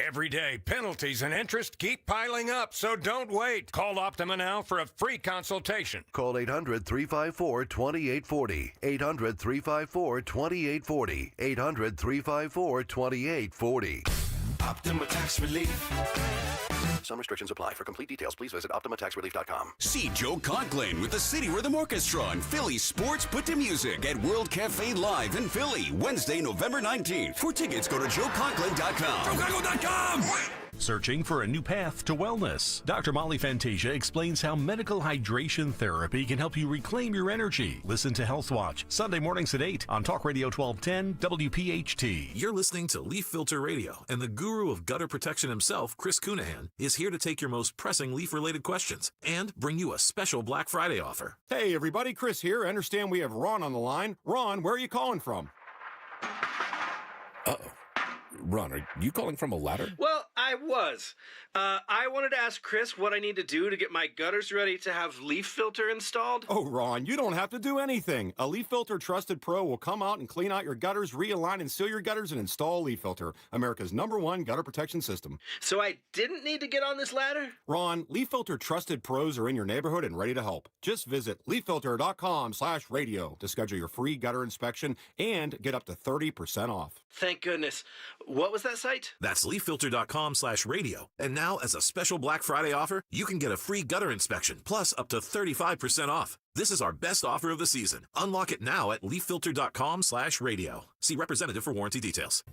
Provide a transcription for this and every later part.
Every day, penalties and interest keep piling up, so don't wait. Call Optima now for a free consultation. Call 800-354-2840. 800-354-2840. 800-354-2840. Optima Tax Relief. Some restrictions apply. For complete details, please visit OptimaTaxRelief.com. See Joe Conklin with the City Rhythm Orchestra and Philly Sports Put to Music at World Cafe Live in Philly, Wednesday, November 19th. For tickets, go to joeconklin.com. JoeConklin.com! Searching for a new path to wellness? Dr. Molly Fantasia explains how medical hydration therapy can help you reclaim your energy. Listen to Health Watch, Sunday mornings at 8 on Talk Radio 1210 WPHT. You're listening to Leaf Filter Radio, and the guru of gutter protection himself, Chris Cunahan, is here to take your most pressing leaf-related questions and bring you a special Black Friday offer. Hey, everybody, Chris here. I understand we have Ron on the line. Ron, where are you calling from? Uh-oh. Ron, are you calling from a ladder? Well, I was. I wanted to ask Chris what I need to do to get my gutters ready to have leaf filter installed. Oh, Ron, you don't have to do anything. A Leaf Filter Trusted Pro will come out and clean out your gutters, realign and seal your gutters, and install Leaf Filter, America's #1 gutter protection system. So I didn't need to get on this ladder? Ron, Leaf Filter Trusted Pros are in your neighborhood and ready to help. Just visit leaffilter.com/radio to schedule your free gutter inspection and get up to 30% off. Thank goodness. What was that site? That's leaffilter.com/radio. And now, as a special Black Friday offer, you can get a free gutter inspection, plus up to 35% off. This is our best offer of the season. Unlock it now at leaffilter.com/radio. See representative for warranty details.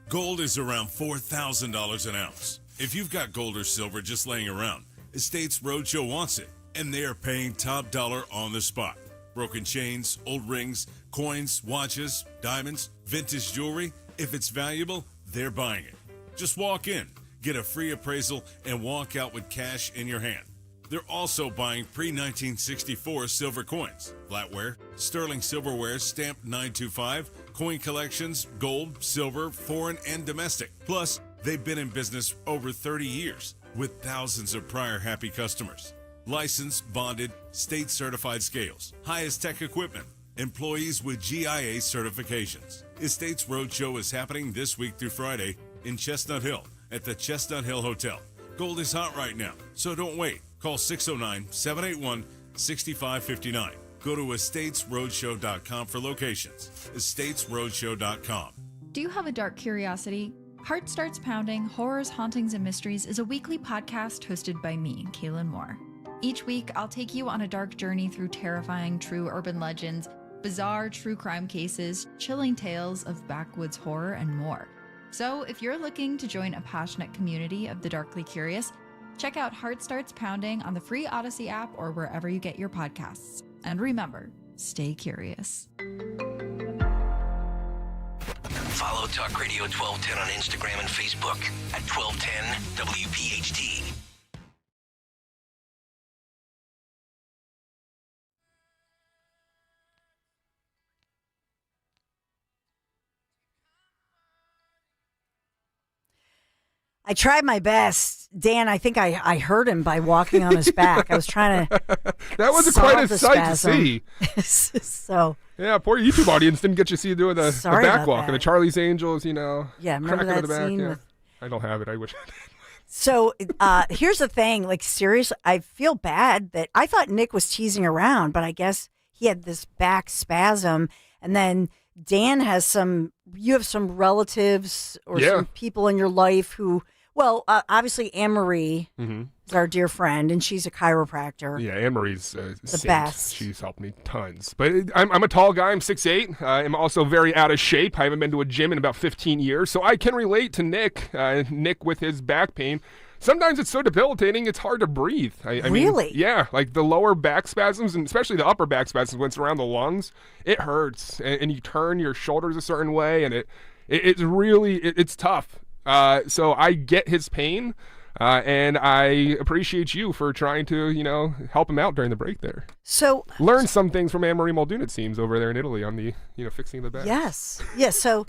Gold is around $4,000 an ounce. If you've got gold or silver just laying around, Estates Roadshow wants it, and they are paying top dollar on the spot. Broken chains, old rings, coins, watches, diamonds, vintage jewelry. If it's valuable, they're buying it. Just walk in, get a free appraisal, and walk out with cash in your hand. They're also buying pre-1964 silver coins, flatware, sterling silverware stamped 925, coin collections, gold, silver, foreign, and domestic. Plus, they've been in business over 30 years with thousands of prior happy customers. Licensed, bonded, state-certified scales, highest tech equipment, employees with GIA certifications. Estates Roadshow is happening this week through Friday in Chestnut Hill at the Chestnut Hill Hotel. Gold is hot right now, so don't wait. Call 609-781-6559. Go to estatesroadshow.com for locations. estatesroadshow.com. Do you have a dark curiosity? Heart Starts Pounding, Horrors, Hauntings, and Mysteries is a weekly podcast hosted by me, Kaylin Moore. Each week, I'll take you on a dark journey through terrifying true urban legends, bizarre true crime cases, chilling tales of backwoods horror, and more. So if you're looking to join a passionate community of the darkly curious, check out Heart Starts Pounding on the free Odyssey app or wherever you get your podcasts. And remember, stay curious. Follow Talk Radio 1210 on Instagram and Facebook at 1210 WPHT. I tried my best. Dan, I think I hurt him by walking on his back. I was trying to That was quite a sight to see. So yeah, poor YouTube audience didn't get you to see doing the back walk and the Charlie's Angels, Yeah, remember that scene? Yeah. I don't have it. I wish I did. So here's the thing. Like, seriously, I feel bad that I thought Nick was teasing around, but I guess he had this back spasm. And then Dan has you have some relatives or some people in your life who, obviously Anne-Marie is our dear friend, and she's a chiropractor. Yeah, Anne-Marie's the saint. Best. She's helped me tons. But I'm a tall guy. I'm 6'8". I'm also very out of shape. I haven't been to a gym in about 15 years, so I can relate to Nick. Nick with his back pain. Sometimes it's so debilitating, it's hard to breathe. I really? mean, yeah, like the lower back spasms, and especially the upper back spasms when it's around the lungs, it hurts. And you turn your shoulders a certain way, and it's really tough. So I get his pain, and I appreciate you for trying to, help him out during the break there. So learn some things from Anne-Marie Muldoon, it seems, over there in Italy on the, fixing the back. Yes. Yeah, so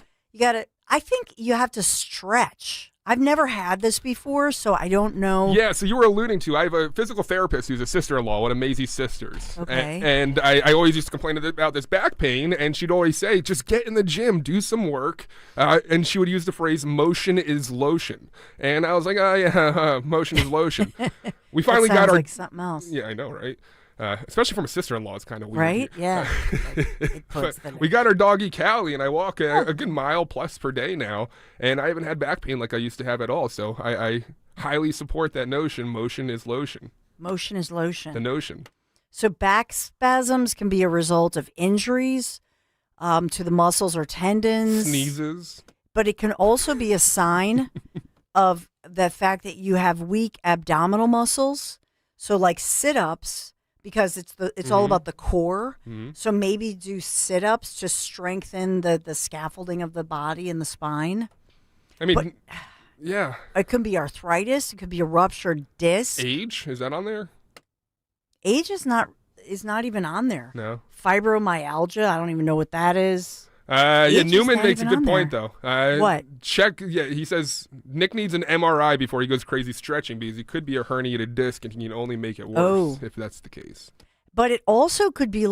I think you have to stretch I've never had this before, so I don't know. Yeah, so you were alluding to, I have a physical therapist who's a sister-in-law, one of Maisie's sisters. Okay. And I always used to complain about this back pain, and she'd always say, just get in the gym, do some work. And she would use the phrase, motion is lotion. And I was like, oh, yeah, motion is lotion. We finally got our... like something else. Yeah, I know, right? Especially from a sister-in-law, it's kind of weird. Right? Yeah. But we got our doggy Callie, and I walk a good mile plus per day now, and I haven't had back pain like I used to have at all. So I highly support that notion. Motion is lotion. Motion is lotion. The notion. So back spasms can be a result of injuries to the muscles or tendons. Sneezes. But it can also be a sign of the fact that you have weak abdominal muscles. So like sit-ups, because it's all about the core. Mm-hmm. So maybe do sit-ups to strengthen the scaffolding of the body and the spine. I mean, yeah. It could be arthritis. It could be a ruptured disc. Age? Is that on there? Age is not even on there. No. Fibromyalgia. I don't even know what that is. Yeah, Age is Newman not makes a even good on point, there. though. What? Check. Yeah, he says Nick needs an MRI before he goes crazy stretching because he could be a herniated disc and he can only make it worse if that's the case. But it also could be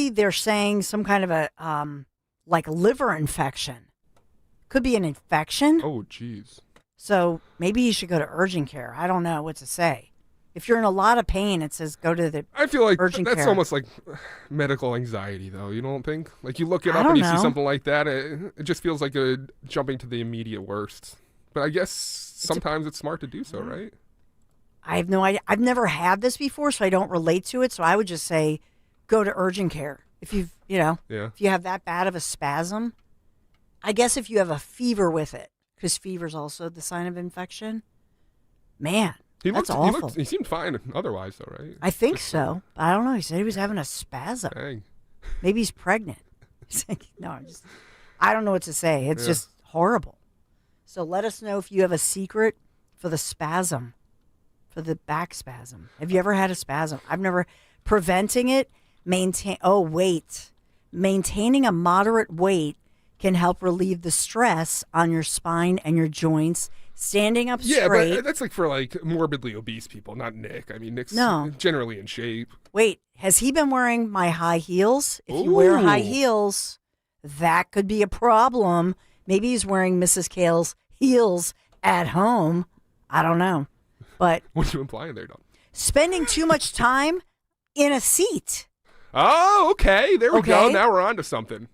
they're saying some kind of a like liver infection. Could be an infection. Oh, jeez. So maybe you should go to urgent care. I don't know what to say. If you're in a lot of pain, it says go to the I feel like urgent that's care. almost like medical anxiety, though. You don't think? Like you look it I up and don't you see know. something like that, it just feels like a jumping to the immediate worst. But I guess sometimes it's smart to do so, right? I have no idea. I've never had this before, so I don't relate to it. So I would just say go to urgent care. If if you have that bad of a spasm. I guess if you have a fever with it, because fever is also the sign of infection. Man, that's awful. He seemed fine otherwise, though, right? I think so. I don't know. He said he was having a spasm. Dang. Maybe he's pregnant. He's like, no, I don't know what to say. It's just horrible. So let us know if you have a secret for the spasm, for the back spasm. Have you ever had a spasm? I've never. Preventing it, maintaining a moderate weight can help relieve the stress on your spine and your joints. Standing up straight. Yeah, but that's like for like morbidly obese people, not Nick. I mean, Nick's No. generally in shape. Wait, has he been wearing my high heels? If you wear high heels, that could be a problem. Maybe he's wearing Mrs. Kale's heels at home. I don't know. But what are you implying there, Don? Spending too much time in a seat. Oh, okay. There we go. Now we're on to something.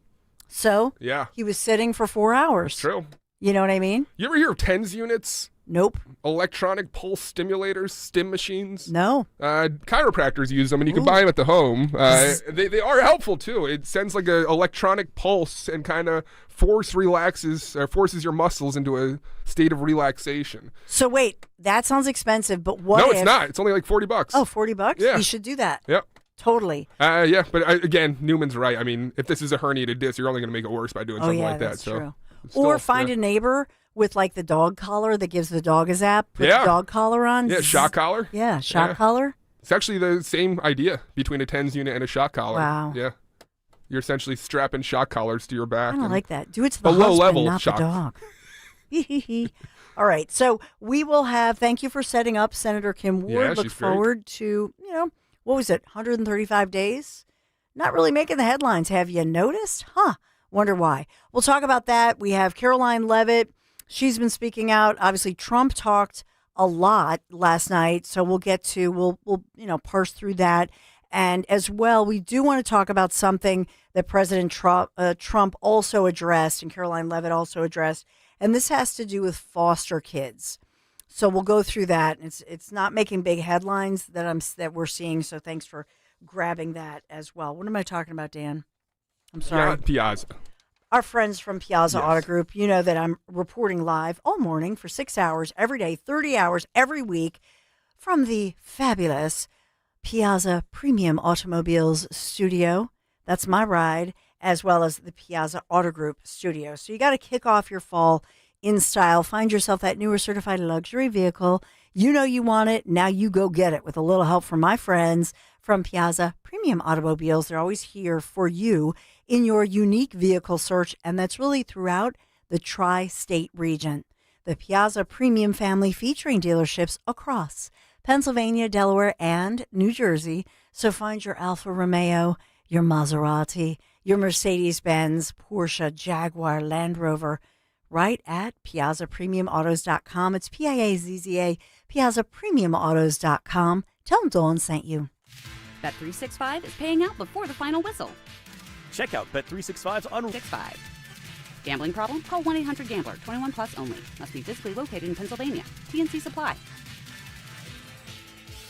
So yeah, he was sitting for 4 hours. True. You know what I mean? You ever hear of TENS units? Nope. Electronic pulse stimulators, stim machines? No. Chiropractors use them, and you can buy them at the home. They are helpful, too. It sends like an electronic pulse and kind of forces your muscles into a state of relaxation. So wait, that sounds expensive, but what No, if... it's not. It's only like $40. Oh, $40? Yeah. You should do that. Yep. Totally. Yeah, but again, Newman's right. I mean, if this is a herniated disc, you're only going to make it worse by doing something like that. That's So. true. Still, or find a neighbor with like the dog collar that gives the dog a zap. Put the dog collar on. Yeah, shock collar. Yeah, shock collar. It's actually the same idea between a TENS unit and a shock collar. Wow. Yeah. You're essentially strapping shock collars to your back. I don't like that. Do it to the a husband, low-level not shock. the dog. All right. So we will have, thank you for setting up Senator Kim Ward. Yeah, Look she's great. forward to, what was it, 135 days? Not really making the headlines. Have you noticed? Wonder why. We'll talk about that. We have Caroline Leavitt. She's been speaking out. Obviously, Trump talked a lot last night, so we'll parse through that. And as well, we do want to talk about something that President Trump also addressed and Caroline Leavitt also addressed, and this has to do with foster kids. So we'll go through that. It's not making big headlines that we're seeing, so thanks for grabbing that as well. What am I talking about, Dan? I'm sorry. Yeah, Piazza. Our friends from Piazza Auto Group, you know that I'm reporting live all morning for 6 hours every day, 30 hours every week from the fabulous Piazza Premium Automobiles studio. That's my ride, as well as the Piazza Auto Group studio. So you got to kick off your fall in style. Find yourself that newer certified luxury vehicle. You know you want it. Now you go get it with a little help from my friends from Piazza Premium Automobiles. They're always here for you in your unique vehicle search, and that's really throughout the tri-state region. the Piazza Premium family featuring dealerships across Pennsylvania, Delaware, and New Jersey. So find your Alfa Romeo, your Maserati, your Mercedes-Benz, Porsche, Jaguar, Land Rover, right at PiazzaPremiumAutos.com. It's Piazza, PiazzaPremiumAutos.com. Tell them Dawn sent you. Bet365 is paying out before the final whistle. Check out Bet365's on 65. Gambling problem? Call 1-800-GAMBLER. 21 plus only. Must be physically located in Pennsylvania. TNC Supply.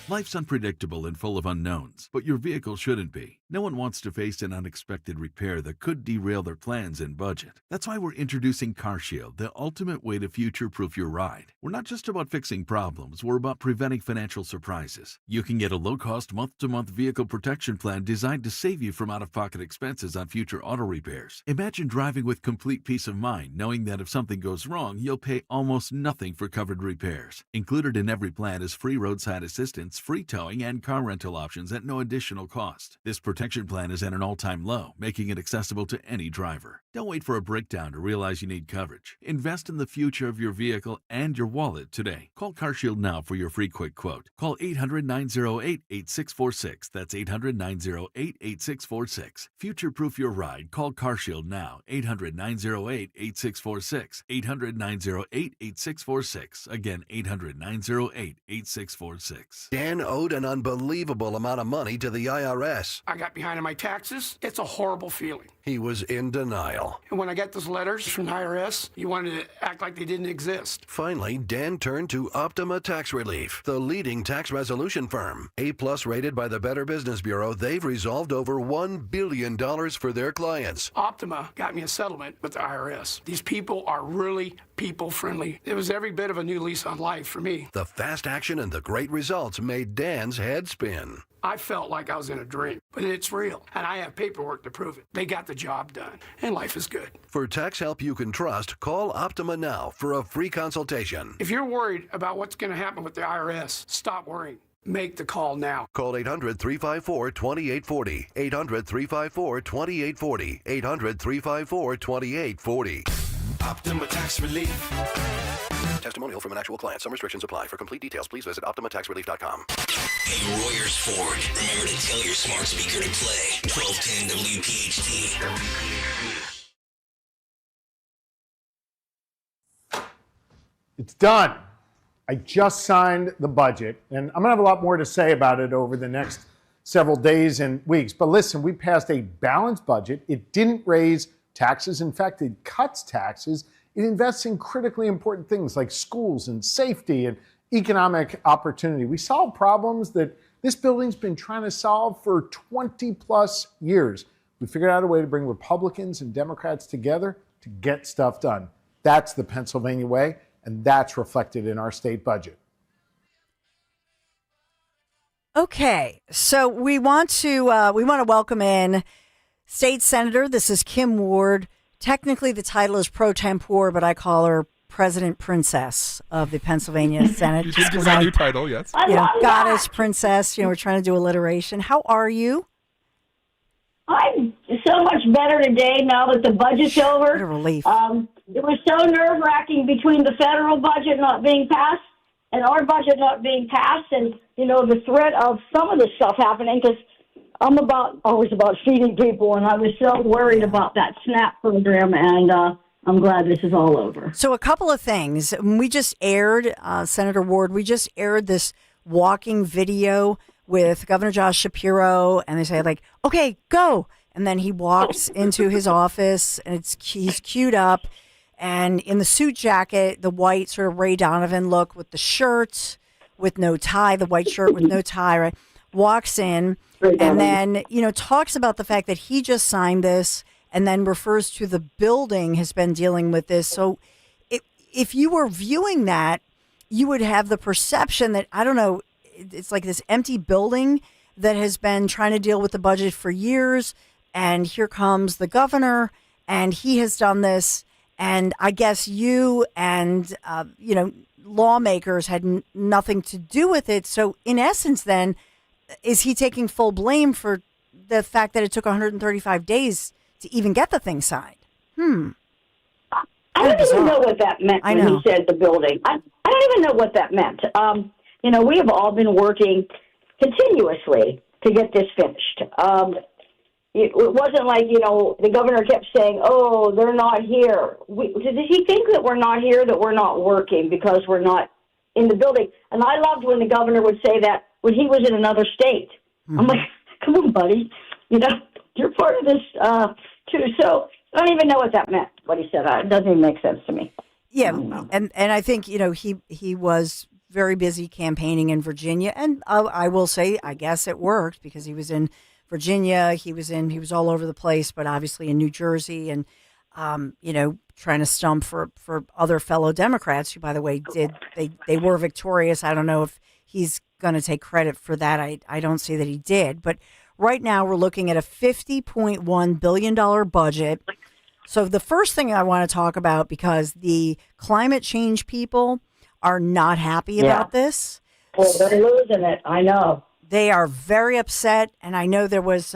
Life's unpredictable and full of unknowns, but your vehicle shouldn't be. No one wants to face an unexpected repair that could derail their plans and budget. That's why we're introducing CarShield, the ultimate way to future-proof your ride. We're not just about fixing problems, we're about preventing financial surprises. You can get a low-cost month-to-month vehicle protection plan designed to save you from out-of-pocket expenses on future auto repairs. Imagine driving with complete peace of mind, knowing that if something goes wrong, you'll pay almost nothing for covered repairs. Included in every plan is free roadside assistance, free towing, and car rental options at no additional cost. This protection plan is at an all-time low, making it accessible to any driver. Don't wait for a breakdown to realize you need coverage. Invest in the future of your vehicle and your wallet today. Call CarShield now for your free quick quote. Call 800-908-8646. That's 800-908-8646. Future-proof your ride. Call CarShield now. 800-908-8646. 800-908-8646. Again, 800-908-8646. Dan owed an unbelievable amount of money to the IRS. I got behind on my taxes. It's a horrible feeling. He was in denial. And when I got those letters from the IRS, you wanted to act like they didn't exist. Finally, Dan turned to Optima Tax Relief, the leading tax resolution firm. A-plus rated by the Better Business Bureau, they've resolved over $1 billion for their clients. Optima got me a settlement with the IRS. These people are really people-friendly. It was every bit of a new lease on life for me. The fast action and the great results made Dan's head spin. I felt like I was in a dream, but it's real, and I have paperwork to prove it. They got the job done, and life is good. For tax help you can trust, call Optima now for a free consultation. If you're worried about what's going to happen with the IRS, stop worrying. Make the call now. Call 800-354-2840. 800-354-2840. 800-354-2840. Optima Tax Relief. Testimonial from an actual client. Some restrictions apply. For complete details, please visit OptimaTaxRelief.com. Hey, Royers Ford. Remember to tell your smart speaker to play 1210 WPHT. It's done. I just signed the budget, and I'm going to have a lot more to say about it over the next several days and weeks. But listen, we passed a balanced budget. It didn't raise taxes. In fact, it cuts taxes. It invests in critically important things like schools and safety and economic opportunity. We solve problems that this building's been trying to solve for 20 plus years. We figured out a way to bring Republicans and Democrats together to get stuff done. That's the Pennsylvania way, and that's reflected in our state budget. Okay, so we want to welcome in State Senator. This is Kim Ward. Technically, the title is pro tempore, but I call her President Princess of the Pennsylvania Senate. You did give her a new title, yes. Goddess Princess. We're trying to do alliteration. How are you? I'm so much better today now that the budget's over. What a relief. It was so nerve-wracking between the federal budget not being passed and our budget not being passed, and the threat of some of this stuff happening, because I'm always about feeding people, and I was so worried about that SNAP program, and I'm glad this is all over. So a couple of things. We just aired, Senator Ward, we just aired this walking video with Governor Josh Shapiro, and they say, okay, go. And then he walks into his office, and he's queued up, and in the suit jacket, the white sort of Ray Donovan look with the shirt with no tie, the white shirt with no tie, right? Walks in and then, talks about the fact that he just signed this and then refers to the building has been dealing with this. So if you were viewing that, you would have the perception that, I don't know, it's like this empty building that has been trying to deal with the budget for years. And here comes the governor and he has done this. And I guess you and, lawmakers had nothing to do with it. So in essence, then, is he taking full blame for the fact that it took 135 days to even get the thing signed? I don't even know what that meant when he said the building. I don't even know what that meant. We have all been working continuously to get this finished. It wasn't like, the governor kept saying, oh, they're not here. Did he think that we're not here, that we're not working because we're not in the building? And I loved when the governor would say that when he was in another state. Mm-hmm. I'm like, come on, buddy. You're part of this, too. So I don't even know what that meant, what he said. It doesn't even make sense to me. Yeah, and I think, he was very busy campaigning in Virginia. And I will say, I guess it worked because he was in Virginia, he was all over the place, but obviously in New Jersey and, trying to stump for other fellow Democrats who, by the way, they were victorious. I don't know if he's going to take credit for that. I don't see that he did. But right now we're looking at a $50.1 billion budget. So the first thing I want to talk about, because the climate change people are not happy about this. Well, they're losing it. I know. They are very upset, and I know there was,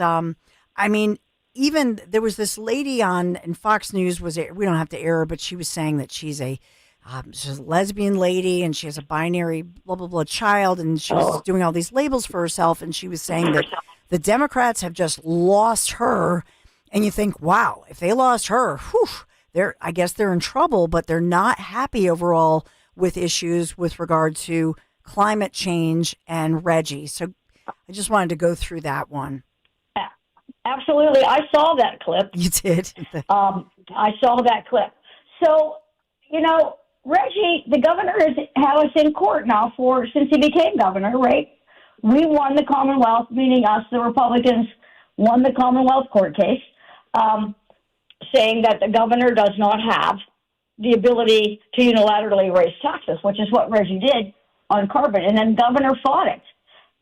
even there was this lady on Fox News. We don't have to air her, but she was saying that she's a lesbian lady, and she has a binary blah blah blah child, and she was doing all these labels for herself, and she was saying that the Democrats have just lost her, and you think, wow, if they lost her, I guess they're in trouble, but they're not happy overall with issues with regard to climate change and Reggie. So I just wanted to go through that one. Absolutely. I saw that clip. You did? I saw that clip. So, Reggie, the governor has had us in court now since he became governor, right? We won the Commonwealth, meaning us, the Republicans, won the Commonwealth court case, saying that the governor does not have the ability to unilaterally raise taxes, which is what Reggie did on carbon. And then governor fought it.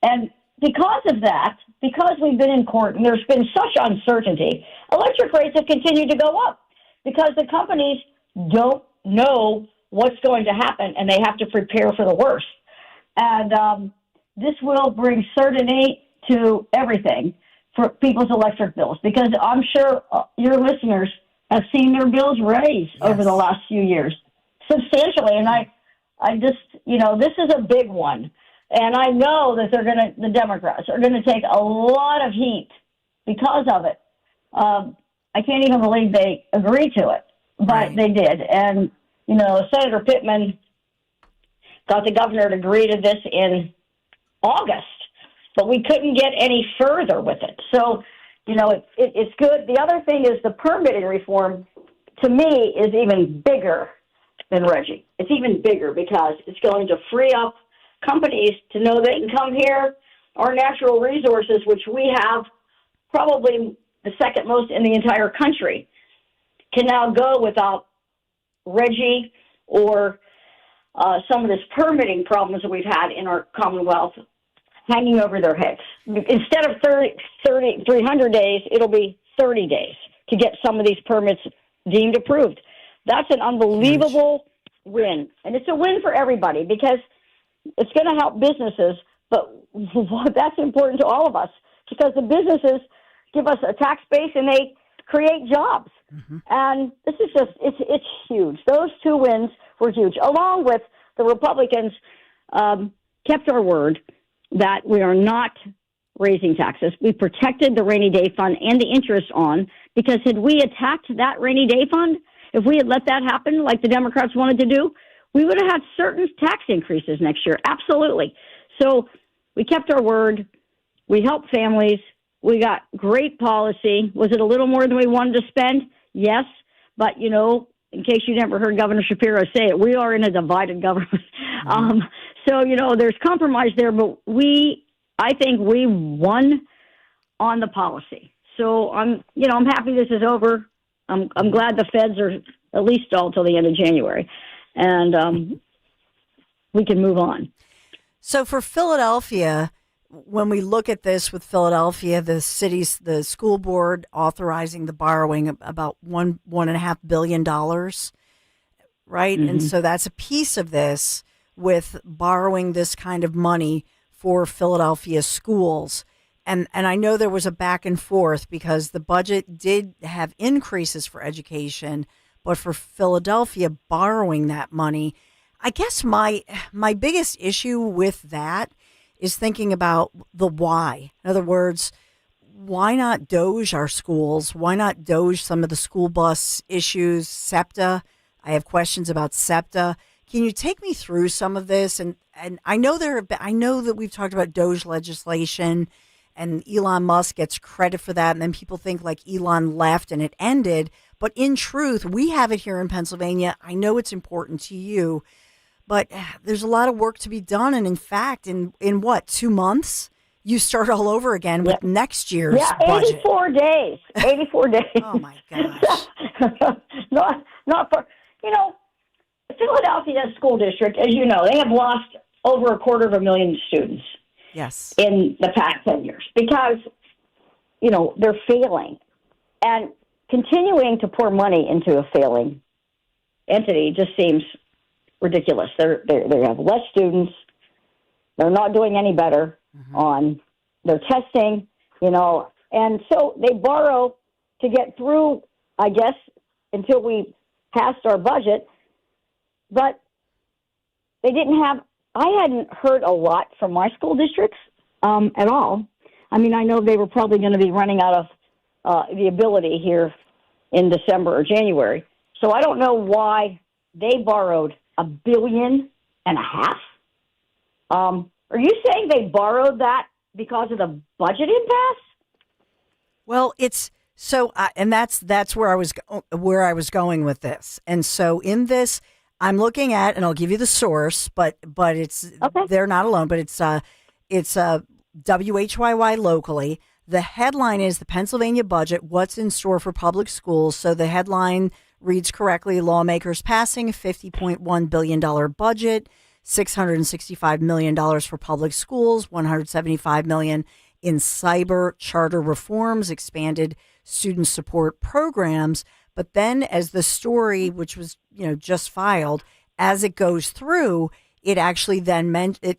And because of that, because we've been in court and there's been such uncertainty, electric rates have continued to go up because the companies don't know what's going to happen and they have to prepare for the worst. And this will bring certainty to everything for people's electric bills, because I'm sure your listeners have seen their bills raise over the last few years substantially. And I just, this is a big one. And I know that the Democrats are going to take a lot of heat because of it. I can't even believe they agreed to it, but they did. And, Senator Pittman got the governor to agree to this in August, but we couldn't get any further with it. So, it's good. The other thing is the permitting reform, to me, is even bigger than Reggie. It's even bigger because it's going to free up companies to know they can come here. Our natural resources, which we have probably the second most in the entire country, can now go without Reggie or some of this permitting problems that we've had in our Commonwealth hanging over their heads. Instead of 300 days, it'll be 30 days to get some of these permits deemed approved. That's an unbelievable win. And it's a win for everybody because it's going to help businesses, but that's important to all of us because the businesses give us a tax base and they create jobs. Mm-hmm. And this is just, it's huge. Those two wins were huge, along with the Republicans kept our word that we are not raising taxes. We protected the rainy day fund and the interest on, because had we attacked that rainy day fund, if we had let that happen like the Democrats wanted to do, we would have had certain tax increases next year. Absolutely. So we kept our word. We helped families. We got great policy. Was it a little more than we wanted to spend? Yes. But, in case you never heard Governor Shapiro say it, we are in a divided government. Mm-hmm. So, there's compromise there, but I think we won on the policy. So I'm happy this is over. I'm glad the feds are at least all till the end of January, and we can move on. So for Philadelphia, when we look at this with Philadelphia, the school board authorizing the borrowing of about $1.5 billion, right? Mm-hmm. And so that's a piece of this with borrowing this kind of money for Philadelphia schools. And I know there was a back and forth because the budget did have increases for education, but for Philadelphia borrowing that money, I guess my biggest issue with that is thinking about the why. In other words, why not Doge our schools? Why not Doge some of the school bus issues? SEPTA. I have questions about SEPTA. Can you take me through some of this? And I know I know that we've talked about Doge legislation, and Elon Musk gets credit for that, and then people think like Elon left and it ended. But in truth, we have it here in Pennsylvania. I know it's important to you, but there's a lot of work to be done. And in fact, in what, 2 months, you start all over again with next year's budget. 84 days. 84 days. Oh my gosh. not for, Philadelphia School District, as you know, they have lost over 250,000 students. Yes. In the past 10 years because, they're failing. And continuing to pour money into a failing entity just seems ridiculous. They have less students. They're not doing any better on their testing, and so they borrow to get through, I guess, until we passed our budget. But they didn't have, I hadn't heard a lot from my school districts at all. I mean, I know they were probably going to be running out of the ability here in December or January. So I don't know why they borrowed $1.5 billion. Are you saying they borrowed that because of the budget impasse? Well, it's so, and that's where I was going with this. And so in this, I'm looking at, and I'll give you the source, but it's they're not alone. But it's WHYY locally. The headline is the Pennsylvania budget. What's in store for public schools? So the headline reads correctly: lawmakers passing a $50.1 billion budget, $665 million for public schools, $175 million in cyber charter reforms, expanded student support programs. But then as the story, which was, just filed, as it goes through, it actually then meant it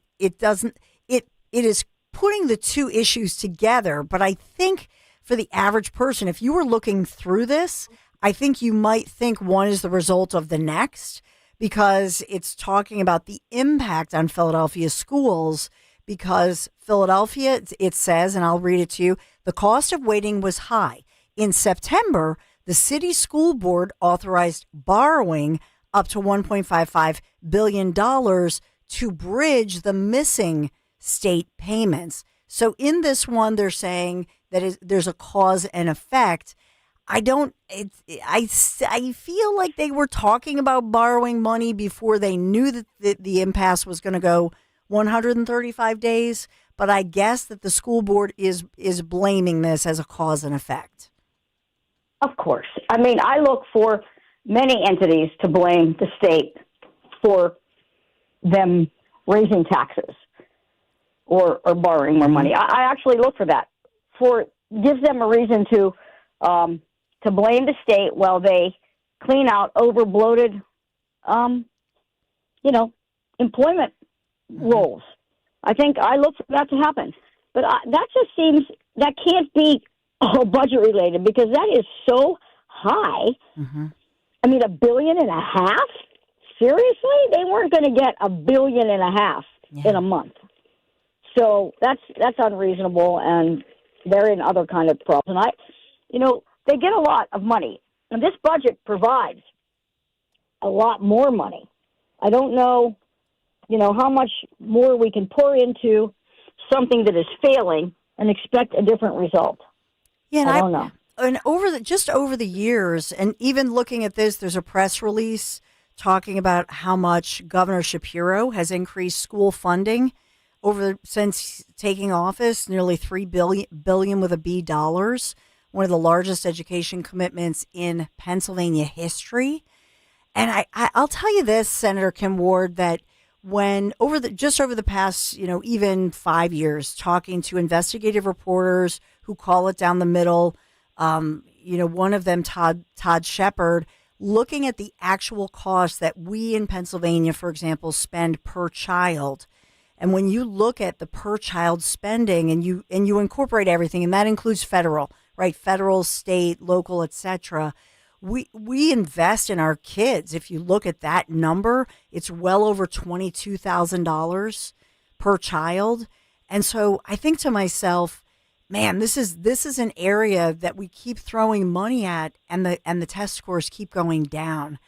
is putting the two issues together. But I think for the average person, if you were looking through this, I think you might think one is the result of the next, because it's talking about the impact on Philadelphia schools. Because Philadelphia, it says, and I'll read it to you, the cost of waiting was high. In September, the city school board authorized borrowing up to $1.55 billion to bridge the missing state payments. So in this one, they're saying that there's a cause and effect. I feel like they were talking about borrowing money before they knew that the impasse was going to go 135 days. But I guess that the school board is blaming this as a cause and effect. Of course. I mean, I look for many entities to blame the state for them raising taxes or borrowing more money. I actually look for that. Gives them a reason to blame the state while they clean out over-bloated, employment roles. I think I look for that to happen. But that just seems, that can't be all budget related, because that is so high. I mean, $1.5 billion? Seriously? They weren't going to get $1.5 billion in a month. So that's unreasonable, and they're in other kind of problems. And they get a lot of money, and this budget provides a lot more money. I don't know, how much more we can pour into something that is failing and expect a different result. Yeah, I don't know. And over the years, and even looking at this, there's a press release talking about how much Governor Shapiro has increased school funding since taking office, nearly $3 billion with a B dollars, one of the largest education commitments in Pennsylvania history. And I'll tell you this, Senator Kim Ward, that when over the past, even 5 years, talking to investigative reporters who call it down the middle, one of them, Todd Shepard, looking at the actual cost that we in Pennsylvania, for example, spend per child. And when you look at the per child spending and you incorporate everything, and that includes federal, right? Federal, state, local, etc. we invest in our kids. If you look at that number, it's well over $22,000 per child. And so I think to myself, man, this is an area that we keep throwing money at, and the test scores keep going down.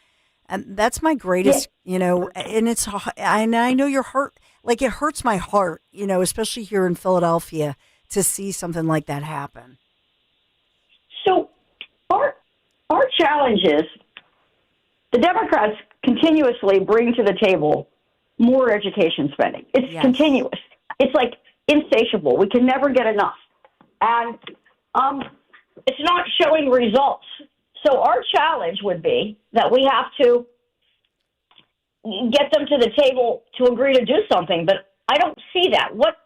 And that's my greatest, and I know your heart, like it hurts my heart, especially here in Philadelphia, to see something like that happen. So our challenge is the Democrats continuously bring to the table more education spending. It's continuous. It's like insatiable. We can never get enough. And it's not showing results. So our challenge would be that we have to get them to the table to agree to do something. But I don't see that. What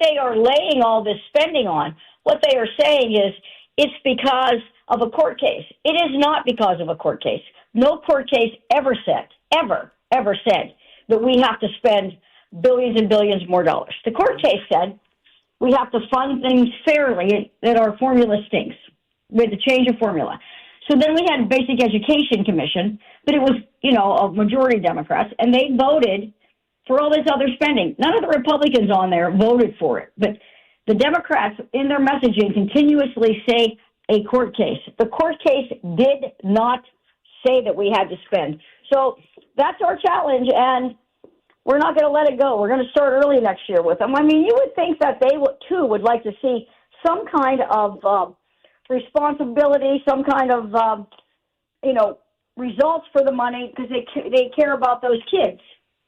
they are laying all this spending on, what they are saying is it's because of a court case. It is not because of a court case. No court case ever said that we have to spend billions and billions more dollars. The court case said we have to fund things fairly, that our formula stinks. We had to change the formula. So then we had Basic Education Commission, but it was, a majority Democrats, and they voted for all this other spending. None of the Republicans on there voted for it, but the Democrats in their messaging continuously say a court case. The court case did not say that we had to spend. So that's our challenge, and we're not going to let it go. We're going to start early next year with them. I mean, you would think that they too would like to see some kind of responsibility, some kind of, results for the money, because they care about those kids,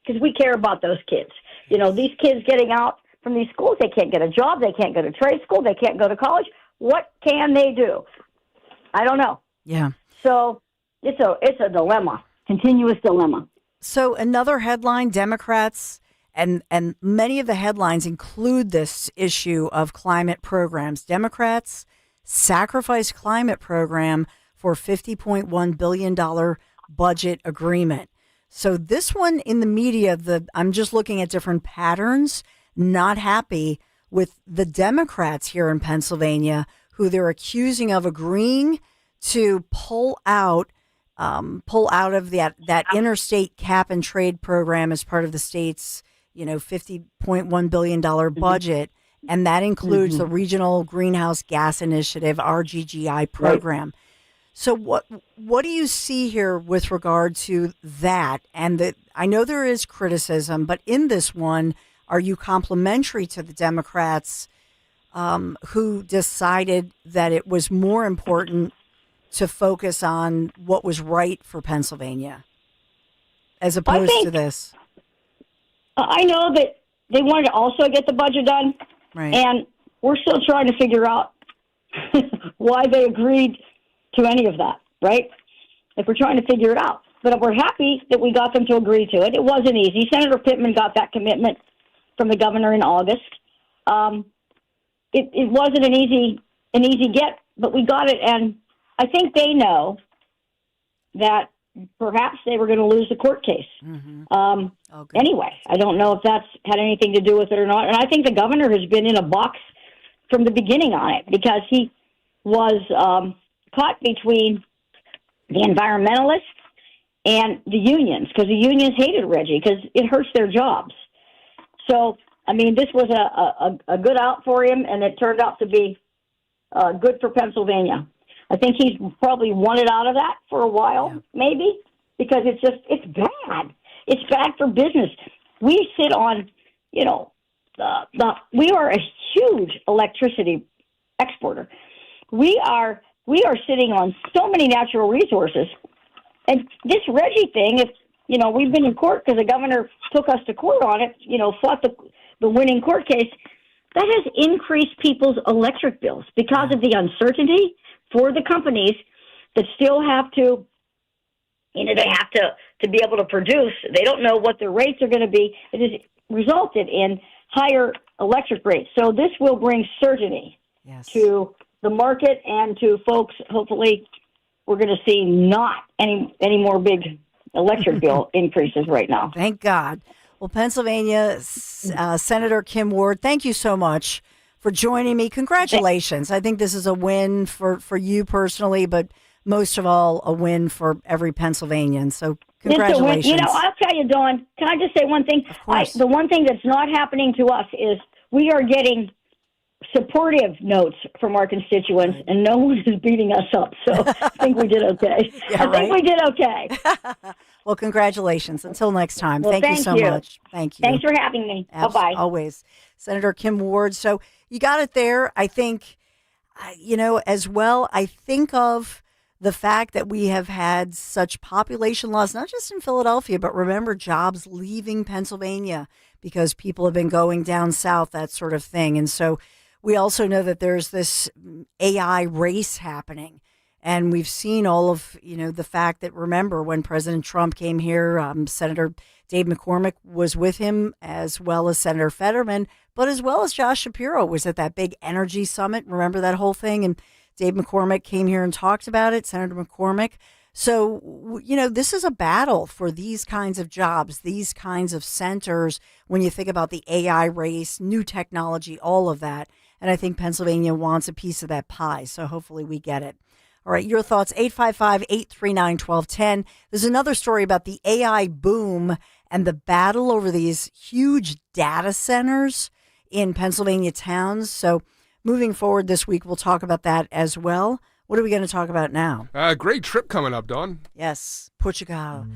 because we care about those kids. These kids getting out from these schools, they can't get a job, they can't go to trade school, they can't go to college. What can they do? I don't know. Yeah. So it's a dilemma, continuous dilemma. So another headline, Democrats, and many of the headlines include this issue of climate programs. Democrats sacrifice climate program for $50.1 billion budget agreement. So this one in the media, I'm just looking at different patterns, not happy with the Democrats here in Pennsylvania, who they're accusing of agreeing to pull out of that interstate cap and trade program as part of the state's, $50.1 billion budget. And that includes the Regional Greenhouse Gas Initiative, RGGI program. Right. So what do you see here with regard to that? And I know there is criticism, but in this one, are you complimentary to the Democrats who decided that it was more important to focus on what was right for Pennsylvania as opposed to this? I know that they wanted to also get the budget done, right. And we're still trying to figure out why they agreed to any of that, right? Like, we're trying to figure it out. But we're happy that we got them to agree to it. It wasn't easy. Senator Pittman got that commitment from the governor in August. It wasn't an easy get, but we got it, and I think they know that perhaps they were going to lose the court case. Anyway, I don't know if that's had anything to do with it or not. And I think the governor has been in a box from the beginning on it, because he was caught between the environmentalists and the unions, because the unions hated Reggie because it hurts their jobs. So, I mean, this was a good out for him, and it turned out to be good for Pennsylvania. I think he's probably wanted out of that for a while, maybe, because it's bad. It's bad for business. We sit on, we are a huge electricity exporter. We are sitting on so many natural resources. And this Reggie thing, we've been in court because the governor took us to court on it, fought the winning court case, that has increased people's electric bills because of the uncertainty for the companies that still have to, they have to be able to produce. They don't know what their rates are going to be. It has resulted in higher electric rates. So this will bring certainty to the market and to folks. Hopefully, we're going to see not any more big electric bill increases right now. Thank God. Well, Pennsylvania Senator Kim Ward, thank you so much for joining me. Congratulations. I think this is a win for you personally, but most of all, a win for every Pennsylvanian. So It's congratulations. a win. I'll tell you, Dawn, can I just say one thing? Of course. The one thing that's not happening to us is we are getting supportive notes from our constituents, and no one is beating us up. So I think we did okay. I think we did okay. Well, congratulations. Until next time. Well, thank you so much. Thank you. Thanks for having me. Bye-bye. Always. Senator Kim Ward. So you got it there. I think, as well, I think of the fact that we have had such population loss, not just in Philadelphia, but remember jobs leaving Pennsylvania because people have been going down south, that sort of thing. And so we also know that there's this AI race happening. And we've seen all of, the fact that, remember, when President Trump came here, Senator Dave McCormick was with him, as well as Senator Fetterman, but as well as Josh Shapiro was at that big energy summit. Remember that whole thing? And Dave McCormick came here and talked about it, Senator McCormick. So, this is a battle for these kinds of jobs, these kinds of centers, when you think about the AI race, new technology, all of that. And I think Pennsylvania wants a piece of that pie. So hopefully we get it. All right, your thoughts, 855-839-1210. There's another story about the AI boom and the battle over these huge data centers in Pennsylvania towns. So moving forward this week, we'll talk about that as well. What are we going to talk about now? Great trip coming up, Dawn. Yes, Portugal.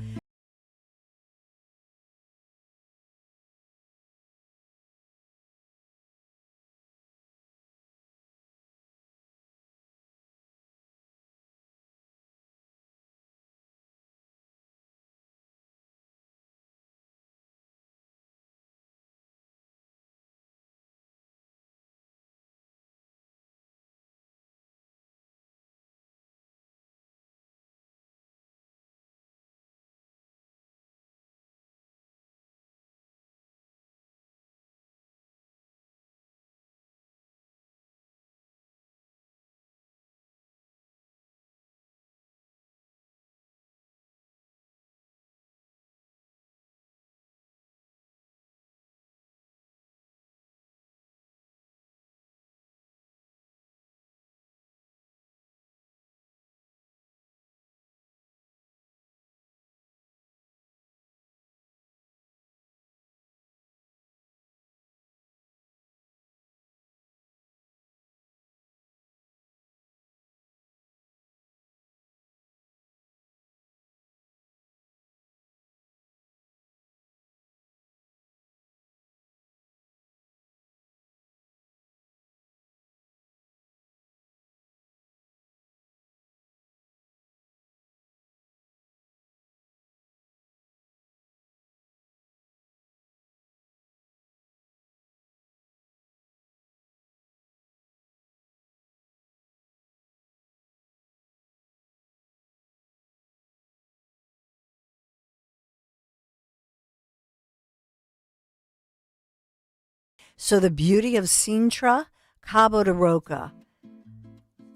So the beauty of Sintra, Cabo de Roca,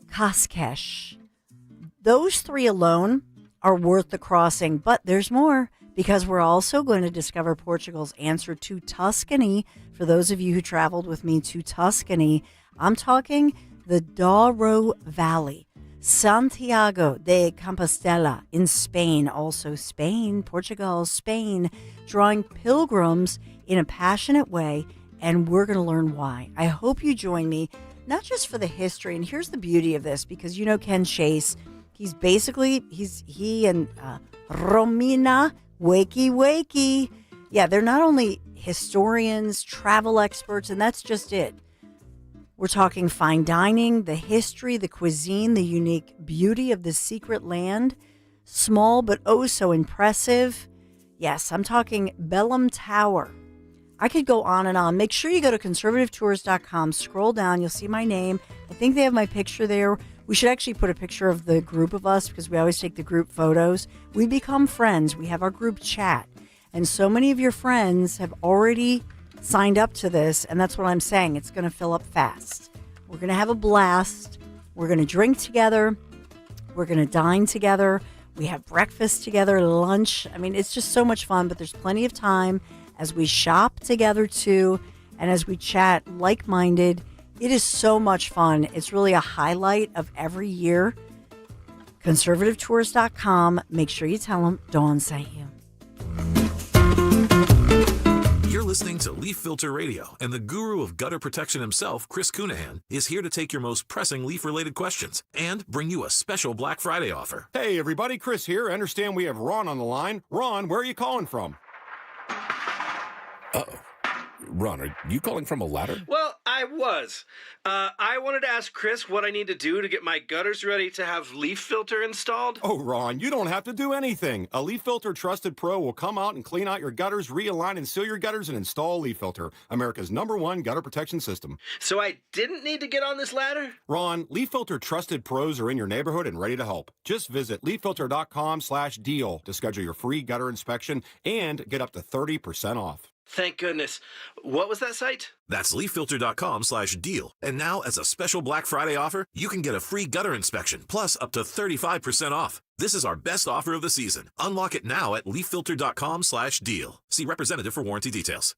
Cascais, those three alone are worth the crossing. But there's more, because we're also going to discover Portugal's answer to Tuscany. For those of you who traveled with me to Tuscany, I'm talking the Douro Valley, Santiago de Compostela in Spain, also Spain, Portugal, Spain, drawing pilgrims in a passionate way. And we're going to learn why. I hope you join me, not just for the history. And here's the beauty of this, because Ken Chase, he and Romina, wakey. Yeah, they're not only historians, travel experts, and that's just it. We're talking fine dining, the history, the cuisine, the unique beauty of the secret land. Small but oh so impressive. Yes, I'm talking Bellum Tower. I could go on and on. Make sure you go to conservativetours.com. Scroll down. You'll see my name. I think they have my picture there. We should actually put a picture of the group of us, because we always take the group photos. We become friends. We have our group chat. And so many of your friends have already signed up to this. And that's what I'm saying. It's going to fill up fast. We're going to have a blast. We're going to drink together. We're going to dine together. We have breakfast together, lunch. I mean, it's just so much fun, but there's plenty of time as we shop together too, and as we chat like-minded. It is so much fun. It's really a highlight of every year. conservativetours.com. Make sure you tell them Dawn sent you. You're listening to Leaf Filter Radio, and the guru of gutter protection himself, Chris Cunahan, is here to take your most pressing leaf-related questions and bring you a special Black Friday offer. Hey, everybody, Chris here. I understand we have Ron on the line. Ron, where are you calling from? Uh-oh. Ron, are you calling from a ladder? Well, I was. I wanted to ask Chris what I need to do to get my gutters ready to have leaf filter installed. Oh, Ron, you don't have to do anything. A Leaf Filter Trusted Pro will come out and clean out your gutters, realign and seal your gutters, and install Leaf Filter, America's #1 gutter protection system. So I didn't need to get on this ladder? Ron, Leaf Filter Trusted Pros are in your neighborhood and ready to help. Just visit leaffilter.com/deal to schedule your free gutter inspection and get up to 30% off. Thank goodness. What was that site? That's leaffilter.com/deal. And now, as a special Black Friday offer, you can get a free gutter inspection, plus up to 35% off. This is our best offer of the season. Unlock it now at leaffilter.com/deal. See representative for warranty details.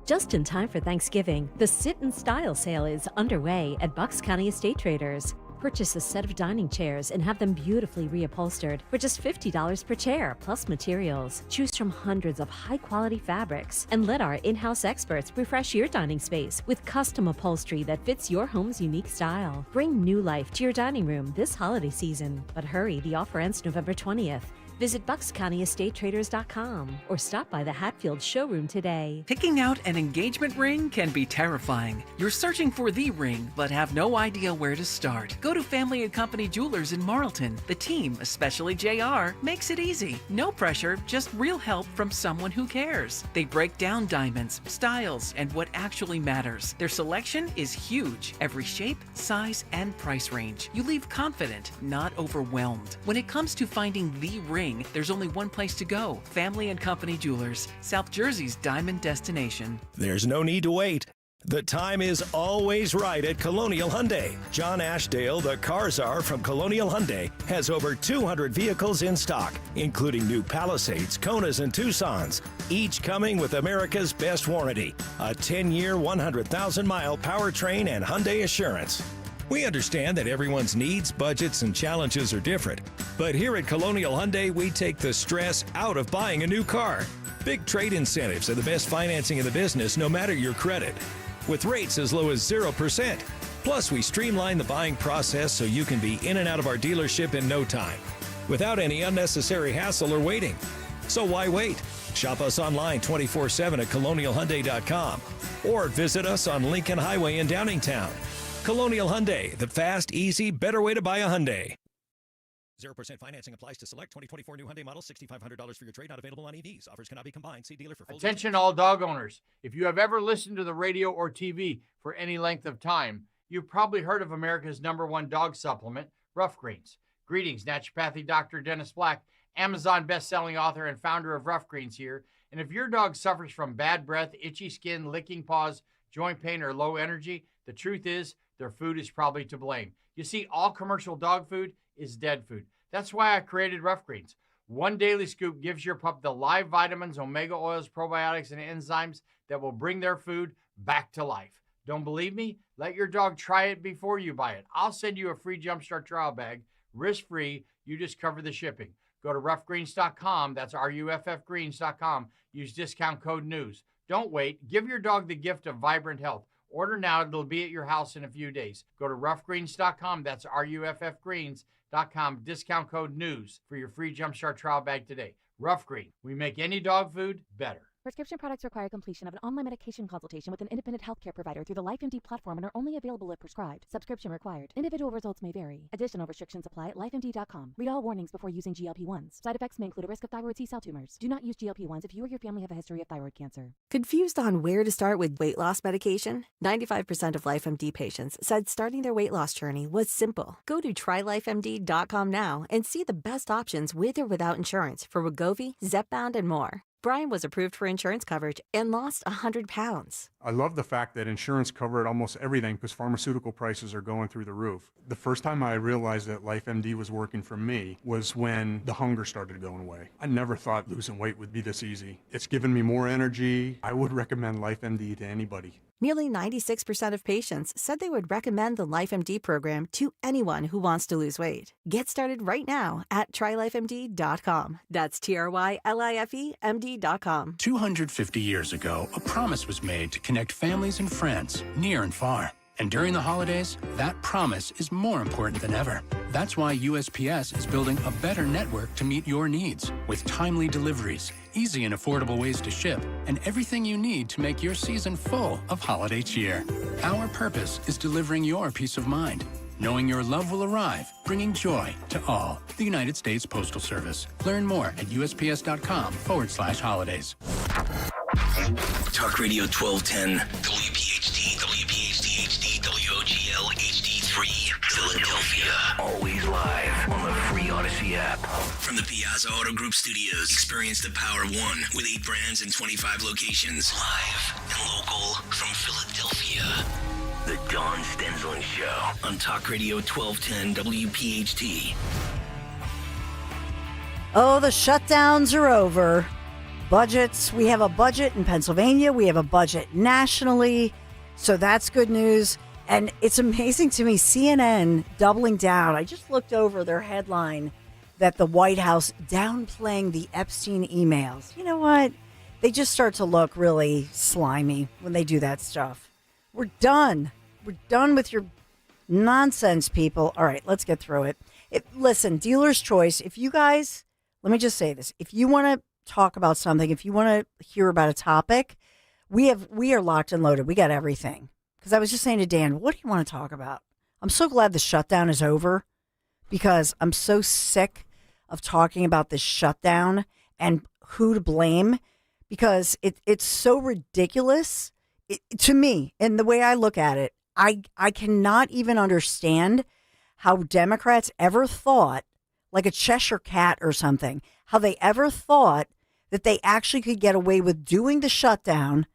Just in time for Thanksgiving, the Sit in Style sale is underway at Bucks County Estate Traders. Purchase a set of dining chairs and have them beautifully reupholstered for just $50 per chair, plus materials. Choose from hundreds of high-quality fabrics and let our in-house experts refresh your dining space with custom upholstery that fits your home's unique style. Bring new life to your dining room this holiday season. But hurry, the offer ends November 20th. Visit BucksCountyEstateTraders.com or stop by the Hatfield showroom today. Picking out an engagement ring can be terrifying. You're searching for the ring, but have no idea where to start. Go to Family & Company Jewelers in Marlton. The team, especially JR, makes it easy. No pressure, just real help from someone who cares. They break down diamonds, styles, and what actually matters. Their selection is huge. Every shape, size, and price range. You leave confident, not overwhelmed. When it comes to finding the ring, there's only one place to go. Family & Company Jewelers, South Jersey's diamond destination. There's no need to wait. The time is always right at Colonial Hyundai. John Ashdale, the car czar from Colonial Hyundai, has over 200 vehicles in stock, including new Palisades, Konas, and Tucsons, each coming with America's best warranty, a 10-year, 100,000-mile powertrain and Hyundai Assurance. We understand that everyone's needs, budgets, and challenges are different, but here at Colonial Hyundai, we take the stress out of buying a new car. Big trade incentives are the best financing in the business, no matter your credit, with rates as low as 0%. Plus, we streamline the buying process so you can be in and out of our dealership in no time, without any unnecessary hassle or waiting. So why wait? Shop us online 24/7 at colonialhyundai.com or visit us on Lincoln Highway in Downingtown. Colonial Hyundai, the fast, easy, better way to buy a Hyundai. 0% financing applies to select 2024 new Hyundai models. $6,500 for your trade, not available on EVs. Offers cannot be combined. See dealer for full Attention all dog owners. If you have ever listened to the radio or TV for any length of time, you've probably heard of America's #1 dog supplement, Rough Greens. Greetings, naturopathy Dr. Dennis Black, Amazon best-selling author and founder of Rough Greens here. And if your dog suffers from bad breath, itchy skin, licking paws, joint pain, or low energy, the truth is their food is probably to blame. You see, all commercial dog food is dead food. That's why I created Rough Greens. One daily scoop gives your pup the live vitamins, omega oils, probiotics, and enzymes that will bring their food back to life. Don't believe me? Let your dog try it before you buy it. I'll send you a free Jumpstart trial bag, risk-free. You just cover the shipping. Go to roughgreens.com. That's RUFFgreens.com. Use discount code NEWS. Don't wait. Give your dog the gift of vibrant health. Order now. It'll be at your house in a few days. Go to roughgreens.com. That's RUFFgreens.com. Discount code NEWS for your free Jumpstart trial bag today. Rough Green. We make any dog food better. Prescription products require completion of an online medication consultation with an independent healthcare provider through the LifeMD platform and are only available if prescribed. Subscription required. Individual results may vary. Additional restrictions apply at lifemd.com. Read all warnings before using GLP-1s. Side effects may include a risk of thyroid C-cell tumors. Do not use GLP-1s if you or your family have a history of thyroid cancer. Confused on where to start with weight loss medication? 95% of LifeMD patients said starting their weight loss journey was simple. Go to trylifemd.com now and see the best options with or without insurance for Wegovy, Zepbound, and more. Brian was approved for insurance coverage and lost 100 pounds. I love the fact that insurance covered almost everything because pharmaceutical prices are going through the roof. The first time I realized that LifeMD was working for me was when the hunger started going away. I never thought losing weight would be this easy. It's given me more energy. I would recommend LifeMD to anybody. Nearly 96% of patients said they would recommend the LifeMD program to anyone who wants to lose weight. Get started right now at trylifemd.com. That's TRYLIFEMD.com. 250 years ago, a promise was made to connect families and friends near and far. And during the holidays, that promise is more important than ever. That's why USPS is building a better network to meet your needs with timely deliveries, easy and affordable ways to ship, and everything you need to make your season full of holiday cheer. Our purpose is delivering your peace of mind, knowing your love will arrive, bringing joy to all. The United States Postal Service. Learn more at USPS.com/holidays. Talk Radio 1210, WPHT, WPHT HD, WOGL HD3, Philadelphia. Always live on the free Odyssey app. From the Piazza Auto Group Studios, experience the power of one with 8 brands and 25 locations. Live and local from Philadelphia. The Dawn Stensland Show on Talk Radio 1210, WPHT. Oh, the shutdowns are over. Budgets. We have a budget in Pennsylvania. We have a budget nationally. So that's good news. And it's amazing to me, CNN doubling down. I just looked over their headline that the White House downplaying the Epstein emails. You know what? They just start to look really slimy when they do that stuff. We're done. We're done with your nonsense, people. All right, let's get through it. Listen, dealer's choice. If you guys, let me just say this. If you want to talk about something, if you want to hear about a topic, we are locked and loaded. We got everything. Because I was just saying to Dan, what do you want to talk about? I'm so glad the shutdown is over because I'm so sick of talking about this shutdown and who to blame because it's so ridiculous to me. And the way I look at it, I cannot even understand how Democrats ever thought, like a Cheshire cat or something, how they ever thought that they actually could get away with doing the shutdown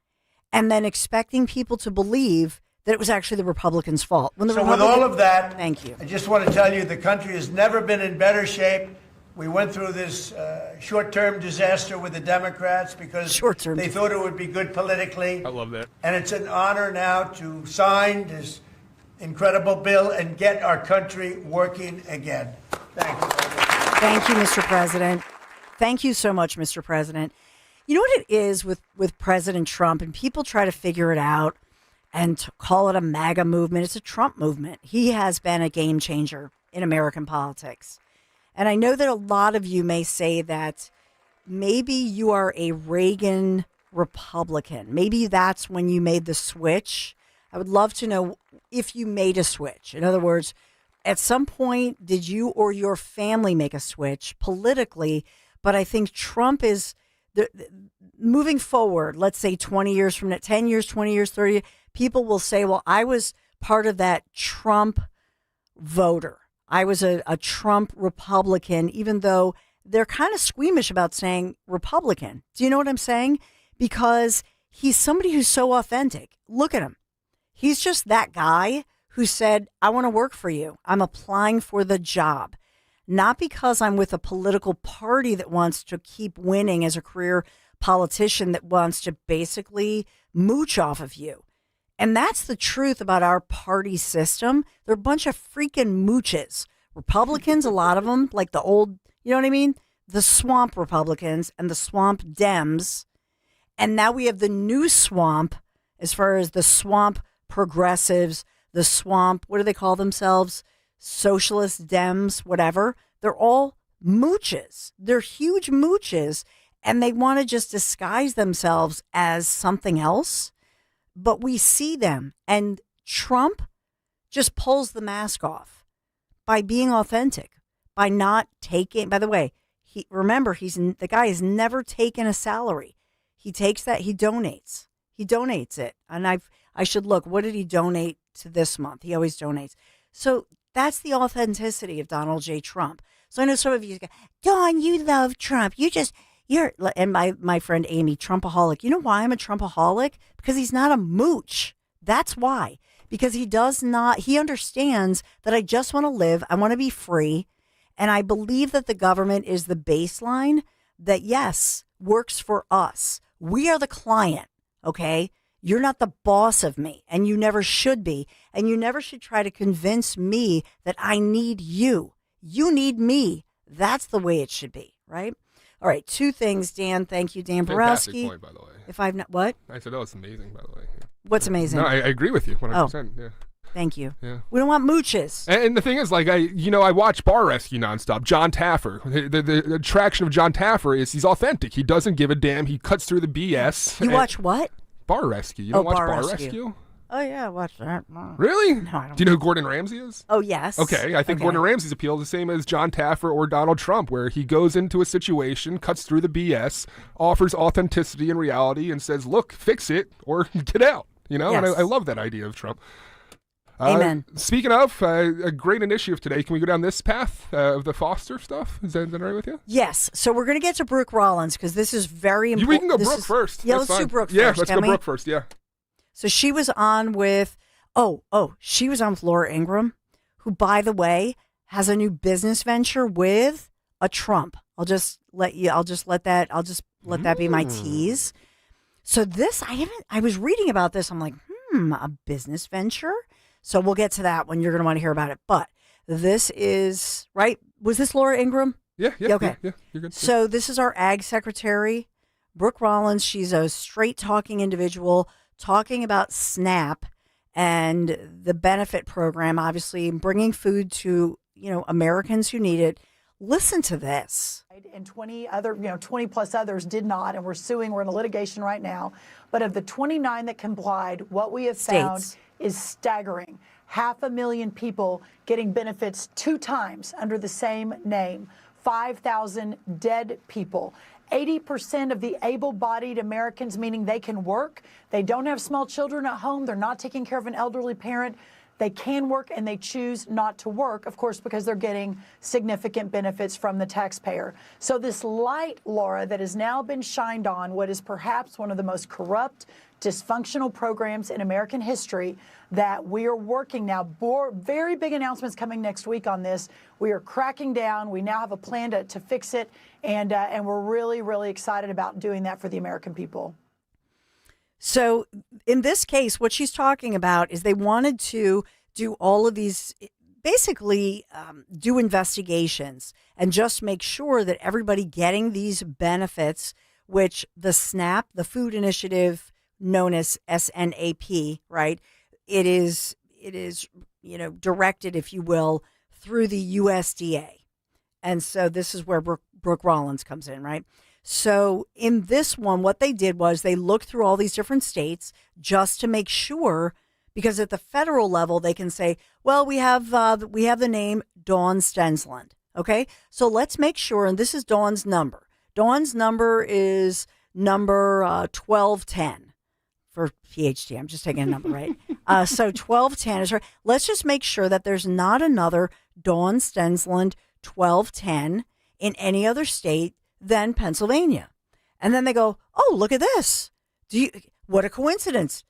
and then expecting people to believe that it was actually the Republicans' fault. When with all of that, thank you. I just want to tell you the country has never been in better shape. We went through this short-term disaster with the Democrats because they thought it would be good politically. I love that. And it's an honor now to sign this incredible bill and get our country working again. Thank you. Thank you, Mr. President. Thank you so much, Mr. President. You know what it is with President Trump, and people try to figure it out and call it a MAGA movement. It's a Trump movement. He has been a game changer in American politics. And I know that a lot of you may say that maybe you are a Reagan Republican. Maybe that's when you made the switch. I would love to know if you made a switch. In other words, at some point, did you or your family make a switch politically? But I think Trump is moving forward, let's say 20 years from now, 10 years, 20 years, 30, people will say, well, I was part of that Trump voter. I was a Trump Republican, even though they're kind of squeamish about saying Republican. Do you know what I'm saying? Because he's somebody who's so authentic. Look at him. He's just that guy who said, I want to work for you. I'm applying for the job. Not because I'm with a political party that wants to keep winning as a career politician that wants to basically mooch off of you. And that's the truth about our party system. They're a bunch of freaking mooches. Republicans, a lot of them, like the old, you know what I mean? The swamp Republicans and the swamp Dems. And now we have the new swamp as far as the swamp progressives, the swamp, what do they call themselves? Socialist Dems, whatever. They're all mooches. They're huge mooches. And they want to just disguise themselves as something else. But we see them, and Trump just pulls the mask off by being authentic, by not taking, by the way, the guy has never taken a salary. He takes that, he donates it. And I should look, what did he donate to this month? He always donates. So that's the authenticity of Donald J. Trump. So I know some of you go, Dawn, you love Trump. And my friend Amy, Trumpaholic. You know why I'm a Trumpaholic? Because he's not a mooch. That's why. Because he understands that I just want to live. I want to be free. And I believe that the government is the baseline that, yes, works for us. We are the client, okay? You're not the boss of me, and you never should be. And you never should try to convince me that I need you. You need me. That's the way it should be, right? All right, 2 things, Dan. Thank you, Dan Fantastic Borowski. point, by the way. If I've not, what? I said, oh, it's amazing, by the way. What's amazing? No, I agree with you 100%. Yeah. Thank you. Yeah. We don't want mooches. And the thing is, like, I watch Bar Rescue nonstop. John Taffer. The attraction of John Taffer is he's authentic. He doesn't give a damn. He cuts through the BS. You watch what? Bar Rescue. You don't watch Bar Bar Rescue. Rescue? Oh, yeah, I watched that. Really? No, I don't. Do you know who Gordon Ramsay is? Oh, yes. Okay, I think Gordon Ramsay's appeal is the same as John Taffer or Donald Trump, where he goes into a situation, cuts through the BS, offers authenticity and reality, and says, look, fix it or get out. You know, Yes. and I love that idea of Trump. Amen. Speaking of, a great initiative today. Can we go down this path of the Foster stuff? Is that all right with you? Yes. So we're going to get to Brooke Rollins because this is very important. We can go Brooke first. Yeah, That's let's do fine. Brooke Yeah, first. let's can go we? Brooke first. Yeah. So she was on with, she was on with Laura Ingraham, who, by the way, has a new business venture with a Trump. I'll just let that be my tease. So this, I was reading about this. I'm like, a business venture. So we'll get to that when you're going to want to hear about it. But this is, right? Was this Laura Ingraham? Yeah. Okay. Yeah, you're good. So this is our ag secretary, Brooke Rollins. She's a straight talking individual talking about SNAP and the benefit program, obviously bringing food to, Americans who need it. Listen to this. And 20 plus others did not, and we're suing. We're in a litigation right now. But of the 29 that complied, what we have found is staggering. 500,000 people getting benefits 2 times under the same name. 5,000 dead people. 80% of the able-bodied Americans, meaning they can work, they don't have small children at home, they're not taking care of an elderly parent, they can work and they choose not to work, of course, because they're getting significant benefits from the taxpayer. So this light, Laura, that has now been shined on what is perhaps one of the most corrupt, dysfunctional programs in American history, that we are working now. Very big announcements coming next week on this. We are cracking down. We now have a plan to fix it, and we're really, really excited about doing that for the American people. So in this case, what she's talking about is they wanted to do all of these, basically do investigations and just make sure that everybody getting these benefits, which the SNAP, the Food Initiative, known as SNAP, right? It is, directed, if you will, through the USDA. And so this is where Brooke Rollins comes in, right? So in this one, what they did was they looked through all these different states just to make sure, because at the federal level, they can say, well, we have the name Dawn Stensland. Okay. So let's make sure. And this is Dawn's number. Dawn's number is number 1210 for PHT. I'm just taking a number, right? So 1210 is right. Let's just make sure that there's not another Dawn Stensland 1210 in any other state than Pennsylvania. And then they go, oh, look at this. What a coincidence.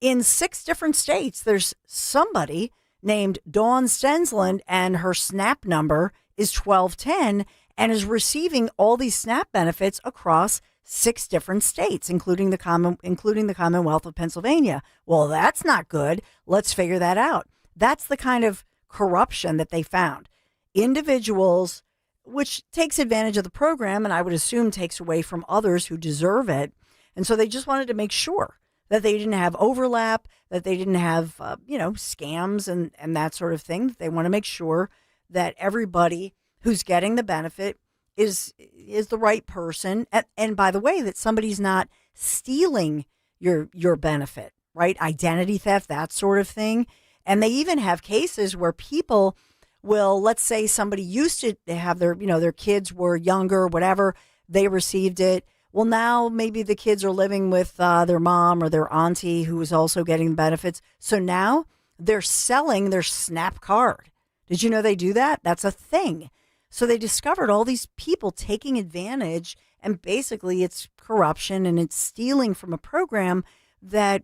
In 6 different states, there's somebody named Dawn Stensland, and her SNAP number is 1210 and is receiving all these SNAP benefits across 6 different states, including the Commonwealth of Pennsylvania. Well, that's not good. Let's figure that out. That's the kind of corruption that they found. Individuals, which takes advantage of the program, and I would assume takes away from others who deserve it. And so they just wanted to make sure that they didn't have overlap, that they didn't have, scams and that sort of thing. They want to make sure that everybody who's getting the benefit is the right person. And by the way, that somebody's not stealing your benefit, right? Identity theft, that sort of thing. And they even have cases where people will, let's say somebody used to have their kids were younger, whatever, they received it. Well, now maybe the kids are living with their mom or their auntie who is also getting the benefits. So now they're selling their SNAP card. Did you know they do that? That's a thing. So they discovered all these people taking advantage, and basically it's corruption and it's stealing from a program that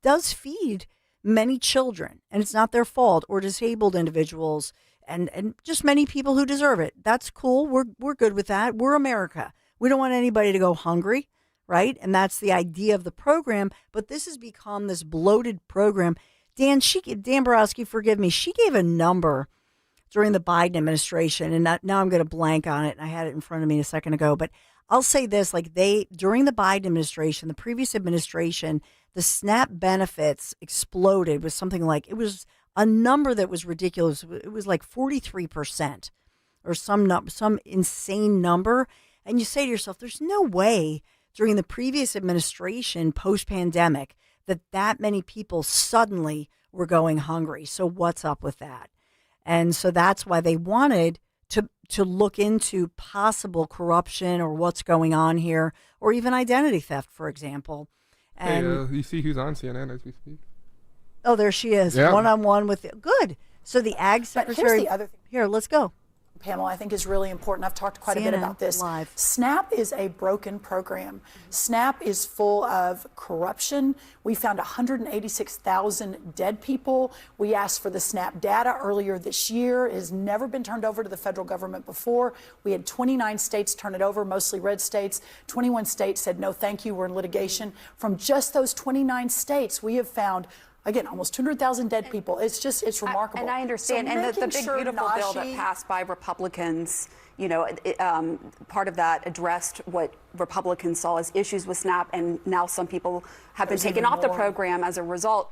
does feed many children, and it's not their fault, or disabled individuals and just many people who deserve it. That's cool. We're good with that. We're America. We don't want anybody to go hungry, right? And that's the idea of the program. But this has become this bloated program. Dan Borowski, forgive me, she gave a number during the Biden administration, and now I'm going to blank on it. And I had it in front of me a second ago, but I'll say this, during the Biden administration, the previous administration, the SNAP benefits exploded with something like, it was a number that was ridiculous. It was like 43% or some insane number. And you say to yourself, there's no way during the previous administration, post-pandemic, that many people suddenly were going hungry. So what's up with that? And so that's why they wanted to look into possible corruption or what's going on here, or even identity theft, for example. And you see who's on CNN as we speak? Oh, there she is, one-on-one with good. So the Ag Secretary. But here's the other thing. Here, let's go. Pamela, I think is really important. I've talked quite a bit about this. Live. SNAP is a broken program. SNAP is full of corruption. We found 186,000 dead people. We asked for the SNAP data earlier this year. It has never been turned over to the federal government before. We had 29 states turn it over, mostly red states. 21 states said, no, thank you, we're in litigation. From just those 29 states, we have found, again, almost 200,000 dead people. It's remarkable. And I understand. So and the big, sure beautiful bill that passed by Republicans, part of that addressed what Republicans saw as issues with SNAP, and now some people have been taken off the program as a result.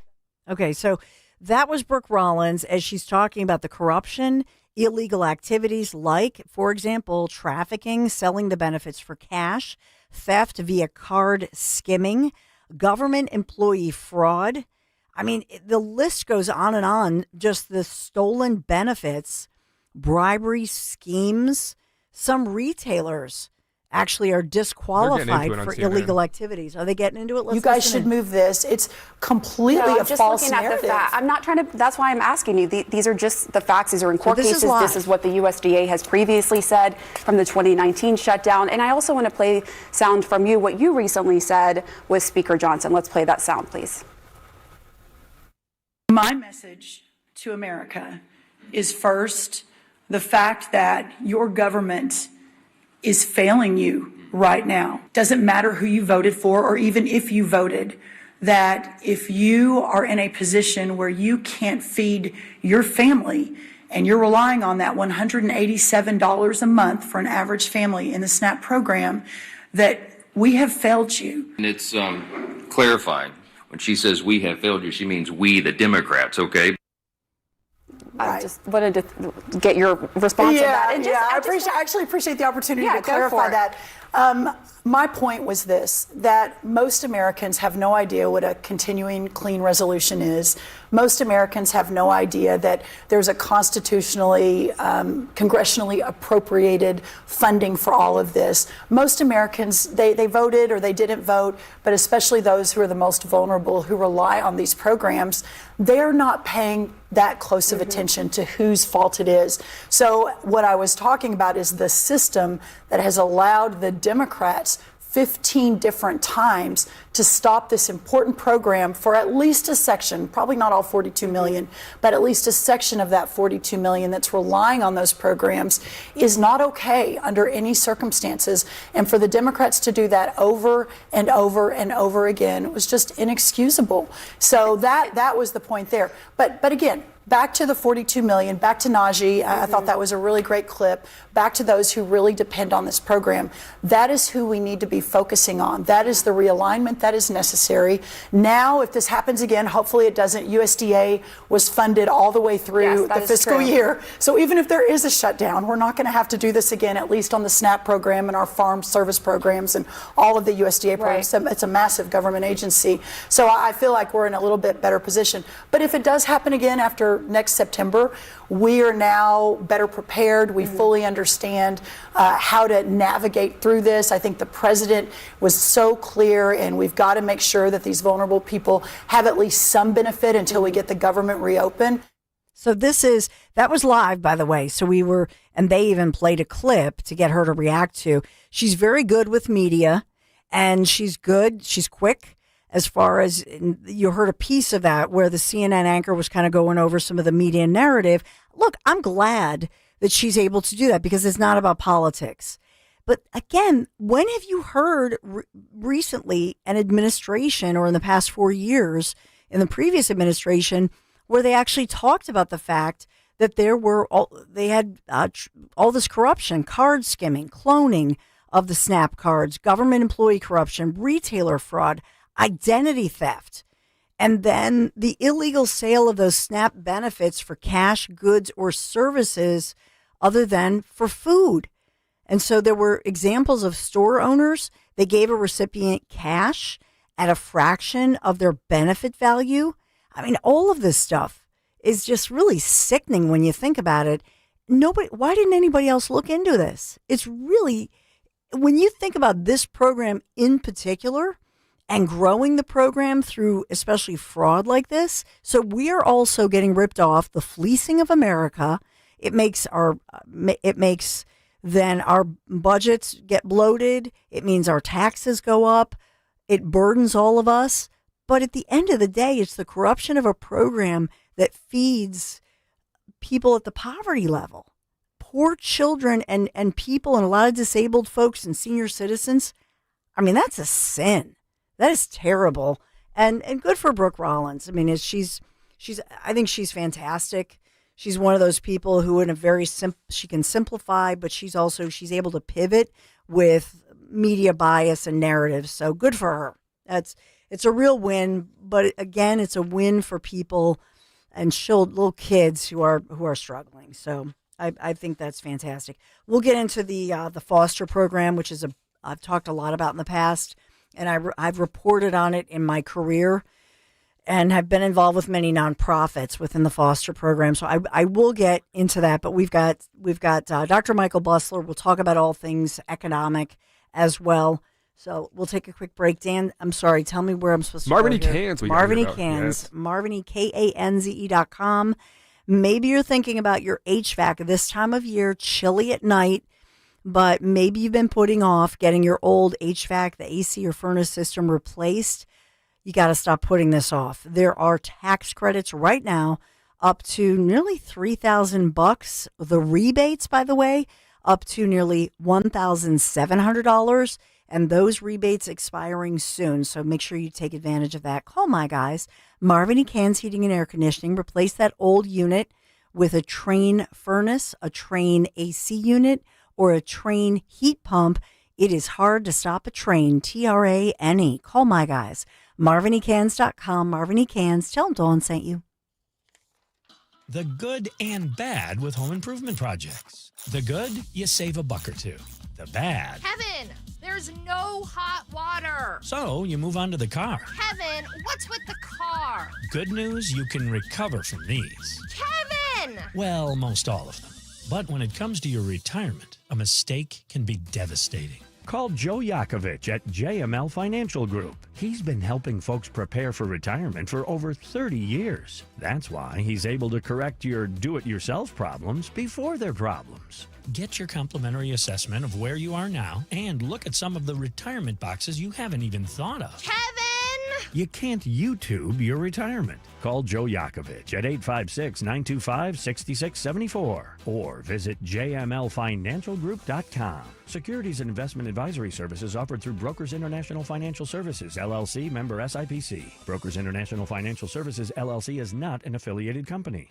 Okay, so that was Brooke Rollins as she's talking about the corruption, illegal activities like, for example, trafficking, selling the benefits for cash, theft via card skimming, government employee fraud. I mean, the list goes on, just the stolen benefits, bribery schemes. Some retailers actually are disqualified for illegal activities. Are they getting into it? You guys should move this. It's completely a false narrative. I'm not trying to, that's why I'm asking you. These are just the facts. These are in court cases. This is what the USDA has previously said from the 2019 shutdown. And I also want to play sound from you, what you recently said with Speaker Johnson. Let's play that sound, please. My message to America is first, the fact that your government is failing you right now. Doesn't matter who you voted for or even if you voted, that if you are in a position where you can't feed your family and you're relying on that $187 a month for an average family in the SNAP program, that we have failed you. And it's clarifying. When she says we have failed you, she means we, the Democrats, okay? I just wanted to get your response to that. And I actually appreciate the opportunity to clarify that. My point was this, that most Americans have no idea what a continuing clean resolution is. Most Americans have no idea that there's a constitutionally, congressionally appropriated funding for all of this. Most Americans, they voted or they didn't vote, but especially those who are the most vulnerable, who rely on these programs, they're not paying that close of attention to whose fault it is. So what I was talking about is the system that has allowed the Democrats 15 different times to stop this important program for at least a section, probably not all 42 million, but at least a section of that 42 million that's relying on those programs is not okay under any circumstances. And for the Democrats to do that over and over and over again was just inexcusable. So that was the point there. But again, back to the 42 million, back to Najee. I thought that was a really great clip. Back to those who really depend on this program. That is who we need to be focusing on. That is the realignment that is necessary. Now, if this happens again, hopefully it doesn't. USDA was funded all the way through the fiscal year. So even if there is a shutdown, we're not going to have to do this again, at least on the SNAP program and our farm service programs and all of the USDA programs. Right. It's a massive government agency. So I feel like we're in a little bit better position. But if it does happen again after next September, we are now better prepared. We fully understand how to navigate through this. I think the president was so clear, and we've got to make sure that these vulnerable people have at least some benefit until we get the government reopened. So that was live, by the way. So and they even played a clip to get her to react to. She's very good with media, and she's good. She's quick. As far as you heard a piece of that where the CNN anchor was kind of going over some of the media narrative. Look, I'm glad that she's able to do that because it's not about politics. But again, when have you heard recently an administration, or in the past 4 years in the previous administration, where they actually talked about the fact that they had all this corruption, card skimming, cloning of the SNAP cards, government employee corruption, retailer fraud, identity theft, and then the illegal sale of those SNAP benefits for cash, goods, or services other than for food. And so there were examples of store owners. They gave a recipient cash at a fraction of their benefit value. I mean, all of this stuff is just really sickening when you think about it. Why didn't anybody else look into this? It's really, when you think about this program in particular and growing the program through especially fraud like this, so we are also getting ripped off, the fleecing of America. It makes then our budgets get bloated. It means our taxes go up. It burdens all of us. But at the end of the day, it's the corruption of a program that feeds people at the poverty level. Poor children and people, and a lot of disabled folks and senior citizens. I mean, that's a sin. That is terrible. And good for Brooke Rollins. I mean, I think she's fantastic. She's one of those people who in a very she can simplify, but she's able to pivot with media bias and narratives. So good for her. It's a real win, but again, it's a win for people and little kids who are struggling. So I think that's fantastic. We'll get into the foster program, which is I've talked a lot about in the past, and I've reported on it in my career, and have been involved with many nonprofits within the foster program. So I will get into that, but we've got Dr. Michael Busler. We'll talk about all things economic as well. So we'll take a quick break. Dan, I'm sorry. Tell me where I'm supposed to Marvin go E. here. Cans. Marvin E. Cans. Yes. Marvin E. KANZE.com. Maybe you're thinking about your HVAC this time of year, chilly at night, but maybe you've been putting off getting your old HVAC, the AC or furnace system replaced. You got to stop putting this off. There are tax credits right now up to nearly $3,000. The rebates, by the way, up to nearly $1,700. And those rebates expiring soon. So make sure you take advantage of that. Call my guys, Marvin E. Cans Heating and Air Conditioning. Replace that old unit with a Train furnace, a Train AC unit, or a Train heat pump. It is hard to stop a train. TRANE. Call my guys. MarvinECans.com. Marvin E. Cans. Tell them Dawn sent you. The good and bad with home improvement projects. The good, you save a buck or two. The bad. Kevin, there's no hot water. So you move on to the car. Kevin, what's with the car? Good news, you can recover from these. Kevin! Well, most all of them. But when it comes to your retirement, a mistake can be devastating. Call Joe Yakovich at JML Financial Group. He's been helping folks prepare for retirement for over 30 years. That's why he's able to correct your do-it-yourself problems before they're problems. Get your complimentary assessment of where you are now and look at some of the retirement boxes you haven't even thought of. Kevin! You can't YouTube your retirement. Call Joe Yakovich at 856-925-6674 or visit jmlfinancialgroup.com. Securities and investment advisory services offered through Brokers International Financial Services, LLC, member SIPC. Brokers International Financial Services, LLC is not an affiliated company.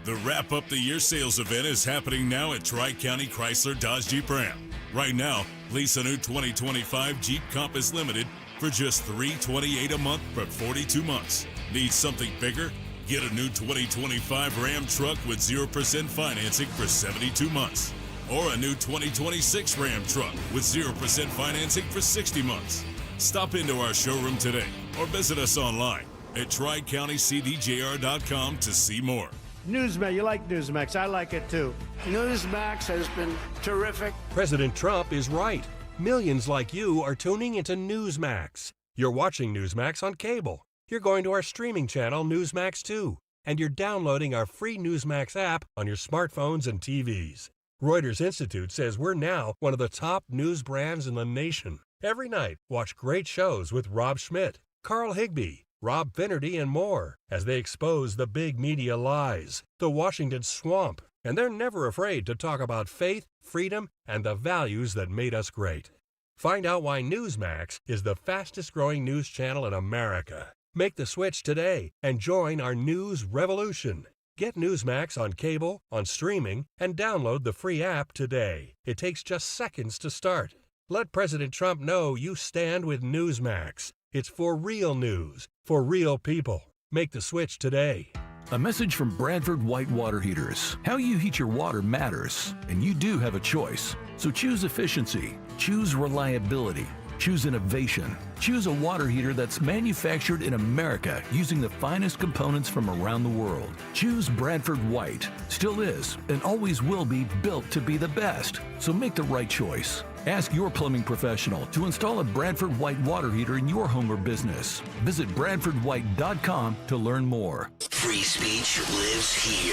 The Wrap Up the Year sales event is happening now at Tri-County Chrysler Dodge Jeep Ram. Right now, lease a new 2025 Jeep Compass Limited for just $328 a month for 42 months. Need something bigger? Get a new 2025 Ram truck with 0% financing for 72 months. Or a new 2026 Ram truck with 0% financing for 60 months. Stop into our showroom today or visit us online at TriCountyCDJR.com to see more. Newsmax, you like Newsmax. I like it too. Newsmax has been terrific. President Trump is right. Millions like you are tuning into Newsmax. You're watching Newsmax on cable. You're going to our streaming channel, Newsmax 2. And you're downloading our free Newsmax app on your smartphones and TVs. Reuters Institute says we're now one of the top news brands in the nation. Every night, watch great shows with Rob Schmidt, Carl Higbie, Rob Finnerty, and more as they expose the big media lies, the Washington swamp, and they're never afraid to talk about faith, freedom, and the values that made us great. Find out why Newsmax is the fastest growing news channel in America. Make the switch today and join our news revolution. Get Newsmax on cable, on streaming, and download the free app today. It takes just seconds to start. Let President Trump know you stand with Newsmax. It's for real news, for real people. Make the switch today. A message from Bradford White Water Heaters. How you heat your water matters, and you do have a choice. So choose efficiency, choose reliability, choose innovation. Choose a water heater that's manufactured in America using the finest components from around the world. Choose Bradford White. Still is and always will be built to be the best. So make the right choice. Ask your plumbing professional to install a Bradford White water heater in your home or business. Visit BradfordWhite.com to learn more. Free speech lives here.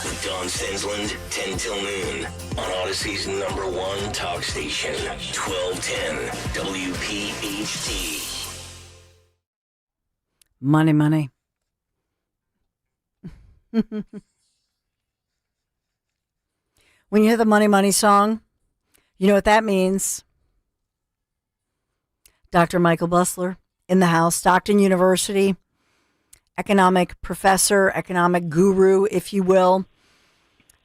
With Don Stensland, 10 till noon. On Odyssey's #1 talk station, 1210 WPHT. Money, money. When you hear the Money, Money song, you know what that means. Dr. Michael Busler in the house, Stockton University, economic professor, economic guru, if you will.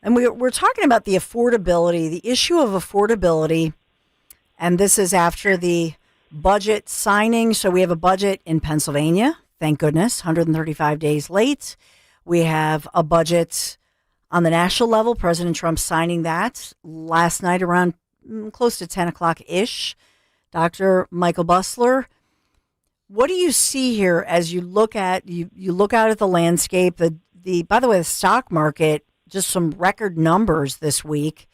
And we're talking about the affordability, the issue of affordability. And this is after the budget signing. So we have a budget in Pennsylvania, thank goodness, 135 days late. We have a budget on the national level, President Trump signing that last night around close to 10 o'clock-ish. Dr. Michael Busler, what do you see here as you look at you look out at the landscape? The by the way, the stock market, just some record numbers this week,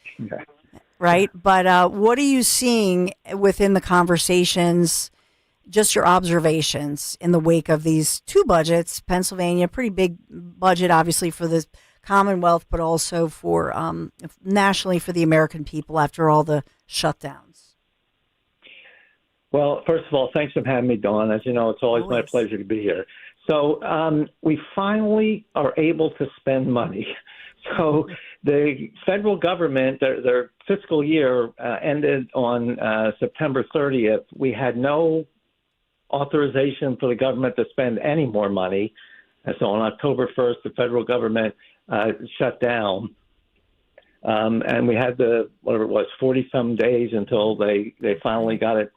right? But what are you seeing within the conversations? Just your observations in the wake of these two budgets. Pennsylvania, pretty big budget, obviously for the Commonwealth, but also for nationally for the American people after all the shutdowns. Well, first of all, thanks for having me, Dawn. As you know, it's always my pleasure to be here. So we finally are able to spend money. So the federal government, their fiscal year ended on September 30th. We had no authorization for the government to spend any more money. And so on October 1st, the federal government shut down. And we had 40-some days until they finally got it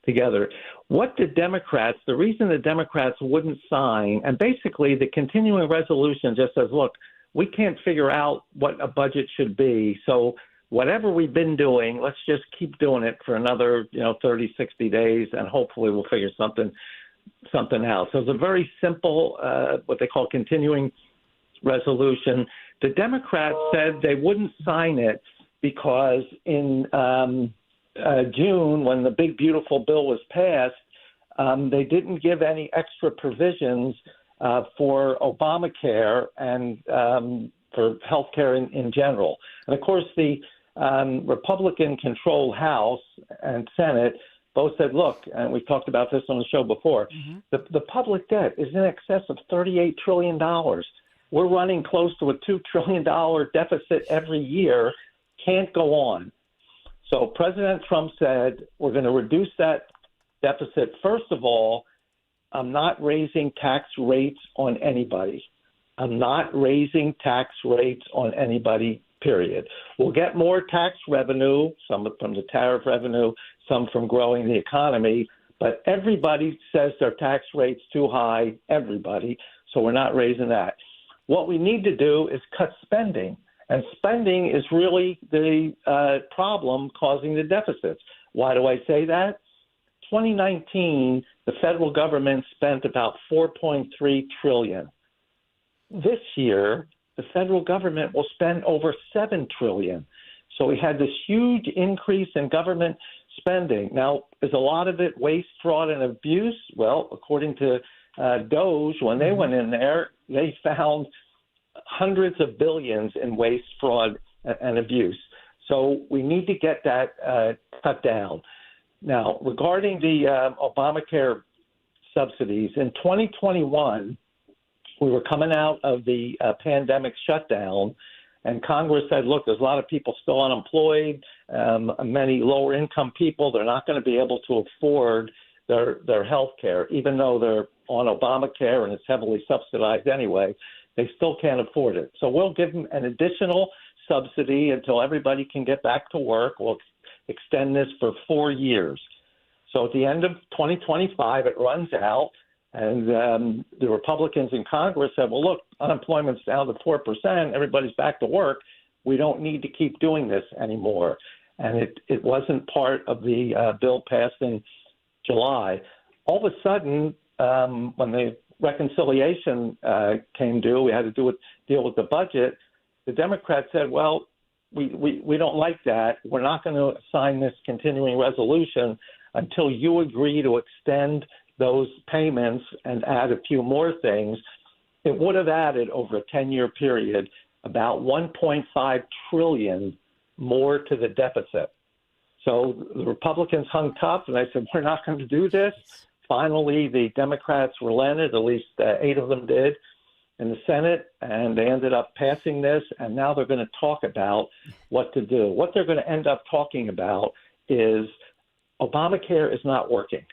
together. What the reason the Democrats wouldn't sign, and basically the continuing resolution just says, look, we can't figure out what a budget should be. So whatever we've been doing, let's just keep doing it for another, 30, 60 days, and hopefully we'll figure something out. So it's a very simple, what they call continuing resolution. The Democrats said they wouldn't sign it because in June, when the big, beautiful bill was passed, they didn't give any extra provisions for Obamacare and for health care in general. And, of course, the Republican-controlled House and Senate both said, look, and we talked about this on the show before, the public debt is in excess of $38 trillion. We're running close to a $2 trillion deficit every year. Can't go on. So President Trump said, we're going to reduce that deficit. First of all, I'm not raising tax rates on anybody. I'm not raising tax rates on anybody, period. We'll get more tax revenue, some from the tariff revenue, some from growing the economy, but everybody says their tax rate's too high, everybody, so we're not raising that. What we need to do is cut spending, and spending is really the problem causing the deficits. Why do I say that? 2019, the federal government spent about $4.3 trillion. This year, the federal government will spend over $7 trillion. So we had this huge increase in government spending. Now, is a lot of it waste, fraud, and abuse? Well, according to DOGE, when they went in there, they found hundreds of billions in waste, fraud, and abuse. So we need to get that cut down. Now, regarding the Obamacare subsidies, in 2021, we were coming out of the pandemic shutdown, And Congress said, look, there's a lot of people still unemployed, many lower income people. They're not going to be able to afford their health care, even though they're on Obamacare and it's heavily subsidized anyway. They still can't afford it. So we'll give them an additional subsidy until everybody can get back to work. We'll extend this for 4 years. So at the end of 2025, it runs out. And the Republicans in Congress said, well, look, unemployment's down to 4%. Everybody's back to work. We don't need to keep doing this anymore. And it wasn't part of the bill passed in July. All of a sudden, when the reconciliation came due, we had to deal with the budget. The Democrats said, well, we don't like that. We're not going to sign this continuing resolution until you agree to extend those payments and add a few more things. It would have added over a 10-year period about $1.5 trillion more to the deficit. So the Republicans hung tough, and I said, we're not going to do this. Finally, the Democrats relented, at least 8 of them did, in the Senate, and they ended up passing this, and now they're going to talk about what to do. What they're going to end up talking about is Obamacare is not working.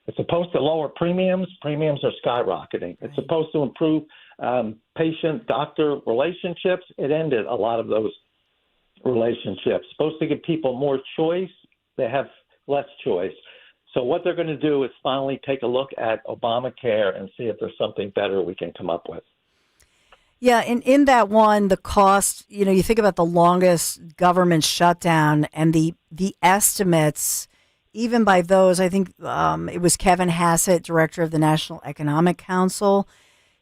It's supposed to lower premiums. Premiums are skyrocketing. It's supposed to improve patient-doctor relationships. It ended a lot of those relationships. Supposed to give people more choice. They have less choice. So what they're going to do is finally take a look at Obamacare and see if there's something better we can come up with. Yeah, and in that one, the cost, you think about the longest government shutdown and the estimates, even by those, I think it was Kevin Hassett, director of the National Economic Council,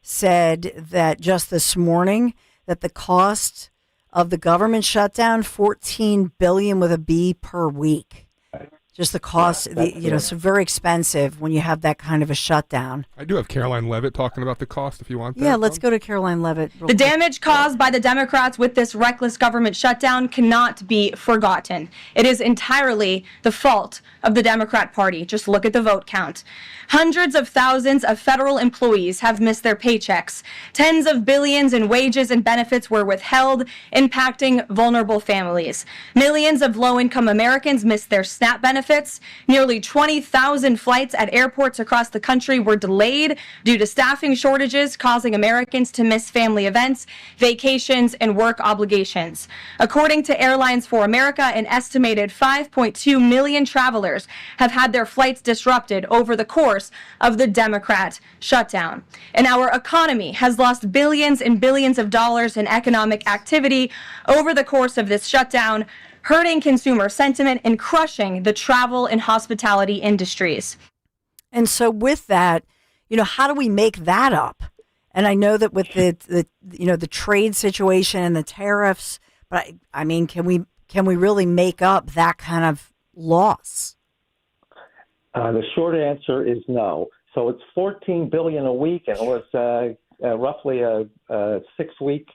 said that just this morning that the cost of the government shutdown, $14 billion with a B per week. Just the cost, it's very expensive when you have that kind of a shutdown. I do have Caroline Levitt talking about the cost if you want that. Yeah, let's go to Caroline Levitt. The damage caused by the Democrats with this reckless government shutdown cannot be forgotten. It is entirely the fault of the Democrat Party. Just look at the vote count. Hundreds of thousands of federal employees have missed their paychecks. Tens of billions in wages and benefits were withheld, impacting vulnerable families. Millions of low-income Americans missed their SNAP benefits. Nearly 20,000 flights at airports across the country were delayed due to staffing shortages, causing Americans to miss family events, vacations, and work obligations. According to Airlines for America, an estimated 5.2 million travelers have had their flights disrupted over the course of the Democrat shutdown. And our economy has lost billions and billions of dollars in economic activity over the course of this shutdown, hurting consumer sentiment and crushing the travel and hospitality industries. And so with that, how do we make that up? And I know that with the trade situation and the tariffs, but I mean, can we really make up that kind of loss? The short answer is no. So it's $14 billion a week, and it was roughly a 6-week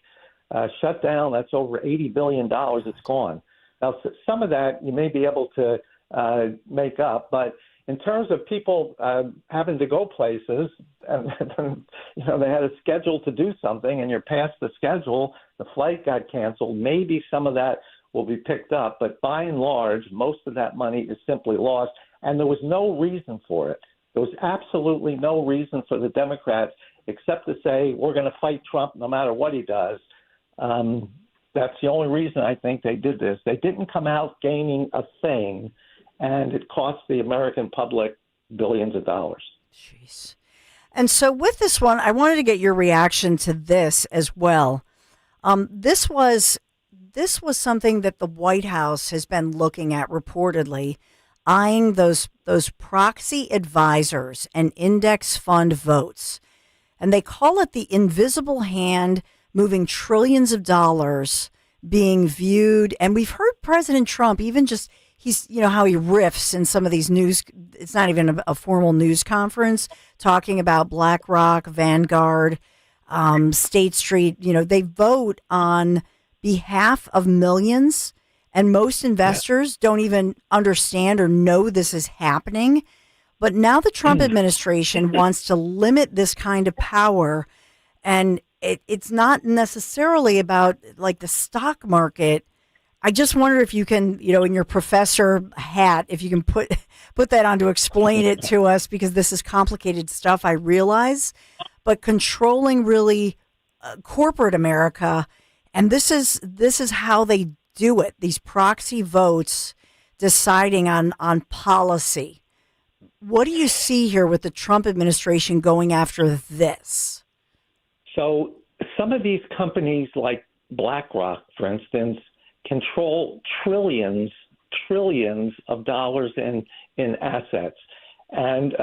shutdown. That's over $80 billion. It's gone. Now, some of that you may be able to make up, but in terms of people having to go places, and they had a schedule to do something, and you're past the schedule, the flight got canceled. Maybe some of that will be picked up, but by and large, most of that money is simply lost. And there was no reason for it. There was absolutely no reason for the Democrats except to say, we're going to fight Trump no matter what he does. That's the only reason I think they did this. They didn't come out gaining a thing, and it cost the American public billions of dollars. Jeez. And so with this one, I wanted to get your reaction to this as well. This was something that the White House has been looking at reportedly, eyeing those proxy advisors and index fund votes. And they call it the invisible hand moving trillions of dollars being viewed. And we've heard President Trump, even just, how he riffs in some of these news. It's not even a formal news conference, talking about BlackRock, Vanguard, State Street. They vote on behalf of millions. And most investors don't even understand or know this is happening. But now the Trump administration wants to limit this kind of power. And it's not necessarily about like the stock market. I just wonder if you can, in your professor hat, if you can put that on to explain it to us, because this is complicated stuff, I realize, but controlling really corporate America, and this is how they do it. These proxy votes deciding on policy. What do you see here with the Trump administration going after this? So some of these companies like BlackRock, for instance, control trillions of dollars in assets. And,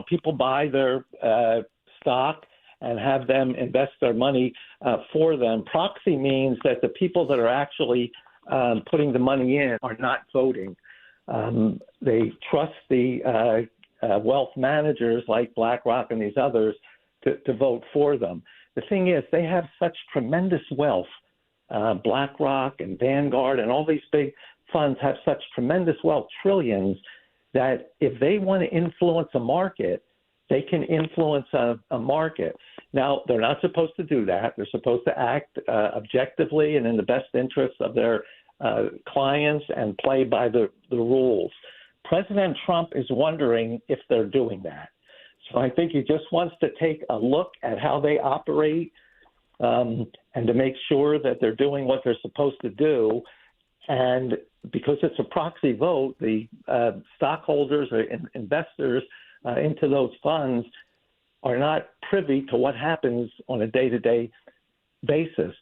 people buy their stock and have them invest their money for them. Proxy means that the people that are actually putting the money in are not voting. They trust the wealth managers like BlackRock and these others to vote for them. The thing is, they have such tremendous wealth. BlackRock and Vanguard and all these big funds have such tremendous wealth, trillions, that if they want to influence a market, they can influence a market. Now, they're not supposed to do that. They're supposed to act objectively and in the best interests of their clients and play by the rules. President Trump is wondering if they're doing that. So I think he just wants to take a look at how they operate and to make sure that they're doing what they're supposed to do. And because it's a proxy vote, the stockholders or investors into those funds are not privy to what happens on a day-to-day basis.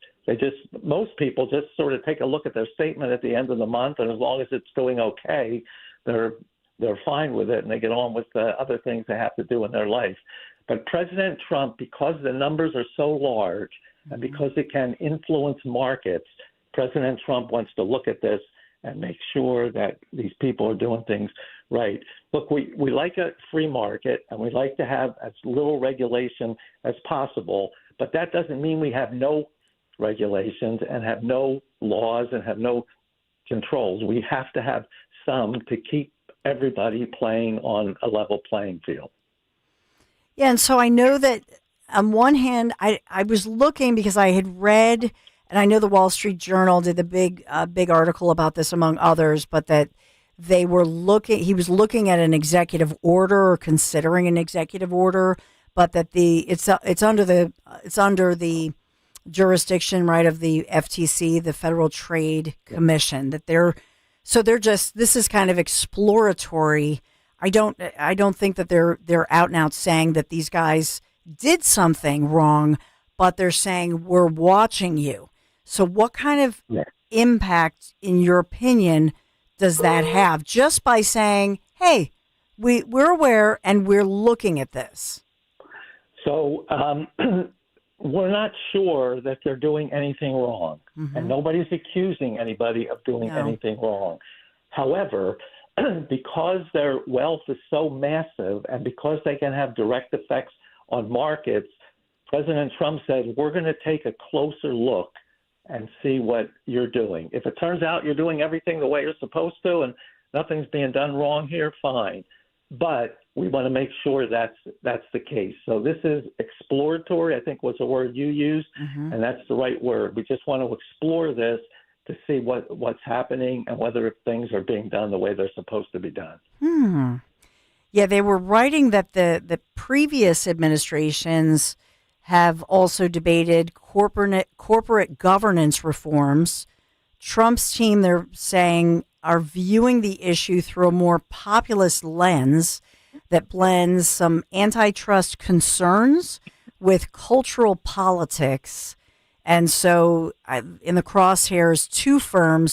Most people just sort of take a look at their statement at the end of the month, and as long as it's doing okay, they're fine with it, and they get on with the other things they have to do in their life. But President Trump, because the numbers are so large and because it can influence markets, President Trump wants to look at this and make sure that these people are doing things right. Look, we like a free market, and we like to have as little regulation as possible, but that doesn't mean we have no regulations and have no laws and have no controls. We have to have some to keep everybody playing on a level playing field. Yeah, and so I know that on one hand, I was looking because I had read, and I know the Wall Street Journal did the big article about this among others, but that he was looking at an executive order or considering an executive order, but that it's under the jurisdiction, right, of the FTC, the Federal Trade Commission, that this is kind of exploratory. I don't think that they're out and out saying that these guys did something wrong, but they're saying we're watching you. So what kind of impact, in your opinion, does that have just by saying, hey, we're aware and we're looking at this? So we're not sure that they're doing anything wrong, and nobody's accusing anybody of doing anything wrong. However, because their wealth is so massive and because they can have direct effects on markets, President Trump said, we're going to take a closer look and see what you're doing. If it turns out you're doing everything the way you're supposed to and nothing's being done wrong here, fine. But we want to make sure that's the case. So this is exploratory, I think was the word you used, and that's the right word. We just want to explore this to see what's happening and whether things are being done the way they're supposed to be done. Yeah, they were writing that the previous administrations have also debated corporate governance reforms. Trump's team, they're saying, are viewing the issue through a more populist lens that blends some antitrust concerns with cultural politics. And so in the crosshairs,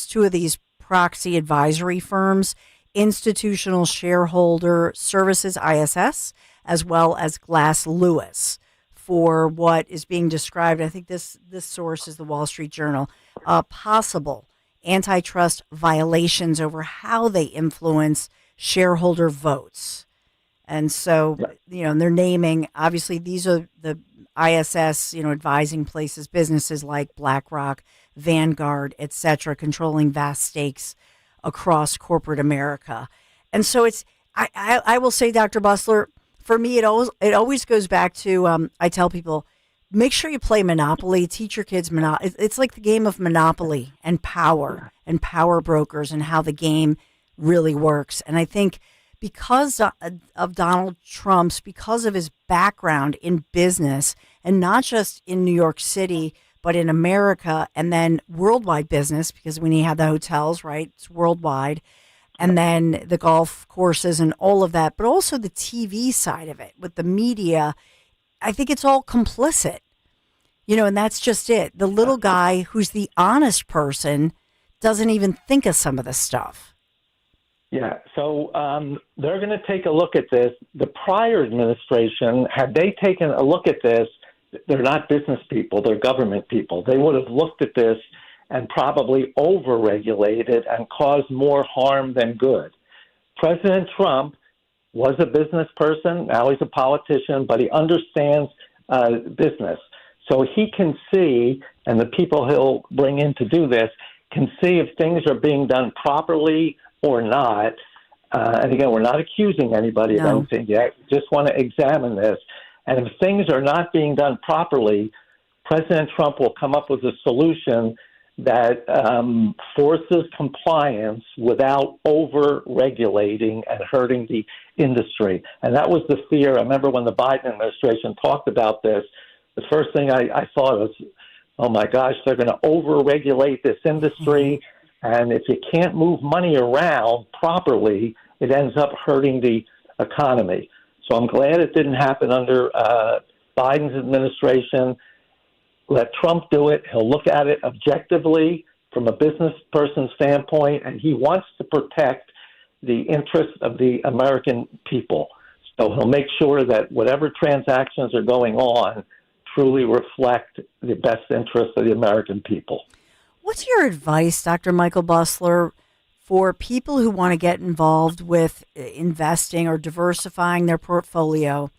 two of these proxy advisory firms, Institutional Shareholder Services, ISS, as well as Glass Lewis, for what is being described, I think this source is the Wall Street Journal, possible antitrust violations over how they influence shareholder votes. And so, they're naming, obviously, these are the ISS, advising places, businesses like BlackRock, Vanguard, et cetera, controlling vast stakes across corporate America. And so I will say, Dr. Bussler, for me, it always goes back to, I tell people, make sure you play Monopoly. Teach your kids Monopoly. It's like the game of Monopoly and power brokers and how the game really works. And I think because of Donald Trump's, because of his background in business, and not just in New York City, but in America, and then worldwide business, because when you have the hotels, right, it's worldwide, and then the golf courses and all of that, but also the TV side of it with the media, I think it's all complicit, and that's just it. The little guy who's the honest person doesn't even think of some of the stuff. Yeah, so they're going to take a look at this. The prior administration, had they taken a look at this, they're not business people, they're government people. They would have looked at this and probably over-regulated and caused more harm than good. President Trump was a business person, now he's a politician, but he understands business. So he can see, and the people he'll bring in to do this, can see if things are being done properly or not. And again, we're not accusing anybody of anything yet. We just want to examine this. And if things are not being done properly, President Trump will come up with a solution that forces compliance without over-regulating and hurting the industry. And that was the fear. I remember when the Biden administration talked about this, the first thing I thought was, oh my gosh, they're going to over-regulate this industry. And if you can't move money around properly, it ends up hurting the economy. So I'm glad it didn't happen under Biden's administration. Let Trump do it. He'll look at it objectively from a business person's standpoint, and he wants to protect the interests of the American people. So he'll make sure that whatever transactions are going on truly reflect the best interests of the American people. What's your advice, Dr. Michael Busler, for people who want to get involved with investing or diversifying their portfolio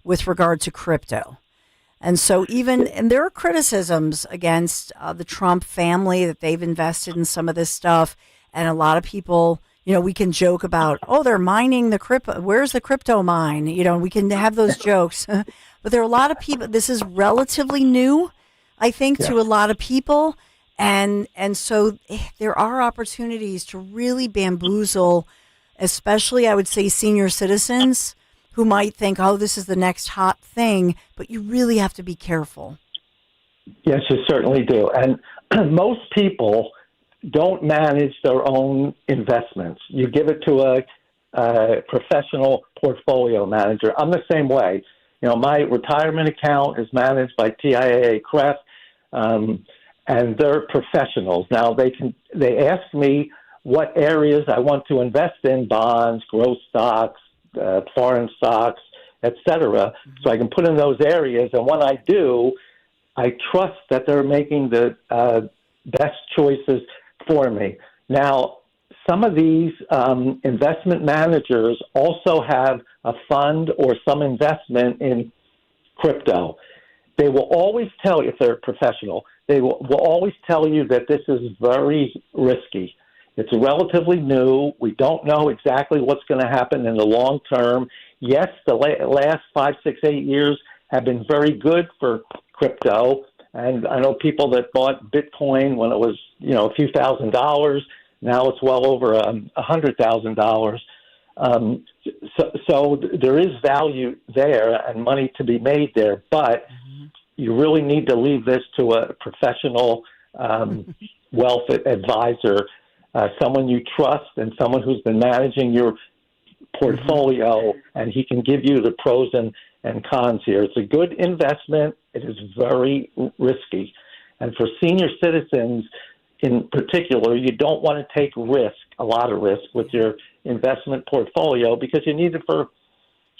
with regard to crypto? And so and there are criticisms against the Trump family that they've invested in some of this stuff. And a lot of people, we can joke about, they're mining the crypto. Where's the crypto mine? We can have those jokes. But there are a lot of people, this is relatively new, I think, to a lot of people. And so there are opportunities to really bamboozle, especially, I would say, senior citizens who might think, this is the next hot thing, but you really have to be careful. Yes, you certainly do. And most people don't manage their own investments. You give it to a professional portfolio manager. I'm the same way. My retirement account is managed by TIAA-CREF, and they're professionals. Now, they ask me what areas I want to invest in, bonds, growth stocks, foreign stocks, et cetera, so I can put in those areas. And when I do, I trust that they're making the best choices for me. Now, some of these investment managers also have a fund or some investment in crypto. They will always tell you, if they're professional, they will always tell you that this is very risky. It's relatively new. We don't know exactly what's going to happen in the long term. Yes, the last 5, 6, 8 years have been very good for crypto. And I know people that bought Bitcoin when it was, a few $1,000s. Now it's well over $100,000. So there is value there and money to be made there. But you really need to leave this to a professional wealth advisor, someone you trust and someone who's been managing your portfolio, and he can give you the pros and cons here. It's a good investment. It is very risky. And for senior citizens in particular, you don't want to take a lot of risk with your investment portfolio because you need it for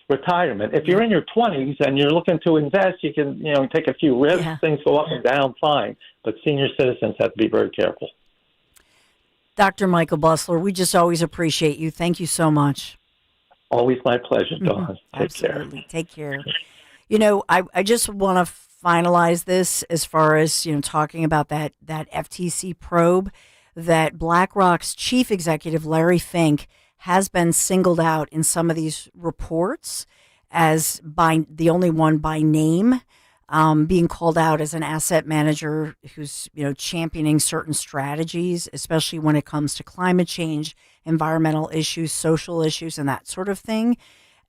retirement. If you're in your 20s and you're looking to invest, you can, take a few risks. Yeah. Things go up and down, fine. But senior citizens have to be very careful. Dr. Michael Busler, we just always appreciate you. Thank you so much. Always my pleasure, Dawn. Absolutely. Take care. I just want to finalize this as far as, talking about that FTC probe, that BlackRock's chief executive, Larry Fink, has been singled out in some of these reports as the only one by name. being called out as an asset manager who's, championing certain strategies, especially when it comes to climate change, environmental issues, social issues, and that sort of thing.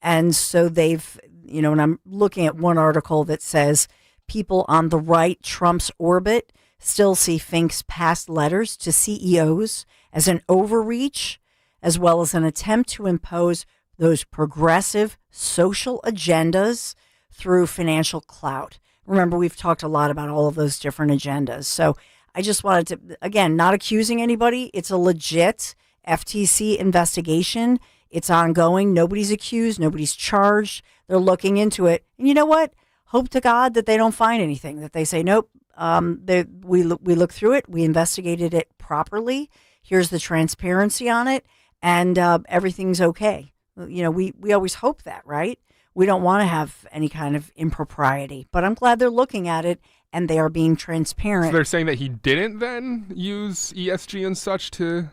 And so they've, and I'm looking at one article that says people on the right, Trump's orbit, still see Fink's past letters to CEOs as an overreach, as well as an attempt to impose those progressive social agendas through financial clout. Remember, we've talked a lot about all of those different agendas. So I just wanted to, again, not accusing anybody. It's a legit FTC investigation. It's ongoing. Nobody's accused. Nobody's charged. They're looking into it. And you know what? Hope to God that they don't find anything, that they say, nope, we look through it. We investigated it properly. Here's the transparency on it. And everything's okay. We always hope that, right? We don't want to have any kind of impropriety, but I'm glad they're looking at it and they are being transparent. So they're saying that he didn't then use ESG and such to...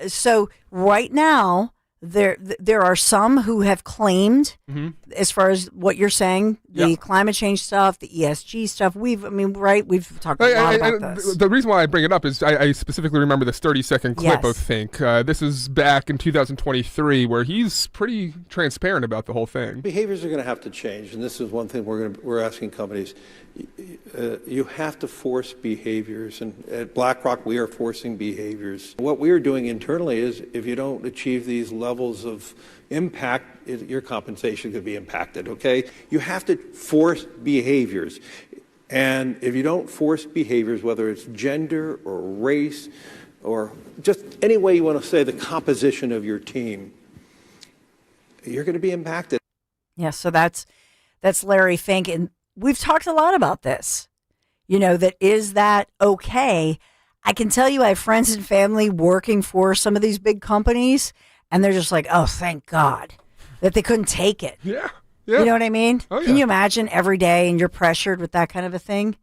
So right now, there are some who have claimed, as far as what you're saying, the climate change stuff, the ESG stuff. We've talked a lot about this. The reason why I bring it up is I specifically remember this 30-second clip of Fink. This is back in 2023, where he's pretty transparent about the whole thing. Behaviors are going to have to change, and this is one thing we're asking companies. You have to force behaviors, and at BlackRock we are forcing behaviors. What we are doing internally is, if you don't achieve these levels of impact, your compensation could be impacted, okay? You have to force behaviors. And if you don't force behaviors, whether it's gender or race or just any way you want to say the composition of your team, you're going to be impacted. Yeah, so that's Larry Fink. And we've talked a lot about this. Is that okay? I can tell you I have friends and family working for some of these big companies, and they're just like, oh, thank God that they couldn't take it. Yeah. You know what I mean? Oh, yeah. Can you imagine every day and you're pressured with that kind of a thing?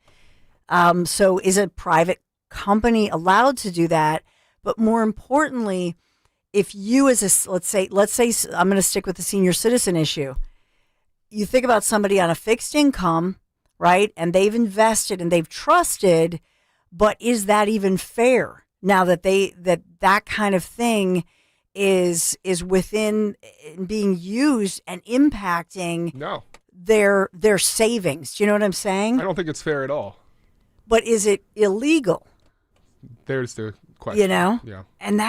So is a private company allowed to do that? But more importantly, if you let's say I'm going to stick with the senior citizen issue. You think about somebody on a fixed income, right? And they've invested and they've trusted, but is that even fair now that that kind of thing is within being used and impacting their savings? Do you know what I'm saying? I don't think it's fair at all. But is it illegal? There's the question. Yeah. And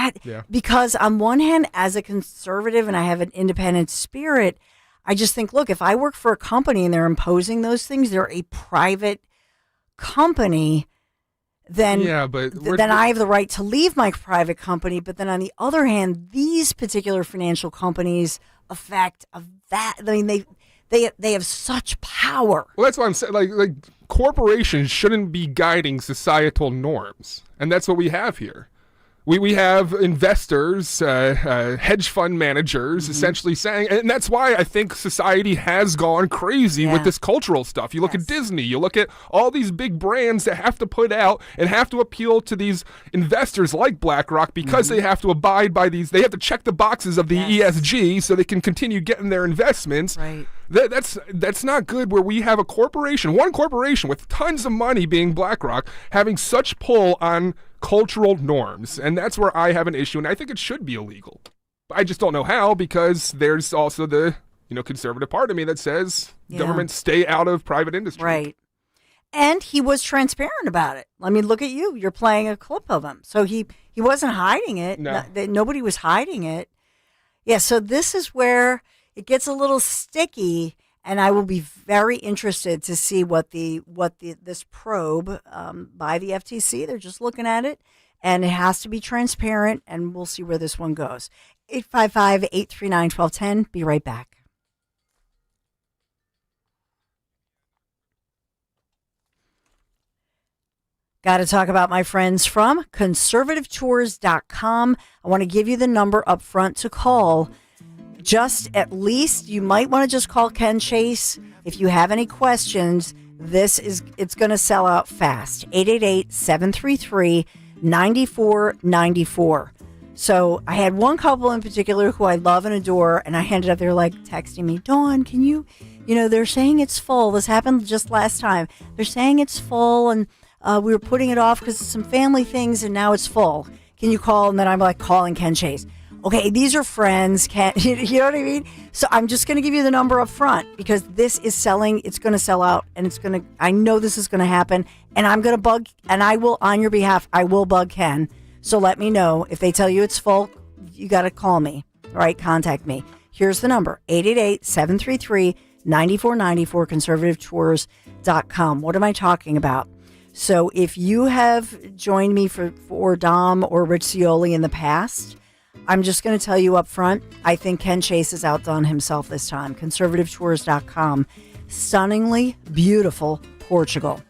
because on one hand, as a conservative and I have an independent spirit, I just think, look, if I work for a company and they're imposing those things, they're a private company, then I have the right to leave my private company. But then on the other hand, these particular financial companies affect that. I mean, they have such power. Well, that's why I'm saying, like corporations shouldn't be guiding societal norms, and that's what we have here. We have investors, hedge fund managers, essentially saying, and that's why I think society has gone crazy with this cultural stuff. You look at Disney, you look at all these big brands that have to put out and have to appeal to these investors like BlackRock because they have to abide by these, they have to check the boxes of the ESG so they can continue getting their investments. Right. That's not good, where we have one corporation with tons of money being BlackRock having such pull on cultural norms, and that's where I have an issue, and I think it should be illegal. I just don't know how, because there's also the conservative part of me that says government stay out of private industry. Right. And he was transparent about it. I mean, look at you. You're playing a clip of him. So he wasn't hiding it. No. Nobody was hiding it. Yeah, so this is where it gets a little sticky, and I will be very interested to see what this probe by the FTC, they're just looking at it, and it has to be transparent, and we'll see where this one goes. 855-839-1210. Be right back. Got to talk about my friends from conservativetours.com. I want to give you the number up front to call. Just at least, you might want to just call Ken Chase. If you have any questions, it's going to sell out fast. 888-733-9494. So I had one couple in particular who I love and adore, and I ended up, they're like texting me, Dawn, can you, they're saying it's full. This happened just last time. They're saying it's full, and we were putting it off because of some family things, and now it's full. Can you call? And then I'm like calling Ken Chase. Okay, these are friends, Ken. You know what I mean? So I'm just going to give you the number up front because this is selling. It's going to sell out, and I know this is going to happen, and I'm going to bug, and I will, on your behalf, I will bug Ken. So let me know. If they tell you it's full, you got to call me. All right, contact me. Here's the number, 888-733-9494, conservativetours.com. What am I talking about? So if you have joined me for Dom or Rich Scioli in the past, I'm just going to tell you up front, I think Ken Chase has outdone himself this time. Conservativetours.com. Stunningly beautiful Portugal.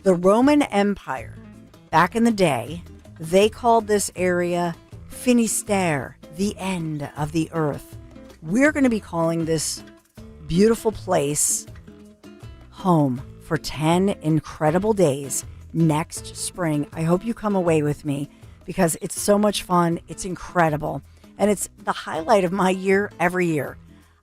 The Roman Empire, back in the day, they called this area Finisterre, the end of the earth. We're going to be calling this beautiful place home for 10 incredible days next spring. I hope you come away with me because it's so much fun. It's incredible. And it's the highlight of my year every year.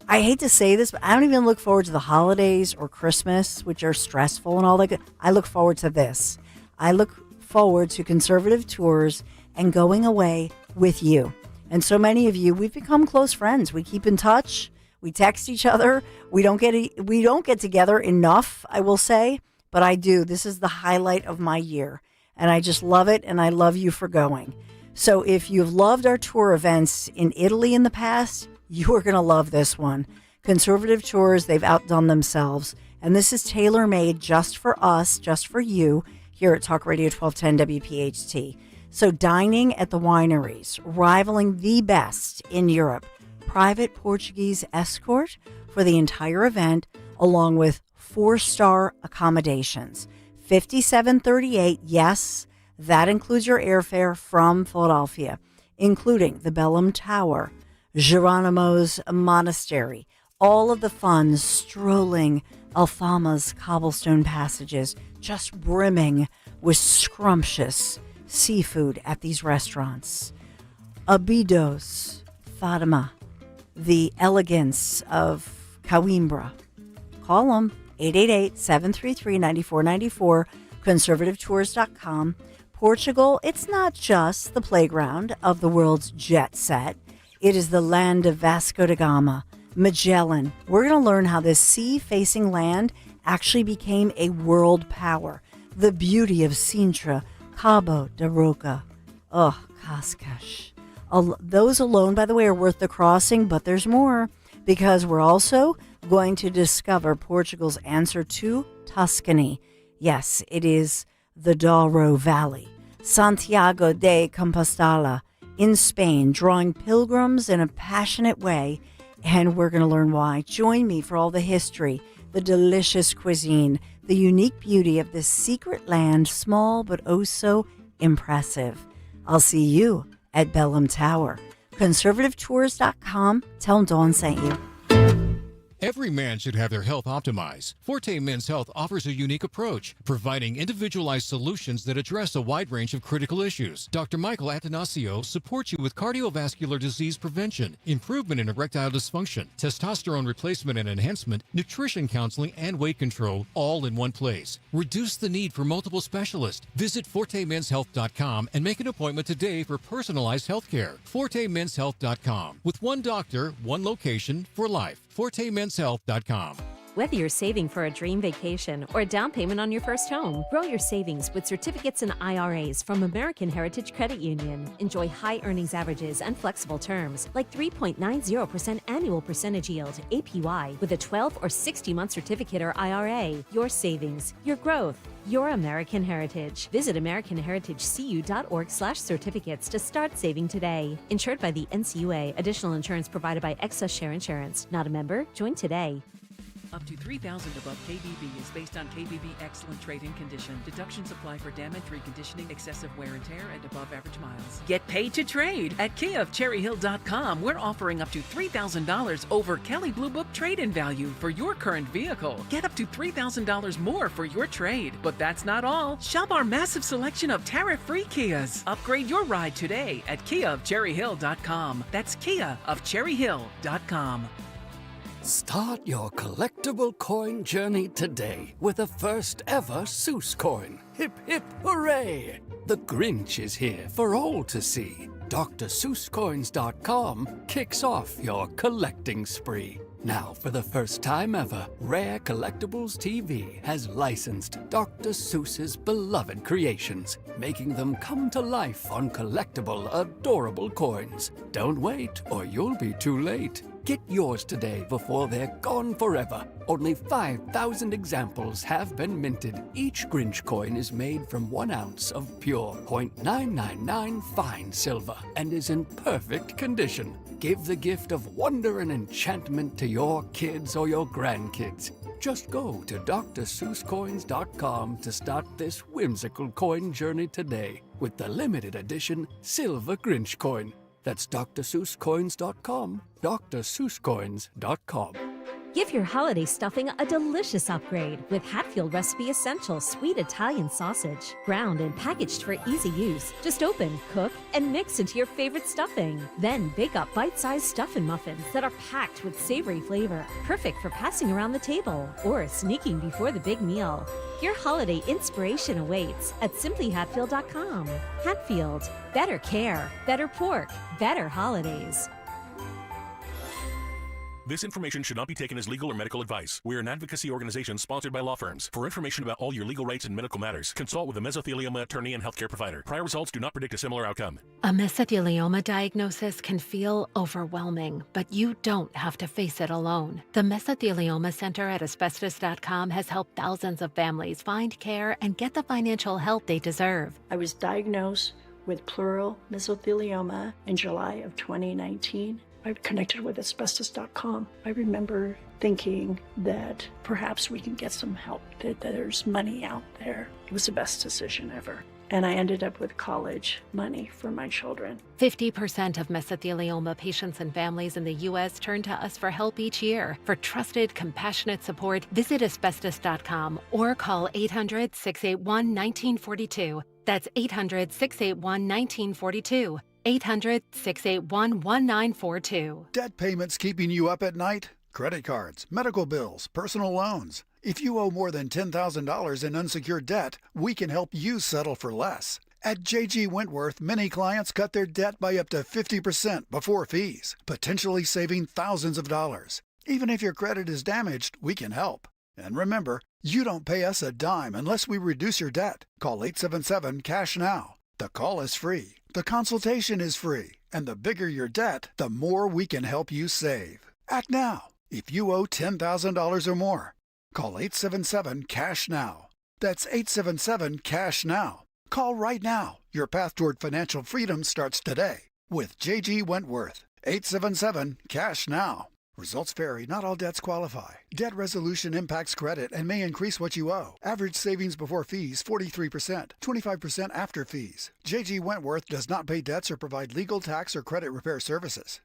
I hate to say this, but I don't even look forward to the holidays or Christmas, which are stressful and all that good. I look forward to this. I look forward to Conservative Tours and going away with you. And so many of you, we've become close friends. We keep in touch. We text each other. We don't get together enough, I will say, but I do. This is the highlight of my year, and I just love it, and I love you for going. So if you've loved our tour events in Italy in the past, you are going to love this one. Conservative Tours, they've outdone themselves, and this is tailor-made just for us, just for you, here at Talk Radio 1210 WPHT. So dining at the wineries, rivaling the best in Europe. Private Portuguese escort for the entire event, along with 4-star accommodations. $57.38, yes, that includes your airfare from Philadelphia, including the Bellum Tower, Geronimo's Monastery, all of the fun, strolling Alfama's cobblestone passages, just brimming with scrumptious seafood at these restaurants. Abidos, Fatima, the elegance of Coimbra. Call them, 888-733-9494, conservativetours.com. Portugal, it's not just the playground of the world's jet set. It is the land of Vasco da Gama, Magellan. We're going to learn how this sea-facing land actually became a world power. The beauty of Sintra, Cabo da Roca, Cascais. Those alone, by the way, are worth the crossing, but there's more because we're also going to discover Portugal's answer to Tuscany. Yes, it is the Douro Valley. Santiago de Compostela in Spain, drawing pilgrims in a passionate way, and we're going to learn why. Join me for all the history, the delicious cuisine, the unique beauty of this secret land, small but oh so impressive. I'll see you at Bellum Tower. Conservativetours.com. Tell them Dawn sent you. Every man should have their health optimized. Forte Men's Health offers a unique approach, providing individualized solutions that address a wide range of critical issues. Dr. Michael Atanasio supports you with cardiovascular disease prevention, improvement in erectile dysfunction, testosterone replacement and enhancement, nutrition counseling, and weight control, all in one place. Reduce the need for multiple specialists. Visit ForteMen'sHealth.com and make an appointment today for personalized health care. ForteMen'sHealth.com. With one doctor, one location for life. ForteMen'sHealth.com. Whether you're saving for a dream vacation or a down payment on your first home, grow your savings with certificates and IRAs from American Heritage Credit Union. Enjoy high earnings averages and flexible terms like 3.90% annual percentage yield, APY, with a 12 or 60-month certificate or IRA. Your savings, your growth, your American Heritage. Visit AmericanHeritageCU.org/certificates to start saving today. Insured by the NCUA. Additional insurance provided by Excess Share Insurance. Not a member? Join today. Up to $3,000 above KBB is based on KBB excellent trade-in condition. Deductions apply for damage, reconditioning, excessive wear and tear, and above average miles. Get paid to trade. At KiaofCherryHill.com, we're offering up to $3,000 over Kelley Blue Book trade-in value for your current vehicle. Get up to $3,000 more for your trade. But that's not all. Shop our massive selection of tariff-free Kias. Upgrade your ride today at KiaofCherryHill.com. That's KiaofCherryHill.com. Start your collectible coin journey today with the first ever Seuss coin. Hip, hip, hooray! The Grinch is here for all to see. DrSeussCoins.com kicks off your collecting spree. Now, for the first time ever, Rare Collectibles TV has licensed Dr. Seuss's beloved creations, making them come to life on collectible, adorable coins. Don't wait, or you'll be too late. Get yours today before they're gone forever. Only 5,000 examples have been minted. Each Grinch coin is made from 1 ounce of pure .999 fine silver and is in perfect condition. Give the gift of wonder and enchantment to your kids or your grandkids. Just go to DrSeussCoins.com to start this whimsical coin journey today with the limited edition Silver Grinch coin. That's DrSeussCoins.com, DrSeussCoins.com. Give your holiday stuffing a delicious upgrade with Hatfield Recipe Essential Sweet Italian Sausage. Ground and packaged for easy use. Just open, cook, and mix into your favorite stuffing. Then bake up bite-sized stuffin' muffins that are packed with savory flavor. Perfect for passing around the table or sneaking before the big meal. Your holiday inspiration awaits at simplyhatfield.com. Hatfield. Better care, better pork, better holidays. This information should not be taken as legal or medical advice. We are an advocacy organization sponsored by law firms. For information about all your legal rights and medical matters, consult with a mesothelioma attorney and healthcare provider. Prior results do not predict a similar outcome. A mesothelioma diagnosis can feel overwhelming, but you don't have to face it alone. The Mesothelioma Center at asbestos.com has helped thousands of families find care and get the financial help they deserve. I was diagnosed with pleural mesothelioma in July of 2019. I connected with asbestos.com. I remember thinking that perhaps we can get some help, that there's money out there. It was the best decision ever. And I ended up with college money for my children. 50% of mesothelioma patients and families in the U.S. turn to us for help each year. For trusted, compassionate support, visit asbestos.com or call 800-681-1942. That's 800-681-1942. 800-681-1942. Debt payments keeping you up at night? Credit cards, medical bills, personal loans. If you owe more than $10,000 in unsecured debt, we can help you settle for less. At J.G. Wentworth, many clients cut their debt by up to 50% before fees, potentially saving thousands of dollars. Even if your credit is damaged, we can help. And remember, you don't pay us a dime unless we reduce your debt. Call 877-CASH-NOW. The call is free. The consultation is free. And the bigger your debt, the more we can help you save. Act now if you owe $10,000 or more. Call 877-CASH-NOW. That's 877-CASH-NOW. Call right now. Your path toward financial freedom starts today with J.G. Wentworth. 877-CASH-NOW. Results vary. Not all debts qualify. Debt resolution impacts credit and may increase what you owe. Average savings before fees, 43%, 25% after fees. J.G. Wentworth does not pay debts or provide legal, tax, or credit repair services.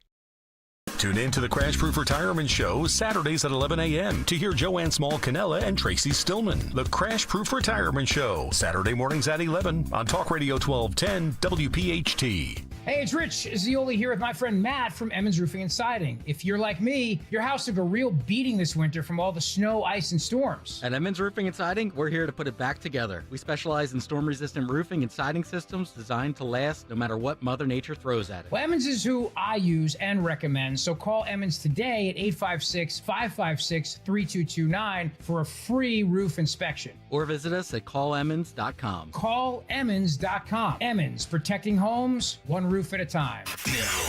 Tune in to the Crash Proof Retirement Show Saturdays at 11 a.m. to hear Joanne Small-Canella and Tracy Stillman. The Crash Proof Retirement Show, Saturday mornings at 11 on Talk Radio 1210 WPHT. Hey, it's Rich Zioli here with my friend Matt from Emmons Roofing and Siding. If you're like me, your house took a real beating this winter from all the snow, ice, and storms. At Emmons Roofing and Siding, we're here to put it back together. We specialize in storm-resistant roofing and siding systems designed to last no matter what Mother Nature throws at it. Well, Emmons is who I use and recommend, so call Emmons today at 856-556-3229 for a free roof inspection. Or visit us at callemmons.com. Callemmons.com. Emmons, protecting homes, one roof at a time. Now,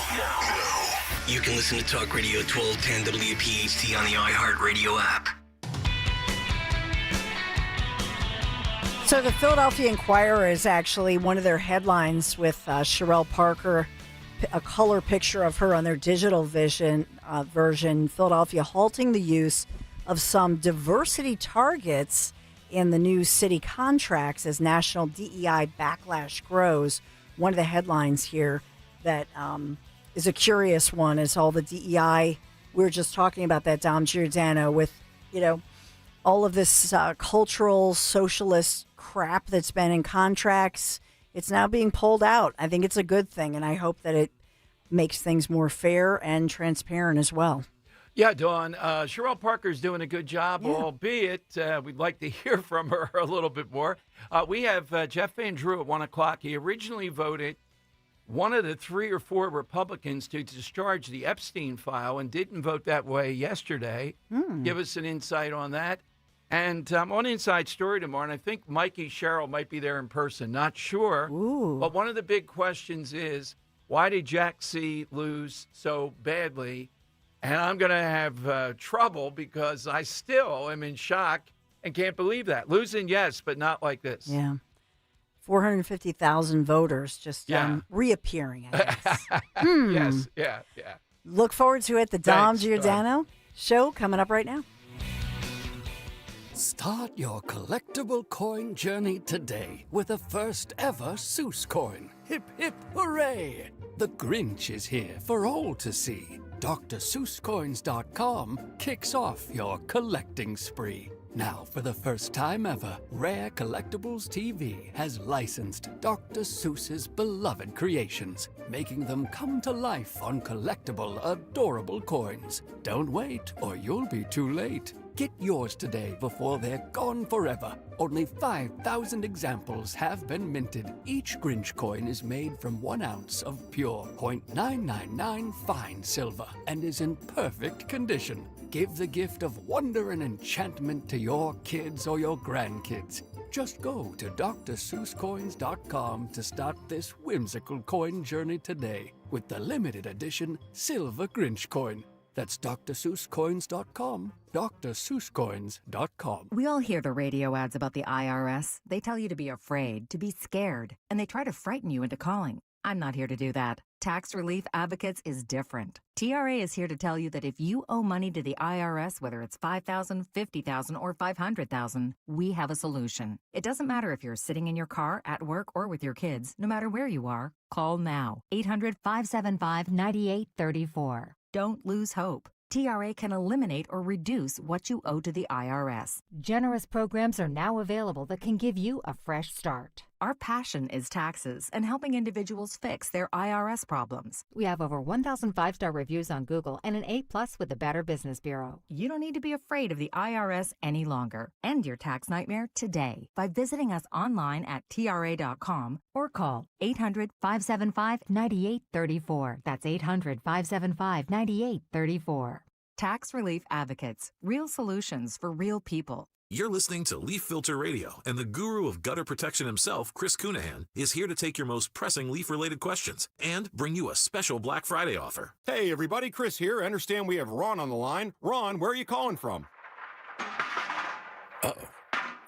you can listen to Talk Radio 1210 WPHT on the iHeartRadio app. So the Philadelphia Inquirer is actually one of their headlines with Sherelle Parker, a color picture of her on their digital version. Philadelphia halting the use of some diversity targets in the new city contracts as national DEI backlash grows. One of the headlines here that is a curious one is all the DEI. We were just talking about that, Dom Giordano, with, all of this cultural socialist crap that's been in contracts. It's now being pulled out. I think it's a good thing, and I hope that it makes things more fair and transparent as well. Yeah, Dawn. Sherelle Parker's doing a good job, albeit we'd like to hear from her a little bit more. We have Jeff Van Drew at 1 o'clock. He originally voted one of the 3 or 4 Republicans to discharge the Epstein file and didn't vote that way yesterday. Give us an insight on that. And on Inside Story tomorrow, and I think Mikey Sherrill might be there in person. Not sure. But one of the big questions is, why did Jack C. lose so badly? And I'm going to have trouble because I still am in shock and can't believe that. Losing, yes, but not like this. Yeah. 450,000 voters just reappearing, I guess. Yes, Look forward to it. The Dom Giordano show coming up right now. Start your collectible coin journey today with the first ever Seuss coin. Hip, hip, hooray! The Grinch is here for all to see. DrSeussCoins.com kicks off your collecting spree. Now, for the first time ever, Rare Collectibles TV has licensed Dr. Seuss's beloved creations, making them come to life on collectible, adorable coins. Don't wait, or you'll be too late. Get yours today before they're gone forever. Only 5,000 examples have been minted. Each Grinch coin is made from 1 ounce of pure .999 fine silver and is in perfect condition. Give the gift of wonder and enchantment to your kids or your grandkids. Just go to DrSeussCoins.com to start this whimsical coin journey today with the limited edition Silver Grinch coin. That's DrSeussCoins.com, DrSeussCoins.com. We all hear the radio ads about the IRS. They tell you to be afraid, to be scared, and they try to frighten you into calling. I'm not here to do that. Tax Relief Advocates is different. TRA is here to tell you that if you owe money to the IRS, whether it's $5,000, $50,000, or $500,000, we have a solution. It doesn't matter if you're sitting in your car, at work, or with your kids. No matter where you are, call now. 800-575-9834. Don't lose hope. TRA can eliminate or reduce what you owe to the IRS. Generous programs are now available that can give you a fresh start. Our passion is taxes and helping individuals fix their IRS problems. We have over 1,000 5-star reviews on Google and an A+ with the Better Business Bureau. You don't need to be afraid of the IRS any longer. End your tax nightmare today by visiting us online at TRA.com or call 800-575-9834. That's 800-575-9834. Tax Relief Advocates. Real solutions for real people. You're listening to Leaf Filter Radio, and the guru of gutter protection himself, Chris Cunahan, is here to take your most pressing leaf-related questions and bring you a special Black Friday offer. Hey, everybody, Chris here. I understand we have Ron on the line. Ron, where are you calling from? Uh-oh.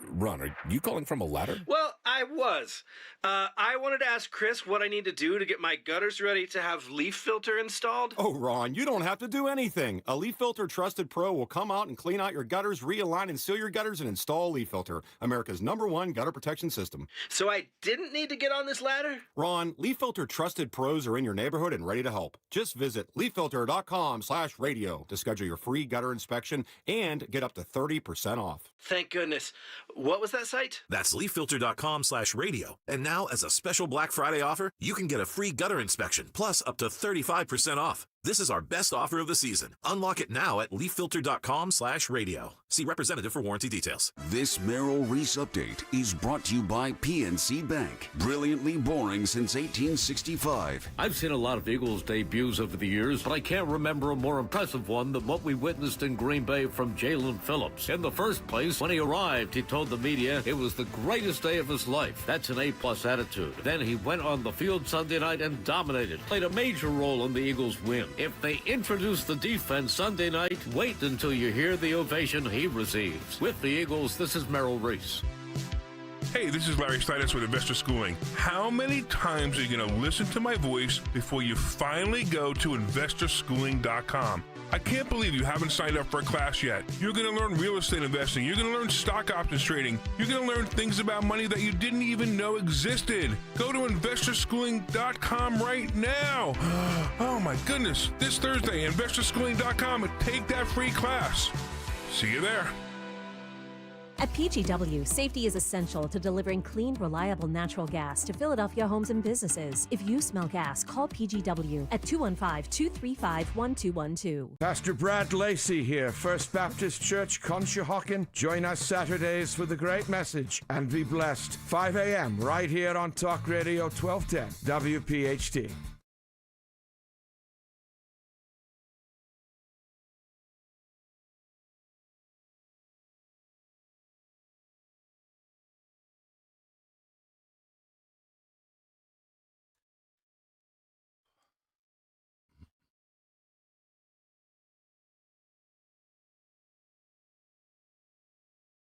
Ron, are you calling from a ladder? Well, I was. I wanted to ask Chris what I need to do to get my gutters ready to have leaf filter installed. Oh, Ron, you don't have to do anything. A Leaf Filter Trusted Pro will come out and clean out your gutters, realign and seal your gutters, and install Leaf Filter, America's #1 gutter protection system. So I didn't need to get on this ladder? Ron, Leaf Filter Trusted Pros are in your neighborhood and ready to help. Just visit leaffilter.com/radio to schedule your free gutter inspection and get up to 30% off. Thank goodness. What was that site? That's leaffilter.com/radio. And now, as a special Black Friday offer, you can get a free gutter inspection, plus up to 35% off. This is our best offer of the season. Unlock it now at leaffilter.com/radio. See representative for warranty details. This Merrill Reese update is brought to you by PNC Bank. Brilliantly boring since 1865. I've seen a lot of Eagles debuts over the years, but I can't remember a more impressive one than what we witnessed in Green Bay from Jalen Phillips. In the first place, when he arrived, he told the media it was the greatest day of his life. That's an A+ attitude. Then he went on the field Sunday night and dominated, played a major role in the Eagles' win. If they introduce the defense Sunday night, wait until you hear the ovation he receives. With the Eagles, this is Merrill Reese. Hey, this is Larry Steinitz with Investor Schooling. How many times are you going to listen to my voice before you finally go to investorschooling.com? I can't believe you haven't signed up for a class yet. You're going to learn real estate investing. You're going to learn stock options trading. You're going to learn things about money that you didn't even know existed. Go to investorschooling.com right now. Oh my goodness. This Thursday, investorschooling.com, and take that free class. See you there. At PGW, safety is essential to delivering clean, reliable natural gas to Philadelphia homes and businesses. If you smell gas, call PGW at 215-235-1212. Pastor Brad Lacey here, First Baptist Church, Conshohocken. Join us Saturdays for the great message and be blessed. 5 a.m. right here on Talk Radio 1210, WPHT.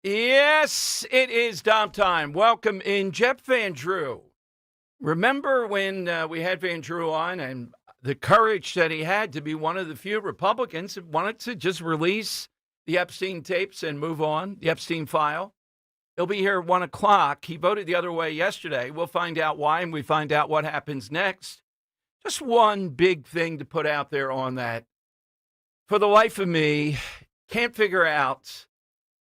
Yes, it is Dom time. Welcome in, Jeff Van Drew. Remember when we had Van Drew on and the courage that he had to be one of the few Republicans that wanted to just release the Epstein tapes and move on, the Epstein file? He'll be here at 1 o'clock. He voted the other way yesterday. We'll find out why, and we find out what happens next. Just one big thing to put out there on that. For the life of me, can't figure out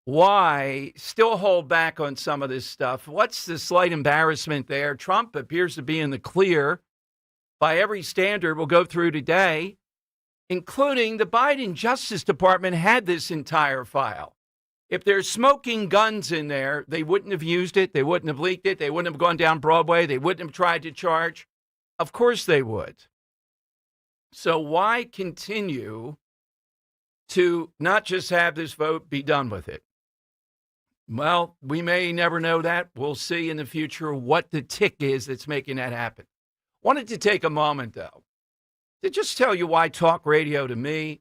why still hold back on some of this stuff. What's the slight embarrassment there? Trump appears to be in the clear by every standard we'll go through today, including the Biden Justice Department had this entire file. If there's smoking guns in there, they wouldn't have used it. They wouldn't have leaked it. They wouldn't have gone down Broadway. They wouldn't have tried to charge. Of course they would. So why continue to not just have this vote, be done with it? Well, we may never know that. We'll see in the future what the tick is that's making that happen. Wanted to take a moment, though, to just tell you why talk radio to me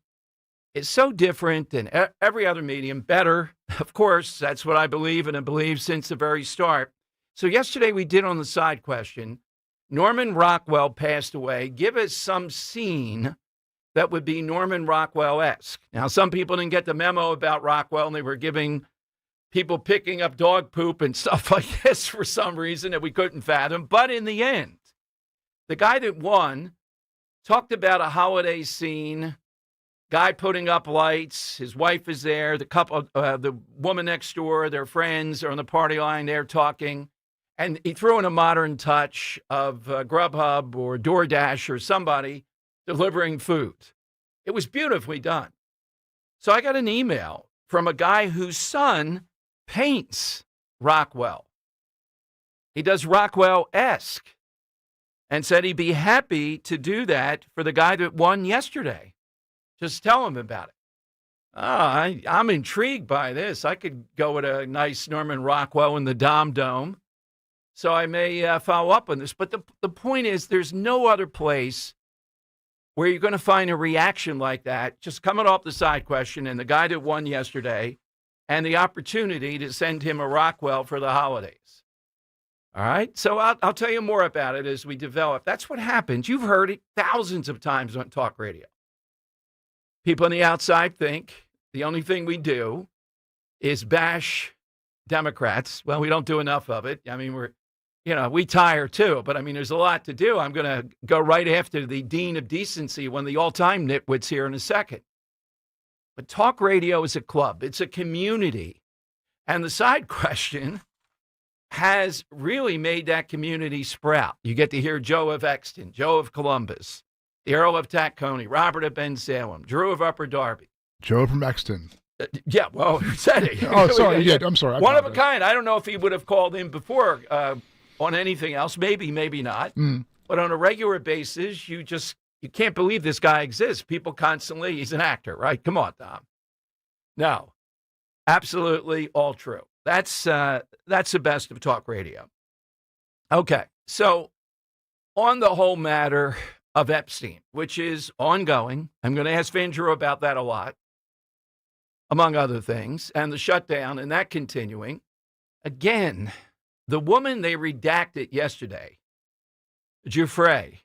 is so different than every other medium. Better, of course, that's what I believe, and I believe since the very start. So yesterday we did on the side question, Norman Rockwell passed away. Give us some scene that would be Norman Rockwell-esque. Now, some people didn't get the memo about Rockwell, and they were giving people picking up dog poop and stuff like this for some reason that we couldn't fathom. But in the end, the guy that won talked about a holiday scene, guy putting up lights, his wife is there, the couple, the woman next door, their friends are on the party line, they're talking. And he threw in a modern touch of Grubhub or DoorDash or somebody delivering food. It was beautifully done. So I got an email from a guy whose son paints Rockwell. He does Rockwell-esque and said he'd be happy to do that for the guy that won yesterday. Just tell him about it. I'm intrigued by this. I could go with a nice Norman Rockwell in the Dome. So I may follow up on this. But the point is, there's no other place where you're going to find a reaction like that, just coming off the side question and the guy that won yesterday and the opportunity to send him a Rockwell for the holidays. All right? So I'll tell you more about it as we develop. That's what happens. You've heard it thousands of times on talk radio. People on the outside think the only thing we do is bash Democrats. Well, we don't do enough of it. I mean, we tire too, but I mean, there's a lot to do. I'm going to go right after the Dean of Decency, one of the all-time nitwits here in a second. But talk radio is a club. It's a community. And the side question has really made that community sprout. You get to hear Joe of Exton, Joe of Columbus, the Earl of Tacony, Robert of Bensalem, Drew of Upper Darby. Joe from Exton. Yeah, well, who said it? Oh, sorry. Yeah, I'm sorry. One of a kind. I don't know if he would have called in before on anything else. Maybe, maybe not. But on a regular basis, you can't believe this guy exists. People constantly, he's an actor, right? Come on, Tom. No, absolutely all true. That's the best of talk radio. Okay, so on the whole matter of Epstein, which is ongoing, I'm going to ask Van Drew about that a lot, among other things, and the shutdown and that continuing. Again, The woman they redacted yesterday, Giuffre,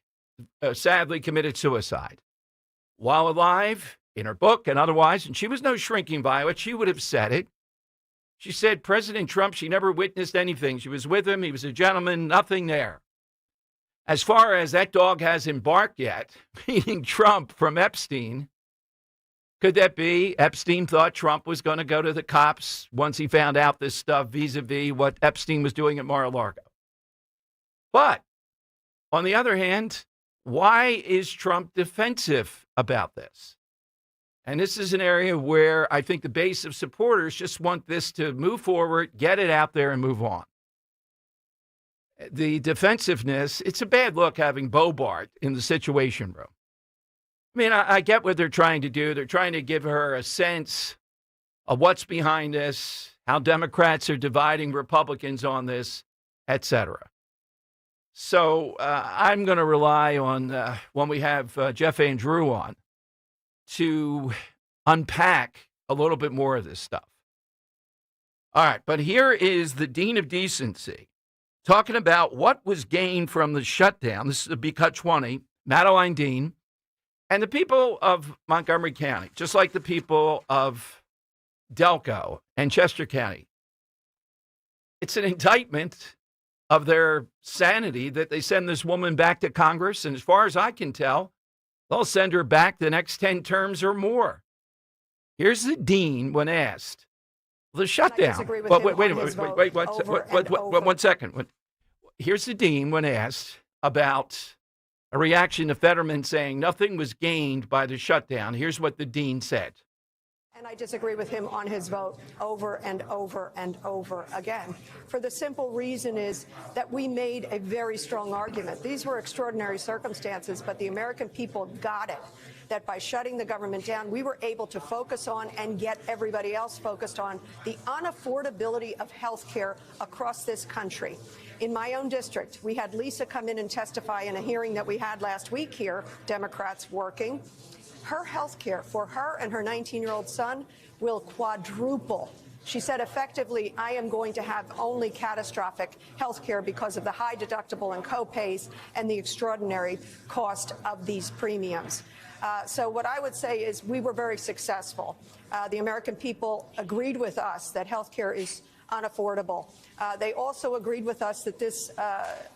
sadly committed suicide. While alive, in her book and otherwise, and she was no shrinking violet, she would have said it. She said President Trump, she never witnessed anything. She was with him. He was a gentleman, nothing there. As far as that dog hasn't barked yet, meaning Trump from Epstein, could that be Epstein thought Trump was going to go to the cops once he found out this stuff vis-a-vis what Epstein was doing at Mar-a-Lago? But on the other hand, why is Trump defensive about this? And this is an area where I think the base of supporters just want this to move forward, get it out there, and move on. The defensiveness, it's a bad look having Bobart in the Situation Room. I mean, I get what they're trying to do. They're trying to give her a sense of what's behind this, how Democrats are dividing Republicans on this, et cetera. So I'm going to rely on, when we have Jeff Andrew on, to unpack a little bit more of this stuff. All right, but here is the Dean of Decency talking about what was gained from the shutdown. This is a B-Cut 20, Madeline Dean, and the people of Montgomery County, just like the people of Delco and Chester County. It's an indictment of their sanity that they send this woman back to Congress, and as far as I can tell, they'll send her back the next 10 terms or more. Here's the dean when asked. The shutdown. But wait, one second. Here's the dean when asked about a reaction to Fetterman saying nothing was gained by the shutdown. Here's what the dean said. And I disagree with him on his vote over and over and over again. For the simple reason is that we made a very strong argument. These were extraordinary circumstances, but the American people got it. That by shutting the government down, we were able to focus on and get everybody else focused on the unaffordability of health care across this country. In my own district, we had Lisa come in and testify in a hearing that we had last week here, Democrats working. Her health care for her and her 19-year-old son will quadruple. She said, effectively, I am going to have only catastrophic health care because of the high deductible and copays and the extraordinary cost of these premiums. So what I would say is we were very successful. The American people agreed with us that health care is unaffordable. They also agreed with us that this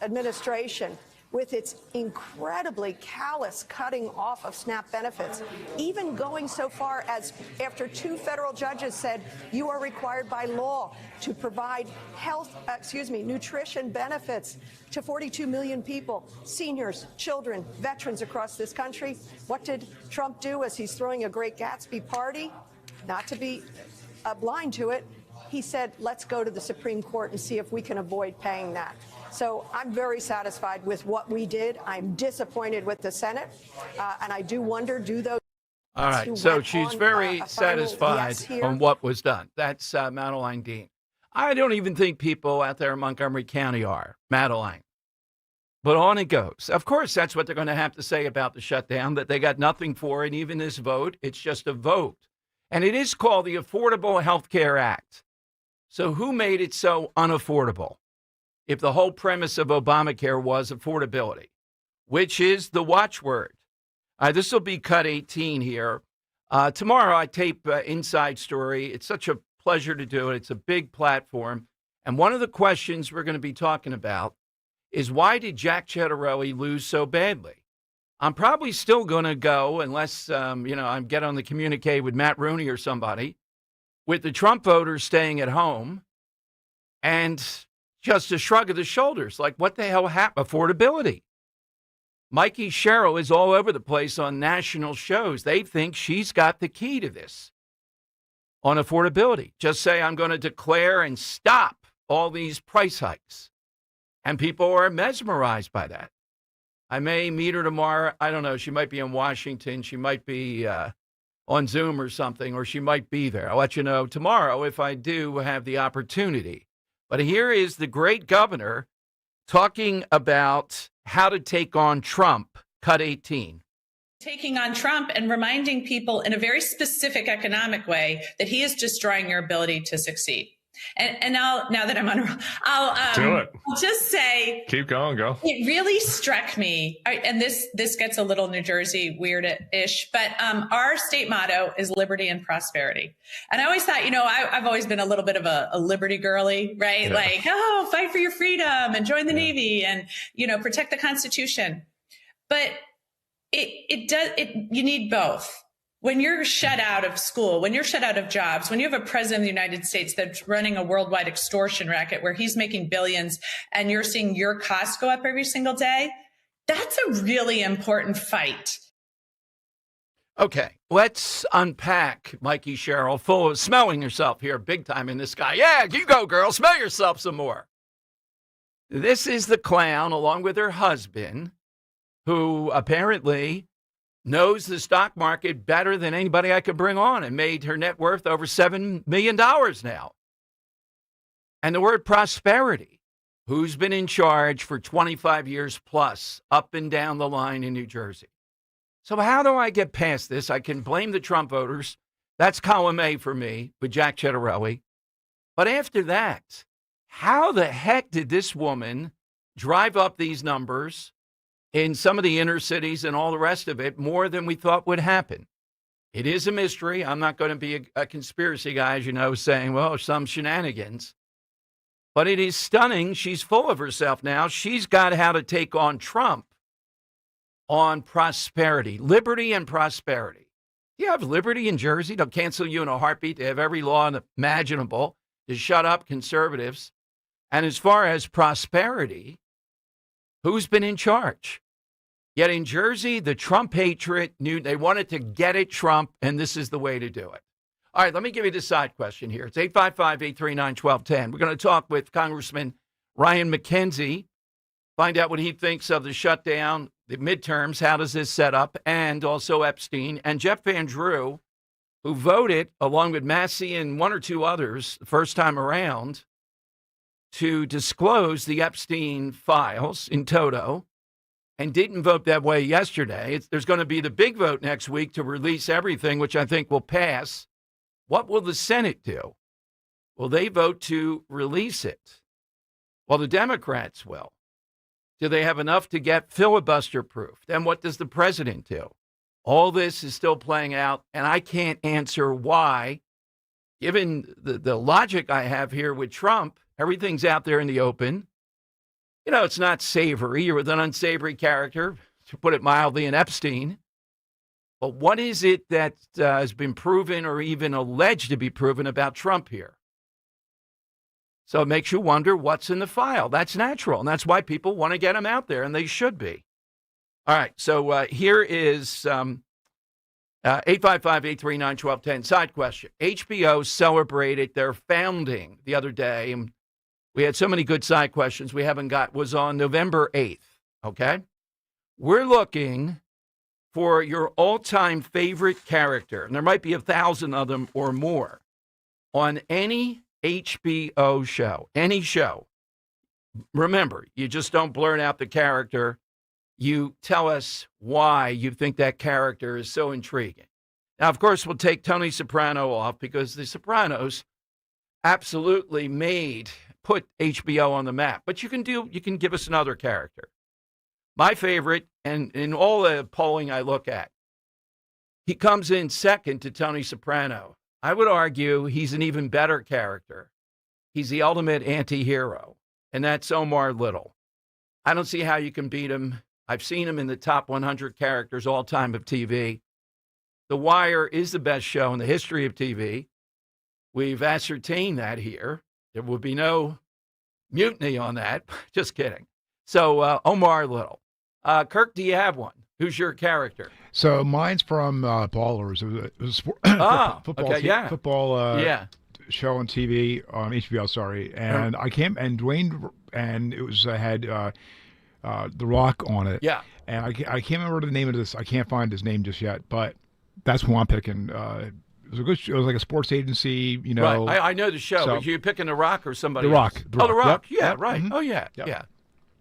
administration, with its incredibly callous cutting off of SNAP benefits, even going so far as after 2 federal judges said you are required by law to provide nutrition benefits to 42 million people, seniors, children, veterans across this country. What did Trump do as he's throwing a great Gatsby party? Not to be blind to it. He said, let's go to the Supreme Court and see if we can avoid paying that. So I'm very satisfied with what we did. I'm disappointed with the Senate. And I do wonder, do those... All right, so she's very satisfied on what was done. That's Madeline Dean. I don't even think people out there in Montgomery County are, Madeline. But on it goes. Of course, that's what they're going to have to say about the shutdown, that they got nothing for it, even this vote. It's just a vote. And it is called the Affordable Health Care Act. So who made it so unaffordable? If the whole premise of Obamacare was affordability, which is the watchword. This will be cut 18 here. Tomorrow I tape Inside Story. It's such a pleasure to do it. It's a big platform. And one of the questions we're going to be talking about is why did Jack Ciattarelli lose so badly? I'm probably still going to go, unless, I get on the communique with Matt Rooney or somebody, with the Trump voters staying at home and just a shrug of the shoulders, like what the hell happened? Affordability. Mikey Sherrill is all over the place on national shows. They think she's got the key to this on affordability. Just say, I'm going to declare and stop all these price hikes. And people are mesmerized by that. I may meet her tomorrow. I don't know. She might be in Washington. She might be on Zoom or something, or she might be there. I'll let you know tomorrow if I do have the opportunity. But here is the great governor talking about how to take on Trump, cut 18. Taking on Trump and reminding people in a very specific economic way that he is destroying your ability to succeed. And now that I'm on, Do it. I'll just say, Keep going, go. it really struck me, and this gets a little New Jersey weird-ish, but our state motto is liberty and prosperity. And I always thought, I've always been a little bit of a liberty girly, right? Yeah. Fight for your freedom and join the Navy and, protect the Constitution. But you need both. When you're shut out of school, when you're shut out of jobs, when you have a president of the United States that's running a worldwide extortion racket where he's making billions and you're seeing your costs go up every single day, that's a really important fight. Okay, let's unpack Mikey Sherrill, full of smelling yourself here big time in this guy. Yeah, you go, girl. Smell yourself some more. This is the clown, along with her husband, who apparently knows the stock market better than anybody I could bring on and made her net worth over $7 million now. And the word prosperity, who's been in charge for 25 years plus, up and down the line in New Jersey. So how do I get past this? I can blame the Trump voters. That's column A for me with Jack Ciattarelli. But after that, how the heck did this woman drive up these numbers in some of the inner cities and all the rest of it more than we thought would happen? It is a mystery. I'm not going to be a conspiracy guy, as you know, saying, well, some shenanigans. But it is stunning. She's full of herself now. She's got how to take on Trump on prosperity, liberty and prosperity. You have liberty in Jersey. They'll cancel you in a heartbeat. They have every law imaginable to shut up conservatives. And as far as prosperity, who's been in charge? Yet in Jersey, the Trump hatred knew they wanted to get at Trump, and this is the way to do it. All right, let me give you the side question here. It's 855-839-1210. We're going to talk with Congressman Ryan McKenzie, find out what he thinks of the shutdown, the midterms, how does this set up, and also Epstein. And Jeff Van Drew, who voted, along with Massey and one or two others, the first time around, to disclose the Epstein files in toto and didn't vote that way yesterday. There's going to be the big vote next week to release everything, which I think will pass. What will the Senate do? Will they vote to release it? Well, the Democrats will. Do they have enough to get filibuster proof? Then what does the president do? All this is still playing out, and I can't answer why. Given the logic I have here with Trump, everything's out there in the open. It's not savory. You're with an unsavory character, to put it mildly, in Epstein. But what is it that has been proven or even alleged to be proven about Trump here? So it makes you wonder what's in the file. That's natural, and that's why people want to get him out there, and they should be. All right, so here is 855-839-1210. Side question. HBO celebrated their founding the other day, and we had so many good side questions we haven't got. Was on November 8th, okay? We're looking for your all-time favorite character, and there might be 1,000 of them or more, on any HBO show, any show. Remember, you just don't blurt out the character. You tell us why you think that character is so intriguing. Now, of course, we'll take Tony Soprano off because The Sopranos absolutely put HBO on the map. But you can give us another character. My favorite, and in all the polling I look at, he comes in second to Tony Soprano. I would argue he's an even better character. He's the ultimate anti-hero, and that's Omar Little. I don't see how you can beat him. I've seen him in the top 100 characters all time of TV. The Wire is the best show in the history of TV. We've ascertained that here. There will be no mutiny on that. Just kidding. So Omar Little. Kirk, do you have one? Who's your character? So mine's from Ballers. It was football. Okay, Football show on TV on HBO. Sorry, and Dwayne, and it was had The Rock on it. Yeah, and I can't remember the name of this. I can't find his name just yet, but that's who I'm picking. It was a good show. It was like a sports agency, Right. I know the show. So, Were you picking The Rock or somebody The Rock. else? The Rock. The Rock. Yep. Yeah, Yep. right. Mm-hmm. Oh, yeah. Yep. Yeah.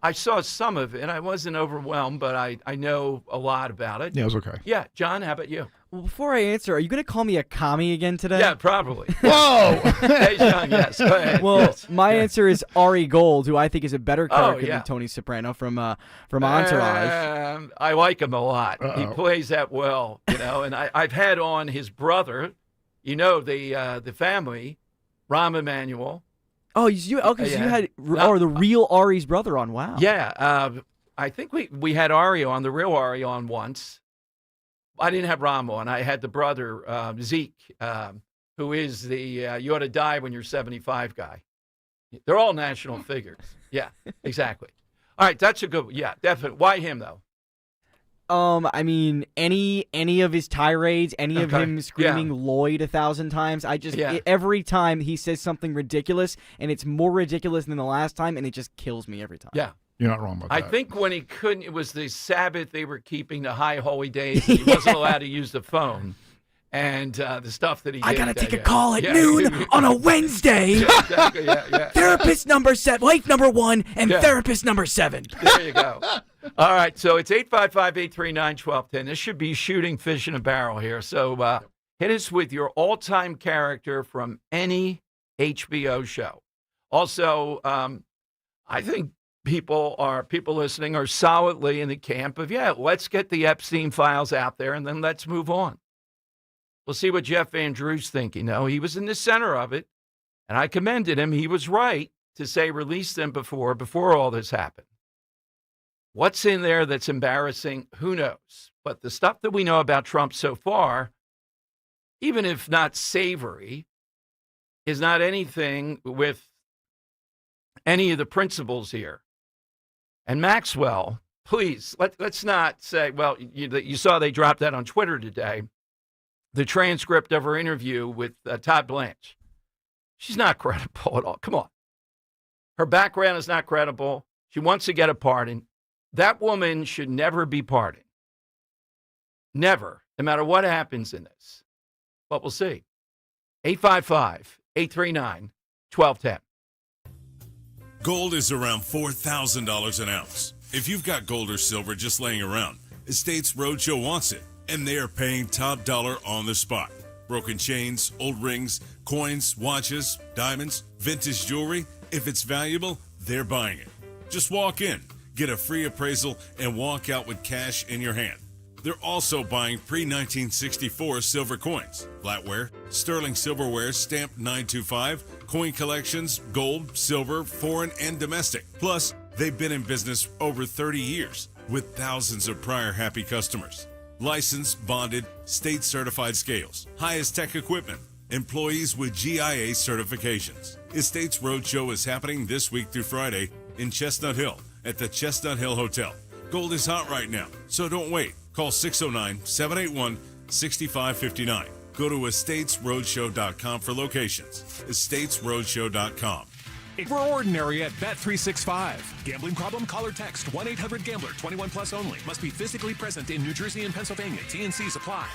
I saw some of it. I wasn't overwhelmed, but I know a lot about it. Yeah, it was okay. Yeah. John, how about you? Well, before I answer, are you going to call me a commie again today? Yeah, probably. Whoa! Hey, Sean, yes. Go ahead. Well, Yes. my answer is Ari Gold, who I think is a better character yeah. than Tony Soprano from Entourage. I like him a lot. He Uh-oh. plays that well, and I've had on his brother, the family, Rahm Emanuel. Oh, you had No, the real Ari's brother on. Wow. Yeah, I think we had Ari on, the real Ari on once. I didn't have Rahm on. I had the brother, Zeke, who is the you ought to die when you're 75 guy. They're all national figures. Yeah, exactly. All right, that's a good, yeah, definitely. Why him, though? I mean, any of his tirades, any of Okay. him screaming Lloyd 1,000 times, every time he says something ridiculous, and it's more ridiculous than the last time, and it just kills me every time. Yeah. You're not wrong about I that. think when he couldn't, it was the Sabbath they were keeping, the high holy days, and he wasn't allowed to use the phone. And the stuff that he did. I gotta take a yeah. call at Yeah. noon on a Wednesday. Yeah, exactly, yeah. Therapist number 7, wife number 1, and Yeah. therapist number 7. There you go. All right, so it's 855-839-1210. This should be shooting fish in a barrel here. So hit us with your all-time character from any HBO show. Also, I think people listening are solidly in the camp of, let's get the Epstein files out there and then let's move on. We'll see what Jeff Van Drew's thinking. He was in the center of it, and I commended him. He was right to say release them before all this happened. What's in there that's embarrassing? Who knows? But the stuff that we know about Trump so far, even if not savory, is not anything with any of the principles here. And Maxwell, please, let's not say, well, you saw they dropped that on Twitter today, the transcript of her interview with Todd Blanche. She's not credible at all. Come on. Her background is not credible. She wants to get a pardon. That woman should never be pardoned. Never, no matter what happens in this. But we'll see. 855-839-1210. Gold is around $4,000 an ounce. If you've got gold or silver just laying around, Estates Roadshow wants it, and they are paying top dollar on the spot. Broken chains, old rings, coins, watches, diamonds, vintage jewelry. If it's valuable, they're buying it. Just walk in, get a free appraisal, and walk out with cash in your hand. They're also buying pre-1964 silver coins, flatware, sterling silverware stamped 925, coin collections, gold, silver, foreign, and domestic. Plus, they've been in business over 30 years with thousands of prior happy customers. Licensed, bonded, state-certified scales, highest tech equipment, employees with GIA certifications. Estates Roadshow is happening this week through Friday in Chestnut Hill at the Chestnut Hill Hotel. Gold is hot right now, so don't wait. Call 609-781-6559. Go to estatesroadshow.com for locations. estatesroadshow.com. Extraordinary at Bet365. Gambling problem? Call or text 1-800-GAMBLER. 21 plus only. Must be physically present in New Jersey and Pennsylvania. TNCs apply.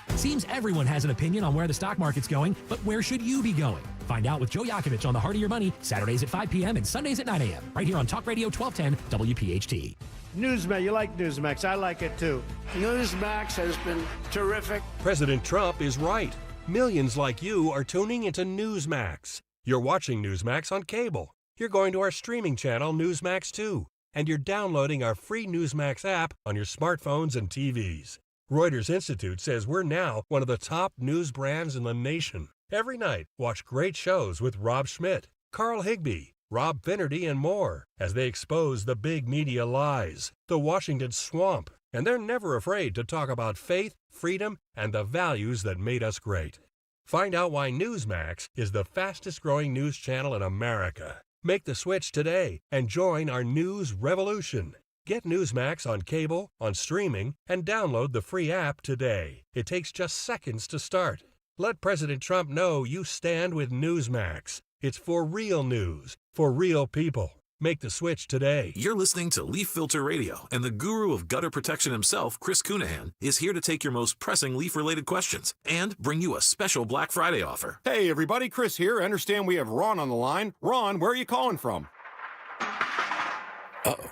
Seems everyone has an opinion on where the stock market's going, but where should you be going? Find out with Joe Yakovich on The Heart of Your Money, Saturdays at 5 p.m. and Sundays at 9 a.m. right here on Talk Radio 1210 WPHT. Newsmax, you like Newsmax. I like it too. Newsmax has been terrific. President Trump is right. Millions like you are tuning into Newsmax. You're watching Newsmax on cable. You're going to our streaming channel, Newsmax 2. And you're downloading our free Newsmax app on your smartphones and TVs. Reuters Institute says we're now one of the top news brands in the nation. Every night, watch great shows with Rob Schmidt, Carl Higbie, Rob Finnerty, and more as they expose the big media lies, the Washington swamp, and they're never afraid to talk about faith, freedom, and the values that made us great. Find out why Newsmax is the fastest-growing news channel in America. Make the switch today and join our news revolution. Get Newsmax on cable, on streaming, and download the free app today. It takes just seconds to start. Let President Trump know you stand with Newsmax. It's for real news, for real people. Make the switch today. You're listening to Leaf Filter Radio, and the guru of gutter protection himself, Chris Cunahan, is here to take your most pressing leaf-related questions and bring you a special Black Friday offer. Hey, everybody, Chris here. I understand we have Ron on the line. Ron, where are you calling from? Uh-oh.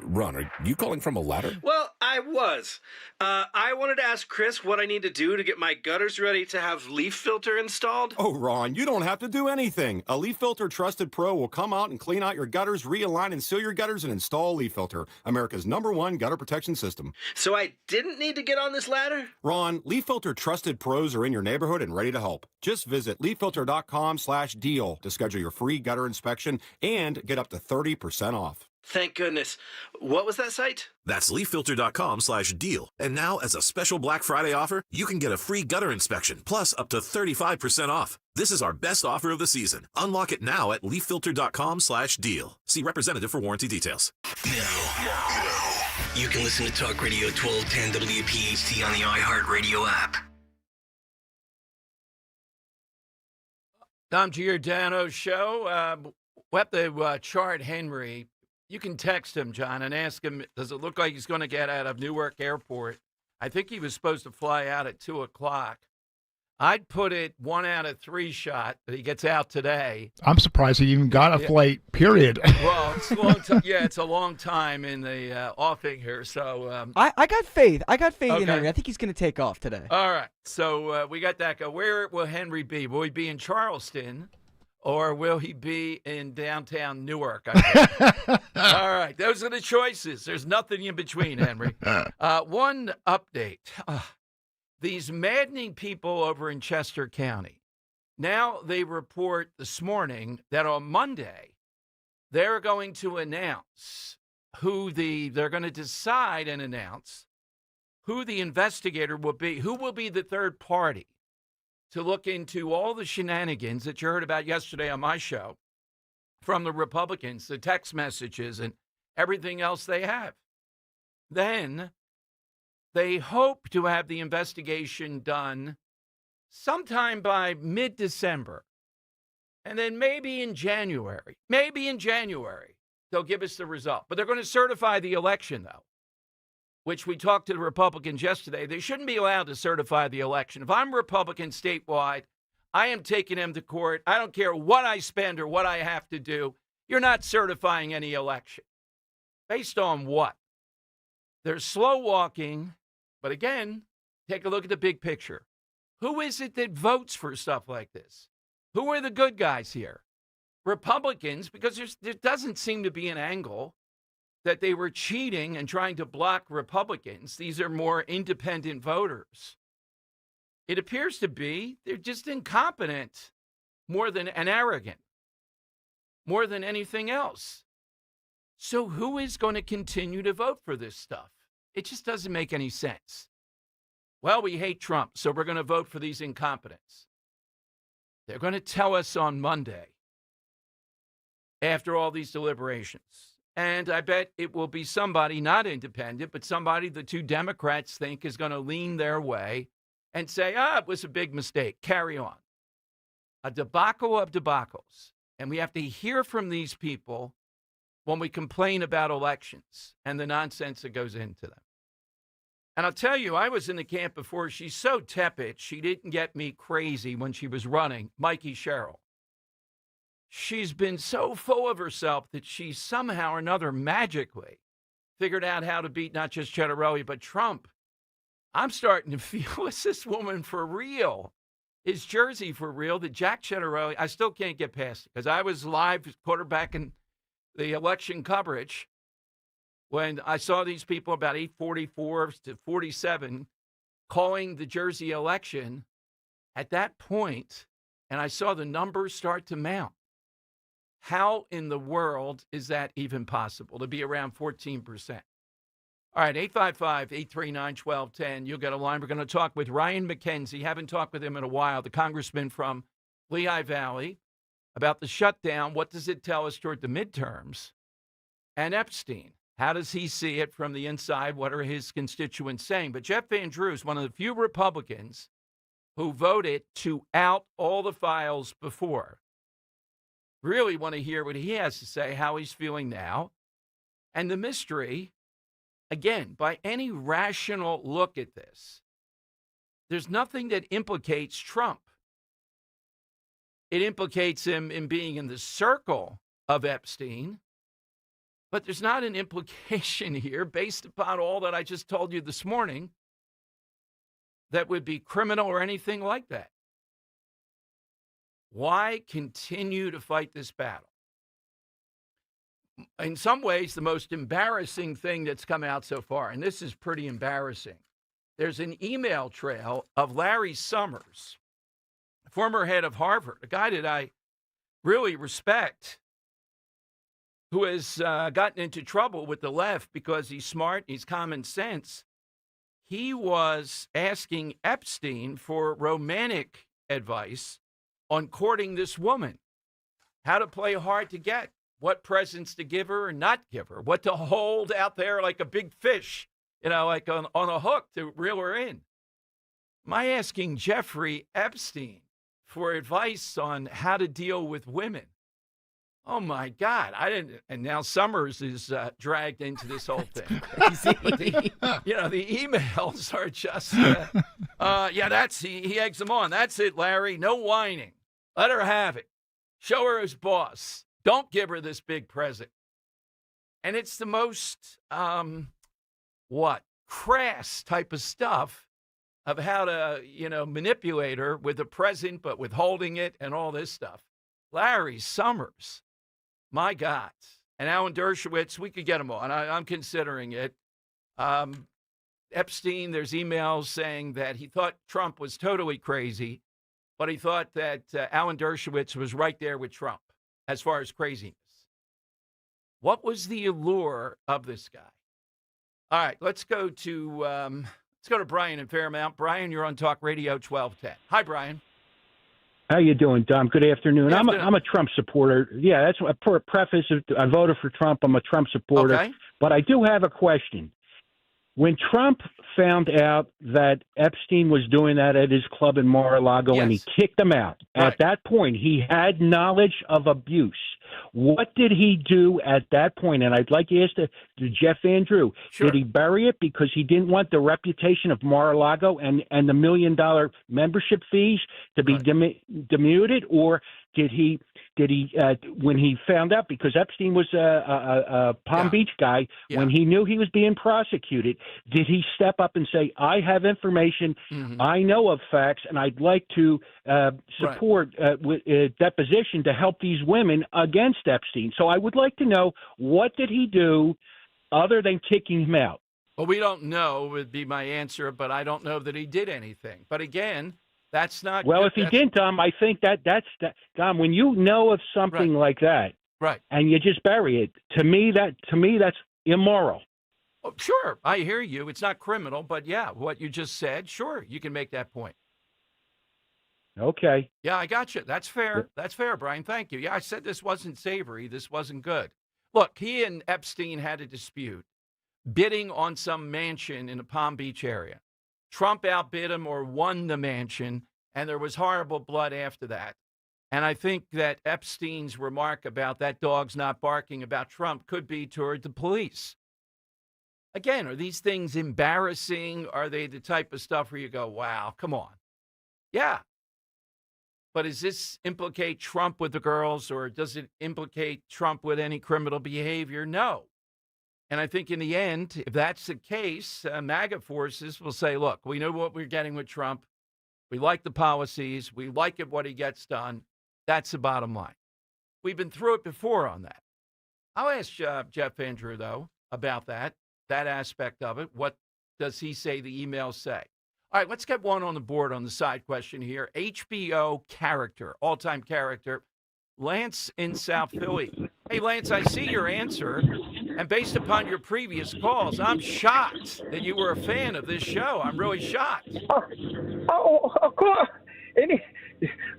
Ron, are you calling from a ladder? Well, I was. I wanted to ask Chris what I need to do to get my gutters ready to have leaf filter installed. Oh, Ron, you don't have to do anything. A Leaf Filter Trusted Pro will come out and clean out your gutters, realign and seal your gutters, and install Leaf Filter, America's #1 gutter protection system. So I didn't need to get on this ladder? Ron, Leaf Filter Trusted Pros are in your neighborhood and ready to help. Just visit leaffilter.com/deal to schedule your free gutter inspection and get up to 30% off. Thank goodness. What was that site? That's leaffilter.com/deal. And now, as a special Black Friday offer, you can get a free gutter inspection, plus up to 35% off. This is our best offer of the season. Unlock it now at leaffilter.com/deal. See representative for warranty details. Now, you can listen to Talk Radio 1210 WPHT on the iHeartRadio app. Tom Giordano show. We'll have to chart Henry. You can text him, John, and ask him, does it look like he's going to get out of Newark Airport? I think he was supposed to fly out at 2 o'clock. I'd put it 1 out of 3 shot that he gets out today. I'm surprised he even got a flight, period. Well, it's a long time. Yeah, it's a long time in the offing here. So I got faith. I got faith Okay. in Henry. I think he's going to take off today. All right. So we got that guy. Where will Henry be? Will he be in Charleston? Or will he be in downtown Newark? I guess? All right. Those are the choices. There's nothing in between, Henry. One update. These maddening people over in Chester County. Now they report this morning that on Monday, they're going to announce they're going to decide and announce who the investigator will be, who will be the third party to look into all the shenanigans that you heard about yesterday on my show from the Republicans, the text messages and everything else they have. Then they hope to have the investigation done sometime by mid-December. And then maybe in January, they'll give us the result. But they're going to certify the election, though, which we talked to the Republicans yesterday. They shouldn't be allowed to certify the election. If I'm Republican statewide, I am taking them to court. I don't care what I spend or what I have to do. You're not certifying any election. Based on what? They're slow walking. But again, take a look at the big picture. Who is it that votes for stuff like this? Who are the good guys here? Republicans, because there doesn't seem to be an angle that they were cheating and trying to block Republicans. These are more independent voters. It appears to be they're just incompetent and arrogant, more than anything else. So who is going to continue to vote for this stuff? It just doesn't make any sense. Well, we hate Trump, so we're going to vote for these incompetents. They're going to tell us on Monday, after all these deliberations. And I bet it will be somebody not independent, but somebody the two Democrats think is going to lean their way and say, it was a big mistake. Carry on. A debacle of debacles. And we have to hear from these people when we complain about elections and the nonsense that goes into them. And I'll tell you, I was in the camp before. She's so tepid, she didn't get me crazy when she was running, Mikey Sherrill. She's been so full of herself that she somehow or another magically figured out how to beat not just Cettarelli, but Trump. I'm starting to feel, is this woman for real? Is Jersey for real? That Jack Cettarelli, I still can't get past it because I was live quarterbacking the election coverage when I saw these people about 8:44 to 47 calling the Jersey election at that point, and I saw the numbers start to mount. How in the world is that even possible to be around 14%? All right, 855-839-1210. You'll get a line. We're going to talk with Ryan McKenzie. Haven't talked with him in a while, the congressman from Lehigh Valley, about the shutdown. What does it tell us toward the midterms? And Epstein. How does he see it from the inside? What are his constituents saying? But Jeff Van Drew is one of the few Republicans who voted to out all the files before. Really want to hear what he has to say, how he's feeling now. And the mystery, again, by any rational look at this, there's nothing that implicates Trump. It implicates him in being in the circle of Epstein. But there's not an implication here based upon all that I just told you this morning that would be criminal or anything like that. Why continue to fight this battle? In some ways, the most embarrassing thing that's come out so far, and this is pretty embarrassing, there's an email trail of Larry Summers, former head of Harvard, a guy that I really respect, who has gotten into trouble with the left because he's smart, he's common sense. He was asking Epstein for romantic advice on courting this woman, how to play hard to get, what presents to give her or not give her, what to hold out there like a big fish, like on a hook to reel her in. Am I asking Jeffrey Epstein for advice on how to deal with women? Oh, my God. I didn't. And now Summers is dragged into this whole thing. The emails are just, he eggs them on. That's it, Larry. No whining. Let her have it. Show her who's boss. Don't give her this big present. And it's the most, crass type of stuff of how to, manipulate her with a present, but withholding it and all this stuff. Larry Summers. My God. And Alan Dershowitz, we could get them all, and I'm considering it. Epstein, there's emails saying that he thought Trump was totally crazy, but he thought that Alan Dershowitz was right there with Trump as far as craziness. What was the allure of this guy? All right, let's go to Brian in Fairmount. Brian, you're on Talk Radio 1210. Hi, Brian. How you doing, Dom? Good afternoon. Good I'm afternoon. a Trump supporter. Yeah, that's a preface. I voted for Trump. I'm a Trump supporter. Okay. But I do have a question. When Trump found out that Epstein was doing that at his club in Mar-a-Lago and he kicked him out, at that point he had knowledge of abuse. What did he do at that point? And I'd like to ask to Jeff Andrew, did he bury it because he didn't want the reputation of Mar-a-Lago and the $1 million membership fees to be demuted, or did he when he found out, because Epstein was a Palm Beach guy, when he knew he was being prosecuted, did he step up and say, I have information, I know of facts, and I'd like to support with deposition to help these women against Epstein? So I would like to know, what did he do other than kicking him out? Well, we don't know would be my answer, but I don't know that he did anything. But again, that's not well. good. If he didn't, Dom, I think that's Dom. When you know of something like that, and you just bury it, to me that's immoral. Oh, sure, I hear you. It's not criminal, but yeah, what you just said, sure, you can make that point. Okay. Yeah, I got you. That's fair. That's fair, Brian. Thank you. Yeah, I said this wasn't savory. This wasn't good. Look, he and Epstein had a dispute, bidding on some mansion in the Palm Beach area. Trump outbid him or won the mansion, and there was horrible blood after that. And I think that Epstein's remark about that dog's not barking about Trump could be toward the police. Again, are these things embarrassing? Are they the type of stuff where you go, wow, come on? Yeah. But does this implicate Trump with the girls, or does it implicate Trump with any criminal behavior? No. And I think in the end, if that's the case, MAGA forces will say, look, we know what we're getting with Trump. We like the policies. We like it, what he gets done. That's the bottom line. We've been through it before on that. I'll ask Jeff Andrew, though, about that aspect of it. What does he say the emails say? All right, let's get one on the board on the side question here. HBO character, all-time character, Lance in South Philly. Hey, Lance, I see your answer, and based upon your previous calls, I'm shocked that you were a fan of this show. I'm really shocked. Oh, of course.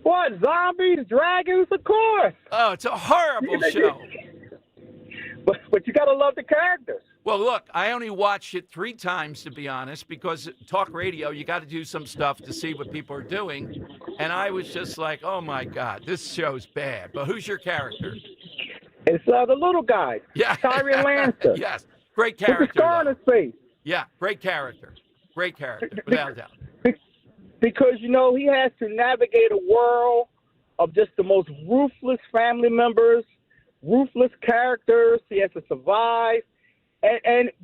What, zombies, dragons? Of course. Oh, it's a horrible show. But you got to love the characters. Well, look, I only watched it 3 times, to be honest, because talk radio, you got to do some stuff to see what people are doing. And I was just like, oh, my God, this show's bad. But who's your character? It's the little guy. Yeah. Tyrion Lannister. Yes. Great character. With a scar on his face. Yeah, great character. Great character, without a doubt. Because, he has to navigate a world of just the most ruthless family members, ruthless characters. He has to survive,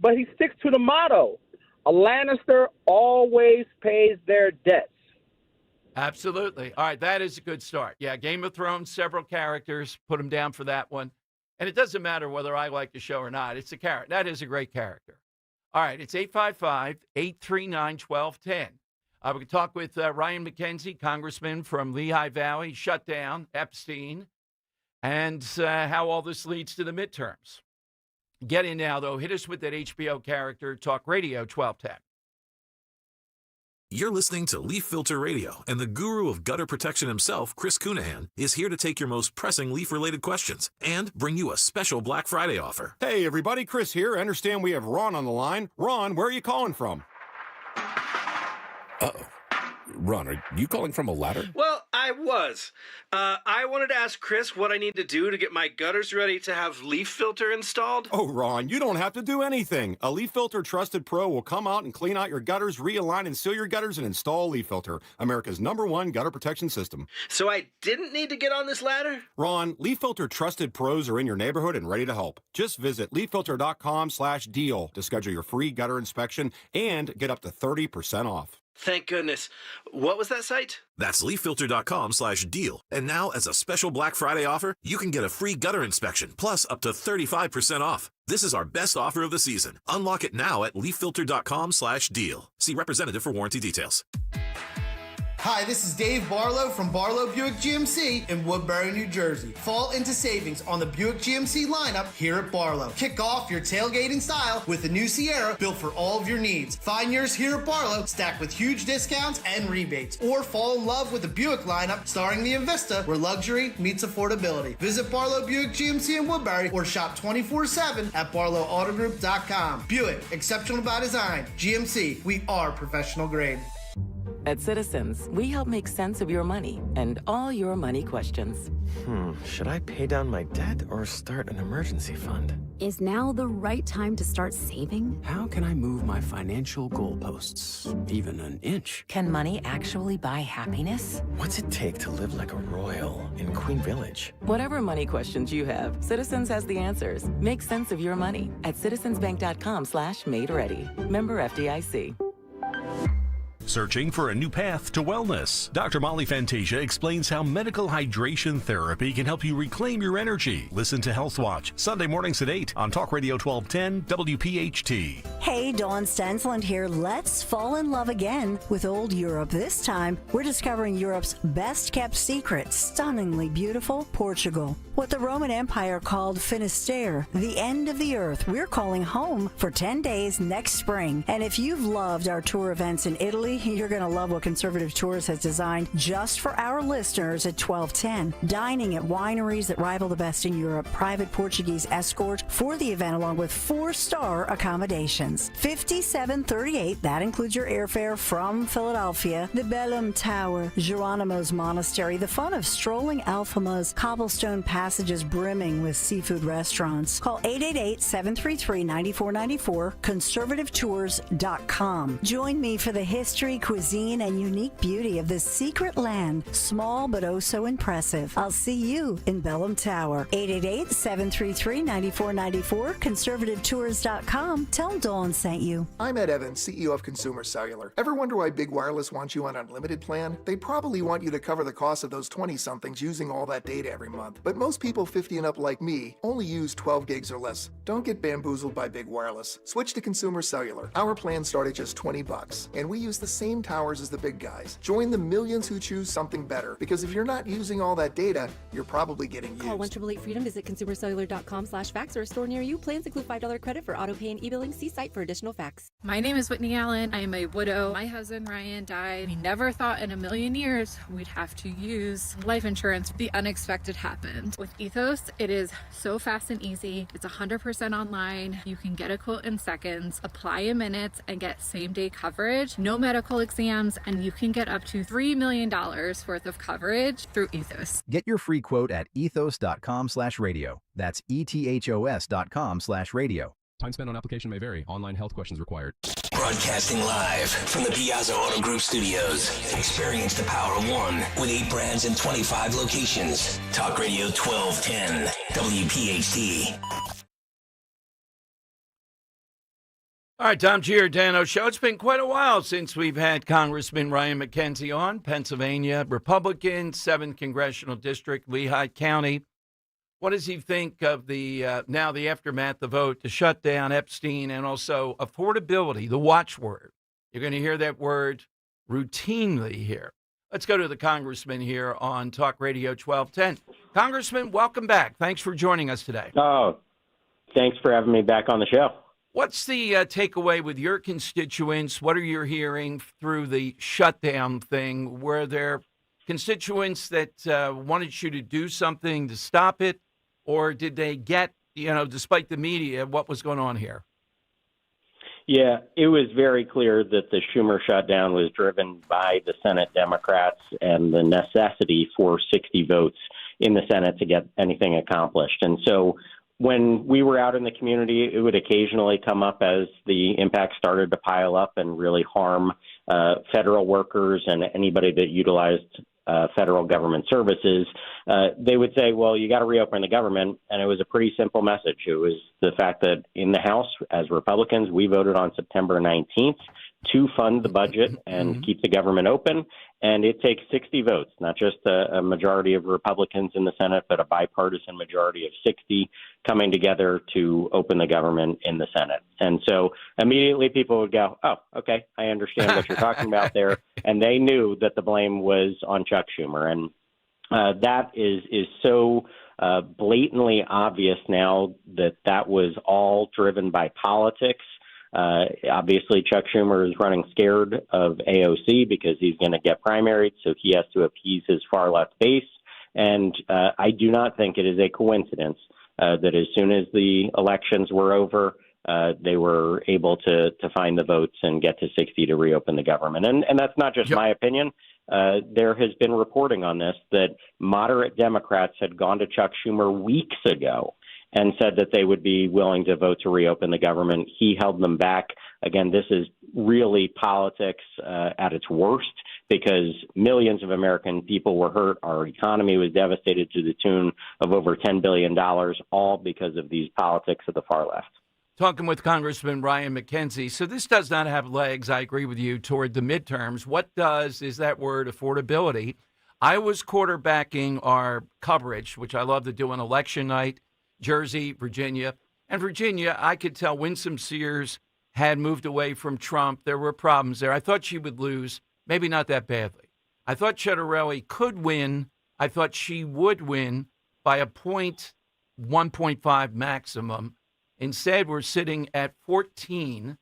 but he sticks to the motto: a Lannister always pays their debts. Absolutely. All right, that is a good start. Yeah, Game of Thrones, several characters. Put them down for that one. And it doesn't matter whether I like the show or not. It's a character. That is a great character. All right, it's 855-839-1210. We can talk with Ryan McKenzie, congressman from Lehigh Valley, shut down Epstein, and how all this leads to the midterms. Get in now, though. Hit us with that HBO character, Talk Radio 1210. You're listening to Leaf Filter Radio, and the guru of gutter protection himself, Chris Cunahan, is here to take your most pressing leaf-related questions and bring you a special Black Friday offer. Hey, everybody, Chris here. I understand we have Ron on the line. Ron, where are you calling from? Uh-oh. Ron, are you calling from a ladder? Well, I was. I wanted to ask Chris what I need to do to get my gutters ready to have leaf filter installed. Oh, Ron, you don't have to do anything. A Leaf Filter Trusted Pro will come out and clean out your gutters, realign and seal your gutters, and install Leaf Filter, America's #1 gutter protection system. So I didn't need to get on this ladder? Ron, Leaf Filter Trusted Pros are in your neighborhood and ready to help. Just visit leaffilter.com/deal to schedule your free gutter inspection and get up to 30% off. Thank goodness. What was that site? That's leaffilter.com/deal. And now, as a special Black Friday offer, you can get a free gutter inspection, plus up to 35% off. This is our best offer of the season. Unlock it now at leaffilter.com/deal. See representative for warranty details. Hi, this is Dave Barlow from Barlow Buick GMC in Woodbury, New Jersey. Fall into savings on the Buick GMC lineup here at Barlow. Kick off your tailgating style with the new Sierra built for all of your needs. Find yours here at Barlow, stacked with huge discounts and rebates. Or fall in love with the Buick lineup starring the Invista, where luxury meets affordability. Visit Barlow Buick GMC in Woodbury or shop 24/7 at barlowautogroup.com. Buick, exceptional by design. GMC, we are professional grade. At Citizens, we help make sense of your money and all your money questions. Should I pay down my debt or start an emergency fund? Is now the right time to start saving? How can I move my financial goalposts even an inch? Can money actually buy happiness? What's it take to live like a royal in Queen Village? Whatever money questions you have, Citizens has the answers. Make sense of your money at citizensbank.com/made-ready. Member FDIC. Searching for a new path to wellness? Dr. Molly Fantasia explains how medical hydration therapy can help you reclaim your energy. Listen to Health Watch, Sunday mornings at 8 on Talk Radio 1210 WPHT. Hey, Dawn Stensland here. Let's fall in love again with old Europe. This time, we're discovering Europe's best-kept secret, stunningly beautiful Portugal. What the Roman Empire called Finisterre, the end of the earth, we're calling home for 10 days next spring. And if you've loved our tour events in Italy, you're going to love what Conservative Tours has designed just for our listeners at 1210. Dining at wineries that rival the best in Europe, private Portuguese escort for the event along with 4-star accommodations. 5738, that includes your airfare from Philadelphia, the Bellum Tower, Geronimo's Monastery, the fun of strolling Alfamas, cobblestone passages brimming with seafood restaurants. Call 888-733-9494, conservativetours.com. Join me for the history, cuisine, and unique beauty of this secret land, small but oh so impressive. I'll see you in Bellum Tower. 888-733-9494, conservativetours.com. Tell Dawn sent you. I'm Ed Evans, CEO of Consumer Cellular. Ever wonder why Big Wireless wants you on an unlimited plan? They probably want you to cover the cost of those 20-somethings using all that data every month. But most people 50 and up like me only use 12 gigs or less. Don't get bamboozled by Big Wireless. Switch to Consumer Cellular. Our plans start at just $20, and we use the same towers as the big guys. Join the millions who choose something better, because if you're not using all that data, you're probably getting used. Call 1-888-FREEDOM, visit consumercellular.com/fax or a store near you. Plans include $5 credit for auto pay and e-billing. See site for additional facts. My name is Whitney Allen. I am a widow. My husband Ryan died. We never thought in a million years we'd have to use life insurance. The unexpected happened. With Ethos, it is so fast and easy. It's 100% online. You can get a quote in seconds, apply in minutes, and get same-day coverage. No medical exams, and you can get up to $3 million worth of coverage through Ethos. Get your free quote at ethos.com/radio. That's ethos.com/radio. Time spent on application may vary. Online health questions required. Broadcasting live from the Piazza Auto Group studios. Experience the power of one with 8 brands in 25 locations. Talk Radio 1210, WPHT. All right, Tom Giordano Show. It's been quite a while since we've had Congressman Ryan McKenzie on, Pennsylvania Republican, 7th Congressional District, Lehigh County. What does he think of the now the aftermath, the vote to shut down Epstein, and also affordability, the watchword? You're going to hear that word routinely here. Let's go to the congressman here on Talk Radio 1210. Congressman, welcome back. Thanks for joining us today. Oh, thanks for having me back on the show. What's the takeaway with your constituents? What are you hearing through the shutdown thing? Were there constituents that wanted you to do something to stop it? Or did they get, despite the media, what was going on here? Yeah, it was very clear that the Schumer shutdown was driven by the Senate Democrats and the necessity for 60 votes in the Senate to get anything accomplished. And so when we were out in the community, it would occasionally come up as the impact started to pile up and really harm federal workers and anybody that utilized federal government services. They would say, well, you got to reopen the government. And it was a pretty simple message. It was the fact that in the House, as Republicans, we voted on September 19th to fund the budget and keep the government open. And it takes 60 votes, not just a majority of Republicans in the Senate, but a bipartisan majority of 60 coming together to open the government in the Senate. And so immediately people would go, oh, okay, I understand what you're talking about there. And they knew that the blame was on Chuck Schumer. And that is so blatantly obvious now that was all driven by politics. Obviously, Chuck Schumer is running scared of AOC because he's going to get primaried, so he has to appease his far left base. And I do not think it is a coincidence that as soon as the elections were over, they were able to find the votes and get to 60 to reopen the government. And that's not just my opinion. There has been reporting on this that moderate Democrats had gone to Chuck Schumer weeks ago and said that they would be willing to vote to reopen the government. He held them back. Again, this is really politics at its worst because millions of American people were hurt. Our economy was devastated to the tune of over $10 billion, all because of these politics of the far left. Talking with Congressman Ryan McKenzie. So this does not have legs, I agree with you, toward the midterms. What does is that word affordability. I was quarterbacking our coverage, which I love to do on election night, Jersey, Virginia. And Virginia, I could tell Winsome Sears had moved away from Trump. There were problems there. I thought she would lose, maybe not that badly. I thought Cettarelli could win. I thought she would win by a point, 1.5 maximum. Instead, we're sitting at 14.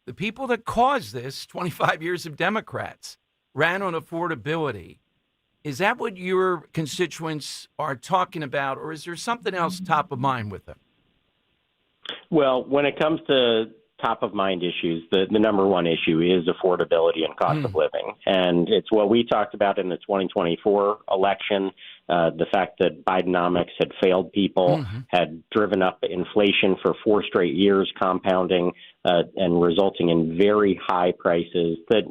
The people that caused this, 25 years of Democrats, ran on affordability. Is that what your constituents are talking about, or is there something else top of mind with them? Well, when it comes to top of mind issues, the number one issue is affordability and cost of living. And it's what we talked about in the 2024 election, the fact that Bidenomics had failed people, had driven up inflation for 4 straight years, compounding and resulting in very high prices that,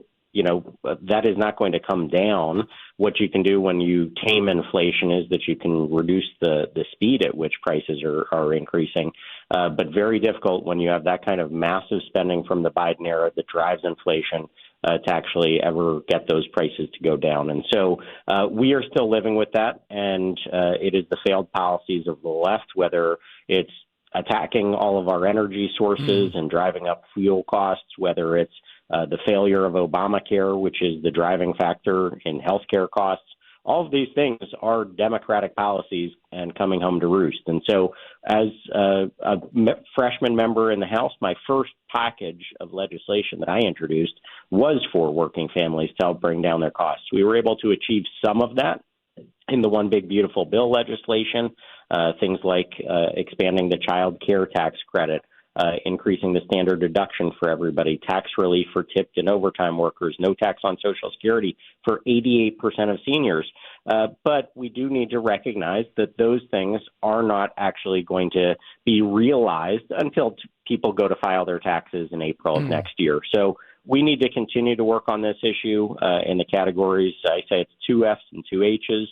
that is not going to come down. What you can do when you tame inflation is that you can reduce the speed at which prices are increasing, but very difficult when you have that kind of massive spending from the Biden era that drives inflation to actually ever get those prices to go down. And so we are still living with that, and it is the failed policies of the left, whether it's attacking all of our energy sources and driving up fuel costs, whether it's the failure of Obamacare, which is the driving factor in healthcare costs. All of these things are Democratic policies and coming home to roost. And so as a freshman member in the House, my first package of legislation that I introduced was for working families to help bring down their costs. We were able to achieve some of that in the One Big Beautiful Bill legislation, things like expanding the child care tax credit, increasing the standard deduction for everybody, tax relief for tipped and overtime workers, no tax on Social Security for 88% of seniors. But we do need to recognize that those things are not actually going to be realized until people go to file their taxes in April of next year. So we need to continue to work on this issue in the categories. I say it's 2 F's and 2 H's,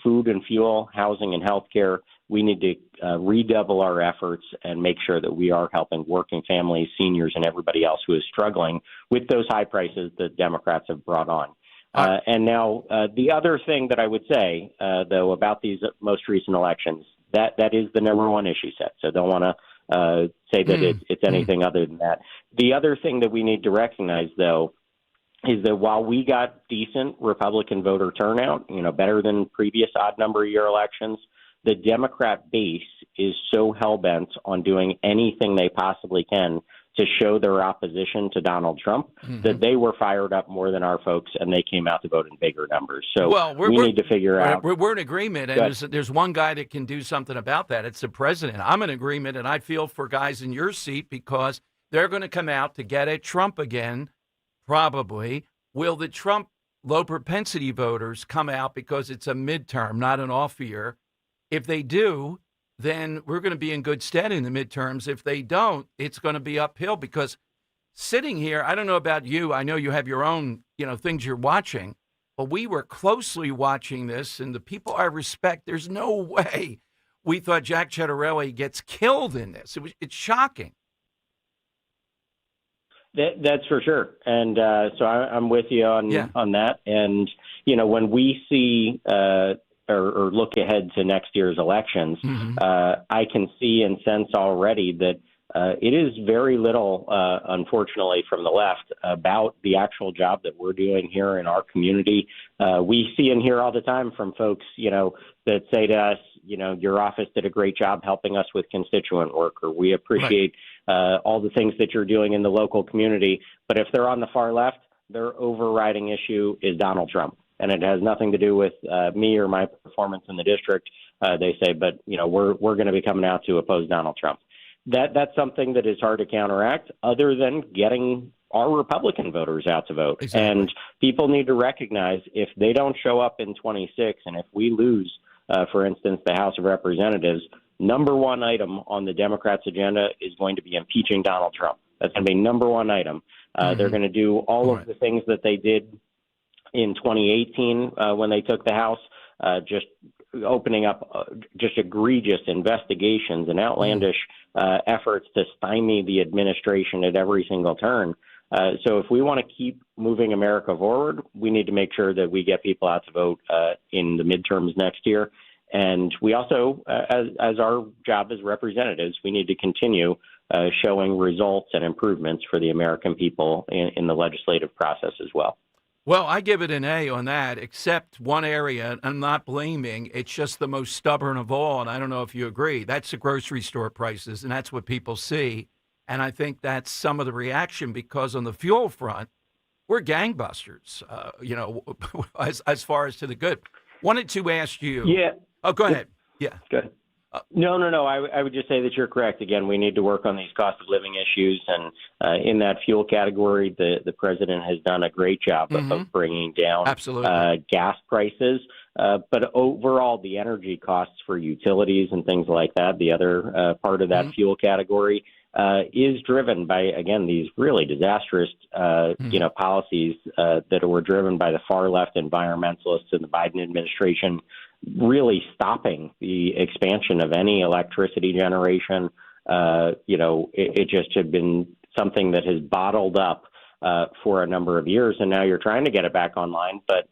food and fuel, housing and healthcare. We need to redouble our efforts and make sure that we are helping working families, seniors, and everybody else who is struggling with those high prices that Democrats have brought on. And now the other thing that I would say, though, about these most recent elections, that is the number one issue set. So don't want to say that it's anything other than that. The other thing that we need to recognize, though, is that while we got decent Republican voter turnout, better than previous odd number of year elections, the Democrat base is so hell-bent on doing anything they possibly can to show their opposition to Donald Trump that they were fired up more than our folks, and they came out to vote in bigger numbers. So we need to figure out. We're in agreement, and there's one guy that can do something about that. It's the president. I'm in agreement, and I feel for guys in your seat because they're going to come out to get at Trump again, probably. Will the Trump low-propensity voters come out because it's a midterm, not an off year? If they do, then we're going to be in good stead in the midterms. If they don't, it's going to be uphill because sitting here, I don't know about you. I know you have your own, things you're watching, but we were closely watching this, and the people I respect, there's no way we thought Jack Ciattarelli gets killed in this. It's shocking. That's for sure. And so I'm with you on that. And, when we see or look ahead to next year's elections, I can see and sense already that it is very little, unfortunately, from the left about the actual job that we're doing here in our community. We see and hear all the time from folks, that say to us, your office did a great job helping us with constituent work, or we appreciate all the things that you're doing in the local community. But if they're on the far left, their overriding issue is Donald Trump. And it has nothing to do with me or my performance in the district, they say, but, we're going to be coming out to oppose Donald Trump. That's something that is hard to counteract other than getting our Republican voters out to vote. Exactly. And people need to recognize if they don't show up in 26 and if we lose, for instance, the House of Representatives, number one item on the Democrats' agenda is going to be impeaching Donald Trump. That's going to be number one item. They're going to do all of the things that they did in 2018 when they took the House, just opening up just egregious investigations and outlandish efforts to stymie the administration at every single turn. So if we want to keep moving America forward, we need to make sure that we get people out to vote in the midterms next year. And we also, as our job as representatives, we need to continue showing results and improvements for the American people in the legislative process as well. Well, I give it an A on that, except one area. I'm not blaming. It's just the most stubborn of all, and I don't know if you agree. That's the grocery store prices, and that's what people see. And I think that's some of the reaction because on the fuel front, we're gangbusters, as far as to the good. Wanted to ask you. Yeah. Oh, go ahead. Yeah. Good. No. I would just say that you're correct. Again, we need to work on these cost of living issues. And in that fuel category, the president has done a great job of bringing down gas prices. But overall, the energy costs for utilities and things like that, the other part of that fuel category, is driven by, again, these really disastrous, policies that were driven by the far left environmentalists in the Biden administration, really stopping the expansion of any electricity generation. It just had been something that has bottled up for a number of years, and now you're trying to get it back online, but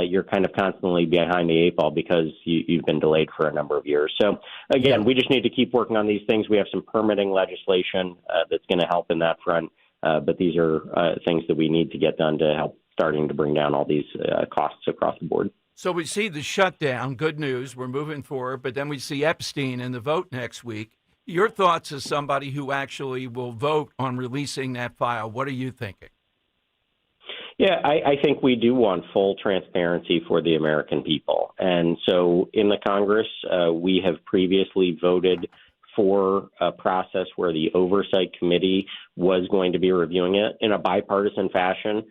you're kind of constantly behind the eight ball because you've been delayed for a number of years. So, again, we just need to keep working on these things. We have some permitting legislation that's going to help in that front, but these are things that we need to get done to help starting to bring down all these costs across the board. So we see the shutdown, good news, we're moving forward, but then we see Epstein in the vote next week. Your thoughts as somebody who actually will vote on releasing that file, what are you thinking? Yeah, I think we do want full transparency for the American people. And so in the Congress, we have previously voted for a process where the oversight committee was going to be reviewing it in a bipartisan fashion,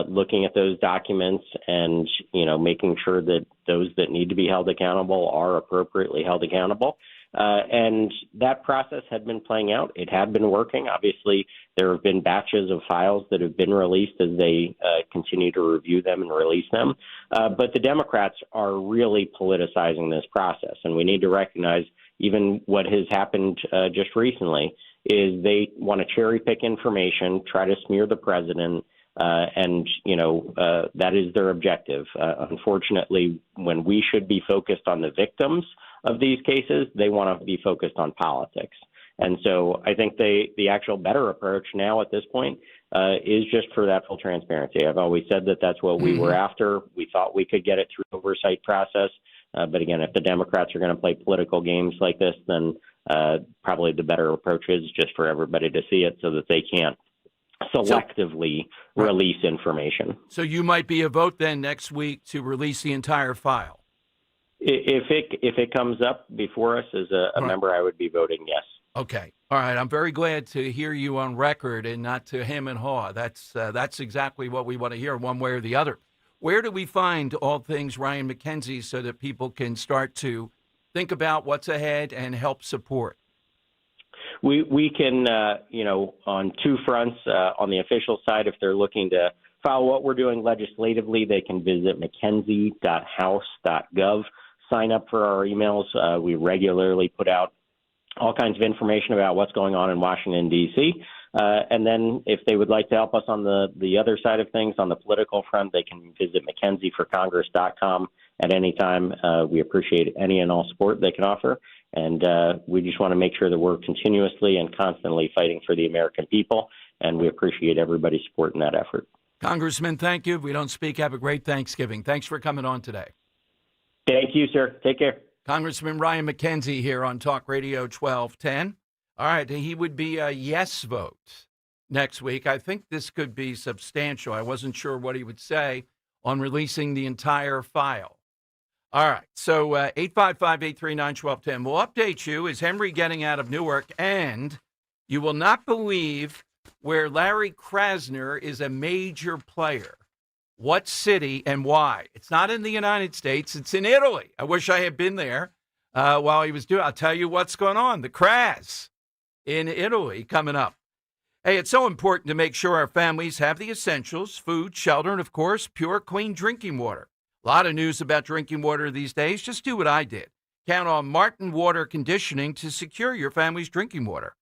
looking at those documents and, making sure that those that need to be held accountable are appropriately held accountable. And that process had been playing out. It had been working. Obviously, there have been batches of files that have been released as they continue to review them and release them. But the Democrats are really politicizing this process. And we need to recognize even what has happened just recently is they want to cherry pick information, try to smear the president, and that is their objective. Unfortunately, when we should be focused on the victims of these cases, they want to be focused on politics. And so I think the actual better approach now at this point is just for that full transparency. I've always said that that's what we were after. We thought we could get it through the oversight process. But again, if the Democrats are going to play political games like this, then probably the better approach is just for everybody to see it so that they can't selectively release information. So you might be a vote then next week to release the entire file. If it comes up before us as a member, I would be voting yes. Okay. All right. I'm very glad to hear you on record and not to hem and haw. That's exactly what we want to hear one way or the other. Where do we find all things Ryan McKenzie so that people can start to think about what's ahead and help support? We can, on two fronts. On the official side, if they're looking to follow what we're doing legislatively, they can visit mckenzie.house.gov. Sign up for our emails. We regularly put out all kinds of information about what's going on in Washington, D.C. And then if they would like to help us on the other side of things, on the political front, they can visit McKenzieForCongress.com at any time. We appreciate any and all support they can offer. And we just want to make sure that we're continuously and constantly fighting for the American people. And we appreciate everybody's support in that effort. Congressman, thank you. If we don't speak, have a great Thanksgiving. Thanks for coming on today. Thank you, sir. Take care. Congressman Ryan McKenzie here on Talk Radio 1210. All right, he would be a yes vote next week. I think this could be substantial. I wasn't sure what he would say on releasing the entire file. All right, so 855-839-1210. We'll update you. Is Henry getting out of Newark? And you will not believe where Larry Krasner is a major player. What city and why? It's not in the United States. It's in Italy. I wish I had been there while he was doing it. I'll tell you what's going on. The Kras in Italy coming up. Hey, it's so important to make sure our families have the essentials, food, shelter, and, of course, pure, clean drinking water. A lot of news about drinking water these days. Just do what I did. Count on Martin Water Conditioning to secure your family's drinking water.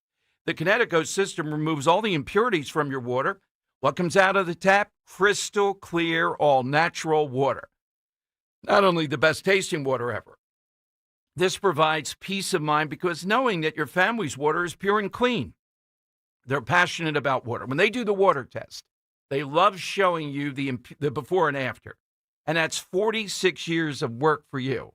The Connecticut system removes all the impurities from your water. What comes out of the tap? Crystal clear, all-natural water. Not only the best tasting water ever. This provides peace of mind because knowing that your family's water is pure and clean. They're passionate about water. When they do the water test, they love showing you the before and after. And that's 46 years of work for you.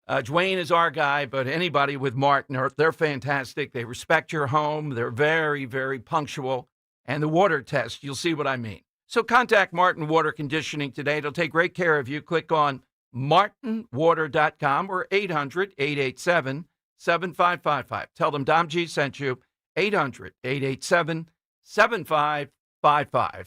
Dwayne is our guy, but anybody with Martin, they're fantastic. They respect your home. They're very, very punctual. And the water test, you'll see what I mean. So contact Martin Water Conditioning today. It'll take great care of you. Click on martinwater.com or 800-887-7555. Tell them Dom G sent you. 800-887-7555.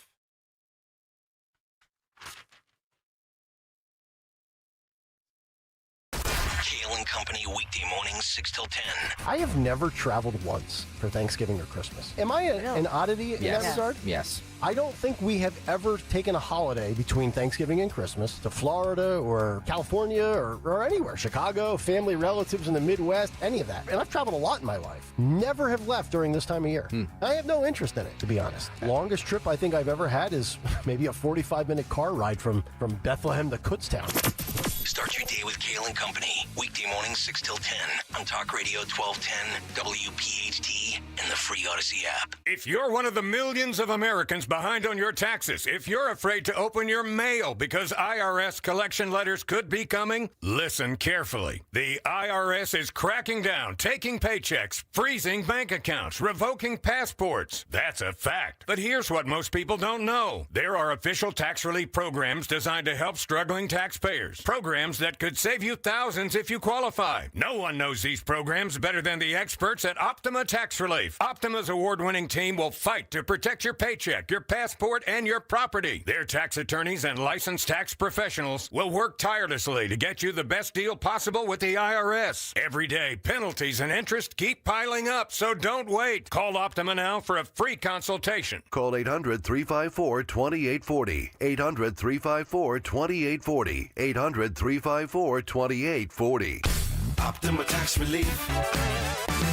Company weekday mornings 6 till 10. I have never traveled once for Thanksgiving or Christmas. Am I an oddity in that regard? Yes. I don't think we have ever taken a holiday between Thanksgiving and Christmas to Florida or California or anywhere. Chicago, family, relatives in the Midwest, any of that. And I've traveled a lot in my life. Never have left during this time of year. I have no interest in it, to be honest. Longest trip I think I've ever had is maybe a 45-minute car ride from Bethlehem to Kutztown. Start your day with Kale and Company. Weekday mornings 6 till 10 on Talk Radio 1210 WPHT and the free Odyssey app. If you're one of the millions of Americans behind on your taxes, if you're afraid to open your mail because IRS collection letters could be coming, listen carefully. The IRS is cracking down, taking paychecks, freezing bank accounts, revoking passports. That's a fact. But here's what most people don't know. There are official tax relief programs designed to help struggling taxpayers. Programs that could save you thousands if you qualify. No one knows these programs better than the experts at Optima Tax Relief. Optima's award-winning team will fight to protect your paycheck, your passport, and your property. Their tax attorneys and licensed tax professionals will work tirelessly to get you the best deal possible with the IRS. Every day, penalties and interest keep piling up, so don't wait. Call Optima now for a free consultation. Call 800-354-2840. 800-354-2840. 800-354-2840. Optima Tax Relief.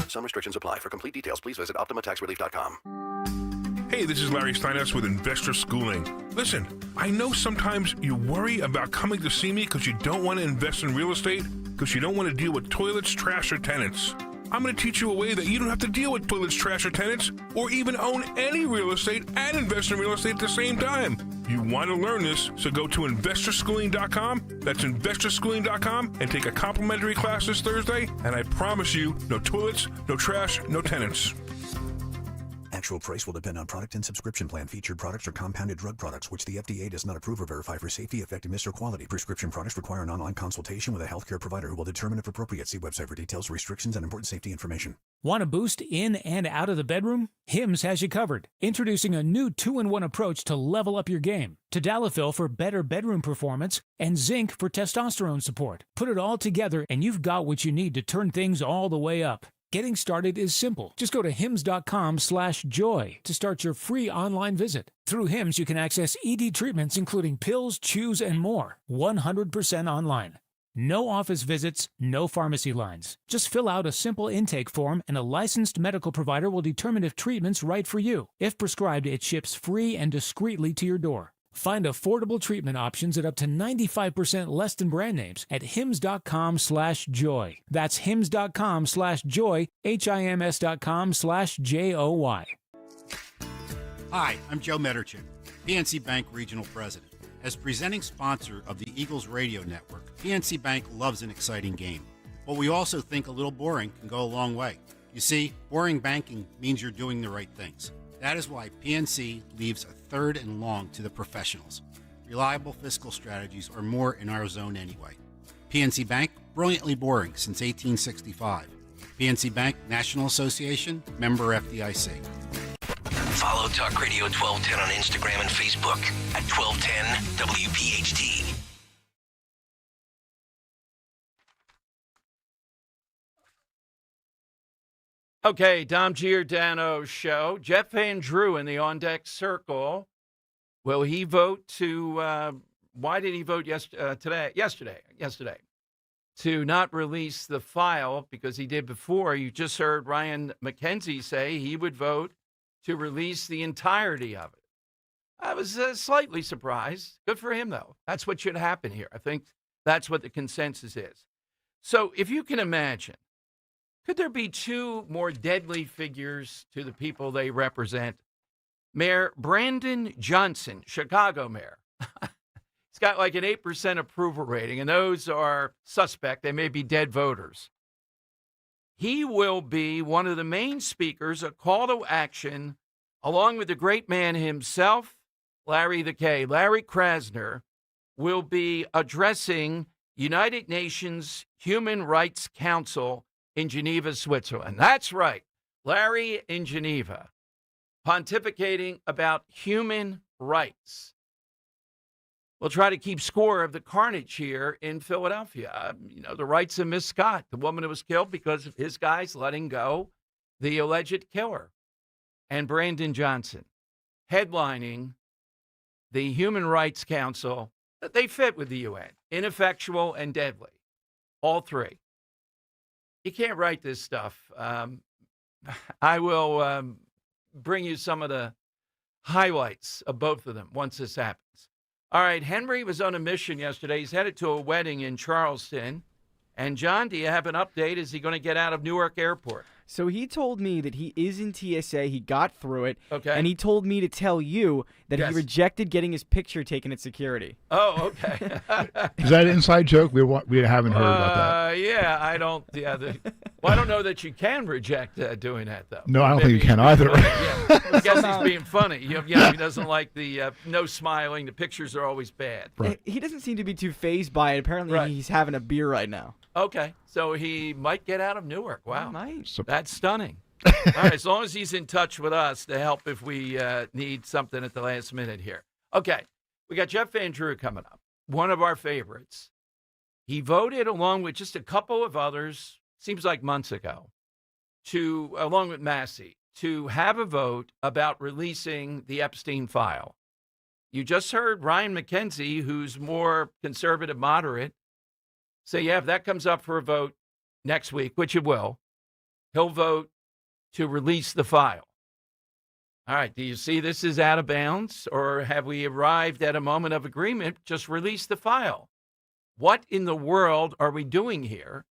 Some restrictions apply. For complete details, please visit OptimaTaxRelief.com. Hey, this is Larry Steinhaus with Investor Schooling. Listen, I know sometimes you worry about coming to see me because you don't want to invest in real estate, because you don't want to deal with toilets, trash, or tenants. I'm going to teach you a way that you don't have to deal with toilets, trash, or tenants, or even own any real estate and invest in real estate at the same time. You want to learn this, so go to investorschooling.com. That's investorschooling.com, and take a complimentary class this Thursday, and I promise you, no toilets, no trash, no tenants. Actual price will depend on product and subscription plan. Featured products are compounded drug products, which the FDA does not approve or verify for safety, effectiveness, or quality. Prescription products require an online consultation with a healthcare provider who will determine if appropriate. See website for details, restrictions, and important safety information. Want a boost in and out of the bedroom? Hims has you covered. Introducing a new 2-in-1 approach to level up your game. Tadalafil for better bedroom performance and zinc for testosterone support. Put it all together and you've got what you need to turn things all the way up. Getting started is simple. Just go to hims.com/joy to start your free online visit. Through Hims, you can access ED treatments including pills, chews, and more. 100% online. No office visits, no pharmacy lines. Just fill out a simple intake form and a licensed medical provider will determine if treatment's right for you. If prescribed, it ships free and discreetly to your door. Find affordable treatment options at up to 95% less than brand names at hims.com/joy. That's hims.com/joy, hims.com/joy. Hi, I'm Joe Mederchik, PNC Bank Regional President. As presenting sponsor of the Eagles Radio Network, PNC Bank loves an exciting game. But we also think a little boring can go a long way. You see, boring banking means you're doing the right things. That is why PNC leaves a third and long to the professionals. Reliable fiscal strategies are more in our zone anyway. PNC Bank, brilliantly boring since 1865. PNC Bank National Association, member FDIC. Follow Talk Radio 1210 on Instagram and Facebook at 1210 WPHT. Okay, Dom Giordano show. Jeff Van Drew in the on-deck circle. Will he vote to, why did he vote yesterday, to not release the file because he did before? You just heard Ryan McKenzie say he would vote to release the entirety of it. I was slightly surprised. Good for him, though. That's what should happen here. I think that's what the consensus is. So if you can imagine, could there be two more deadly figures to the people they represent? Mayor Brandon Johnson, Chicago mayor. He's got like an 8% approval rating, and those are suspect. They may be dead voters. He will be one of the main speakers, a call to action, along with the great man himself, Larry the K. Larry Krasner will be addressing United Nations Human Rights Council in Geneva, Switzerland. That's right, Larry in Geneva, pontificating about human rights. We'll try to keep score of the carnage here in Philadelphia. The rights of Miss Scott, the woman who was killed because of his guys letting go the alleged killer. And Brandon Johnson headlining the Human Rights Council. They fit with the UN, ineffectual and deadly, all three. You can't write this stuff. I will bring you some of the highlights of both of them once this happens. All right, Henry was on a mission yesterday. He's headed to a wedding in Charleston. And, John, do you have an update? Is he going to get out of Newark Airport? So he told me that he is in TSA. He got through it. Okay. And he told me to tell you that Yes. he rejected getting his picture taken at security. Oh, okay. Is that an inside joke? We haven't heard about that. Yeah, I don't. Yeah, well, I don't know that you can reject doing that though. No, I don't think you Maybe- can either. Yeah, I guess he's being funny. He doesn't like the no smiling. The pictures are always bad. He doesn't seem to be too fazed by it. Apparently, he's having a beer right now. Okay, so he might get out of Newark. Wow, He might. That's stunning. All right, as long as he's in touch with us to help if we need something at the last minute here. Okay, we got Jeff Van Drew coming up, one of our favorites. He voted along with just a couple of others, seems like months ago, along with Massey, to have a vote about releasing the Epstein file. You just heard Ryan McKenzie, who's more conservative moderate, say, yeah, if that comes up for a vote next week, which it will, he'll vote to release the file. All right, do you see this is out of bounds, or have we arrived at a moment of agreement? Just release the file. What in the world are we doing here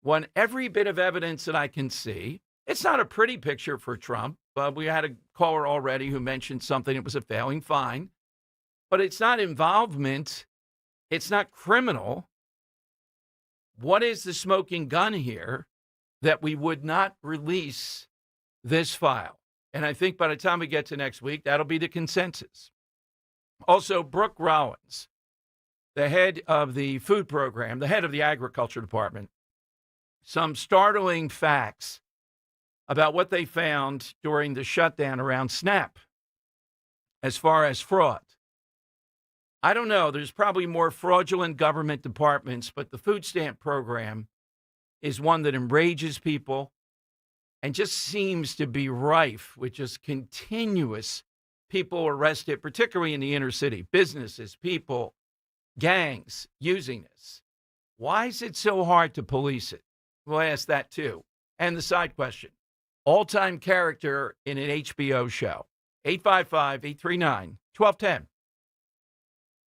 when every bit of evidence that I can see, it's not a pretty picture for Trump. We had a caller already who mentioned something. It was a failing fine, but it's not involvement. It's not criminal. What is the smoking gun here that we would not release this file? And I think by the time we get to next week, that'll be the consensus. Also, Brooke Rollins, the head of the food program, the head of the agriculture department, some startling facts about what they found during the shutdown around SNAP as far as fraud. I don't know. There's probably more fraudulent government departments, but the food stamp program is one that enrages people and just seems to be rife with just continuous people arrested, particularly in the inner city, businesses, people, gangs using this. Why is it so hard to police it? We'll ask that too. And the side question, all-time character in an HBO show, 855-839-1210.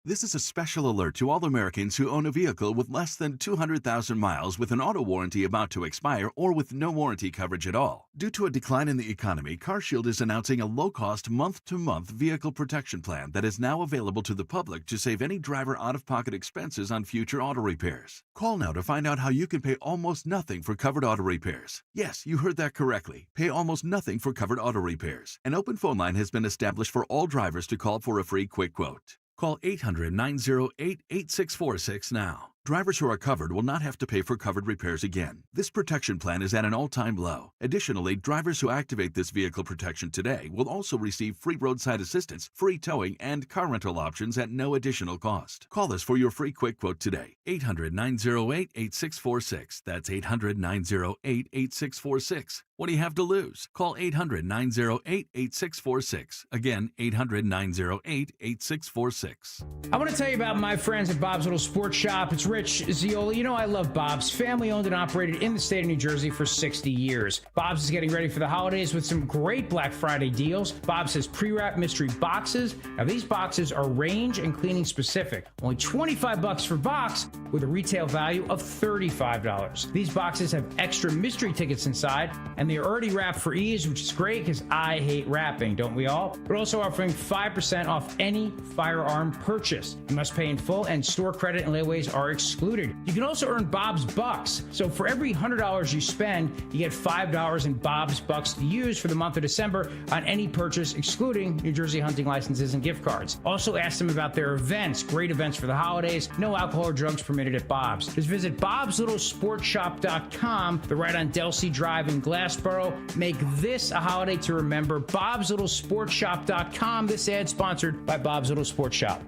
This is a special alert to all Americans who own a vehicle with less than 200,000 miles with an auto warranty about to expire or with no warranty coverage at all. Due to a decline in the economy, CarShield is announcing a low-cost month-to-month vehicle protection plan that is now available to the public to save any driver out-of-pocket expenses on future auto repairs. Call now to find out how you can pay almost nothing for covered auto repairs. Yes, you heard that correctly. Pay almost nothing for covered auto repairs. An open phone line has been established for all drivers to call for a free quick quote. Call 800-908-8646 now. Drivers who are covered will not have to pay for covered repairs again. This protection plan is at an all-time low. Additionally, drivers who activate this vehicle protection today will also receive free roadside assistance, free towing, and car rental options at no additional cost. Call us for your free quick quote today. 800-908-8646. That's 800-908-8646. What do you have to lose? Call 800-908-8646. Again, 800-908-8646. I want to tell you about my friends at Bob's Little Sports Shop. It's Rich Ziola. You know I love Bob's. Family owned and operated in the state of New Jersey for 60 years. Bob's is getting ready for the holidays with some great Black Friday deals. Bob's has pre-wrapped mystery boxes. Now these boxes are range and cleaning specific. Only $25 per box with a retail value of $35. These boxes have extra mystery tickets inside, and they're already wrapped for ease, which is great because I hate wrapping, don't we all? But also offering 5% off any firearm purchase. You must pay in full, and store credit and layaways are excluded. You can also earn Bob's Bucks. So for every $100 you spend, you get $5 in Bob's Bucks to use for the month of December on any purchase, excluding New Jersey hunting licenses and gift cards. Also ask them about their events, great events for the holidays. No alcohol or drugs permitted at Bob's. Just visit bobslittlesportshop.com. They're right on Delsey Drive in Glassboro. Make this a holiday to remember. bobslittlesportshop.com. This ad sponsored by Bob's Little Sports Shop.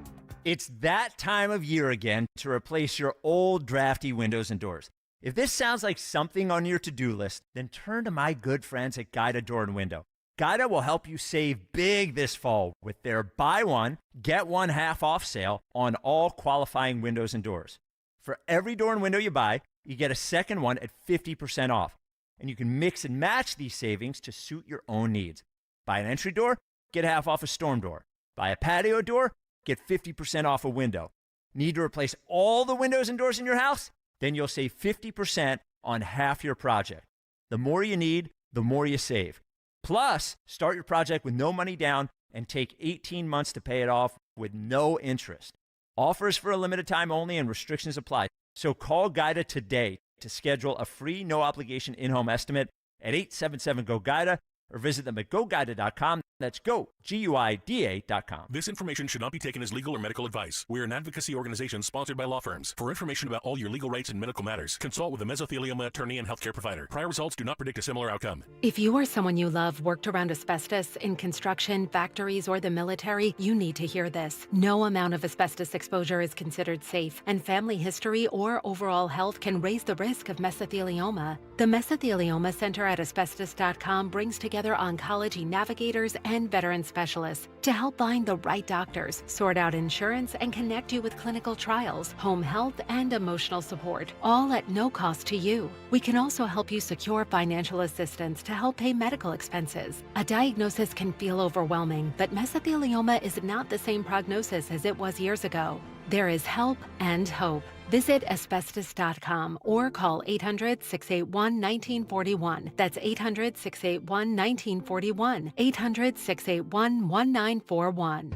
It's that time of year again to replace your old drafty windows and doors. If this sounds like something on your to-do list, then turn to my good friends at Guida Door and Window. Guida will help you save big this fall with their buy one, get one half off sale on all qualifying windows and doors. For every door and window you buy, you get a second one at 50% off. And you can mix and match these savings to suit your own needs. Buy an entry door, get half off a storm door. Buy a patio door, get 50% off a window. Need to replace all the windows and doors in your house? Then you'll save 50% on half your project. The more you need, the more you save. Plus, start your project with no money down and take 18 months to pay it off with no interest. Offers for a limited time only and restrictions apply. So call Guida today to schedule a free no-obligation in-home estimate at 877-GO-GUIDA or visit them at GoGuida.com. That's go, GUIDA.com. This information should not be taken as legal or medical advice. We are an advocacy organization sponsored by law firms. For information about all your legal rights and medical matters, consult with a mesothelioma attorney and healthcare provider. Prior results do not predict a similar outcome. If you or someone you love worked around asbestos in construction, factories, or the military, you need to hear this. No amount of asbestos exposure is considered safe, and family history or overall health can raise the risk of mesothelioma. The Mesothelioma Center at asbestos.com brings together oncology navigators and veteran specialists to help find the right doctors, sort out insurance, and connect you with clinical trials, home health, and emotional support, all at no cost to you. We can also help you secure financial assistance to help pay medical expenses. A diagnosis can feel overwhelming, but mesothelioma is not the same prognosis as it was years ago. There is help and hope. Visit asbestos.com or call 800-681-1941. That's 800-681-1941. 800-681-1941.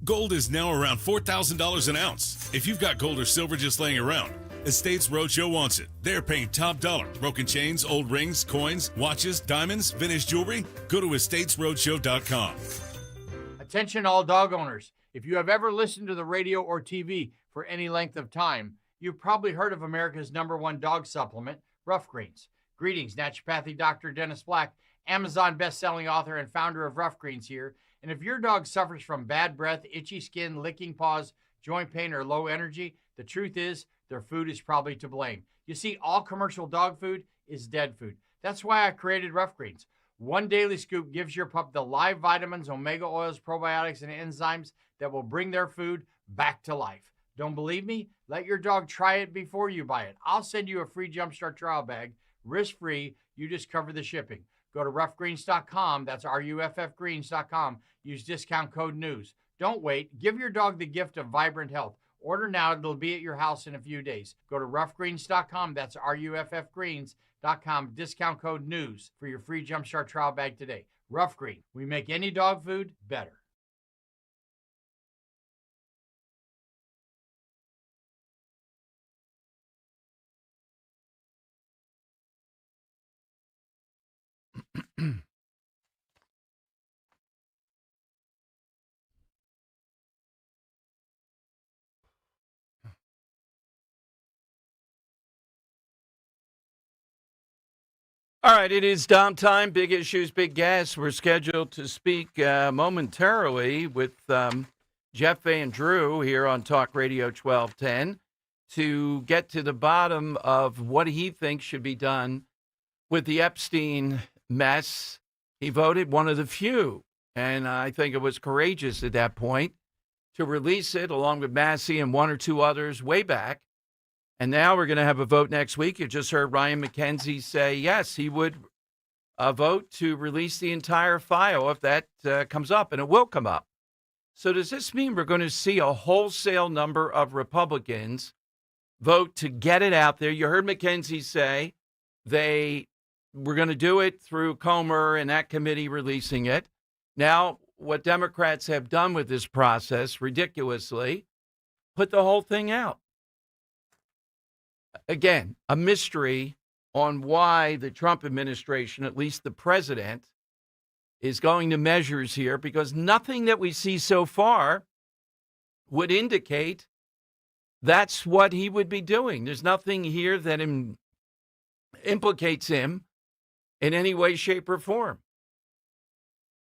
Gold is now around $4,000 an ounce. If you've got gold or silver just laying around, Estates Roadshow wants it. They're paying top dollar. Broken chains, old rings, coins, watches, diamonds, vintage jewelry. Go to estatesroadshow.com. Attention all dog owners. If you have ever listened to the radio or TV for any length of time, you've probably heard of America's #1 dog supplement, Rough Greens. Greetings, naturopathic Dr. Dennis Black, Amazon best-selling author and founder of Rough Greens here. And if your dog suffers from bad breath, itchy skin, licking paws, joint pain, or low energy, the truth is their food is probably to blame. You see, all commercial dog food is dead food. That's why I created Rough Greens. One daily scoop gives your pup the live vitamins, omega oils, probiotics, and enzymes that will bring their food back to life. Don't believe me? Let your dog try it before you buy it. I'll send you a free Jumpstart trial bag, risk-free. You just cover the shipping. Go to roughgreens.com. That's RUFFgreens.com. Use discount code NEWS. Don't wait. Give your dog the gift of vibrant health. Order now. It'll be at your house in a few days. Go to roughgreens.com. That's RUFFgreens.com. Discount code NEWS for your free Jumpstart trial bag today. Rough Green. We make any dog food better. All right, it is downtime. Big issues, big gas. We're scheduled to speak momentarily with Jeff Van Drew here on Talk Radio 1210 to get to the bottom of what he thinks should be done with the Epstein mess. He voted one of the few, and I think it was courageous at that point to release it along with Massey and one or two others way back. And now we're going to have a vote next week. You just heard Ryan McKenzie say, yes, he would vote to release the entire file if that comes up, and it will come up. So does this mean we're going to see a wholesale number of Republicans vote to get it out there? You heard McKenzie say they were going to do it through Comer and that committee releasing it. Now, what Democrats have done with this process, ridiculously, put the whole thing out. Again, a mystery on why the Trump administration, at least the president, is going to measures here, because nothing that we see so far would indicate that's what he would be doing. There's nothing here that implicates him in any way, shape, or form.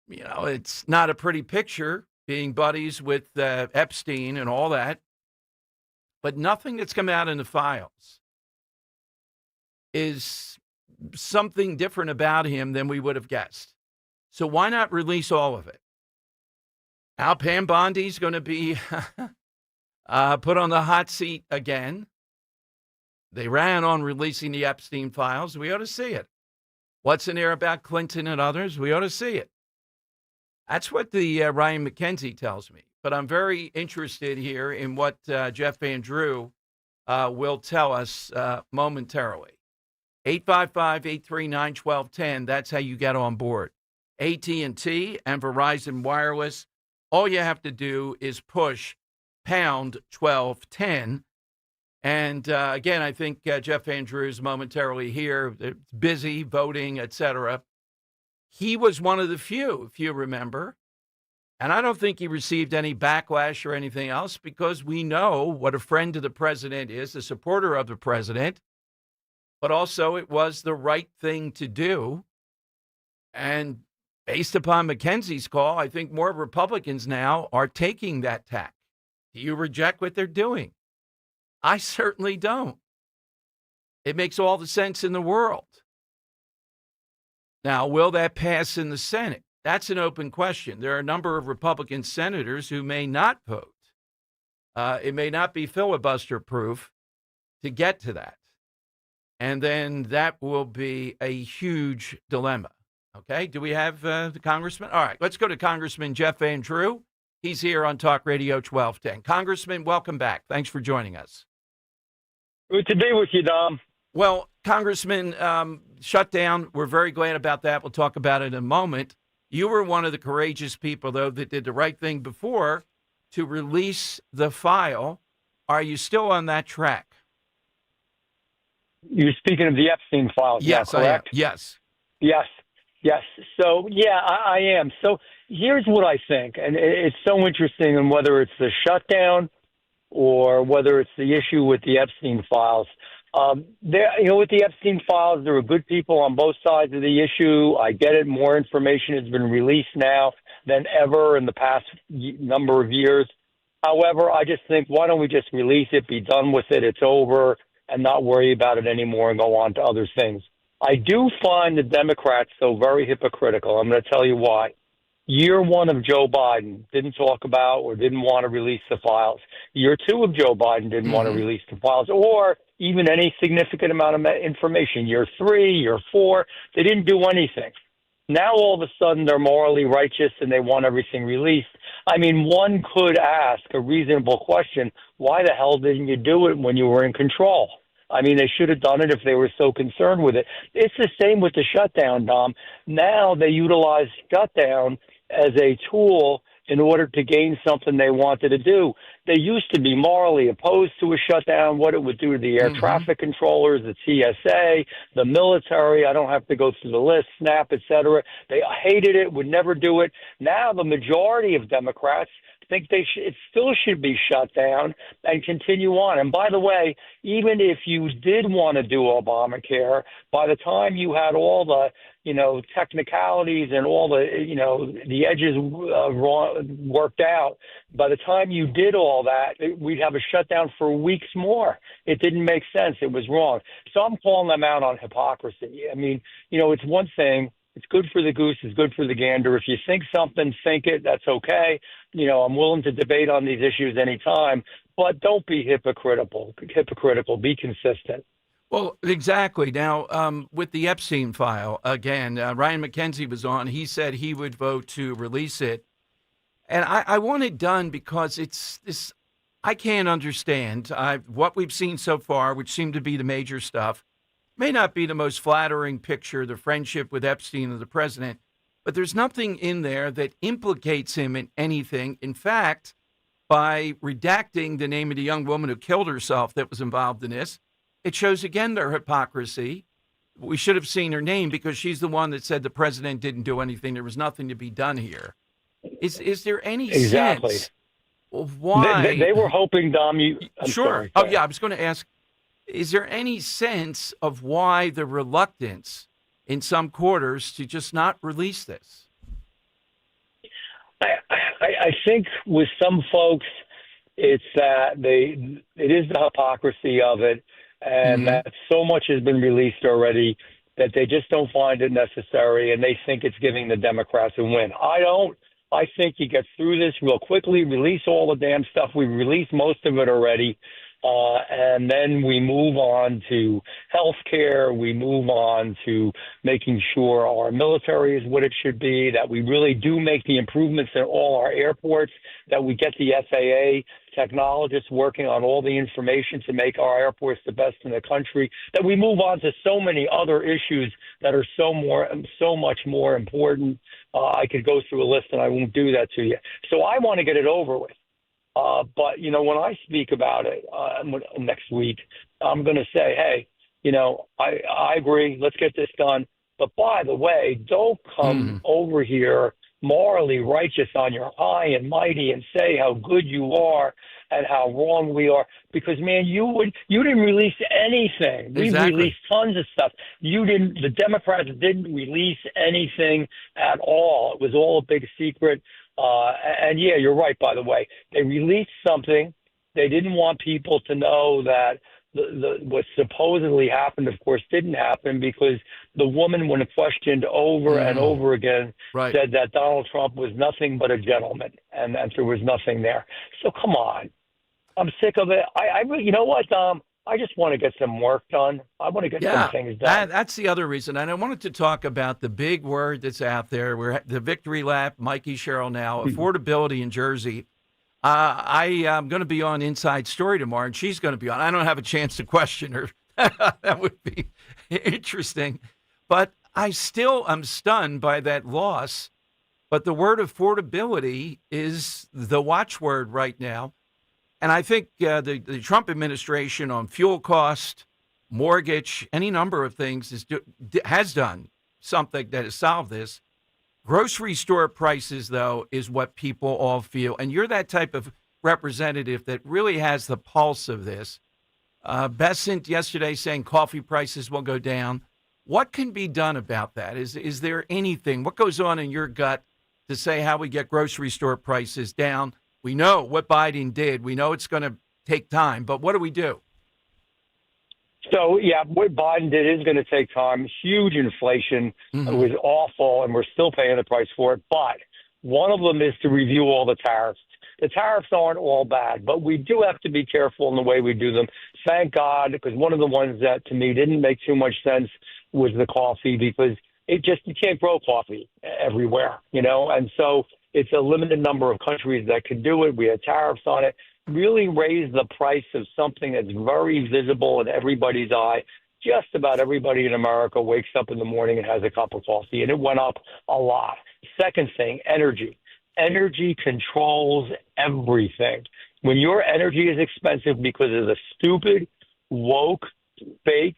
You know, it's not a pretty picture being buddies with Epstein and all that, but nothing that's come out in the files is something different about him than we would have guessed. So why not release all of it? Now Pam Bondi's going to be put on the hot seat again. They ran on releasing the Epstein files. We ought to see it. What's in there about Clinton and others? We ought to see it. That's what the Ryan McKenzie tells me. But I'm very interested here in what Jeff Van Drew will tell us momentarily. 855-839-1210. That's how you get on board. AT&T and Verizon Wireless, all you have to do is push pound 1210. And again, I think Jeff Andrews momentarily here, busy voting, etc. He was one of the few, if you remember. And I don't think he received any backlash or anything else because we know what a friend to the president is, a supporter of the president. But also it was the right thing to do. And based upon McKenzie's call, I think more Republicans now are taking that tack. Do you reject what they're doing? I certainly don't. It makes all the sense in the world. Now, will that pass in the Senate? That's an open question. There are a number of Republican senators who may not vote. It may not be filibuster proof to get to that. And then that will be a huge dilemma. Okay, do we have the congressman? All right, let's go to Congressman Jeff Van Drew. He's here on Talk Radio 1210. Congressman, welcome back. Thanks for joining us. Good to be with you, Dom. Well, Congressman, shutdown, we're very glad about that. We'll talk about it in a moment. You were one of the courageous people, though, that did the right thing before to release the file. Are you still on that track? You're speaking of the Epstein files, yes, correct? I am. Yes. Yes. So, yeah, I am. So here's what I think, and it's so interesting, and whether it's the shutdown or whether it's the issue with the Epstein files. With the Epstein files, there are good people on both sides of the issue. I get it. More information has been released now than ever in the past number of years. However, I just think, why don't we just release it, be done with it, it's over, and not worry about it anymore and go on to other things. I do find the Democrats, though, very hypocritical. I'm going to tell you why. Year one of Joe Biden didn't talk about or didn't want to release the files. Year two of Joe Biden didn't want to release the files or even any significant amount of information. Year three, year four, they didn't do anything. Now all of a sudden they're morally righteous and they want everything released. I mean, one could ask a reasonable question, why the hell didn't you do it when you were in control? I mean, they should have done it if they were so concerned with it. It's the same with the shutdown, Dom. Now they utilize shutdown as a tool in order to gain something they wanted to do. They used to be morally opposed to a shutdown, what it would do to the air traffic controllers, the TSA, the military. I don't have to go through the list, SNAP, et cetera. They hated it, would never do it. Now the majority of Democrats think it still should be shut down and continue on. And by the way, even if you did want to do Obamacare, by the time you had all the technicalities and all the edges worked out, by the time you did all that, we'd have a shutdown for weeks more. It didn't make sense. It was wrong. So I'm calling them out on hypocrisy. I mean, it's one thing. It's good for the goose. It's good for the gander. If you think something, think it. That's okay. I'm willing to debate on these issues anytime, but don't be hypocritical. Be consistent. Well, exactly. Now, with the Epstein file, again, Ryan McKenzie was on. He said he would vote to release it. And I want it done because it's this. I can't understand what we've seen so far, which seemed to be the major stuff. May not be the most flattering picture, the friendship with Epstein and the president, but there's nothing in there that implicates him in anything. In fact, by redacting the name of the young woman who killed herself that was involved in this, it shows again their hypocrisy. We should have seen her name because she's the one that said the president didn't do anything. There was nothing to be done here. Is there any sense of why? They were hoping, Dom, Sure. Oh, yeah, I was going to ask, is there any sense of why the reluctance in some quarters to just not release this? I think with some folks, it's that it is the hypocrisy of it, and that so much has been released already that they just don't find it necessary, and they think it's giving the Democrats a win. I don't. I think you get through this real quickly, release all the damn stuff. We released most of it already. And then we move on to healthcare. We move on to making sure our military is what it should be, that we really do make the improvements in all our airports, that we get the FAA technologists working on all the information to make our airports the best in the country, that we move on to so many other issues that are so much more important. I could go through a list and I won't do that to you. So I want to get it over with. But, when I speak about it next week, I'm going to say, hey, I agree. Let's get this done. But by the way, don't come over here morally righteous on your high and mighty and say how good you are and how wrong we are. Because, man, you didn't release anything. We released tons of stuff. The Democrats didn't release anything at all. It was all a big secret. And yeah, you're right, by the way. They released something. They didn't want people to know that what supposedly happened, of course, didn't happen, because the woman, when questioned over and over again, said that Donald Trump was nothing but a gentleman, and that there was nothing there. So come on. I'm sick of it. You know what, Dom? I just want to get some work done. I want to get some things done. That's the other reason. And I wanted to talk about the big word that's out there. We're the victory lap, Mikey Sherrill now, affordability in Jersey. I am going to be on Inside Story tomorrow, and she's going to be on. I don't have a chance to question her. That would be interesting. But I'm stunned by that loss. But the word affordability is the watchword right now. And I think the Trump administration on fuel cost, mortgage, any number of things has done something that has solved this. Grocery store prices, though, is what people all feel. And you're that type of representative that really has the pulse of this. Bessent yesterday saying coffee prices will go down. What can be done about that? Is there anything? What goes on in your gut to say how we get grocery store prices down? We know what Biden did. We know it's going to take time, but what do we do? So, yeah, what Biden did is going to take time. Huge inflation. It was awful, and we're still paying the price for it. But one of them is to review all the tariffs. The tariffs aren't all bad, but we do have to be careful in the way we do them. Thank God, because one of the ones that, to me, didn't make too much sense was the coffee, because you can't grow coffee everywhere, and so it's a limited number of countries that can do it. We had tariffs on it. Really raised the price of something that's very visible in everybody's eye. Just about everybody in America wakes up in the morning and has a cup of coffee, and it went up a lot. Second thing, energy. Energy controls everything. When your energy is expensive because of the stupid, woke, fake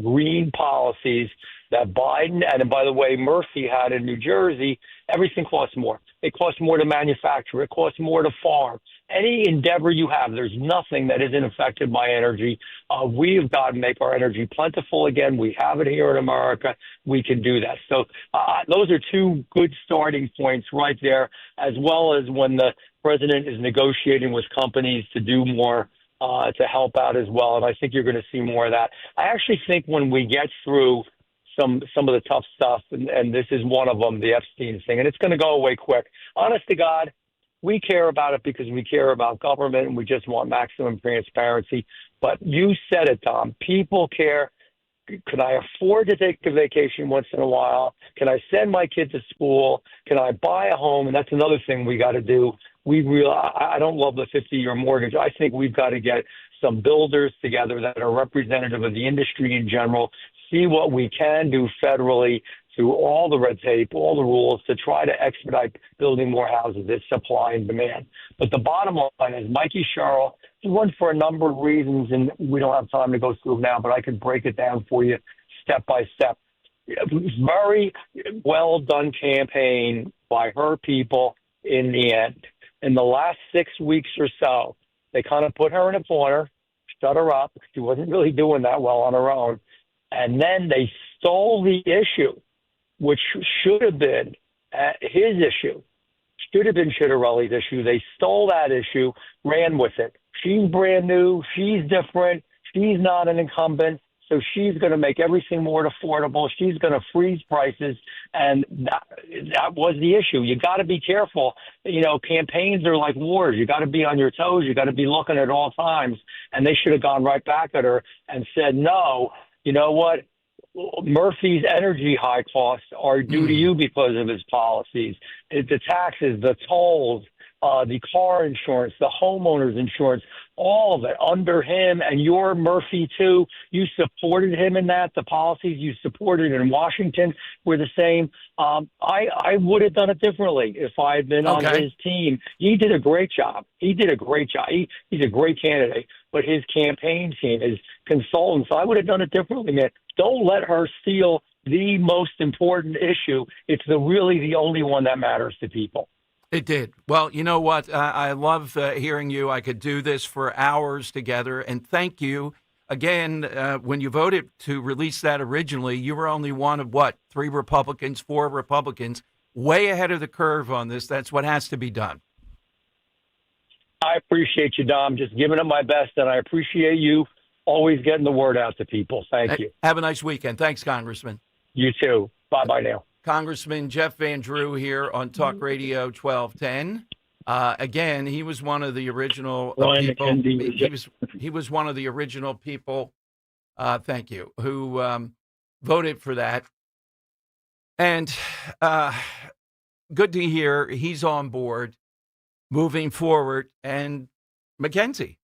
green policies that Biden and, by the way, Murphy had in New Jersey, everything costs more. It costs more to manufacture. It costs more to farm. Any endeavor you have, there's nothing that isn't affected by energy. We've got to make our energy plentiful again. We have it here in America. We can do that. So those are two good starting points right there, as well as when the president is negotiating with companies to do more to help out as well. And I think you're going to see more of that. I actually think when we get through some of the tough stuff, and this is one of them, the Epstein thing, and it's going to go away quick. Honest to God, we care about it because we care about government, and we just want maximum transparency. But you said it, Tom. People care. Can I afford to take a vacation once in a while? Can I send my kid to school? Can I buy a home? And that's another thing we got to do. I don't love the 50-year mortgage. I think we've got to get some builders together that are representative of the industry in general, see what we can do federally through all the red tape, all the rules to try to expedite building more houses. It's supply and demand. But the bottom line is Mikey Sherrill, he won for a number of reasons, and we don't have time to go through them now, but I could break it down for you step by step. Very well done campaign by her people in the end. In the last 6 weeks or so, they kind of put her in a corner, shut her up. She wasn't really doing that well on her own. And then they stole the issue, which should have been his issue, should have been Chitterelli's issue. They stole that issue, ran with it. She's brand new. She's different. She's not an incumbent. So she's going to make everything more affordable. She's going to freeze prices. And that was the issue. You got to be careful. You know, campaigns are like wars. You got to be on your toes. You got to be looking at all times. And they should have gone right back at her and said, no, you know what? Murphy's energy high costs are due to you because of his policies. The taxes, the tolls, the car insurance, the homeowner's insurance, all of it under him, and your Murphy too. You supported him in that. The policies you supported in Washington were the same. I would have done it differently if I had been on his team. He did a great job. He's a great candidate, but his campaign team, his consultants, I would have done it differently, man. Don't let her steal the most important issue. It's really the only one that matters to people. It did. Well, you know what? I love hearing you. I could do this for hours together. And thank you. Again, when you voted to release that originally, you were only one of, 4 Republicans, way ahead of the curve on this. That's what has to be done. I appreciate you, Dom. Just giving it my best, and I appreciate you always getting the word out to people. Thank you. Have a nice weekend. Thanks, Congressman. You too. Bye-bye now. Congressman Jeff Van Drew here on Talk Radio 1210. Again, he was one of the original people. He was one of the original people. Thank you. Who voted for that. And good to hear he's on board moving forward. And McKenzie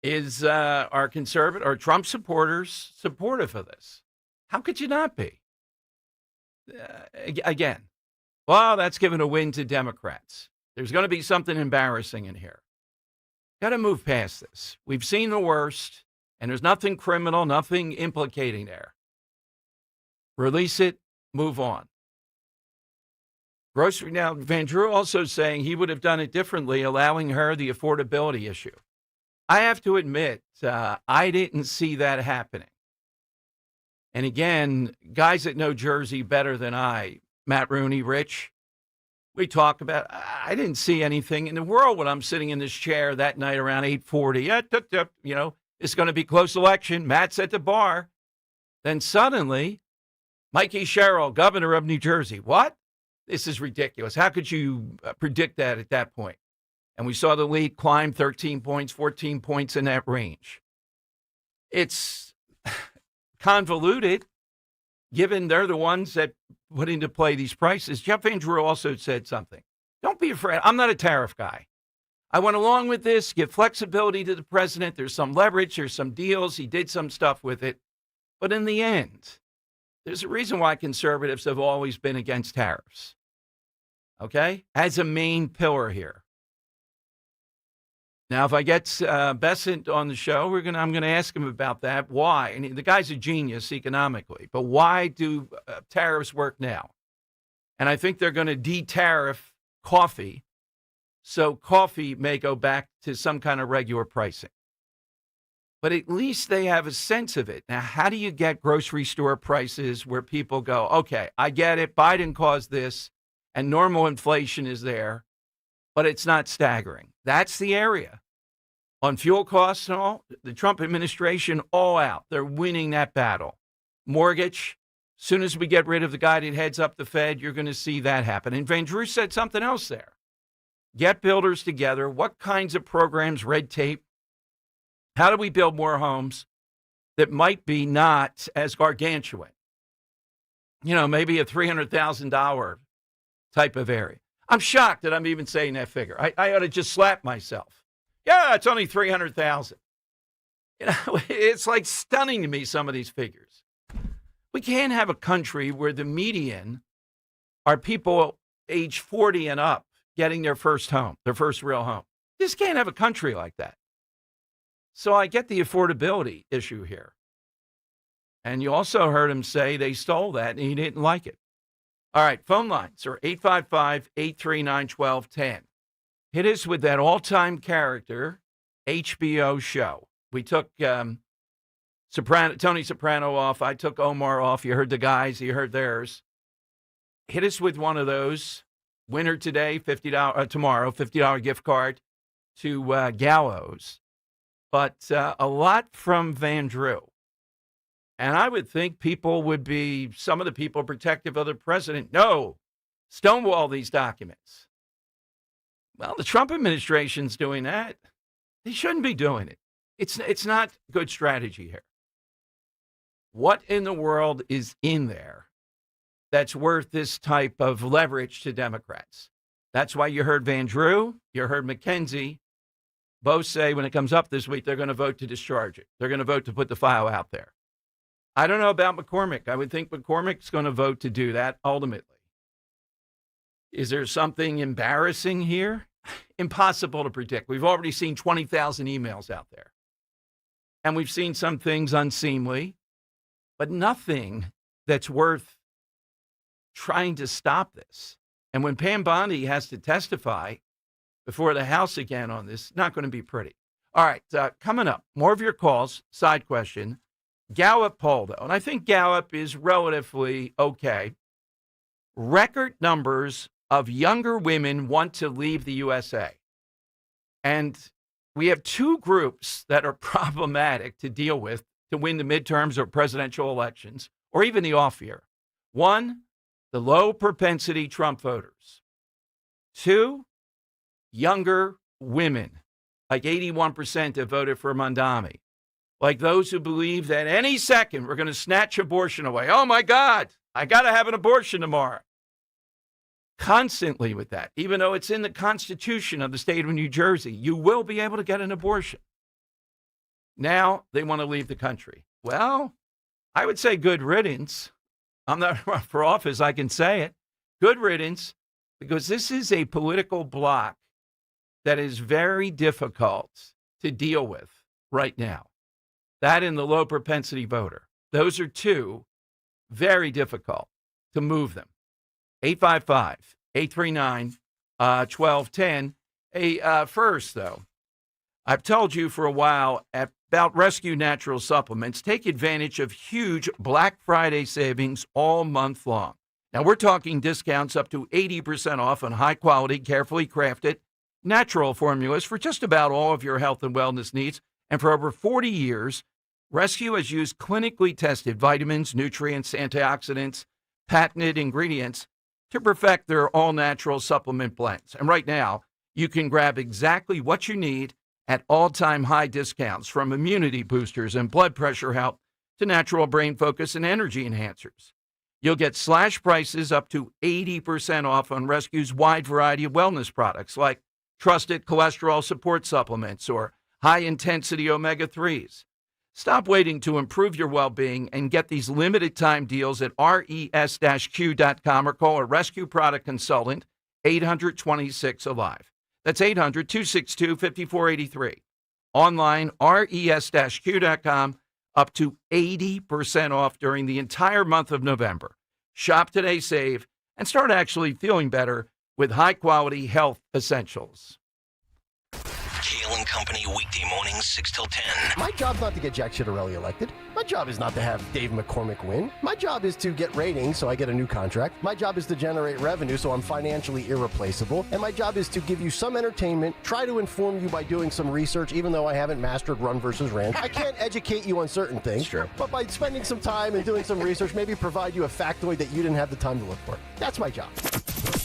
is our Trump supporters supportive of this. How could you not be? Again, well, that's given a win to Democrats. There's going to be something embarrassing in here. Got to move past this. We've seen the worst, and there's nothing criminal, nothing implicating there. Release it, move on. Now, Van Drew also saying he would have done it differently, allowing her the affordability issue. I have to admit, I didn't see that happening. And again, guys that know Jersey better than I, Matt Rooney, Rich, we talk about, I didn't see anything in the world when I'm sitting in this chair that night around 8:40. You know, it's going to be close election. Matt's at the bar. Then suddenly, Mikey Sherrill, governor of New Jersey. What? This is ridiculous. How could you predict that at that point? And we saw the lead climb 13 points, 14 points in that range. It's convoluted, given they're the ones that put into play these prices. Jeff Van Drew also said something. Don't be afraid. I'm not a tariff guy. I went along with this, give flexibility to the president. There's some leverage. There's some deals. He did some stuff with it. But in the end, there's a reason why conservatives have always been against tariffs. Okay? As a main pillar here. Now, if I get Bessent on the show, I'm going to ask him about that. Why? And the guy's a genius economically, but why do tariffs work now? And I think they're going to de-tariff coffee, so coffee may go back to some kind of regular pricing. But at least they have a sense of it. Now, how do you get grocery store prices where people go, okay, I get it, Biden caused this, and normal inflation is there, but it's not staggering? That's the area. On fuel costs and all, the Trump administration all out. They're winning that battle. Mortgage, as soon as we get rid of the guy that heads up the Fed, you're going to see that happen. And Van Drew said something else there. Get builders together. What kinds of programs, red tape? How do we build more homes that might be not as gargantuan? You know, maybe a $300,000 type of area. I'm shocked that I'm even saying that figure. I ought to just slap myself. Yeah, it's only $300,000. You know, it's like stunning to me, some of these figures. We can't have a country where the median are people age 40 and up getting their first home, their first real home. Just can't have a country like that. So I get the affordability issue here. And you also heard him say they stole that and he didn't like it. All right, phone lines are 855-839-1210. Hit us with that all-time character HBO show. We took Tony Soprano off. I took Omar off. You heard the guys. You heard theirs. Hit us with one of those. Winner today, tomorrow, $50 gift card to Gallows. But a lot from Van Drew. And I would think some of the people protective of the president, no, stonewall these documents. Well, the Trump administration's doing that. They shouldn't be doing it. It's not good strategy here. What in the world is in there that's worth this type of leverage to Democrats? That's why you heard Van Drew, you heard McKenzie, both say when it comes up this week, they're going to vote to discharge it. They're going to vote to put the file out there. I don't know about McCormick. I would think McCormick's going to vote to do that ultimately. Is there something embarrassing here? Impossible to predict. We've already seen 20,000 emails out there. And we've seen some things unseemly, but nothing that's worth trying to stop this. And when Pam Bondi has to testify before the House again on this, not going to be pretty. All right, coming up, more of your calls, side question. Gallup poll, though, and I think Gallup is relatively okay. Record numbers of younger women want to leave the USA. And we have two groups that are problematic to deal with to win the midterms or presidential elections, or even the off year. One, the low propensity Trump voters. Two, younger women, like 81% have voted for Mondami. Like those who believe that any second we're going to snatch abortion away. Oh my God, I got to have an abortion tomorrow. Constantly with that, even though it's in the Constitution of the state of New Jersey, you will be able to get an abortion. Now they want to leave the country. Well, I would say good riddance. I'm not running for office, I can say it. Good riddance, because this is a political bloc that is very difficult to deal with right now. That and the low propensity voter. Those are two very difficult to move them. 855-839-1210. First, though, I've told you for a while about Rescue Natural Supplements. Take advantage of huge Black Friday savings all month long. Now, we're talking discounts up to 80% off on high-quality, carefully crafted natural formulas for just about all of your health and wellness needs. And for over 40 years, Rescue has used clinically tested vitamins, nutrients, antioxidants, patented ingredients to perfect their all-natural supplement blends. And right now, you can grab exactly what you need at all-time high discounts, from immunity boosters and blood pressure help to natural brain focus and energy enhancers. You'll get slash prices up to 80% off on Rescue's wide variety of wellness products like trusted cholesterol support supplements or high-intensity omega-3s. Stop waiting to improve your well-being and get these limited-time deals at res-q.com or call a Rescue product consultant, 826-ALIVE. That's 800-262-5483. Online, res-q.com, up to 80% off during the entire month of November. Shop today, save, and start actually feeling better with high-quality health essentials. Kale and Company, weekday mornings, 6 till 10. My job's not to get Jack Ciattarelli elected. My job is not to have Dave McCormick win. My job is to get ratings so I get a new contract. My job is to generate revenue so I'm financially irreplaceable. And my job is to give you some entertainment, try to inform you by doing some research, even though I haven't mastered run versus ran. I can't educate you on certain things, but by spending some time and doing some research, maybe provide you a factoid that you didn't have the time to look for. That's my job.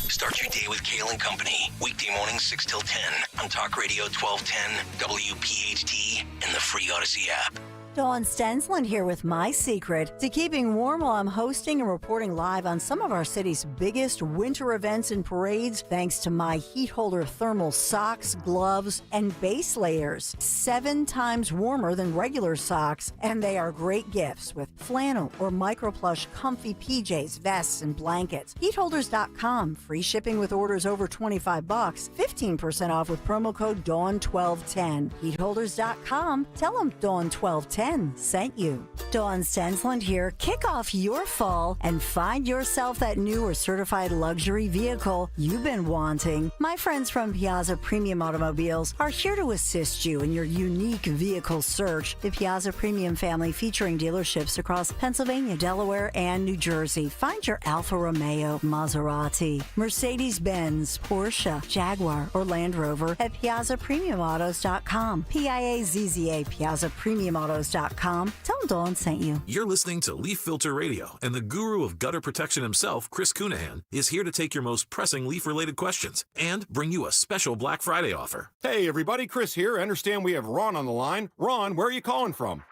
Start your day with Kale and Company, weekday mornings 6 till 10 on Talk Radio 1210, WPHT, and the free Odyssey app. Dawn Stensland here with my secret to keeping warm while I'm hosting and reporting live on some of our city's biggest winter events and parades, thanks to my heat holder thermal socks, gloves, and base layers. 7 times warmer than regular socks, and they are great gifts with flannel or microplush comfy PJs, vests, and blankets. Heatholders.com, free shipping with orders over $25, 15% off with promo code DAWN1210. Heatholders.com, tell them DAWN1210 sent you. Dawn Stensland here. Kick off your fall and find yourself that new or certified luxury vehicle you've been wanting. My friends from Piazza Premium Automobiles are here to assist you in your unique vehicle search. The Piazza Premium family, featuring dealerships across Pennsylvania, Delaware, and New Jersey. Find your Alfa Romeo, Maserati, Mercedes-Benz, Porsche, Jaguar, or Land Rover at PiazzaPremiumAutos.com. PIAZZA, PiazzaPremiumAutos.com. leafhouse.com. Tell them Dawn sent you. You're listening to Leaf Filter Radio, and the guru of gutter protection himself, Chris Cunahan, is here to take your most pressing leaf-related questions and bring you a special Black Friday offer. Hey, everybody, Chris here. I understand we have Ron on the line. Ron, where are you calling from?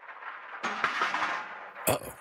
Uh-oh.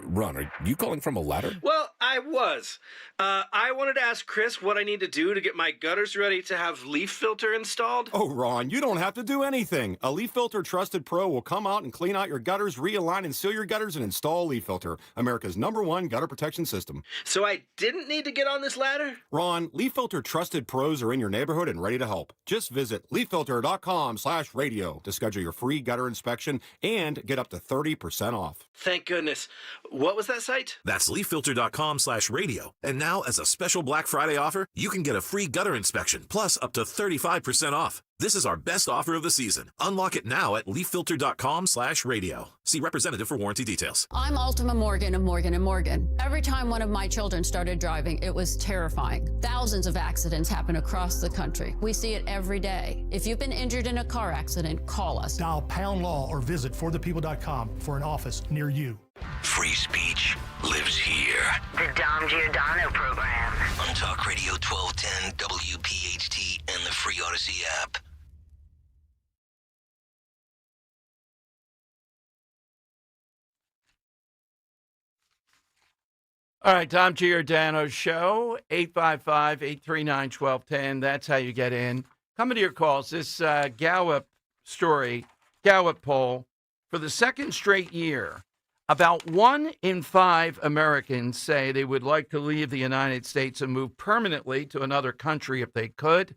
Ron, are you calling from a ladder? Well, I was. I wanted to ask Chris what I need to do to get my gutters ready to have leaf filter installed. Oh, Ron, you don't have to do anything. A Leaf Filter Trusted Pro will come out and clean out your gutters, realign and seal your gutters, and install Leaf Filter, America's #1 gutter protection system. So I didn't need to get on this ladder? Ron, Leaf Filter Trusted Pros are in your neighborhood and ready to help. Just visit leaffilter.com/radio to schedule your free gutter inspection and get up to 30% off. Thank goodness. What was that site? That's leaffilter.com/radio. And now, as a special Black Friday offer, you can get a free gutter inspection, plus up to 35% off. This is our best offer of the season. Unlock it now at leaffilter.com/radio. See representative for warranty details. I'm Ultima Morgan of Morgan & Morgan. Every time one of my children started driving, it was terrifying. Thousands of accidents happen across the country. We see it every day. If you've been injured in a car accident, call us. Dial pound law or visit forthepeople.com for an office near you. Free speech lives here. The Dom Giordano program. On Talk Radio 1210, WPHT, and the free Odyssey app. All right, Dom Giordano Show, 855-839-1210. That's how you get in. Coming to your calls, this Gallup poll, for the second straight year, about 1 in 5 Americans say they would like to leave the United States and move permanently to another country if they could.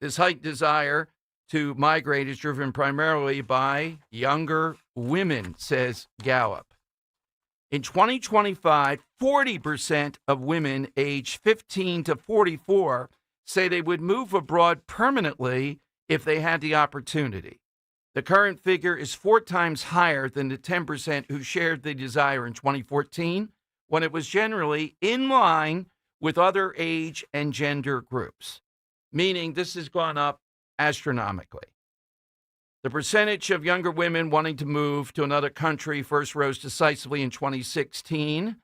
This heightened desire to migrate is driven primarily by younger women, says Gallup. In 2025, 40% of women aged 15 to 44 say they would move abroad permanently if they had the opportunity. The current figure is 4 times higher than the 10% who shared the desire in 2014, when it was generally in line with other age and gender groups, meaning this has gone up astronomically. The percentage of younger women wanting to move to another country first rose decisively in 2016,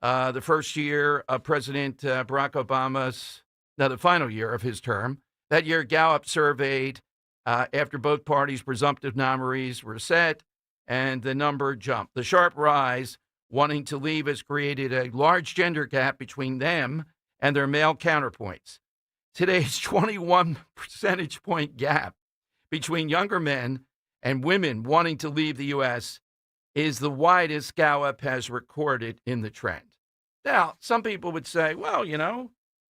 the first year of President Barack Obama's, the final year of his term. That year, Gallup surveyed after both parties' presumptive nominees were set, and the number jumped. The sharp rise wanting to leave has created a large gender gap between them and their male counterparts. Today's 21 percentage point gap between younger men and women wanting to leave the U.S. is the widest Gallup has recorded in the trend. Now, some people would say, well,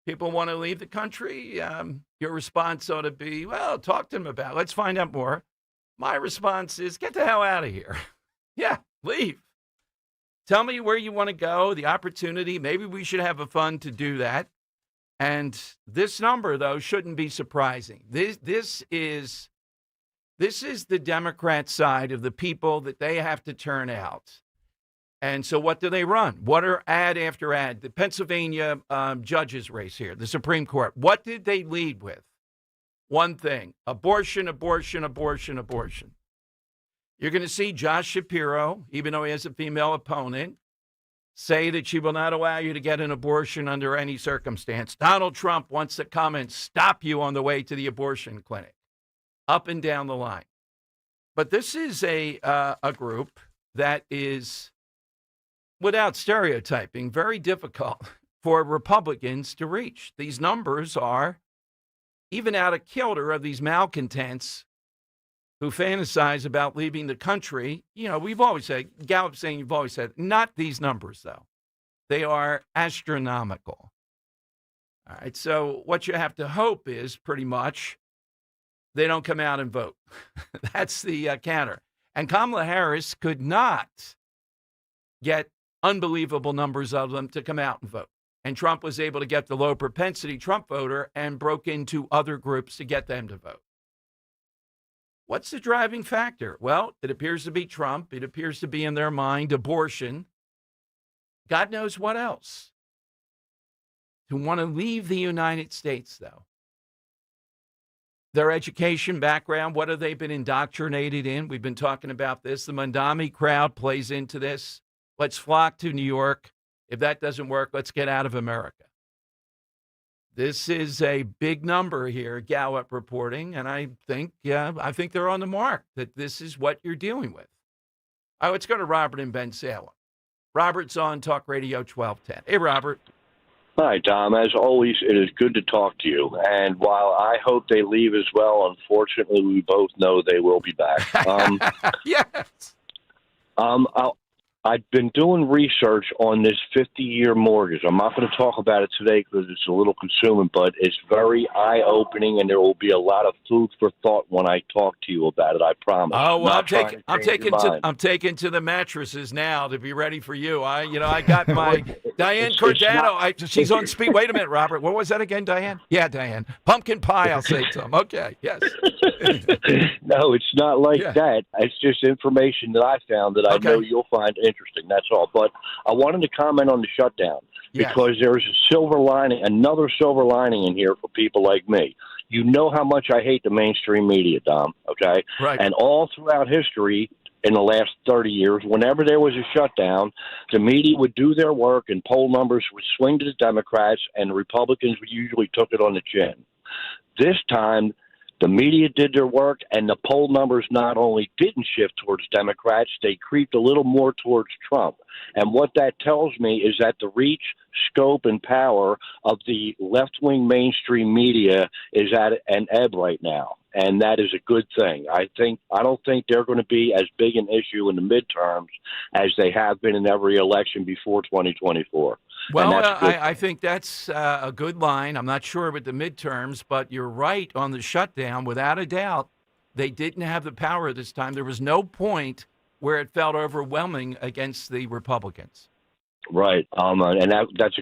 people want to leave the country. Your response ought to be, well, talk to them about it. Let's find out more. My response is, get the hell out of here. Yeah, leave. Tell me where you want to go, the opportunity. Maybe we should have a fund to do that. And this number, though, shouldn't be surprising. This is the Democrat side of the people that they have to turn out. And so what do they run? What are ad after ad? The Pennsylvania judges race here, the Supreme Court. What did they lead with? One thing: abortion, abortion, abortion, abortion. You're going to see Josh Shapiro, even though he has a female opponent, say that she will not allow you to get an abortion under any circumstance. Donald Trump wants to come and stop you on the way to the abortion clinic, up and down the line. But this is a group that is, without stereotyping, very difficult for Republicans to reach. These numbers are even out of kilter of these malcontents who fantasize about leaving the country. We've always said, Gallup saying you've always said, not these numbers, though. They are astronomical. All right, so what you have to hope is pretty much they don't come out and vote. That's the counter. And Kamala Harris could not get unbelievable numbers of them to come out and vote. And Trump was able to get the low propensity Trump voter and broke into other groups to get them to vote. What's the driving factor? Well, it appears to be Trump. It appears to be, in their mind, abortion. God knows what else. To want to leave the United States, though. Their education background, what have they been indoctrinated in? We've been talking about this. The Mandami crowd plays into this. Let's flock to New York. If that doesn't work, let's get out of America. This is a big number here, Gallup reporting, and I think they're on the mark, that this is what you're dealing with. All right, let's go to Robert in Ben Salem. Robert's on Talk Radio 1210. Hey, Robert. Hi, Tom. As always, it is good to talk to you. And while I hope they leave as well, unfortunately, we both know they will be back. Yes. I've been doing research on this 50-year mortgage. I'm not going to talk about it today because it's a little consuming, but it's very eye-opening, and there will be a lot of food for thought when I talk to you about it. I promise. Oh well, I'm taking to the mattresses now to be ready for you. I got my Diane Giordano. She's on speed. Wait a minute, Robert. What was that again, Diane? Yeah, Diane. Pumpkin pie. I'll say some. Okay. Yes. No, it's not like that. It's just information that I found that I know you'll find interesting. That's all. But I wanted to comment on the shutdown because there's a silver lining, another silver lining in here for people like me. You know how much I hate the mainstream media, Dom, okay? Right. And all throughout history in the last 30 years, whenever there was a shutdown, the media would do their work and poll numbers would swing to the Democrats and the Republicans usually took it on the chin. This time, the media did their work, and the poll numbers not only didn't shift towards Democrats, they creeped a little more towards Trump. And what that tells me is that the reach, scope, and power of the left-wing mainstream media is at an ebb right now, and that is a good thing. I don't think they're going to be as big an issue in the midterms as they have been in every election before 2024. Well, I think that's a good line. I'm not sure with the midterms, but you're right on the shutdown. Without a doubt, they didn't have the power this time. There was no point where it felt overwhelming against the Republicans. Right, and that's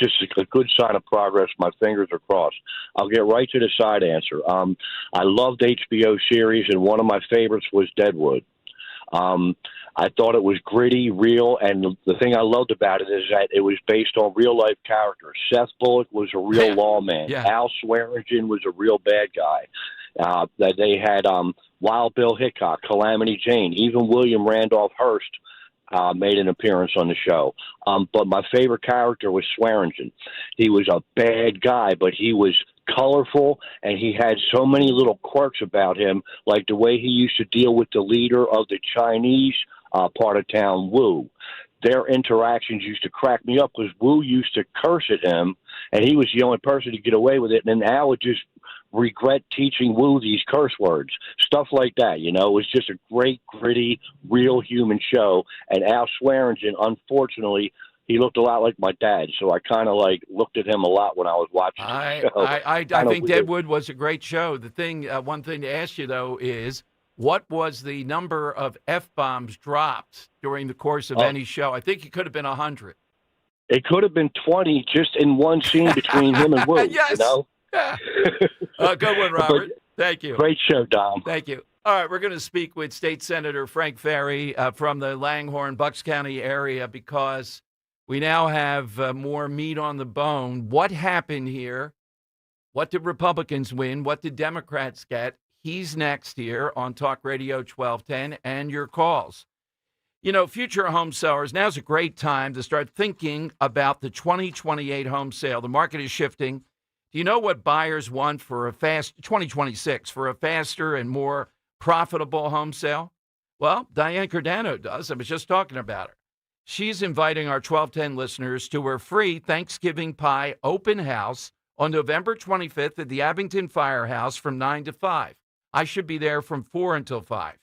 just a good sign of progress. My fingers are crossed. I'll get right to the side answer. I loved HBO series, and one of my favorites was Deadwood. I thought it was gritty, real, and the thing I loved about it is that it was based on real-life characters. Seth Bullock was a real lawman. Yeah. Al Swearingen was a real bad guy. That they had Wild Bill Hickok, Calamity Jane, even William Randolph Hearst made an appearance on the show. But my favorite character was Swearingen. He was a bad guy, but he was colorful, and he had so many little quirks about him, like the way he used to deal with the leader of the Chinese part of town, Wu. Their interactions used to crack me up because Wu used to curse at him, and he was the only person to get away with it, and then Al would just regret teaching Wu these curse words, stuff like that. It was just a great, gritty, real human show, and Al Swearingen, unfortunately, he looked a lot like my dad, so I kind of looked at him a lot when I was watching the show. I think Deadwood was a great show. One thing to ask you, though, is what was the number of F-bombs dropped during the course of any show? I think it could have been 100. It could have been 20 just in one scene between him and Wu. Yes. Good one, Robert. Thank you. Great show, Dom. Thank you. All right, we're going to speak with State Senator Frank Ferry from the Langhorne, Bucks County area because we now have more meat on the bone. What happened here? What did Republicans win? What did Democrats get? He's next here on Talk Radio 1210 and your calls. Future home sellers, now's a great time to start thinking about the 2028 home sale. The market is shifting. Do you know what buyers want for 2026 for a faster and more profitable home sale? Well, Diane Giordano does. I was just talking about her. She's inviting our 1210 listeners to her free Thanksgiving pie open house on November 25th at the Abington Firehouse from 9 to 5. I should be there from 4 until 5.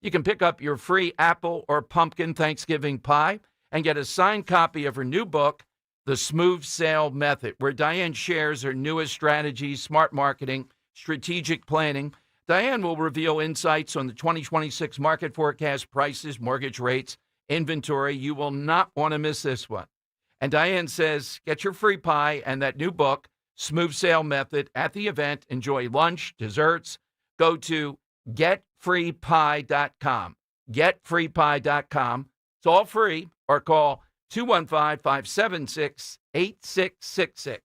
You can pick up your free apple or pumpkin Thanksgiving pie and get a signed copy of her new book, The Smooth Sale Method, where Diane shares her newest strategies, smart marketing, strategic planning. Diane will reveal insights on the 2026 market forecast, prices, mortgage rates, inventory. You will not want to miss this one. And Diane says, get your free pie and that new book, Smooth Sale Method, at the event. Enjoy lunch, desserts. Go to getfreepie.com. Getfreepie.com. It's all free, or call 215-576-8666.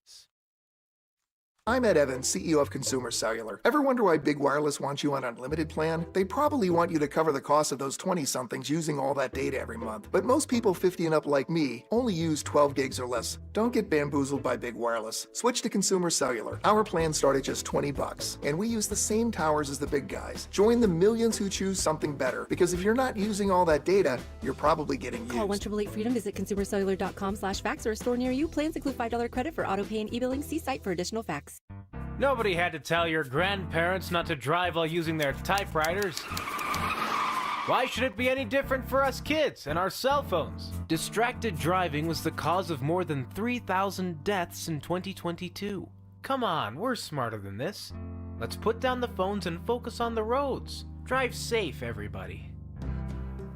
I'm Ed Evans, CEO of Consumer Cellular. Ever wonder why Big Wireless wants you on an unlimited plan? They probably want you to cover the cost of those 20-somethings using all that data every month. But most people 50 and up like me only use 12 gigs or less. Don't get bamboozled by Big Wireless. Switch to Consumer Cellular. Our plans start at just $20, and we use the same towers as the big guys. Join the millions who choose something better, because if you're not using all that data, you're probably getting used. Call 1-888-FREEDOM, visit consumercellular.com/fax or a store near you. Plans include $5 credit for auto pay and e-billing. See site for additional facts. Nobody had to tell your grandparents not to drive while using their typewriters. Why should it be any different for us kids and our cell phones? Distracted driving was the cause of more than 3,000 deaths in 2022. Come on, we're smarter than this. Let's put down the phones and focus on the roads. Drive safe, everybody.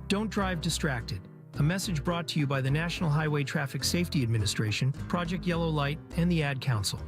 Don't drive distracted. A message brought to you by the National Highway Traffic Safety Administration, Project Yellow Light, and the Ad Council.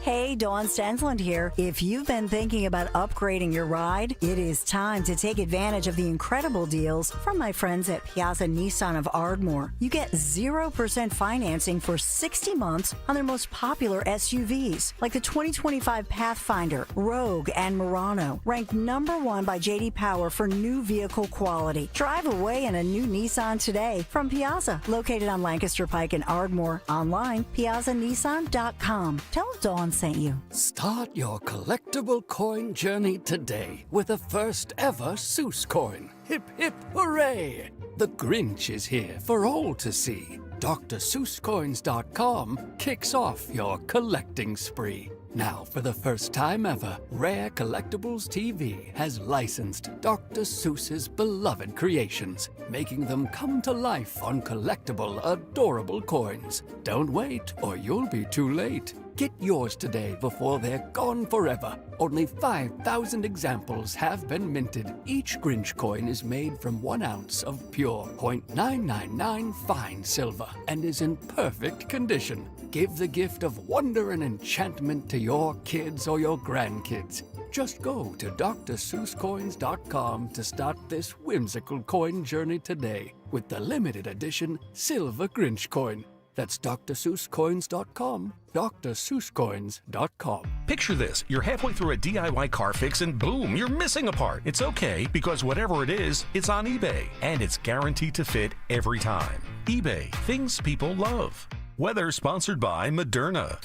Hey, Dawn Stensland here. If you've been thinking about upgrading your ride, it is time to take advantage of the incredible deals from my friends at Piazza Nissan of Ardmore. You get 0% financing for 60 months on their most popular SUVs, like the 2025 Pathfinder, Rogue, and Murano, ranked #1 by J.D. Power for new vehicle quality. Drive away in a new Nissan today from Piazza, located on Lancaster Pike in Ardmore. Online, piazzanissan.com. Tell Dawn sent you. Start your collectible coin journey today with the first ever Seuss coin. Hip, hip, hooray! The Grinch is here for all to see. DrSeussCoins.com kicks off your collecting spree. Now, for the first time ever, Rare Collectibles TV has licensed Dr. Seuss's beloved creations, making them come to life on collectible, adorable coins. Don't wait, or you'll be too late. Get yours today before they're gone forever. Only 5,000 examples have been minted. Each Grinch coin is made from 1 ounce of pure .999 fine silver and is in perfect condition. Give the gift of wonder and enchantment to your kids or your grandkids. Just go to DrSeussCoins.com to start this whimsical coin journey today with the limited edition Silver Grinch coin. That's DrSeussCoins.com, DrSeussCoins.com. Picture this. You're halfway through a DIY car fix and boom, you're missing a part. It's okay because whatever it is, it's on eBay and it's guaranteed to fit every time. eBay, things people love. Weather sponsored by Moderna.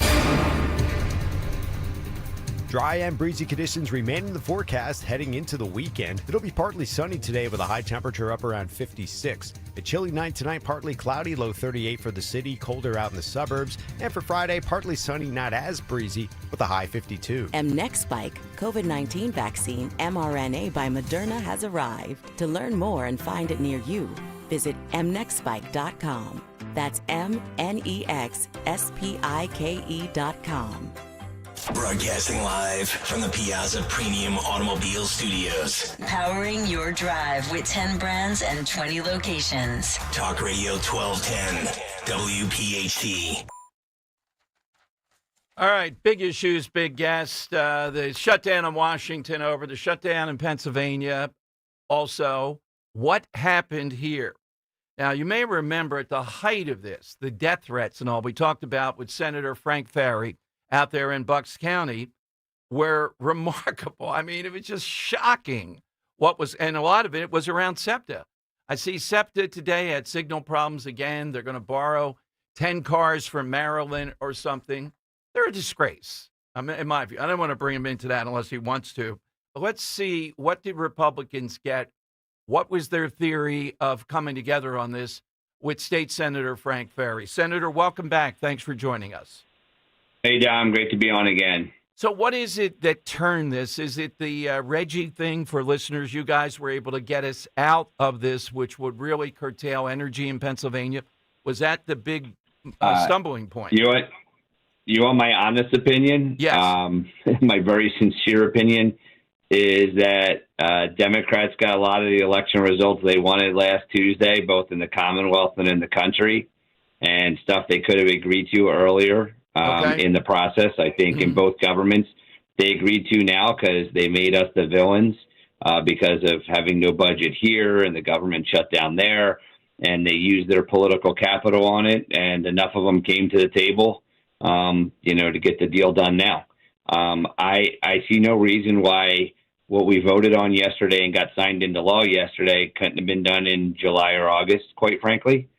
Dry and breezy conditions remain in the forecast heading into the weekend. It'll be partly sunny today with a high temperature up around 56. A chilly night tonight, partly cloudy, low 38 for the city, colder out in the suburbs. And for Friday, partly sunny, not as breezy, with a high 52. Mnexspike, COVID-19 vaccine mRNA by Moderna has arrived. To learn more and find it near you, visit mnexspike.com. That's MNEXSPIKE.com. Broadcasting live from the Piazza Premium Automobile Studios. Powering your drive with 10 brands and 20 locations. Talk Radio 1210, WPHT. All right, big issues, big guest. The shutdown in Washington over, the shutdown in Pennsylvania. Also, what happened here? Now, you may remember at the height of this, the death threats and all we talked about with Senator Frank Ferry out there in Bucks County were remarkable. I mean, it was just shocking what was, and a lot of it was around SEPTA. I see SEPTA today had signal problems again. They're going to borrow 10 cars from Maryland or something. They're a disgrace, in my view. I don't want to bring him into that unless he wants to. But let's see, what did Republicans get? What was their theory of coming together on this with State Senator Frank Ferry? Senator, welcome back. Thanks for joining us. Hey, Dom, great to be on again. So what is it that turned this? Is it the Reggie thing for listeners? You guys were able to get us out of this, which would really curtail energy in Pennsylvania. Was that the big stumbling point? You know what? You want my honest opinion? Yes. My very sincere opinion is that Democrats got a lot of the election results they wanted last Tuesday, both in the Commonwealth and in the country, and stuff they could have agreed to earlier. In the process, I think in both governments, they agreed to now because they made us the villains because of having no budget here and the government shut down there, and they used their political capital on it, and enough of them came to the table to get the deal done now. I see no reason why what we voted on yesterday and got signed into law yesterday couldn't have been done in July or August, quite frankly.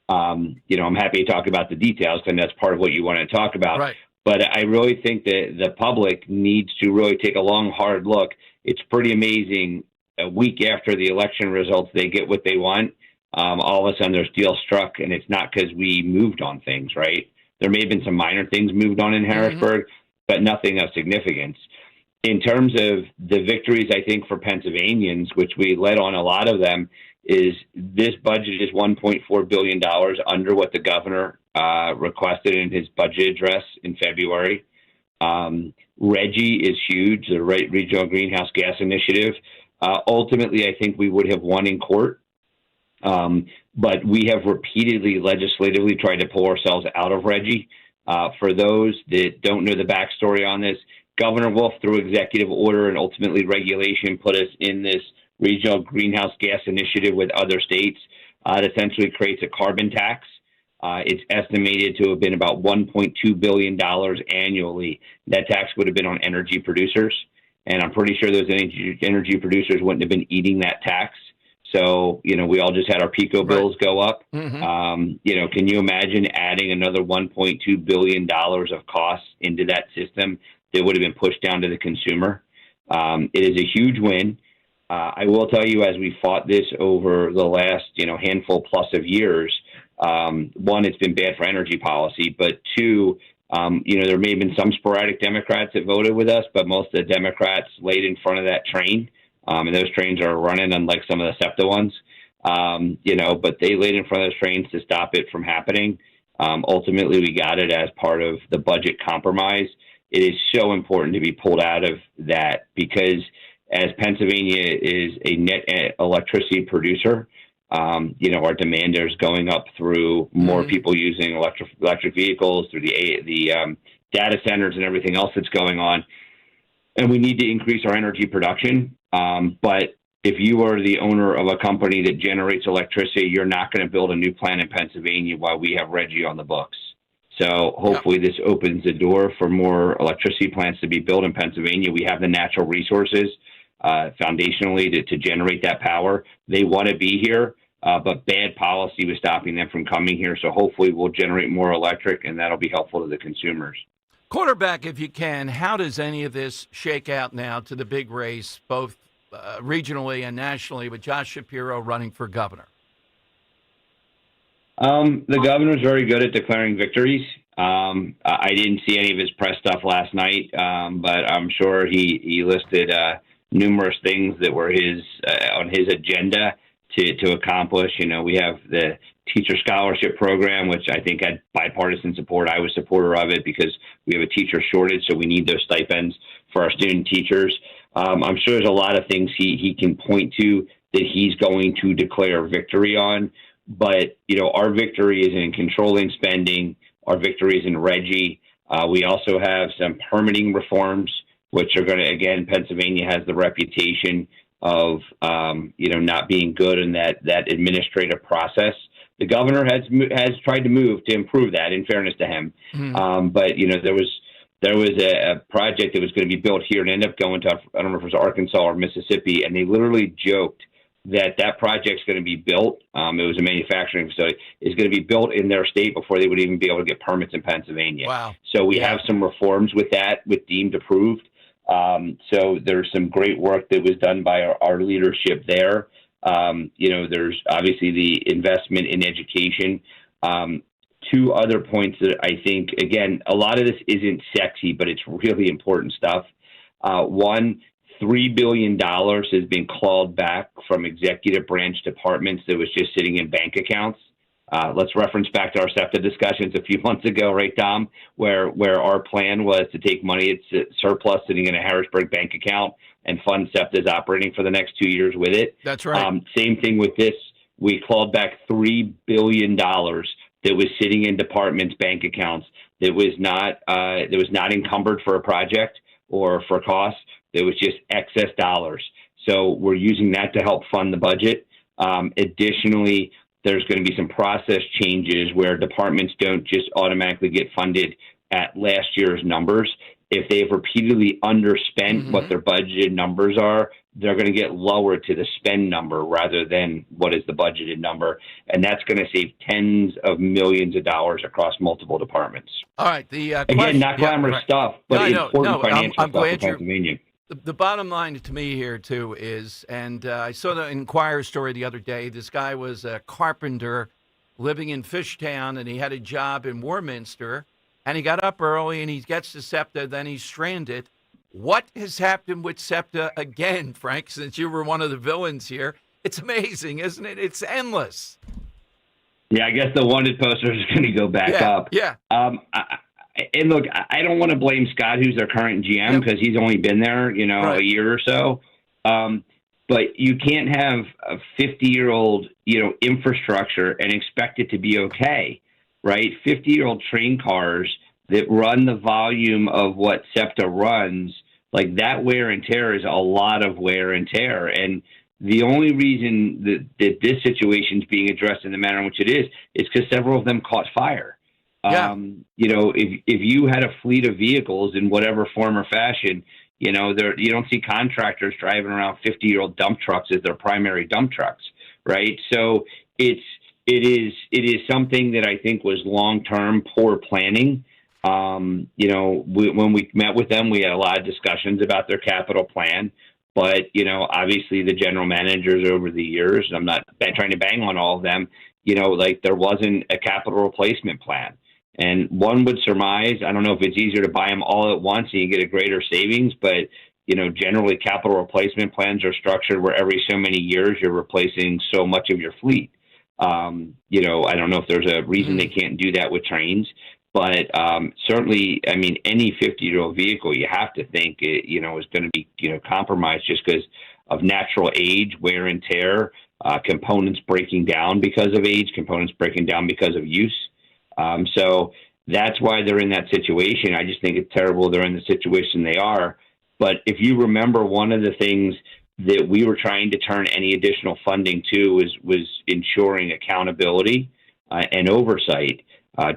I'm happy to talk about the details, and that's part of what you want to talk about. Right. But I really think that the public needs to really take a long, hard look. It's pretty amazing. A week after the election results, they get what they want. All of a sudden, there's deal struck, and it's not because we moved on things, right? There may have been some minor things moved on in Harrisburg, but nothing of significance. In terms of the victories, I think, for Pennsylvanians, which we led on a lot of them, is this budget is $1.4 billion under what the governor requested in his budget address in February. RGGI is huge, the Regional Greenhouse Gas Initiative. Ultimately, I think we would have won in court, but we have repeatedly legislatively tried to pull ourselves out of RGGI. For those that don't know the backstory on this, Governor Wolf, through executive order and ultimately regulation, put us in this Regional Greenhouse Gas Initiative with other states. It essentially creates a carbon tax. It's estimated to have been about $1.2 billion annually. That tax would have been on energy producers. And I'm pretty sure those energy producers wouldn't have been eating that tax. So, we all just had our PICO bills go up. Can you imagine adding another $1.2 billion of costs into that system that would have been pushed down to the consumer? It is a huge win. I will tell you, as we fought this over the last, handful plus of years, one, it's been bad for energy policy, but two, there may have been some sporadic Democrats that voted with us, but most of the Democrats laid in front of that train. And those trains are running, unlike some of the SEPTA ones, but they laid in front of those trains to stop it from happening. Ultimately, we got it as part of the budget compromise. It is so important to be pulled out of that because as Pennsylvania is a net electricity producer, our demand is going up through more people using electric vehicles, through the data centers and everything else that's going on. And we need to increase our energy production. But if you are the owner of a company that generates electricity, you're not going to build a new plant in Pennsylvania while we have RGGI on the books. So hopefully this opens the door for more electricity plants to be built in Pennsylvania. We have the natural resources foundationally to generate that power. They want to be here, but bad policy was stopping them from coming here. So hopefully we'll generate more electric, and that'll be helpful to the consumers. Quarterback, if you can, how does any of this shake out now to the big race, both regionally and nationally, with Josh Shapiro running for governor? The governor's very good at declaring victories. I didn't see any of his press stuff last night, but I'm sure he listed numerous things that were on his agenda to accomplish. We have the teacher scholarship program, which I think had bipartisan support. I was a supporter of it because we have a teacher shortage, so we need those stipends for our student teachers. I'm sure there's a lot of things he can point to that he's going to declare victory on. But, our victory is in controlling spending. Our victory is in RGGI. We also have some permitting reforms, which are going to, again, Pennsylvania has the reputation of, not being good in that administrative process. The governor has tried to move to improve that, in fairness to him. But, there was a project that was going to be built here and ended up going to, I don't know if it was Arkansas or Mississippi, and they literally joked that project's going to be built. It was a manufacturing facility. Is going to be built in their state before they would even be able to get permits in Pennsylvania. Wow. So we have some reforms with that, with deemed approved. So there's some great work that was done by our leadership there. There's obviously the investment in education. Two other points that I think, again, a lot of this isn't sexy, but it's really important stuff. One, $3 billion has been clawed back from executive branch departments that was just sitting in bank accounts. Let's reference back to our SEPTA discussions a few months ago, right, Dom, where our plan was to take money, it's surplus sitting in a Harrisburg bank account and fund SEPTA's operating for the next 2 years with it. That's right. Same thing with this. We clawed back $3 billion that was sitting in departments' bank accounts that was not encumbered for a project or for costs. It was just excess dollars. So we're using that to help fund the budget. Additionally, there's going to be some process changes where departments don't just automatically get funded at last year's numbers. If they've repeatedly underspent what their budgeted numbers are, they're going to get lower to the spend number rather than what is the budgeted number. And that's going to save tens of millions of dollars across multiple departments. All right. The Again, not glamorous stuff, but important financial I'm stuff for glad Pennsylvania. The bottom line to me here, too, is, and I saw the Inquirer story the other day. This guy was a carpenter living in Fishtown, and he had a job in Warminster, and he got up early, and he gets to SEPTA, then he's stranded. What has happened with SEPTA again, Frank, since you were one of the villains here? It's amazing, isn't it? It's endless. Yeah, I guess the wanted poster is going to go back up. Yeah. And look, I don't want to blame Scott, who's their current GM, because he's only been there, a year or so. But you can't have a 50-year-old, infrastructure and expect it to be okay, right? 50-year-old train cars that run the volume of what SEPTA runs, like that wear and tear is a lot of wear and tear. And the only reason that this situation is being addressed in the manner in which it is because several of them caught fire. Yeah. If you had a fleet of vehicles in whatever form or fashion, you don't see contractors driving around 50-year-old dump trucks as their primary dump trucks, right? So it is something that I think was long-term poor planning. When we met with them, we had a lot of discussions about their capital plan. But, obviously the general managers over the years, I'm not trying to bang on all of them, there wasn't a capital replacement plan. And one would surmise, I don't know if it's easier to buy them all at once and you get a greater savings, but, generally capital replacement plans are structured where every so many years you're replacing so much of your fleet. I don't know if there's a reason they can't do that with trains, but certainly, any 50-year-old vehicle, you have to think, is going to be, compromised just because of natural age, wear and tear, components breaking down because of age, components breaking down because of use. So that's why they're in that situation. I just think it's terrible they're in the situation they are. But if you remember, one of the things that we were trying to turn any additional funding to was ensuring accountability and oversight.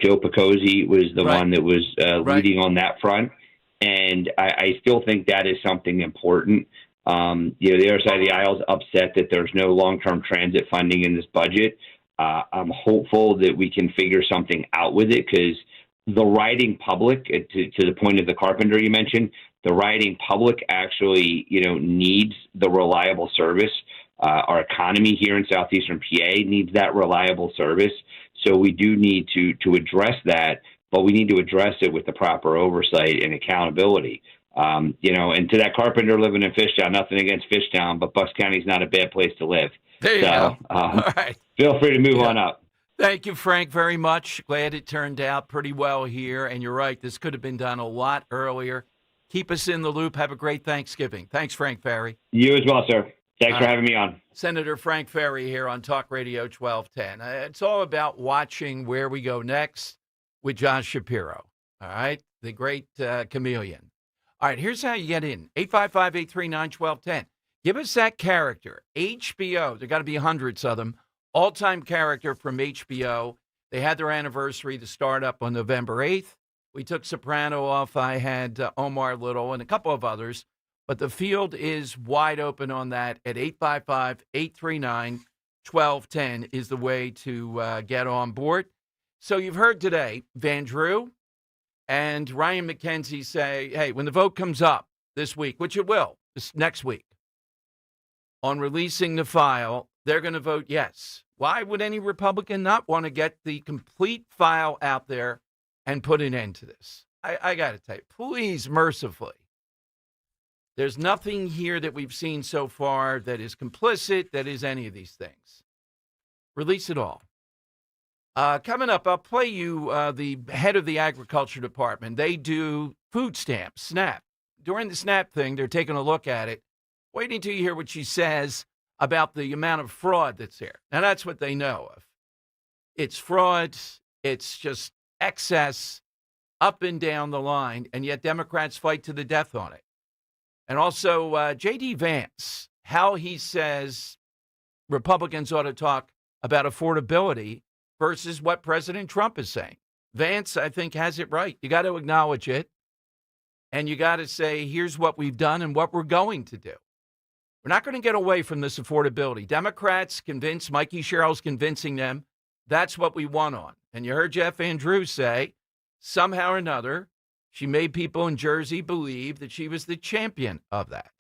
Joe Picozzi was the one that was leading on that front. And I still think that is something important. The other side of the aisle is upset that there's no long-term transit funding in this budget. I'm hopeful that we can figure something out with it because the riding public, to the point of the carpenter you mentioned, the riding public actually, needs the reliable service. Our economy here in southeastern PA needs that reliable service. So we do need to address that, but we need to address it with the proper oversight and accountability. And to that carpenter living in Fishtown, nothing against Fishtown, but Bucks County is not a bad place to live. There you go. All right. Feel free to move on up. Thank you, Frank, very much. Glad it turned out pretty well here. And you're right, this could have been done a lot earlier. Keep us in the loop. Have a great Thanksgiving. Thanks, Frank Ferry. You as well, sir. Thanks for having me on. Senator Frank Ferry here on Talk Radio 1210. It's all about watching where we go next with Josh Shapiro. All right, the great chameleon. All right, here's how you get in. 855-839-1210. Give us that character. HBO, there got to be hundreds of them. All-time character from HBO. They had their anniversary, the startup on November 8th. We took Soprano off. I had Omar Little and a couple of others. But the field is wide open on that at 855-839-1210 is the way to get on board. So you've heard today, Van Drew and Ryan McKenzie say, hey, when the vote comes up this week, which it will, this next week, on releasing the file, they're going to vote yes. Why would any Republican not want to get the complete file out there and put an end to this? I got to tell you, please, mercifully, there's nothing here that we've seen so far that is complicit, that is any of these things. Release it all. Coming up, I'll play you the head of the Agriculture Department. They do food stamps, SNAP. During the SNAP thing, they're taking a look at it. Wait until you hear what she says about the amount of fraud that's there. Now, that's what they know of. It's fraud. It's just excess up and down the line, and yet Democrats fight to the death on it. And also, J.D. Vance, how he says Republicans ought to talk about affordability versus what President Trump is saying. Vance, I think, has it right. You got to acknowledge it. And you got to say, here's what we've done and what we're going to do. We're not going to get away from this affordability. Democrats convinced, Mikey Sherrill's convincing them that's what we want on. And you heard Jeff Andrews say, somehow or another, she made people in Jersey believe that she was the champion of that.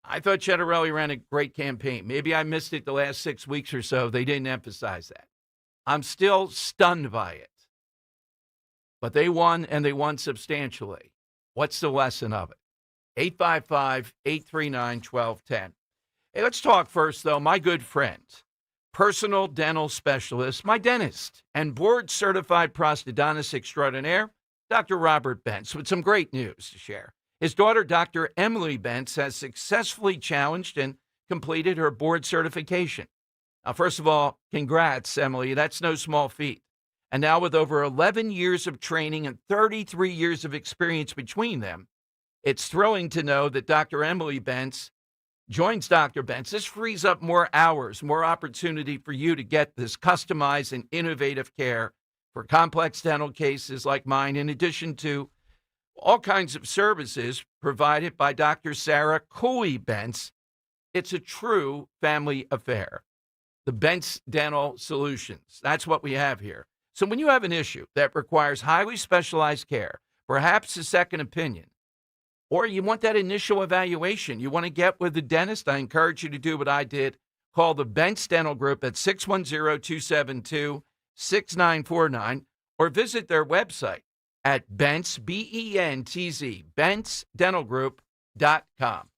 I thought Cettarelli ran a great campaign. Maybe I missed it the last 6 weeks or so. They didn't emphasize that. I'm still stunned by it. But they won, and they won substantially. What's the lesson of it? 855-839-1210. Hey, let's talk first, though. My good friend, personal dental specialist, my dentist, and board-certified prosthodontist extraordinaire, Dr. Robert Bentz, with some great news to share. His daughter, Dr. Emily Bentz, has successfully challenged and completed her board certification. Now, first of all, congrats, Emily. That's no small feat. And now with over 11 years of training and 33 years of experience between them, it's thrilling to know that Dr. Emily Bentz joins Dr. Bentz. This frees up more hours, more opportunity for you to get this customized and innovative care for complex dental cases like mine, in addition to all kinds of services provided by Dr. Sarah Cooley Bentz. It's a true family affair. The Bentz Dental Solutions. That's what we have here. So when you have an issue that requires highly specialized care, perhaps a second opinion, or you want that initial evaluation, you want to get with the dentist, I encourage you to do what I did. Call the Bentz Dental Group at 610-272-6949 or visit their website at Bentz, B-E-N-T-Z, BentzDentalGroup.com.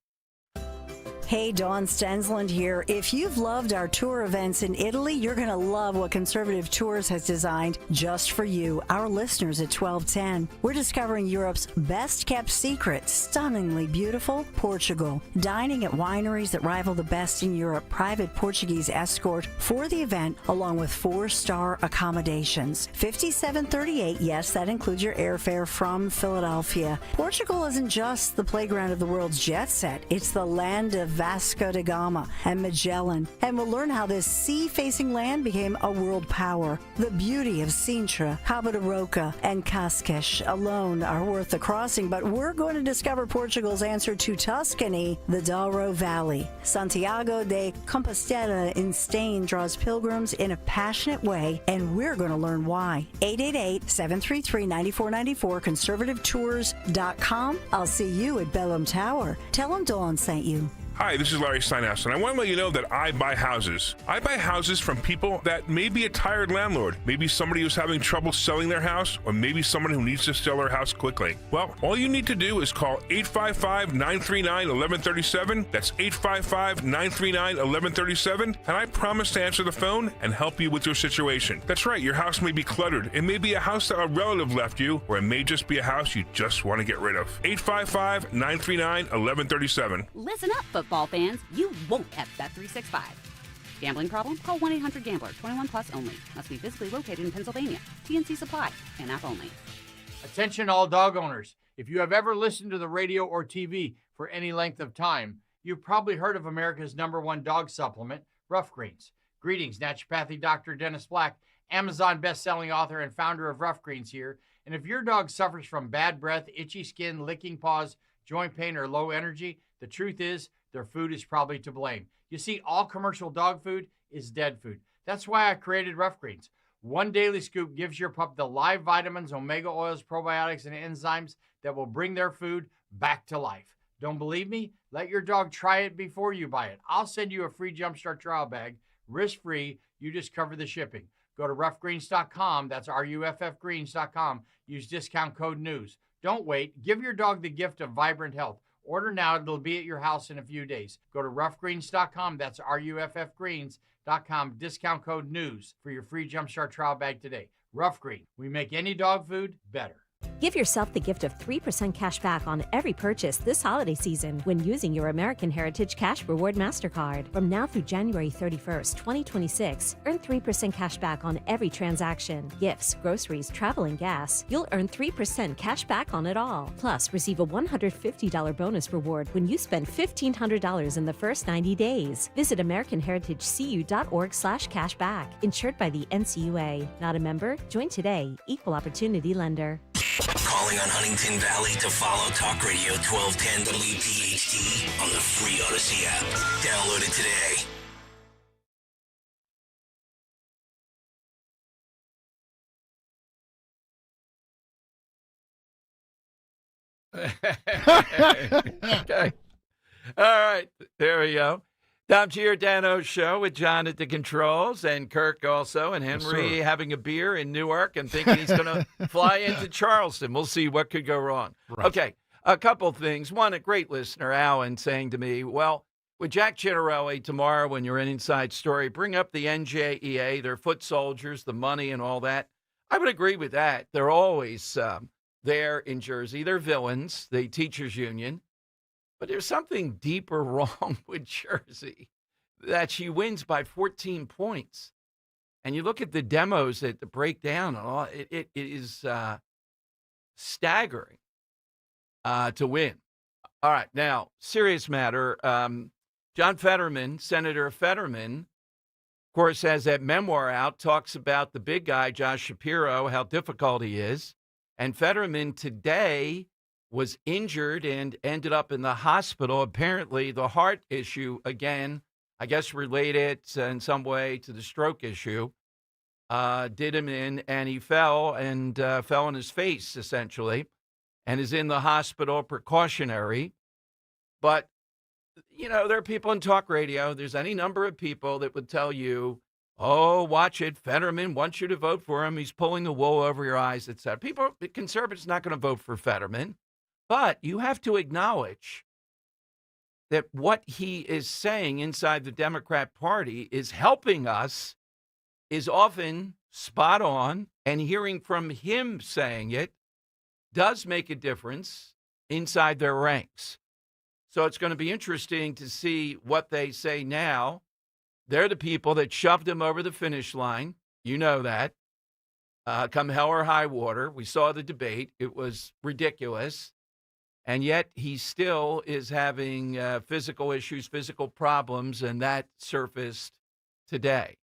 Hey, Dawn Stensland here. If you've loved our tour events in Italy, you're going to love what Conservative Tours has designed just for you, our listeners at 1210. We're discovering Europe's best-kept secret, stunningly beautiful Portugal. Dining at wineries that rival the best in Europe, private Portuguese escort for the event, along with 4-star accommodations. 5738, yes, that includes your airfare from Philadelphia. Portugal isn't just the playground of the world's jet set. It's the land of Vasco da Gama and Magellan, and we'll learn how this sea-facing land became a world power. The beauty of Sintra, Cabo de Roca, and Cascais alone are worth the crossing, but we're going to discover Portugal's answer to Tuscany, the Douro Valley. Santiago de Compostela in Spain draws pilgrims in a passionate way, and we're going to learn why. 888-733-9494, conservativetours.com. I'll see you at Bellum Tower. Tell them Dawn sent you. Hi, this is Larry Steinhaus, and I want to let you know that I buy houses. I buy houses from people that may be a tired landlord, maybe somebody who's having trouble selling their house, or maybe someone who needs to sell their house quickly. Well, all you need to do is call 855-939-1137. That's 855-939-1137, and I promise to answer the phone and help you with your situation. That's right, your house may be cluttered. It may be a house that a relative left you, or it may just be a house you just want to get rid of. 855-939-1137. Listen up, football fans, you won't have Bet365. Gambling problem? Call 1-800-GAMBLER. 21 plus only. Must be physically located in Pennsylvania. TNC Supply. And app only. Attention all dog owners. If you have ever listened to the radio or TV for any length of time, you've probably heard of America's #1 dog supplement, Rough Greens. Greetings, naturopathy Dr. Dennis Black, Amazon best-selling author and founder of Rough Greens here. And if your dog suffers from bad breath, itchy skin, licking paws, joint pain, or low energy, the truth is, their food is probably to blame. You see, all commercial dog food is dead food. That's why I created Rough Greens. One daily scoop gives your pup the live vitamins, omega oils, probiotics, and enzymes that will bring their food back to life. Don't believe me? Let your dog try it before you buy it. I'll send you a free Jumpstart trial bag, risk-free. You just cover the shipping. Go to roughgreens.com. That's RUFFgreens.com. Use discount code NEWS. Don't wait. Give your dog the gift of vibrant health. Order now. It'll be at your house in a few days. Go to roughgreens.com. That's RUFFgreens.com. Discount code NEWS for your free Jumpstart trial bag today. Rough Green. We make any dog food better. Give yourself the gift of 3% cash back on every purchase this holiday season when using your American Heritage Cash Reward MasterCard. From now through January 31st, 2026, earn 3% cash back on every transaction. Gifts, groceries, travel, and gas. You'll earn 3% cash back on it all. Plus, receive a $150 bonus reward when you spend $1,500 in the first 90 days. Visit AmericanHeritageCU.org/cashback. Insured by the NCUA. Not a member? Join today. Equal Opportunity Lender. Calling on Huntington Valley to follow Talk Radio 1210 WPHT on the free Odyssey app. Download it today. Okay. All right. There we go. Tom Giordano show with John at the controls and Kirk also, and Henry having a beer in Newark and thinking he's going to fly into Charleston. We'll see what could go wrong. Right. Okay. A couple things. One, a great listener, Alan, saying to me, well, with Jack Chinarelli tomorrow when you're in Inside Story, bring up the NJEA, their foot soldiers, the money and all that. I would agree with that. They're always there in Jersey. They're villains, the teachers union. But there's something deeper wrong with Jersey, that she wins by 14 points. And you look at the demos that the breakdown and all, it is staggering to win. All right, now, serious matter. John Fetterman, Senator Fetterman, of course, has that memoir out, talks about the big guy, Josh Shapiro, how difficult he is. And Fetterman today was injured and ended up in the hospital. Apparently, the heart issue, again, I guess related in some way to the stroke issue, did him in, and he fell on his face, essentially, and is in the hospital, precautionary. But, you know, there are people in talk radio. There's any number of people that would tell you, oh, watch it. Fetterman wants you to vote for him. He's pulling the wool over your eyes, etc. Conservatives not going to vote for Fetterman. But you have to acknowledge that what he is saying inside the Democrat Party is helping us, is often spot on, and hearing from him saying it does make a difference inside their ranks. So it's going to be interesting to see what they say now. They're the people that shoved him over the finish line. You know that. Come hell or high water. We saw the debate. It was ridiculous. And yet he still is having physical issues, physical problems, and that surfaced today.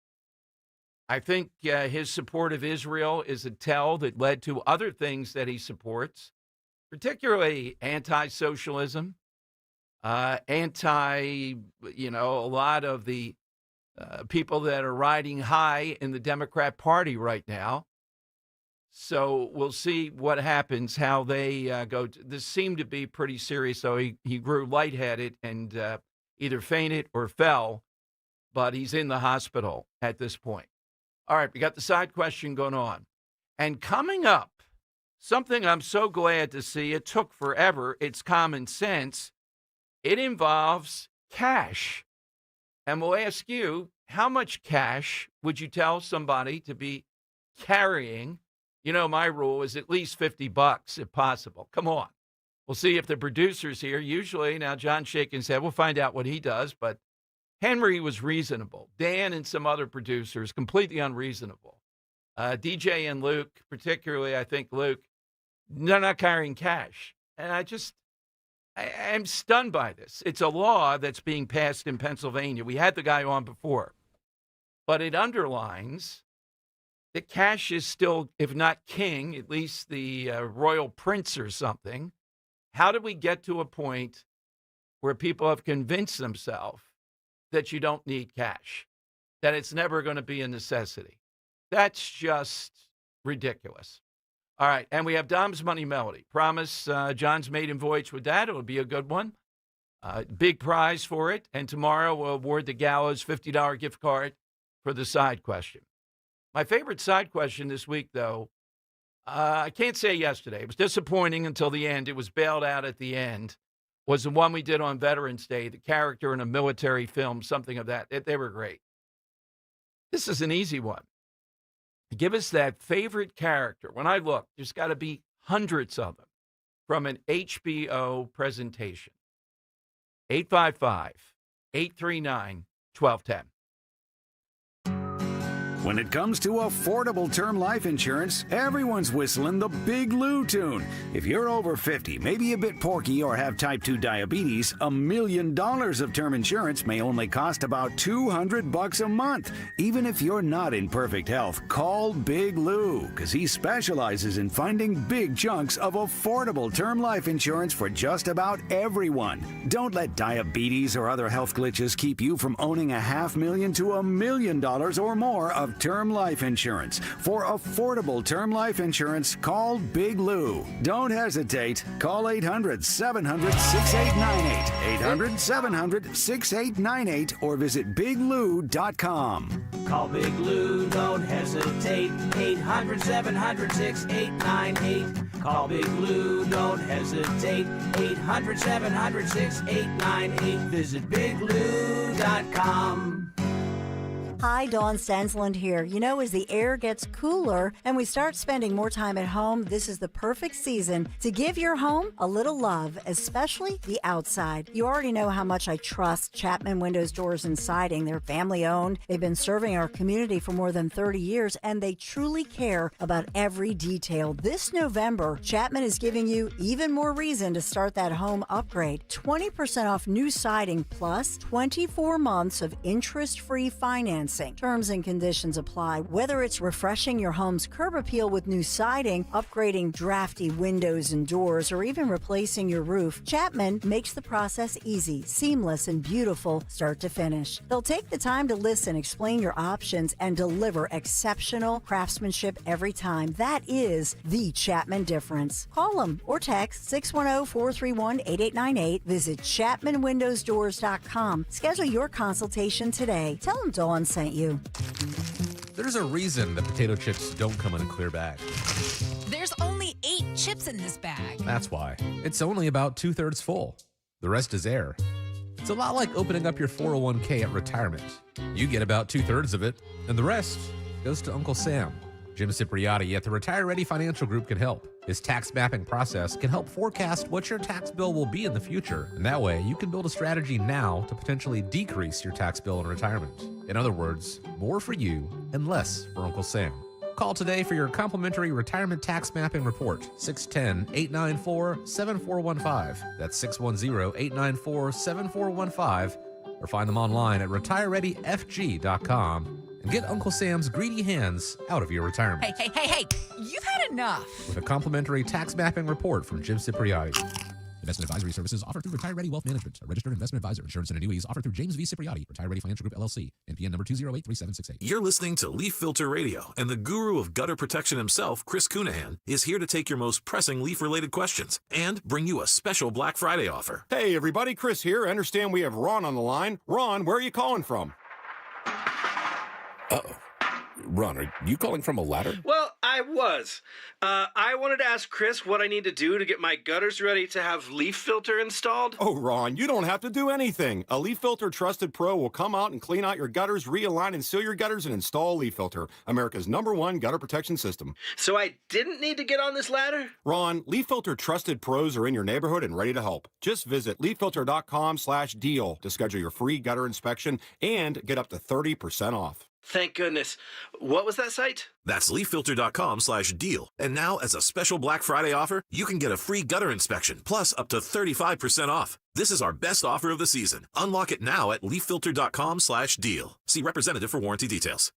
I think his support of Israel is a tell that led to other things that he supports, particularly anti-socialism, a lot of the people that are riding high in the Democrat Party right now. So we'll see what happens, how they go. This seemed to be pretty serious, so he grew lightheaded and either fainted or fell, but he's in the hospital at this point. All right, we got the side question going on. And coming up, something I'm so glad to see. It took forever. It's common sense. It involves cash. And we'll ask you, how much cash would you tell somebody to be carrying? You know, my rule is at least $50 if possible. Come on. We'll see if the producer's here. Usually, now John's shaking his head. We'll find out what he does. But Henry was reasonable. Dan and some other producers, completely unreasonable. DJ and Luke, particularly, I think Luke, they're not carrying cash. And I'm stunned by this. It's a law that's being passed in Pennsylvania. We had the guy on before. But it underlines that cash is still, if not king, at least the royal prince or something. How do we get to a point where people have convinced themselves that you don't need cash, that it's never going to be a necessity? That's just ridiculous. All right, and we have Dom's Money Melody. Promise John's maiden voyage with that. It'll be a good one. Big prize for it. And tomorrow we'll award the Gallows $50 gift card for the side question. My favorite side question this week, though, I can't say yesterday. It was disappointing until the end. It was bailed out at the end. Was the one we did on Veterans Day, the character in a military film, something of that. They were great. This is an easy one. Give us that favorite character. When I look, there's got to be hundreds of them from an HBO presentation. 855-839-1210. When it comes to affordable term life insurance, everyone's whistling the Big Lou tune. If you're over 50, maybe a bit porky, or have type 2 diabetes, $1 million of term insurance may only cost about $200 a month. Even if you're not in perfect health, call Big Lou, because he specializes in finding big chunks of affordable term life insurance for just about everyone. Don't let diabetes or other health glitches keep you from owning $500,000 to $1 million or more of term life insurance. For affordable term life insurance, call Big Lou. Don't hesitate. Call 800-700-6898. 800-700-6898 or visit biglou.com. Call Big Lou, don't hesitate. 800-700-6898. Call Big Lou, don't hesitate. 800-700-6898. Visit biglou.com. Hi, Dawn Stensland here. You know, as the air gets cooler and we start spending more time at home, this is the perfect season to give your home a little love, especially the outside. You already know how much I trust Chapman Windows, Doors, and Siding. They're family-owned. They've been serving our community for more than 30 years, and they truly care about every detail. This November, Chapman is giving you even more reason to start that home upgrade. 20% off new siding plus 24 months of interest-free financing. Terms and conditions apply. Whether it's refreshing your home's curb appeal with new siding, upgrading drafty windows and doors, or even replacing your roof, Chapman makes the process easy, seamless, and beautiful start to finish. They'll take the time to listen, explain your options, and deliver exceptional craftsmanship every time. That is the Chapman difference. Call them or text 610-431-8898. Visit ChapmanWindowsDoors.com. Schedule your consultation today. Tell them Dawn sent you. There's a reason that potato chips don't come in a clear bag. There's only 8 chips in this bag. That's why. It's only about 2/3 full. The rest is air. It's a lot like opening up your 401k at retirement. You get about 2/3 of it, and the rest goes to Uncle Sam. Jim Cipriotti at the Retire Ready Financial Group can help. His tax mapping process can help forecast what your tax bill will be in the future. And that way, you can build a strategy now to potentially decrease your tax bill in retirement. In other words, more for you and less for Uncle Sam. Call today for your complimentary retirement tax mapping report, 610-894-7415. That's 610-894-7415. Or find them online at retirereadyfg.com. And get Uncle Sam's greedy hands out of your retirement. Hey, you've had enough. With a complimentary tax mapping report from Jim Cipriotti. Investment advisory services offered through Retire Ready Wealth Management, a registered investment advisor. Insurance and annuities offered through James V. Cipriotti, Retire Ready Financial Group, LLC, NPN number 2083768. You're listening to Leaf Filter Radio, and the guru of gutter protection himself, Chris Cunahan, is here to take your most pressing leaf-related questions and bring you a special Black Friday offer. Hey, everybody, Chris here. I understand we have Ron on the line. Ron, where are you calling from? Uh-oh. Ron, are you calling from a ladder? Well, I was. I wanted to ask Chris what I need to do to get my gutters ready to have leaf filter installed. Oh, Ron, you don't have to do anything. A Leaf Filter Trusted Pro will come out and clean out your gutters, realign and seal your gutters, and install a Leaf Filter, America's #1 gutter protection system. So I didn't need to get on this ladder? Ron, Leaf Filter Trusted Pros are in your neighborhood and ready to help. Just visit leaffilter.com/deal to schedule your free gutter inspection and get up to 30% off. Thank goodness. What was that site? That's leaffilter.com/deal. And now, as a special Black Friday offer, you can get a free gutter inspection, plus up to 35% off. This is our best offer of the season. Unlock it now at leaffilter.com/deal. See representative for warranty details.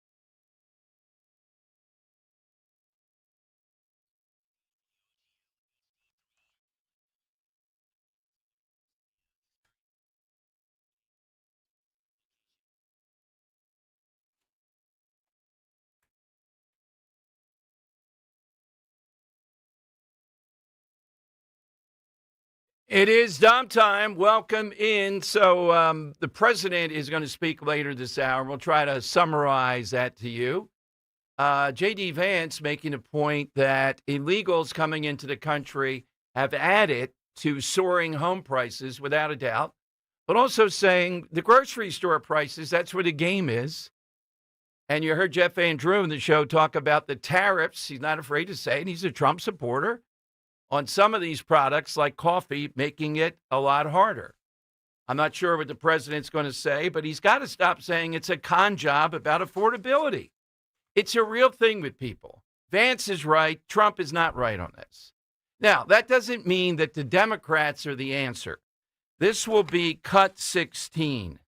It is Dom time. Welcome in. So the president is going to speak later this hour. We'll try to summarize that to you. J.D. Vance making a point that illegals coming into the country have added to soaring home prices, without a doubt, but also saying the grocery store prices, that's where the game is. And you heard Jeff Andrew in the show talk about the tariffs. He's not afraid to say it. He's a Trump supporter. on some of these products like coffee, making it a lot harder. I'm not sure what the president's going to say, but he's got to stop saying it's a con job about affordability. It's a real thing with people. Vance is right. Trump is not right on this. Now, that doesn't mean that the Democrats are the answer. This will be cut 16.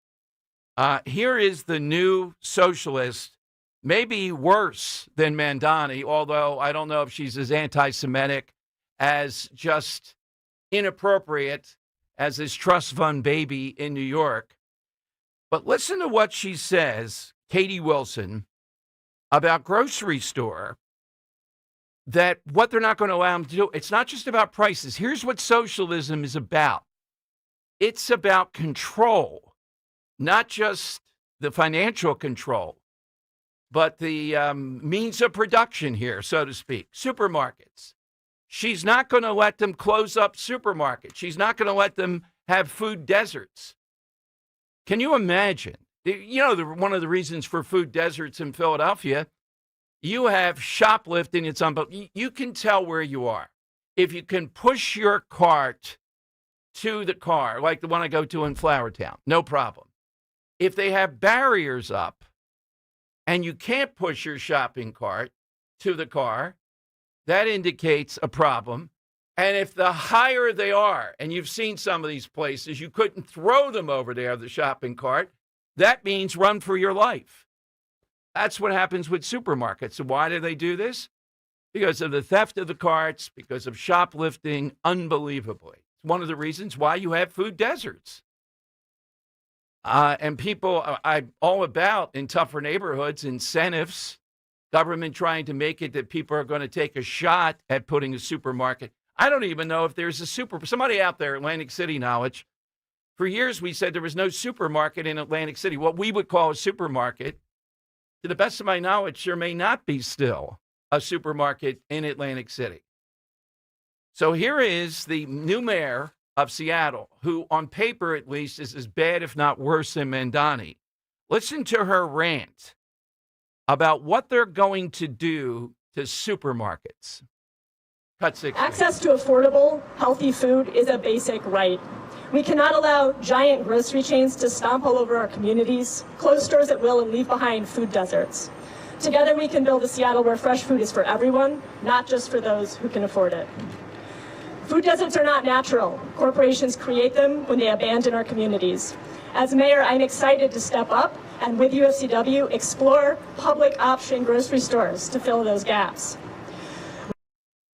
Here is the new socialist, maybe worse than Mandani, although I don't know if she's as anti-Semitic, as just inappropriate as this trust fund baby in New York. But listen to what she says, Katie Wilson, about grocery store, that what they're not going to allow them to do, it's not just about prices. Here's what socialism is about. It's about control, not just the financial control, but the means of production here, so to speak, supermarkets. She's not going to let them close up supermarkets. She's not going to let them have food deserts. Can you imagine? You know, one of the reasons for food deserts in Philadelphia, you have shoplifting. It's unbelievable. You can tell where you are. If you can push your cart to the car, like the one I go to in Flowertown, no problem. If they have barriers up and you can't push your shopping cart to the car, that indicates a problem. And if the higher they are, and you've seen some of these places, you couldn't throw them over there, the shopping cart, that means run for your life. That's what happens with supermarkets. So why do they do this? Because of the theft of the carts, because of shoplifting, unbelievably. It's one of the reasons why you have food deserts. And people, I'm all about in tougher neighborhoods, incentives, government trying to make it that people are going to take a shot at putting a supermarket. I don't even know if there's somebody out there, Atlantic City knowledge. For years, we said there was no supermarket in Atlantic City, what we would call a supermarket. To the best of my knowledge, there may not be still a supermarket in Atlantic City. So here is the new mayor of Seattle, who on paper at least is as bad, if not worse, than Mandani. Listen to her rant about what they're going to do to supermarkets. Cut 6. Access to affordable, healthy food is a basic right. We cannot allow giant grocery chains to stomp all over our communities, close stores at will, and leave behind food deserts. Together we can build a Seattle where fresh food is for everyone, not just for those who can afford it. Food deserts are not natural. Corporations create them when they abandon our communities. As mayor, I'm excited to step up and with UFCW explore public option grocery stores to fill those gaps.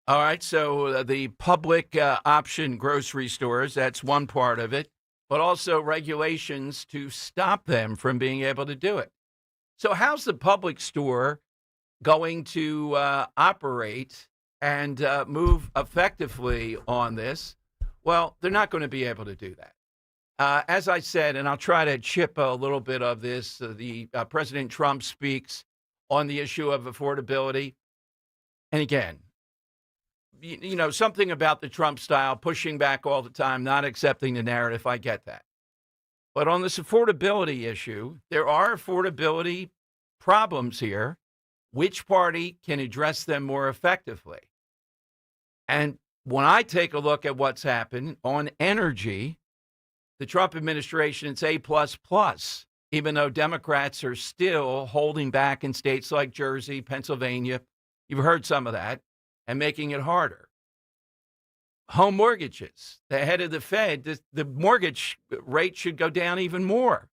All right, so the public option grocery stores, that's one part of it, but also regulations to stop them from being able to do it. So how's the public store going to operate and move effectively on this? Well, they're not going to be able to do that. As I said, and I'll try to chip a little bit of this, President Trump speaks on the issue of affordability. And again, you know, something about the Trump style, pushing back all the time, not accepting the narrative, I get that. But on this affordability issue, there are affordability problems here. Which party can address them more effectively? And when I take a look at what's happened on energy, the Trump administration, it's A++, even though Democrats are still holding back in states like Jersey, Pennsylvania. You've heard some of that. And making it harder. Home mortgages, the head of the Fed, the mortgage rate should go down even more.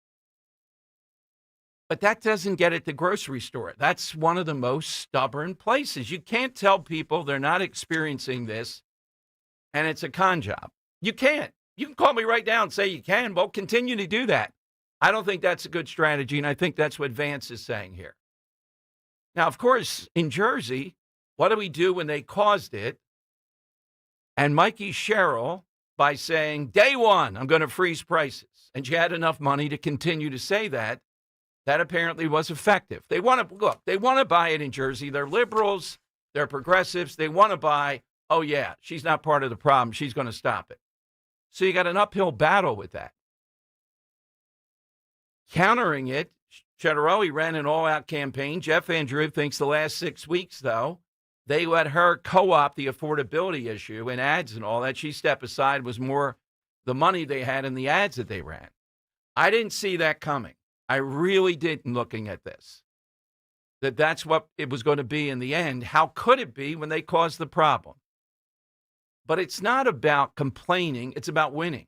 But that doesn't get at the grocery store. That's one of the most stubborn places. You can't tell people they're not experiencing this and it's a con job. You can't. You can call me right now and say you can. Well, continue to do that. I don't think that's a good strategy, and I think that's what Vance is saying here. Now, of course, in Jersey, what do we do when they caused it? And Mikey Sherrill, by saying, day one, I'm going to freeze prices. And she had enough money to continue to say that. That apparently was effective. They want to buy it in Jersey. They're liberals. They're progressives. They want to buy, oh, yeah, she's not part of the problem. She's going to stop it. So you got an uphill battle with that. Countering it, Chattarelli ran an all-out campaign. Jeff Van Drew thinks the last 6 weeks, though, they let her co-opt the affordability issue and ads and all that. She stepped aside, was more the money they had in the ads that they ran. I didn't see that coming. I really didn't, looking at this. That's what it was going to be in the end. How could it be when they caused the problem? But it's not about complaining. It's about winning.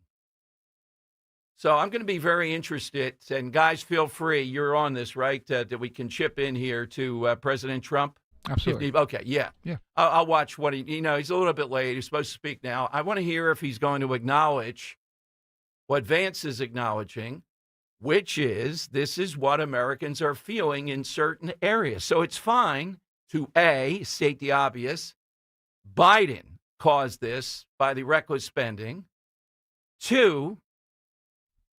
So I'm going to be very interested. And guys, feel free. You're on this, right? That we can chip in here to President Trump. Absolutely. Okay, yeah. Yeah. I'll watch what he's a little bit late. He's supposed to speak now. I want to hear if he's going to acknowledge what Vance is acknowledging, which is this is what Americans are feeling in certain areas. So it's fine to, A, state the obvious. Biden caused this by the reckless spending. 2,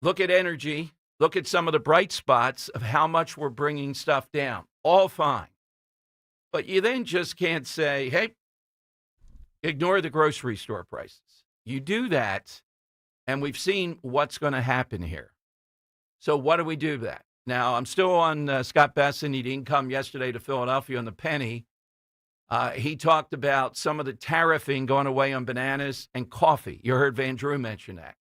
look at energy. Look at some of the bright spots of how much we're bringing stuff down. All fine. But you then just can't say, hey, ignore the grocery store prices. You do that, and we've seen what's going to happen here. So what do we do with that? Now, I'm still on Scott Besson. He didn't come yesterday to Philadelphia on the penny. He talked about some of the tariffing going away on bananas and coffee. You heard Van Drew mention that.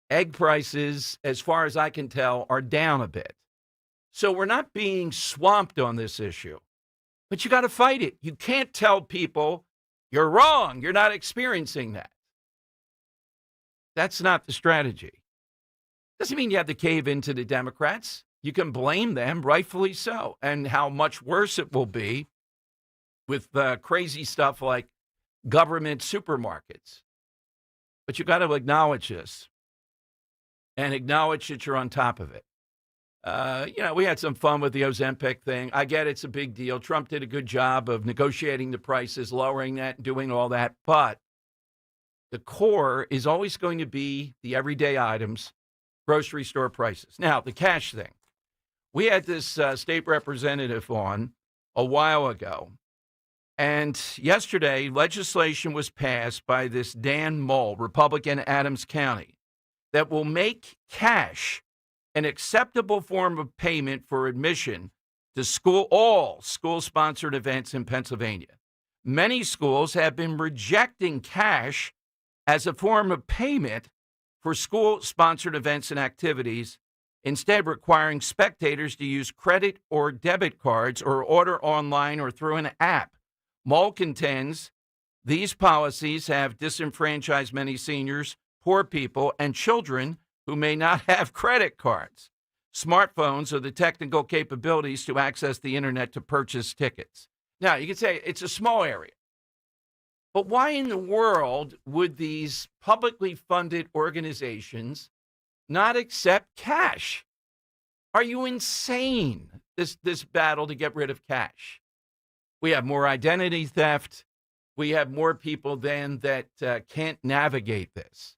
Egg prices, as far as I can tell, are down a bit. So we're not being swamped on this issue. But you got to fight it. You can't tell people you're wrong. You're not experiencing that. That's not the strategy. Doesn't mean you have to cave into the Democrats. You can blame them, rightfully so, and how much worse it will be with crazy stuff like government supermarkets. But you got to acknowledge this and acknowledge that you're on top of it. We had some fun with the Ozempic thing. I get it's a big deal. Trump did a good job of negotiating the prices, lowering that, and doing all that. But the core is always going to be the everyday items, grocery store prices. Now, the cash thing. We had this state representative on a while ago. And yesterday, legislation was passed by this Dan Mull, Republican, Adams County, that will make cash an acceptable form of payment for admission to all school-sponsored events in Pennsylvania. Many schools have been rejecting cash as a form of payment for school-sponsored events and activities, instead requiring spectators to use credit or debit cards or order online or through an app. Mull contends these policies have disenfranchised many seniors, poor people, and children who may not have credit cards, smartphones, or the technical capabilities to access the internet to purchase tickets. Now, you could say it's a small area. But why in the world would these publicly funded organizations not accept cash? Are you insane, this battle to get rid of cash? We have more identity theft. We have more people then that can't navigate this.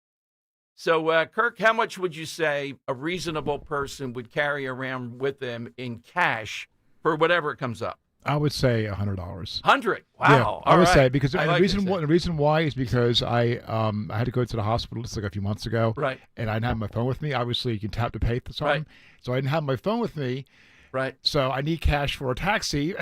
So, Kirk, how much would you say a reasonable person would carry around with them in cash for whatever comes up? I would say $100. $100? Wow. Yeah, I would say, because the reason why is because I had to go to the hospital just like a few months ago. Right. And I didn't have my phone with me. Obviously, you can tap to pay for something. Right. So I didn't have my phone with me. Right. So I need cash for a taxi.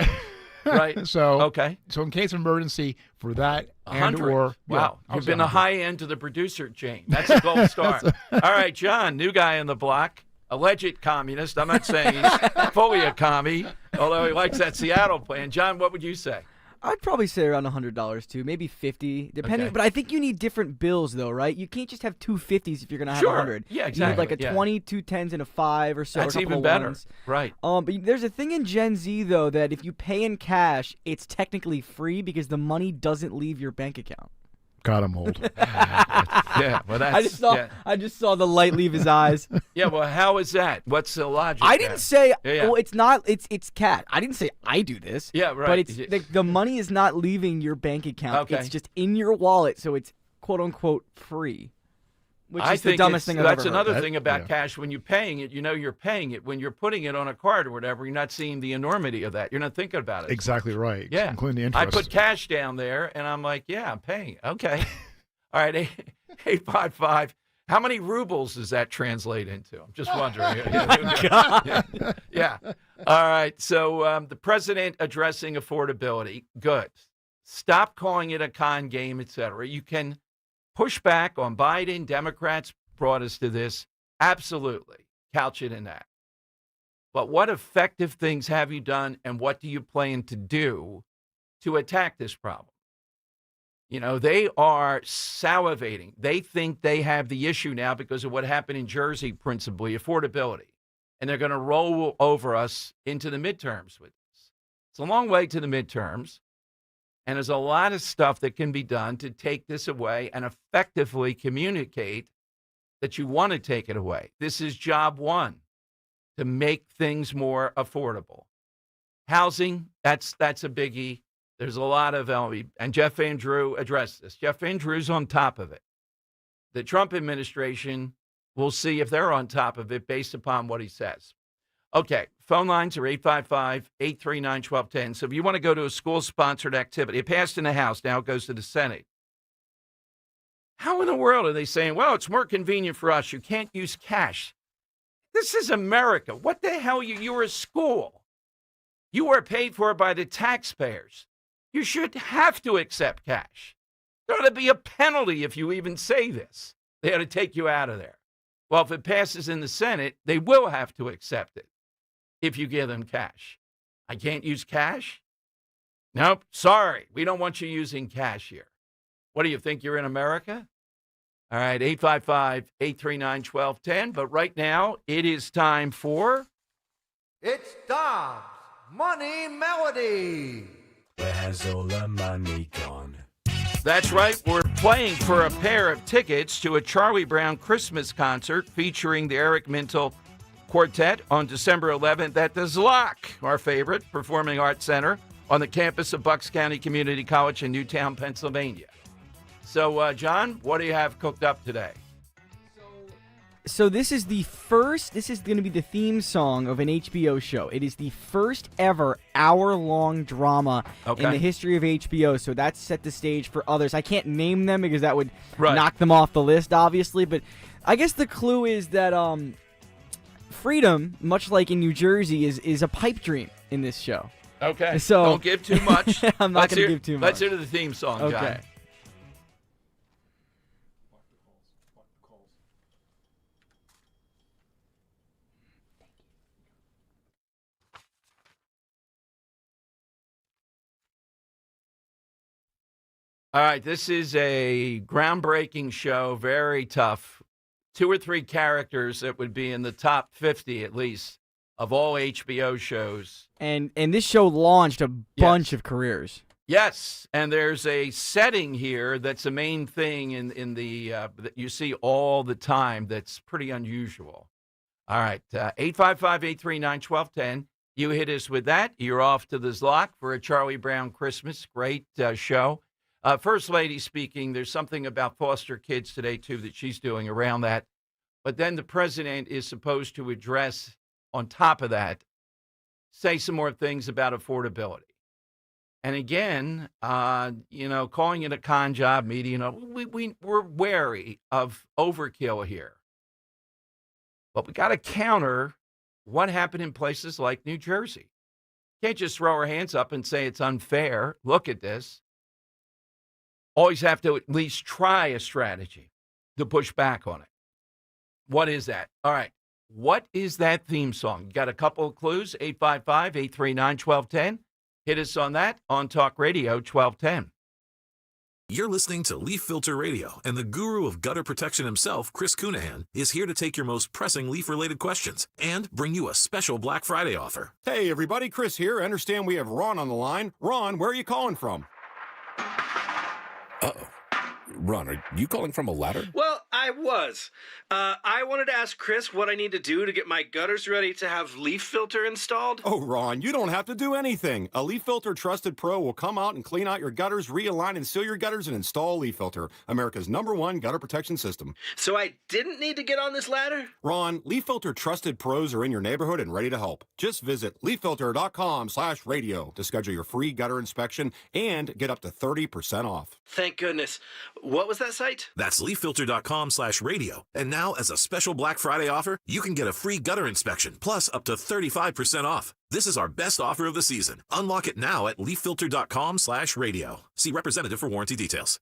Right. So okay. So in case of emergency for that, 100. Wow. You've been a high end to the producer chain. That's a gold star. All right, John, new guy on the block, alleged communist. I'm not saying he's fully a commie, although he likes that Seattle plan. John, what would you say? I'd probably say around $100 too, maybe $50, depending. Okay. But I think you need different bills though, right? You can't just have two 50s if you're gonna have Sure. 100. Yeah, You exactly. need like a Yeah. 20, 2 10s, and a 5 or so. That's a couple even of better. ones. Right. But there's a thing in Gen Z though that if you pay in cash, it's technically free because the money doesn't leave your bank account. Got him old. Yeah, well, that's... I just saw the light leave his eyes. Yeah, well, how is that? What's the logic I there? didn't say. Yeah. Well, it's not. It's cat. I didn't say I do this. Yeah, right. But it's the money is not leaving your bank account. Okay. It's just in your wallet, so it's quote unquote free. Which I is the think dumbest thing I've that's ever heard. another thing about cash. When you're paying it, you know you're paying it. When you're putting it on a card or whatever, you're not seeing the enormity of that. You're not thinking about it. Exactly right. Yeah. Including the I interest. put cash down there, and I'm like, yeah, I'm paying. Okay. All right, 855. How many rubles does that translate into? I'm just wondering. God. Yeah. All right. So the president addressing affordability. Good. Stop calling it a con game, et cetera. You can push back on Biden. Democrats brought us to this. Absolutely. Couch it in that. But what effective things have you done, and what do you plan to do to attack this problem? You know, they are salivating. They think they have the issue now because of what happened in Jersey, principally affordability. And they're going to roll over us into the midterms with this. It's a long way to the midterms. And there's a lot of stuff that can be done to take this away and effectively communicate that you want to take it away. This is job one, to make things more affordable. Housing, that's a biggie. There's a lot of, and Jeff Van Drew addressed this. Jeff Van Drew's on top of it. The Trump administration, we'll see if they're on top of it based upon what he says. Okay, phone lines are 855-839-1210. So if you want to go to a school-sponsored activity, it passed in the House, now it goes to the Senate. How in the world are they saying, well, it's more convenient for us, you can't use cash? This is America. What the hell? You're a school. You are paid for by the taxpayers. You should have to accept cash. There ought to be a penalty if you even say this. They ought to take you out of there. Well, if it passes in the Senate, they will have to accept it if you give them cash. I can't use cash? Nope, sorry. We don't want you using cash here. What do you think, you're in America? All right, 855-839-1210. But right now, it is time for... It's Dom's Money Melody. Where has all the money gone? That's right. We're playing for a pair of tickets to a Charlie Brown Christmas concert featuring the Eric Mintle Quartet on December 11th at the Zlock, our favorite performing arts center on the campus of Bucks County Community College in Newtown, Pennsylvania. So, John, what do you have cooked up today? So this is going to be the theme song of an HBO show. It is the first ever hour-long drama in the history of HBO. So that's set the stage for others. I can't name them because that would knock them off the list, obviously. But I guess the clue is that freedom, much like in New Jersey, is a pipe dream in this show. Okay. So don't give too much. I'm not going to give too much. Let's hear the theme song, John. Okay. All right, this is a groundbreaking show, very tough. 2 or 3 characters that would be in the top 50 at least of all HBO shows. And this show launched a bunch of careers. Yes, and there's a setting here that's a main thing in the that you see all the time that's pretty unusual. All right, 855-839-1210. You hit us with that. You're off to the Zlock for a Charlie Brown Christmas. Great show. First Lady speaking, there's something about foster kids today, too, that she's doing around that. But then the president is supposed to address, on top of that, say some more things about affordability. And again, calling it a con job meeting, we're wary of overkill here. But we got to counter what happened in places like New Jersey. Can't just throw our hands up and say it's unfair. Look at this. Always have to at least try a strategy to push back on it. What is that? All right. What is that theme song? You got a couple of clues? 855-839-1210. Hit us on that on Talk Radio 1210. You're listening to Leaf Filter Radio, and the guru of gutter protection himself, Chris Cunahan, is here to take your most pressing leaf-related questions and bring you a special Black Friday offer. Hey, everybody, Chris here. I understand we have Ron on the line. Ron, where are you calling from? Uh-oh. Ron, are you calling from a ladder? Well, I was. I wanted to ask Chris what I need to do to get my gutters ready to have leaf filter installed. Oh, Ron, you don't have to do anything. A Leaf Filter Trusted Pro will come out and clean out your gutters, realign and seal your gutters, and install Leaf Filter, America's #1 gutter protection system. So I didn't need to get on this ladder? Ron, Leaf Filter Trusted Pros are in your neighborhood and ready to help. Just visit leaffilter.com/radio to schedule your free gutter inspection and get up to 30% off. Thank goodness. What was that site? That's leaffilter.com/radio. livefilter.com/radio. And now, as a special Black Friday offer, you can get a free gutter inspection, plus up to 35% off. This is our best offer of the season. Unlock it now at livefilter.com/radio. See representative for warranty details.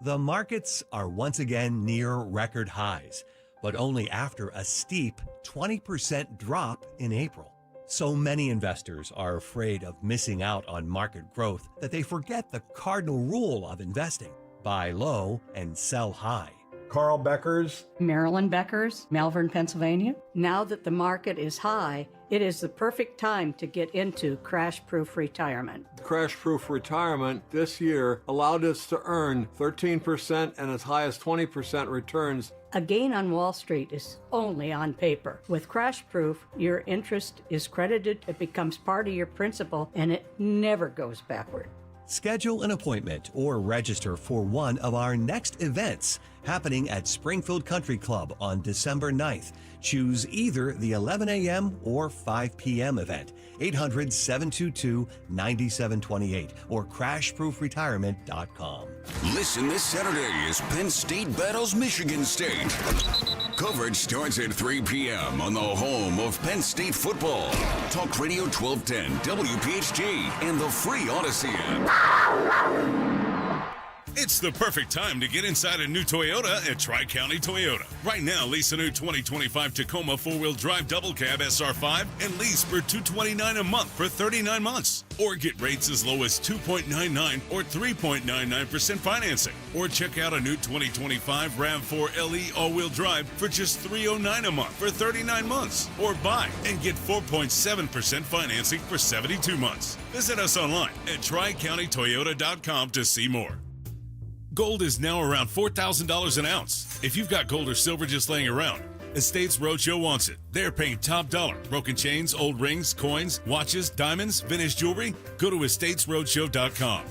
The markets are once again near record highs, but only after a steep 20% drop in April. So many investors are afraid of missing out on market growth that they forget the cardinal rule of investing: buy low and sell high. Carl Beckers. Marilyn Beckers, Malvern, Pennsylvania. Now that the market is high, it is the perfect time to get into crash-proof retirement. Crash-proof retirement this year allowed us to earn 13% and as high as 20% returns. A gain on Wall Street is only on paper. With crash-proof, your interest is credited, it becomes part of your principal, and it never goes backward. Schedule an appointment or register for one of our next events happening at Springfield Country Club on December 9th. Choose either the 11 a.m. or 5 p.m. event. 800-722-9728 or crashproofretirement.com. Listen this Saturday as Penn State battles Michigan State. Coverage starts at 3 p.m. on the home of Penn State football. Talk Radio 1210, WPHT, and the free Odyssey app. It's the perfect time to get inside a new Toyota at Tri-County Toyota. Right now, lease a new 2025 Tacoma 4-wheel drive double cab SR5 and lease for $229 a month for 39 months. Or get rates as low as 2.99 or 3.99% financing. Or check out a new 2025 RAV4 LE all-wheel drive for just $309 a month for 39 months. Or buy and get 4.7% financing for 72 months. Visit us online at TriCountyToyota.com to see more. Gold is now around $4,000 an ounce. If you've got gold or silver just laying around, Estates Roadshow wants it. They're paying top dollar. Broken chains, old rings, coins, watches, diamonds, vintage jewelry. Go to estatesroadshow.com.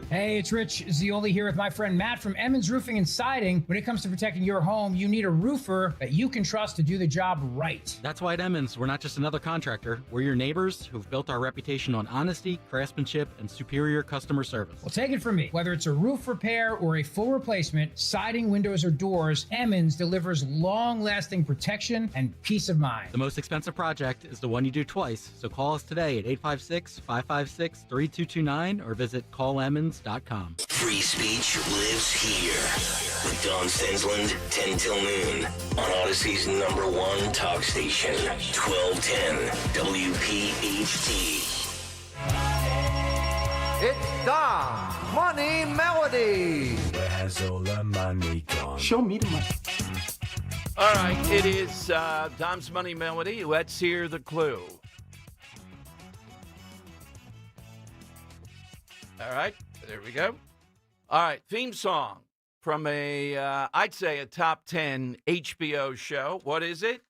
Hey, it's Rich Zioli here with my friend Matt from Emmons Roofing and Siding. When it comes to protecting your home, you need a roofer that you can trust to do the job right. That's why at Emmons, we're not just another contractor. We're your neighbors who've built our reputation on honesty, craftsmanship, and superior customer service. Well, take it from me. Whether it's a roof repair or a full replacement, siding, windows, or doors, Emmons delivers long-lasting protection and peace of mind. The most expensive project is the one you do twice, so call us today at 856-556-3229 or visit callemmons.com. Free speech lives here with Don Stensland, 10 till noon on Odyssey's #1 talk station, 1210 WPHT. It's Dom Money Melody. Where has all the money gone? Show me the money. All right, it is Dom's Money Melody. Let's hear the clue. All right, there we go. All right, theme song from I'd say a top 10 HBO show. What is it?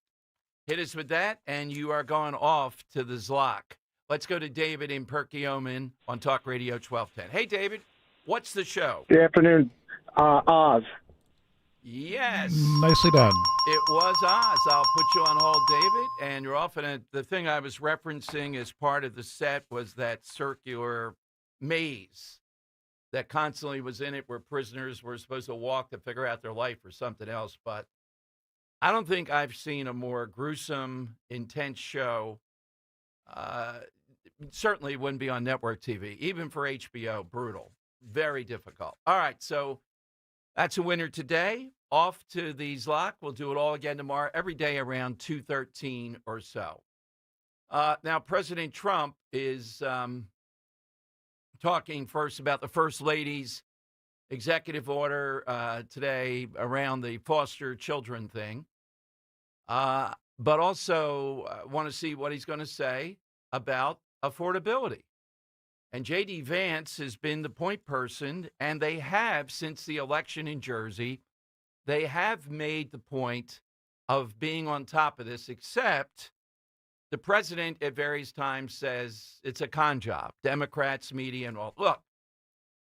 Hit us with that, and you are going off to the Zlock. Let's go to David in Perkiomen on Talk Radio 1210. Hey, David, what's the show? Good afternoon. Oz. Yes. Nicely done. It was Oz. I'll put you on hold, David, and you're off. And the thing I was referencing as part of the set was that circular maze that constantly was in it where prisoners were supposed to walk to figure out their life or something else. But I don't think I've seen a more gruesome, intense show. Certainly wouldn't be on network TV, even for HBO. Brutal. Very difficult. All right, so that's a winner today. Off to the Zlock. We'll do it all again tomorrow, every day around 2:13 or so. Now, President Trump is talking first about the First Lady's executive order today around the foster children thing, but also want to see what he's going to say about affordability. And J.D. Vance has been the point person, and they have, since the election in Jersey, they have made the point of being on top of this, except the president at various times says it's a con job. Democrats, media, and all. Look,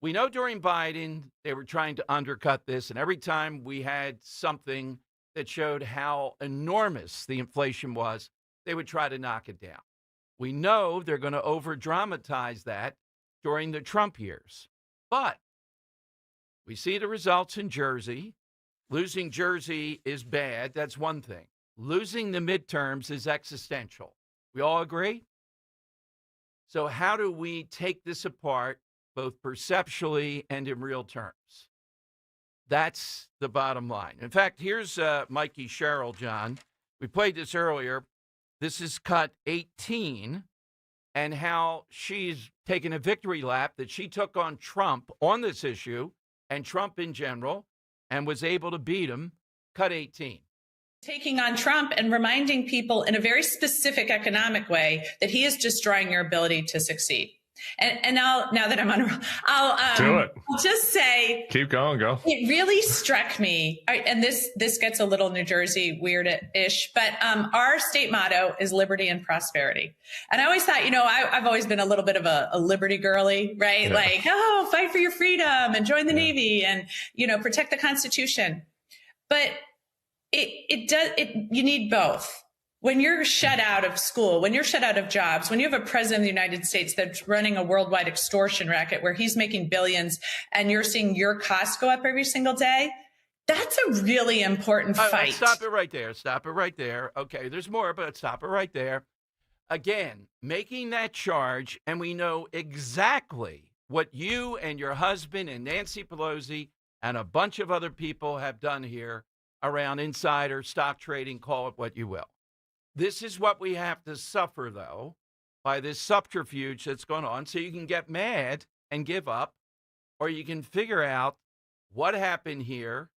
we know during Biden, they were trying to undercut this, and every time we had something that showed how enormous the inflation was, they would try to knock it down. We know they're going to over-dramatize that during the Trump years. But we see the results in Jersey. Losing Jersey is bad. That's one thing. Losing the midterms is existential. We all agree? So how do we take this apart, both perceptually and in real terms? That's the bottom line. In fact, here's Mikey Sherrill, John. We played this earlier. This is cut 18, and how she's taken a victory lap that she took on Trump on this issue and Trump in general and was able to beat him. Cut 18. Taking on Trump and reminding people in a very specific economic way that he is destroying your ability to succeed. And now that I'm on, I'll just say, keep going, go. It really struck me, and this gets a little New Jersey weird-ish, but our state motto is liberty and prosperity. And I always thought, I've always been a little bit of a liberty girly, right? Yeah. Like, fight for your freedom and join the Navy and, protect the Constitution. But you need both. When you're shut out of school, when you're shut out of jobs, when you have a president of the United States that's running a worldwide extortion racket where he's making billions and you're seeing your costs go up every single day, that's a really important fight. Stop it right there. Stop it right there. Okay, there's more, but stop it right there. Again, making that charge, and we know exactly what you and your husband and Nancy Pelosi and a bunch of other people have done here around insider stock trading, call it what you will. This is what we have to suffer, though, by this subterfuge that's going on. So you can get mad and give up, or you can figure out what happened here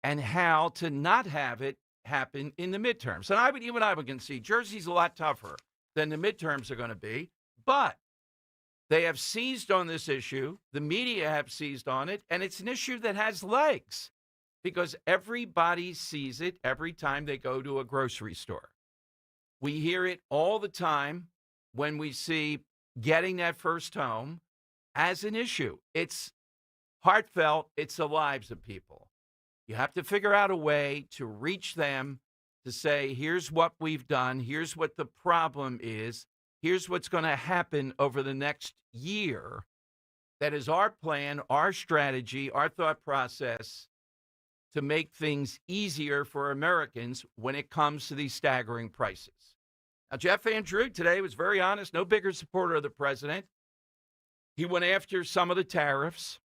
and how to not have it happen in the midterms. And you and I would concede Jersey's a lot tougher than the midterms are going to be, but they have seized on this issue. The media have seized on it, and it's an issue that has legs because everybody sees it every time they go to a grocery store. We hear it all the time when we see getting that first home as an issue. It's heartfelt. It's the lives of people. You have to figure out a way to reach them to say, here's what we've done. Here's what the problem is. Here's what's going to happen over the next year. That is our plan, our strategy, our thought process to make things easier for Americans when it comes to these staggering prices. Now, Jeff Van Drew today was very honest, no bigger supporter of the president. He went after some of the tariffs.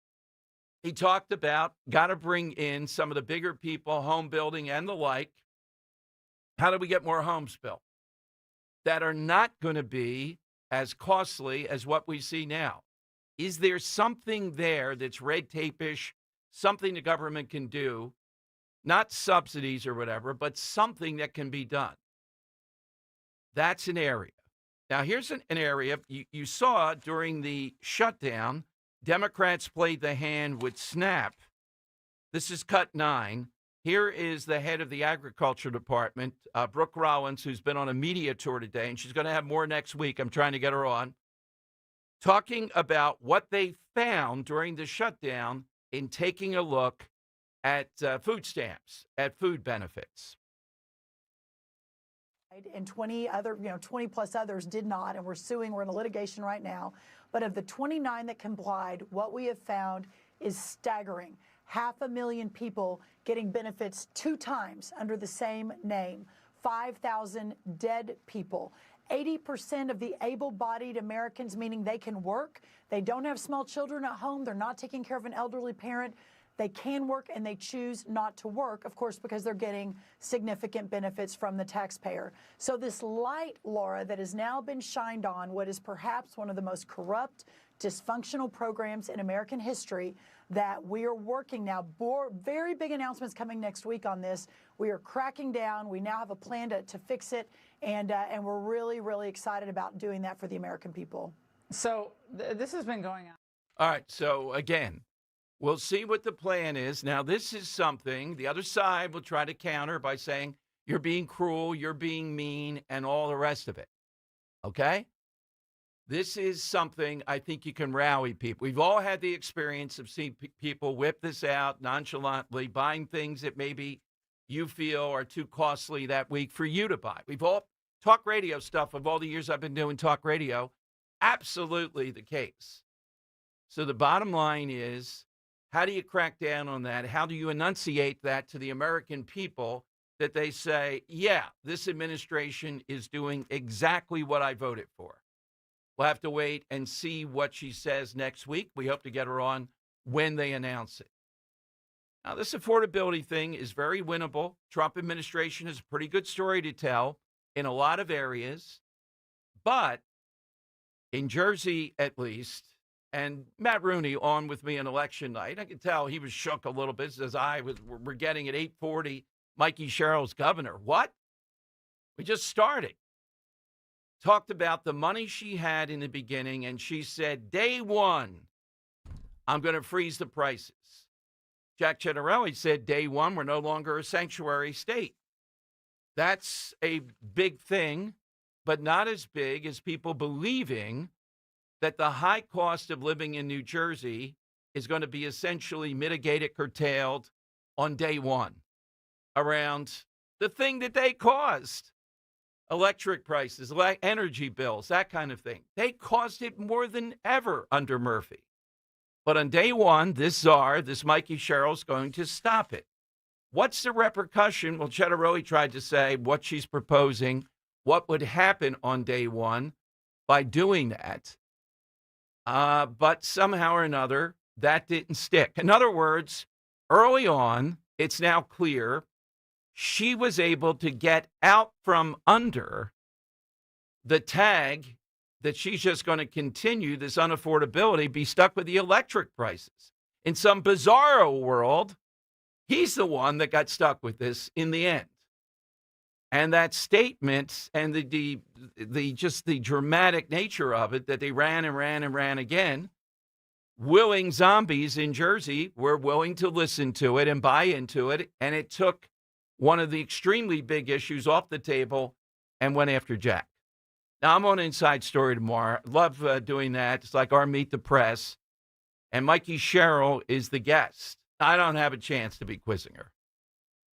He talked about got to bring in some of the bigger people, home building and the like. How do we get more homes built that are not going to be as costly as what we see now? Is there something there that's red tape-ish, something the government can do, not subsidies or whatever, but something that can be done? That's an area. Now, here's an area you saw during the shutdown. Democrats played the hand with SNAP. This is cut 9. Here is the head of the Agriculture Department, Brooke Rollins, who's been on a media tour today, and she's going to have more next week. I'm trying to get her on, talking about what they found during the shutdown in taking a look at food stamps, at food benefits. And 20 plus others did not, and we're suing. We're in a litigation right now. But of the 29 that complied, what we have found is staggering. 500,000 people getting benefits 2 times under the same name. 5,000 dead people. 80% of the able-bodied Americans, meaning they can work, they don't have small children at home, they're not taking care of an elderly parent, they can work and they choose not to work, of course, because they're getting significant benefits from the taxpayer. So this light, Laura, that has now been shined on what is perhaps one of the most corrupt, dysfunctional programs in American history that we are working now. Very big announcements coming next week on this. We are cracking down. We now have a plan to fix it, and we're really, really excited about doing that for the American people. So this has been going on. All right. So again, we'll see what the plan is. Now, this is something the other side will try to counter by saying you're being cruel, you're being mean, and all the rest of it. Okay? This is something I think you can rally people. We've all had the experience of seeing people whip this out nonchalantly, buying things that maybe you feel are too costly that week for you to buy. We've all talk radio stuff of all the years I've been doing talk radio. Absolutely the case. So the bottom line is, How do you crack down on that? How do you enunciate that to the American people that they say, yeah, this administration is doing exactly what I voted for? We'll have to wait and see what she says next week. We hope to get her on when they announce it. Now, this affordability thing is very winnable. Trump administration has a pretty good story to tell in a lot of areas. But in Jersey, at least, and Matt Rooney on with me on election night, I could tell he was shook a little bit as we're getting at 8:40, Mikey Sherrill's governor. What? We just started. Talked about the money she had in the beginning, and she said, day one, I'm going to freeze the prices. Jack Ciattarelli said, day one, we're no longer a sanctuary state. That's a big thing, but not as big as people believing that the high cost of living in New Jersey is going to be essentially mitigated, curtailed on day one around the thing that they caused. Electric prices, energy bills, that kind of thing. They caused it more than ever under Murphy. But on day one, this czar, this Mikey Sherrill's going to stop it. What's the repercussion? Well, Ciattarelli tried to say what she's proposing, what would happen on day one by doing that. But somehow or another, that didn't stick. In other words, early on, it's now clear she was able to get out from under the tag that she's just going to continue this unaffordability, be stuck with the electric prices. In some bizarro world, he's the one that got stuck with this in the end. And that statement and the dramatic nature of it, that they ran and ran and ran again, willing zombies in Jersey were willing to listen to it and buy into it, and it took one of the extremely big issues off the table and went after Jack. Now, I'm on Inside Story tomorrow. Love doing that. It's like our Meet the Press. And Mikey Sherrill is the guest. I don't have a chance to be quizzing her.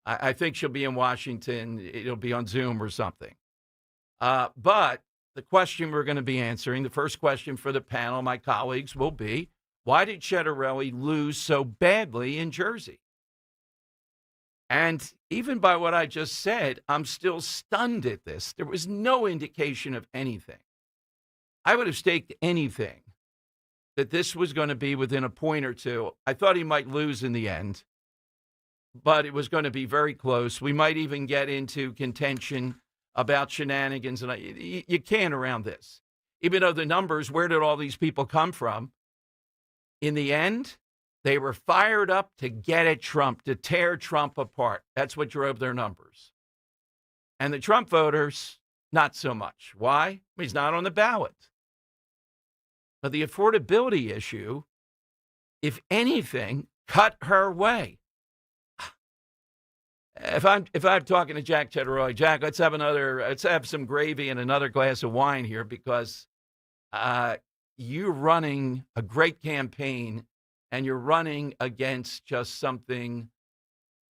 I think she'll be in Washington. It'll be on Zoom or something. But the question we're going to be answering, the first question for the panel, my colleagues, will be, why did Ciattarelli lose so badly in Jersey? And even by what I just said, I'm still stunned at this. There was no indication of anything. I would have staked anything that this was going to be within a point or two. I thought he might lose in the end, but it was going to be very close. We might even get into contention about shenanigans, and you can't around this. Even though the numbers, where did all these people come from? In the end, they were fired up to get at Trump, to tear Trump apart. That's what drove their numbers. And the Trump voters, not so much. Why? He's not on the ballot. But the affordability issue, if anything, cut her way. If I'm talking to Jack Ciattarelli, Jack, let's have some gravy and another glass of wine here, because you're running a great campaign. And you're running against just something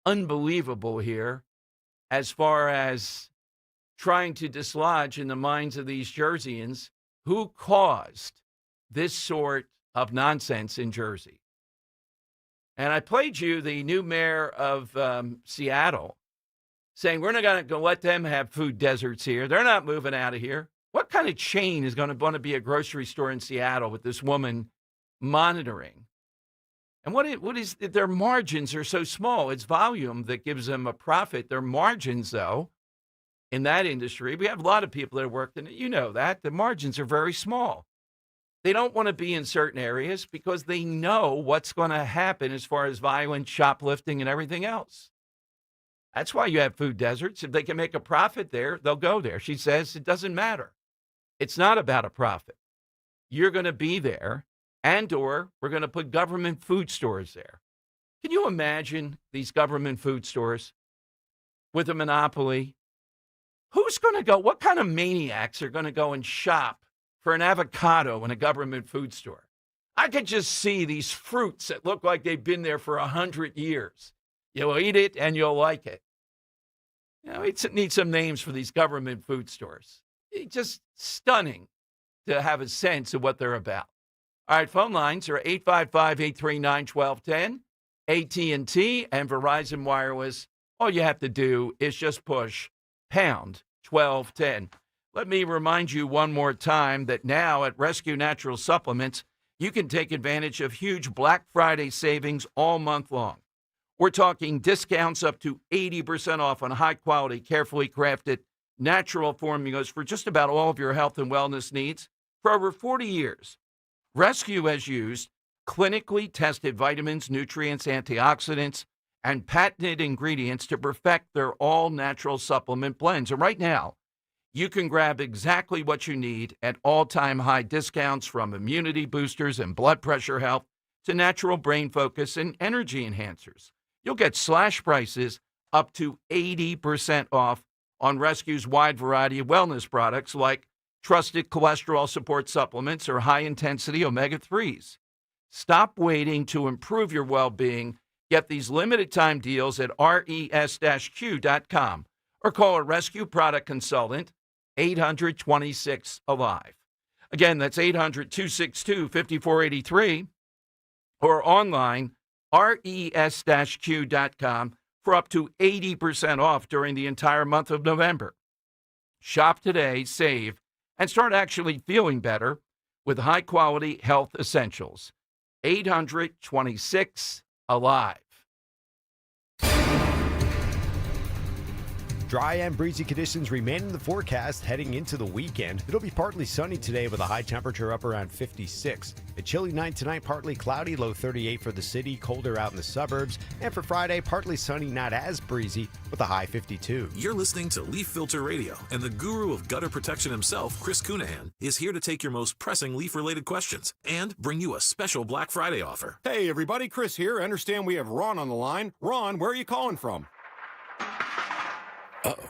unbelievable here as far as trying to dislodge in the minds of these Jerseyans who caused this sort of nonsense in Jersey. And I played you the new mayor of Seattle saying, we're not going to let them have food deserts here. They're not moving out of here. What kind of chain is going to want to be a grocery store in Seattle with this woman monitoring? And what is their margins are so small. It's volume that gives them a profit. Their margins, though, in that industry, we have a lot of people that have worked in it. You know that. The margins are very small. They don't want to be in certain areas because they know what's going to happen as far as violent shoplifting and everything else. That's why you have food deserts. If they can make a profit there, they'll go there. She says it doesn't matter. It's not about a profit. You're going to be there. And/or we're going to put government food stores there. Can you imagine these government food stores with a monopoly? Who's going to go? What kind of maniacs are going to go and shop for an avocado in a government food store? I could just see these fruits that look like they've been there for 100 years. You'll eat it and you'll like it. You know, it needs some names for these government food stores. It's just stunning to have a sense of what they're about. All right, phone lines are 855-839-1210, AT&T, and Verizon Wireless. All you have to do is just push pound 1210. Let me remind you one more time that now at Rescue Natural Supplements, you can take advantage of huge Black Friday savings all month long. We're talking discounts up to 80% off on high-quality, carefully crafted natural formulas for just about all of your health and wellness needs for over 40 years. Rescue has used clinically tested vitamins, nutrients, antioxidants, and patented ingredients to perfect their all-natural supplement blends. And right now, you can grab exactly what you need at all-time high discounts, from immunity boosters and blood pressure health to natural brain focus and energy enhancers. You'll get slash prices up to 80% off on Rescue's wide variety of wellness products like trusted cholesterol support supplements or high-intensity omega-3s. Stop waiting to improve your well-being. Get these limited-time deals at res-q.com or call a Rescue product consultant, 800-26-ALIVE. Again, that's 800-262-5483 or online, res-q.com for up to 80% off during the entire month of November. Shop today, save, and start actually feeling better with high-quality health essentials. 800-26-ALIVE. Dry and breezy conditions remain in the forecast heading into the weekend. It'll be partly sunny today with a high temperature up around 56. A chilly night tonight, partly cloudy, low 38 for the city, colder out in the suburbs. And for Friday, partly sunny, not as breezy, with a high 52. You're listening to Leaf Filter Radio, and the guru of gutter protection himself, Chris Cunahan, is here to take your most pressing leaf-related questions and bring you a special Black Friday offer. Hey, everybody, Chris here. I understand we have Ron on the line. Ron, where are you calling from? Uh-oh.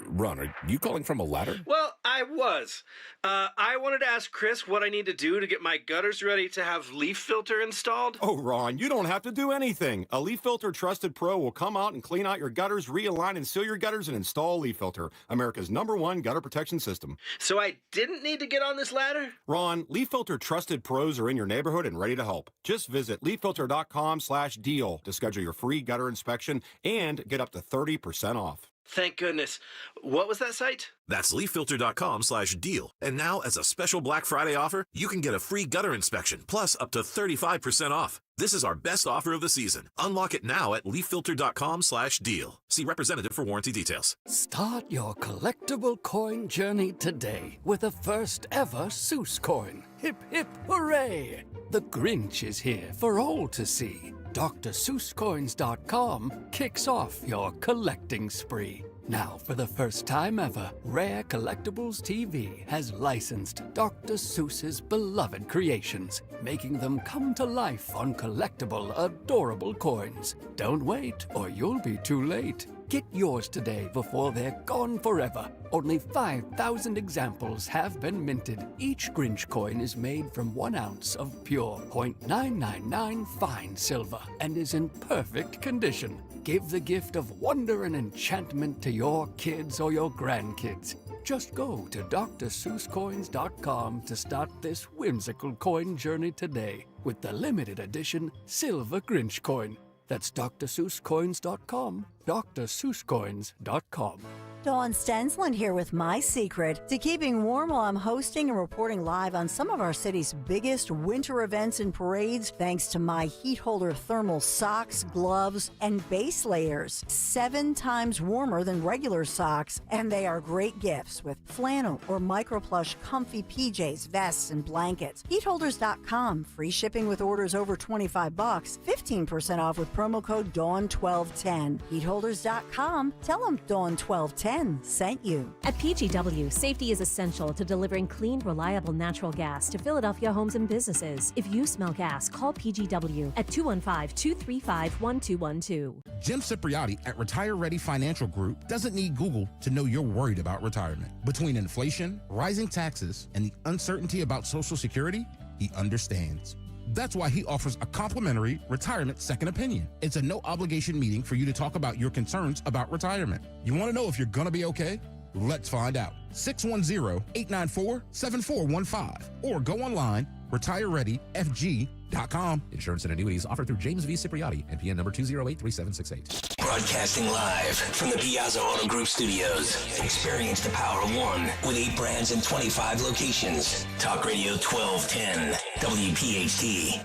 Ron, are you calling from a ladder? Well, I was. I wanted to ask Chris what I need to do to get my gutters ready to have leaf filter installed. Oh, Ron, you don't have to do anything. A Leaf Filter Trusted Pro will come out and clean out your gutters, realign and seal your gutters, and install Leaf Filter, America's #1 gutter protection system. So I didn't need to get on this ladder? Ron, Leaf Filter Trusted Pros are in your neighborhood and ready to help. Just visit leaffilter.com/deal to schedule your free gutter inspection and get up to 30% off. Thank goodness. What was that site? That's leaffilter.com/deal. And now, as a special Black Friday offer, you can get a free gutter inspection, plus up to 35% off. This is our best offer of the season. Unlock it now at leaffilter.com/deal. See representative for warranty details. Start your collectible coin journey today with the first ever Seuss coin. Hip, hip, hooray! The Grinch is here for all to see. DrSeussCoins.com kicks off your collecting spree. Now, for the first time ever, Rare Collectibles TV has licensed Dr. Seuss's beloved creations, making them come to life on collectible, adorable coins. Don't wait, or you'll be too late. Get yours today before they're gone forever. Only 5,000 examples have been minted. Each Grinch coin is made from 1 ounce of pure .999 fine silver and is in perfect condition. Give the gift of wonder and enchantment to your kids or your grandkids. Just go to DrSeussCoins.com to start this whimsical coin journey today with the limited edition Silver Grinch coin. That's DrSeussCoins.com, DrSeussCoins.com. Dawn Stensland here with my secret to keeping warm while I'm hosting and reporting live on some of our city's biggest winter events and parades, thanks to my heat holder thermal socks, gloves, and base layers. 7 times warmer than regular socks, and they are great gifts with flannel or microplush comfy PJs, vests, and blankets. Heatholders.com, free shipping with orders over $25, 15% off with promo code DAWN1210. Heatholders.com, tell them DAWN1210 sent you. At PGW, safety is essential to delivering clean, reliable natural gas to Philadelphia homes and businesses. If you smell gas, call PGW at 215-235-1212. Jim Cipriotti at Retire Ready Financial Group doesn't need Google to know you're worried about retirement. Between inflation, rising taxes, and the uncertainty about Social Security, he understands. That's why he offers a complimentary retirement second opinion. It's a no-obligation meeting for you to talk about your concerns about retirement. You want to know if you're going to be okay? Let's find out. 610-894-7415 or go online RetireReadyFG.com. Insurance and annuities offered through James V. Cipriotti, NPN number 2083768. Broadcasting live from the Piazza Auto Group studios. Experience the power of one with 8 brands and 25 locations. Talk Radio 1210, WPHT.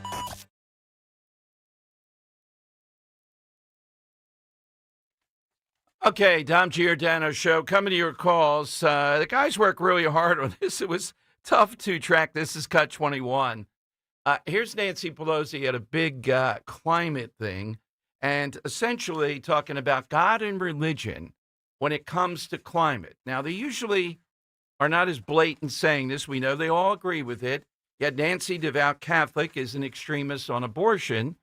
Okay, Dom Giordano Show, coming to your calls. The guys work really hard on this. It was tough to track. This is Cut 21. Here's Nancy Pelosi at a big climate thing, and essentially talking about God and religion when it comes to climate. Now, they usually are not as blatant saying this. We know they all agree with it. Yet Nancy, devout Catholic, is an extremist on abortion.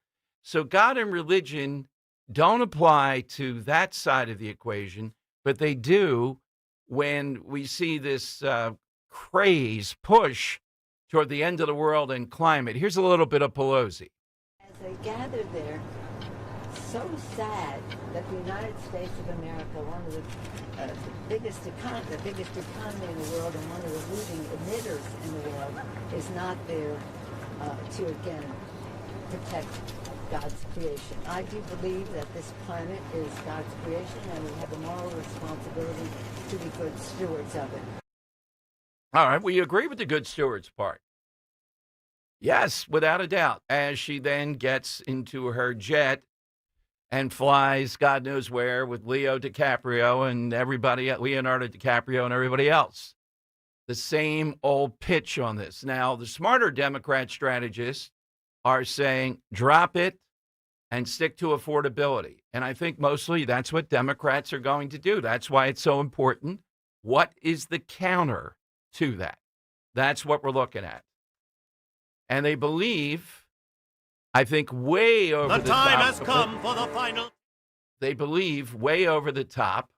So God and religion don't apply to that side of the equation, but they do when we see this craze push toward the end of the world and climate. Here's a little bit of Pelosi. As they gathered there, so sad that the United States of America, one of the biggest economy in the world and one of the leading emitters in the world, is not there to again protect God's creation. I do believe that this planet is God's creation and we have a moral responsibility to be good stewards of it. All right, we agree with the good stewards part. Yes, without a doubt, as she then gets into her jet and flies God knows where with Leonardo DiCaprio and everybody else. The same old pitch on this. Now, the smarter Democrat strategists are saying drop it and stick to affordability. And I think mostly that's what Democrats are going to do. That's why it's so important. What is the counter to that? That's what we're looking at. And they believe, I think, way over the top. The time has come for the final. They believe way over the top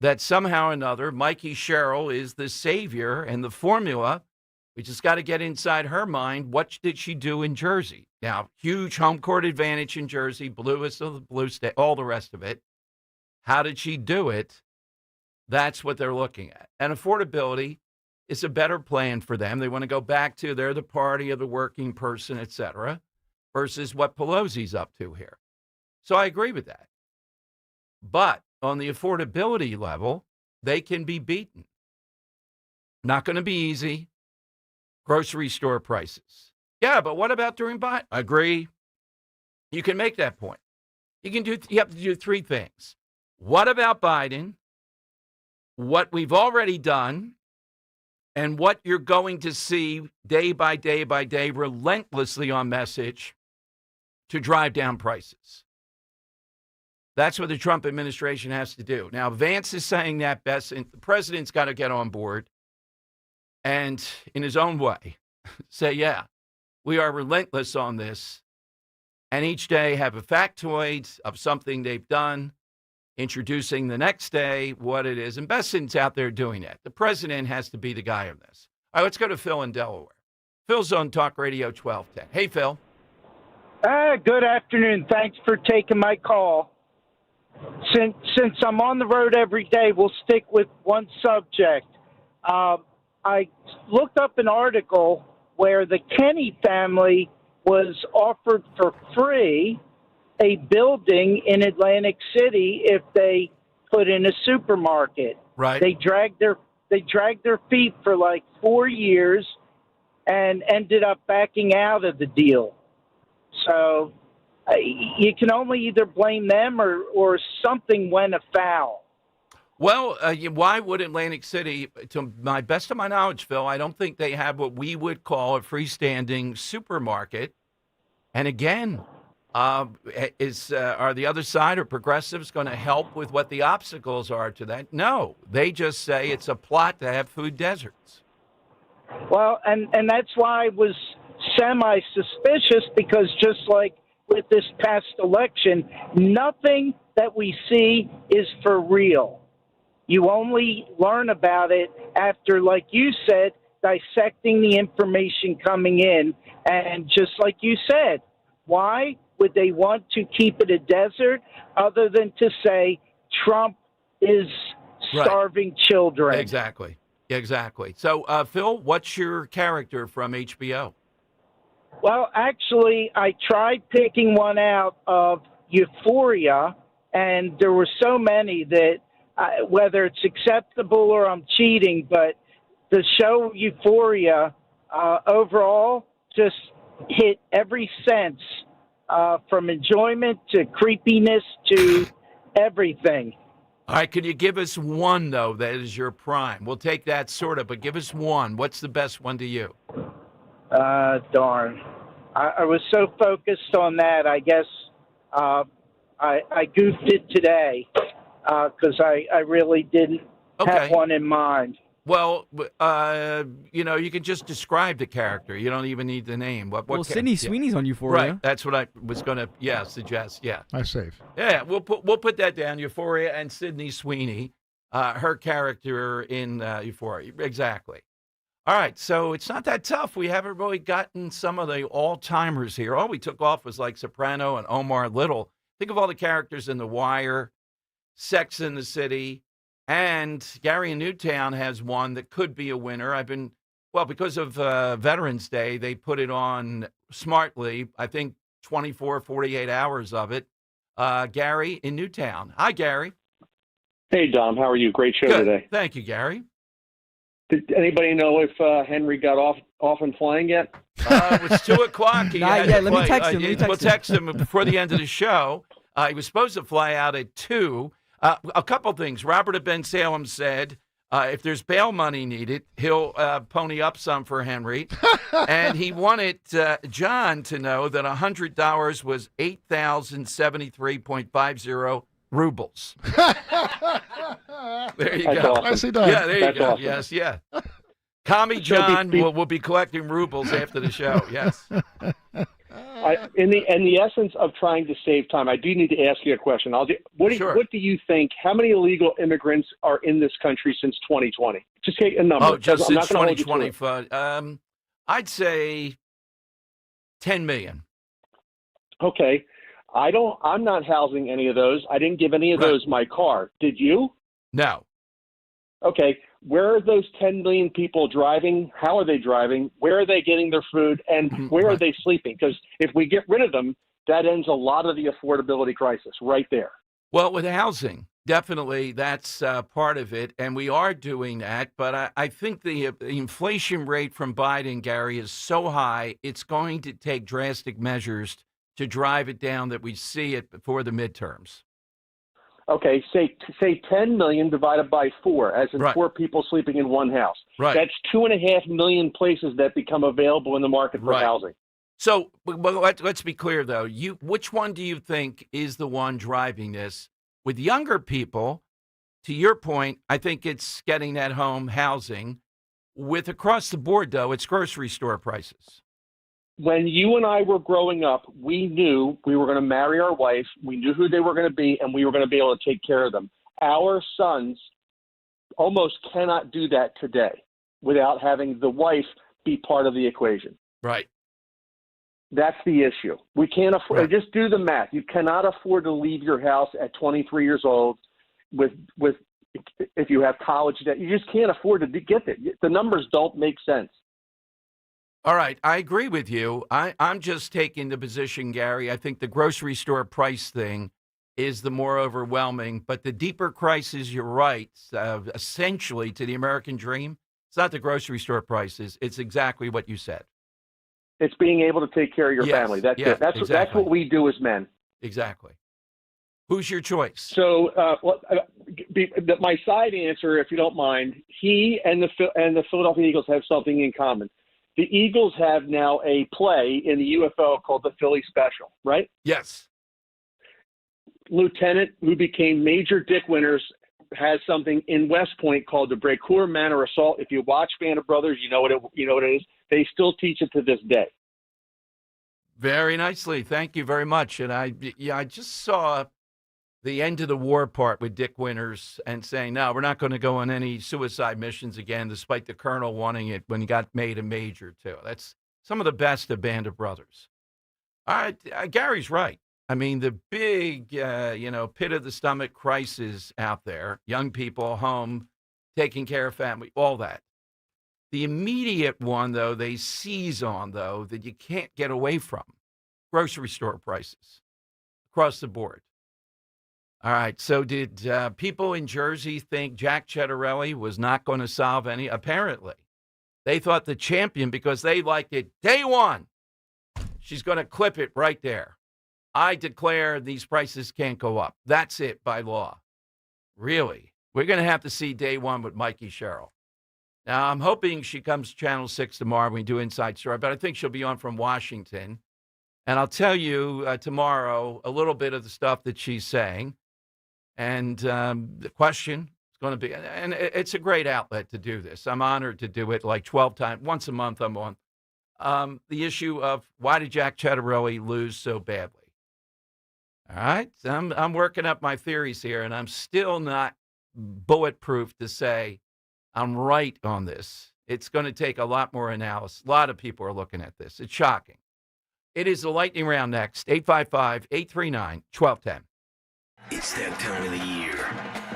that somehow or another Mikey Sherrill is the savior and the formula. We just got to get inside her mind. What did she do in Jersey? Now, huge home court advantage in Jersey, bluest of the blue state, all the rest of it. How did she do it? That's what they're looking at. And affordability is a better plan for them. They want to go back to they're the party of the working person, et cetera, versus what Pelosi's up to here. So I agree with that. But on the affordability level, they can be beaten. Not going to be easy. Grocery store prices. Yeah, but what about during Biden? Agree. You can make that point. You have to do 3 things. What about Biden? What we've already done, and what you're going to see day by day by day relentlessly on message to drive down prices. That's what the Trump administration has to do. Now, Vance is saying that best, and the president's got to get on board and, in his own way, say, yeah, we are relentless on this, and each day have a factoid of something they've done, introducing the next day what it is. And Besson's out there doing that. The president has to be the guy on this. All right, let's go to Phil in Delaware. Phil's on Talk Radio 1210. Hey, Phil. Good afternoon. Thanks for taking my call. Since I'm on the road every day, we'll stick with one subject. I looked up an article where the Kenny family was offered for free a building in Atlantic City if they put in a supermarket. Right. They dragged their feet for like 4 years and ended up backing out of the deal. So you can only either blame them or something went afoul. Well, why would Atlantic City, to my best of my knowledge, Phil, I don't think they have what we would call a freestanding supermarket. And again, are the other side or progressives going to help with what the obstacles are to that? No, they just say it's a plot to have food deserts. Well, and that's why I was semi-suspicious, because just like with this past election, nothing that we see is for real. You only learn about it after, like you said, dissecting the information coming in. And just like you said, why would they want to keep it a desert other than to say Trump is starving children? Exactly. So, Phil, what's your character from HBO? Well, actually, I tried picking one out of Euphoria, and there were so many that whether it's acceptable or I'm cheating, but the show Euphoria overall just hit every sense from enjoyment to creepiness to everything. All right, can you give us one, though, that is your prime? We'll take that sort of, but give us one. What's the best one to you? Darn. I was so focused on that, I guess I goofed it today because I really didn't have one in mind. Well, you can just describe the character. You don't even need the name. Well, Sydney Sweeney's on Euphoria. Right, that's what I was going to, suggest. Yeah, I save. Yeah, we'll put that down. Euphoria and Sydney Sweeney, her character in Euphoria. Exactly. All right, so it's not that tough. We haven't really gotten some of the all-timers here. All we took off was like Soprano and Omar Little. Think of all the characters in The Wire, Sex in the City, and Gary in Newtown has one that could be a winner. Because of Veterans Day, they put it on smartly, I think 24, 48 hours of it. Gary in Newtown. Hi, Gary. Hey, Dom. How are you? Great show Good. today. Thank you, Gary. Did anybody know if Henry got off and flying yet? It was 2:00. Not yet. Let me text him. We'll text him before the end of the show. He was supposed to fly out at 2:00. A couple things. Robert of Ben Salem said if there's bail money needed, he'll pony up some for Henry. And he wanted John to know that $100 was 8,073.50 rubles. There you go. Awesome. Nicely done. Yeah, there you go. Awesome. Yes, yeah. Commie John will be collecting rubles after the show. Yes. In the essence of trying to save time, I do need to ask you a question. What do you think? How many illegal immigrants are in this country since 2020? Just take a number. Oh, just I'm since not gonna hold you 2020. to it. I'd say 10 million. Okay. I'm not housing any of those. I didn't give any of those my car. Did you? No. Okay. Where are those 10 million people driving? How are they driving? Where are they getting their food? And where are they sleeping? Because if we get rid of them, that ends a lot of the affordability crisis right there. Well, with housing, definitely that's part of it. And we are doing that. But I think the inflation rate from Biden, Gary, is so high, it's going to take drastic measures to drive it down that we see it before the midterms. Okay, say 10 million divided by 4, as in 4 people sleeping in one house. Right. That's 2.5 million places that become available in the market for housing. So, well, let's be clear, though. Which one do you think is the one driving this? With younger people, to your point, I think it's getting that home housing. With across the board, though, it's grocery store prices. When you and I were growing up, we knew we were going to marry our wife. We knew who they were going to be, and we were going to be able to take care of them. Our sons almost cannot do that today without having the wife be part of the equation. Right. That's the issue. We can't afford. Just do the math. You cannot afford to leave your house at 23 years old with if you have college debt. You just can't afford to get it. The numbers don't make sense. All right, I agree with you. I'm just taking the position, Gary. I think the grocery store price thing is the more overwhelming, but the deeper crisis, you're right, essentially to the American dream, it's not the grocery store prices. It's exactly what you said. It's being able to take care of your family. That's it. That's what we do as men. Exactly. Who's your choice? So my side answer, if you don't mind, he and the Philadelphia Eagles have something in common. The Eagles have now a play in the UFL called the Philly Special, right? Yes. Lieutenant, who became Major Dick Winters, has something in West Point called the Brecourt Manor Assault. If you watch Band of Brothers, you know what it is. They still teach it to this day. Very nicely. Thank you very much. And I just saw the end of the war part with Dick Winters and saying, no, we're not going to go on any suicide missions again, despite the colonel wanting it when he got made a major, too. That's some of the best of Band of Brothers. All right, Gary's right. I mean, the big, pit of the stomach crisis out there, young people home, taking care of family, all that. The immediate one, though, they seize on, though, that you can't get away from, grocery store prices across the board. All right, so did people in Jersey think Jack Cettarelli was not going to solve any? Apparently. They thought the champion, because they liked it day one, she's going to clip it right there. I declare these prices can't go up. That's it by law. Really? We're going to have to see day one with Mikey Sherrill. Now, I'm hoping she comes to Channel 6 tomorrow when we do Inside Story, but I think she'll be on from Washington. And I'll tell you tomorrow a little bit of the stuff that she's saying. And the question is going to be, and it's a great outlet to do this. I'm honored to do it like 12 times. Once a month I'm on. The issue of why did Jack Cettarelli lose so badly? All right, I'm working up my theories here, and I'm still not bulletproof to say I'm right on this. It's going to take a lot more analysis. A lot of people are looking at this. It's shocking. It is the lightning round next, 855-839-1210. It's that time of the year.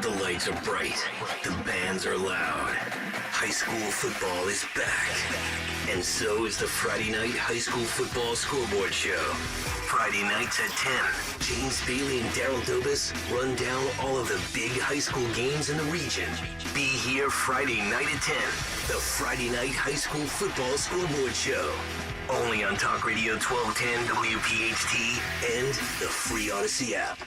The lights are bright. The bands are loud. High school football is back. And so is the Friday Night High School Football Scoreboard Show. Friday nights at 10, James Bailey and Daryl Dobis run down all of the big high school games in the region. Be here Friday night at 10, the Friday Night High School Football Scoreboard Show. Only on Talk Radio 1210 WPHT and the free Odyssey app.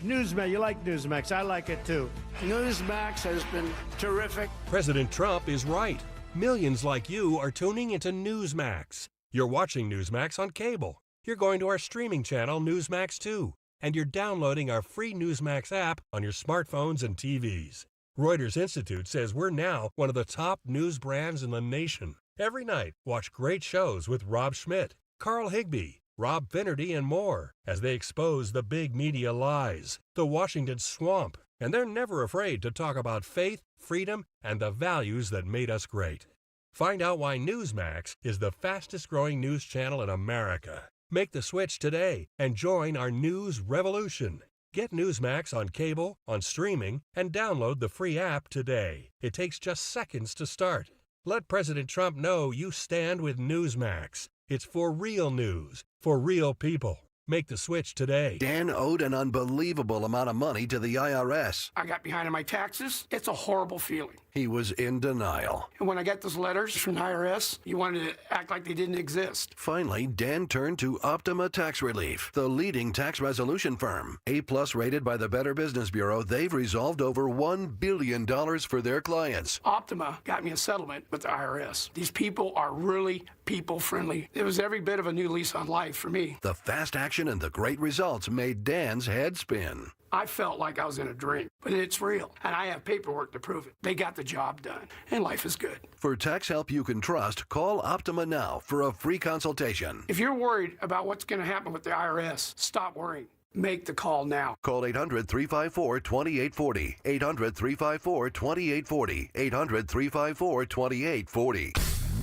Newsmax, you like Newsmax. I like it too. Newsmax has been terrific. President Trump is right. Millions like you are tuning into Newsmax. You're watching Newsmax on cable. You're going to our streaming channel, Newsmax 2. And you're downloading our free Newsmax app on your smartphones and TVs. Reuters Institute says we're now one of the top news brands in the nation. Every night, watch great shows with Rob Schmidt, Carl Higbie, Rob Finnerty, and more as they expose the big media lies, the Washington swamp, and they're never afraid to talk about faith, freedom, and the values that made us great. Find out why Newsmax is the fastest growing news channel in America. Make the switch today and join our news revolution. Get Newsmax on cable, on streaming, and download the free app today. It takes just seconds to start. Let President Trump know you stand with Newsmax. It's for real news, for real people. Make the switch today. Dan owed an unbelievable amount of money to the IRS. I got behind on my taxes. It's a horrible feeling. He was in denial. And when I got those letters from the IRS, you wanted to act like they didn't exist. Finally, Dan turned to Optima Tax Relief, the leading tax resolution firm. A-plus rated by the Better Business Bureau, they've resolved over $1 billion for their clients. Optima got me a settlement with the IRS. These people are really people-friendly. It was every bit of a new lease on life for me. The fast action and the great results made Dan's head spin. I felt like I was in a dream, but it's real, and I have paperwork to prove it. They got the job done, and life is good. For tax help you can trust, call Optima now for a free consultation. If you're worried about what's going to happen with the IRS, stop worrying. Make the call now. Call 800-354-2840. 800-354-2840. 800-354-2840.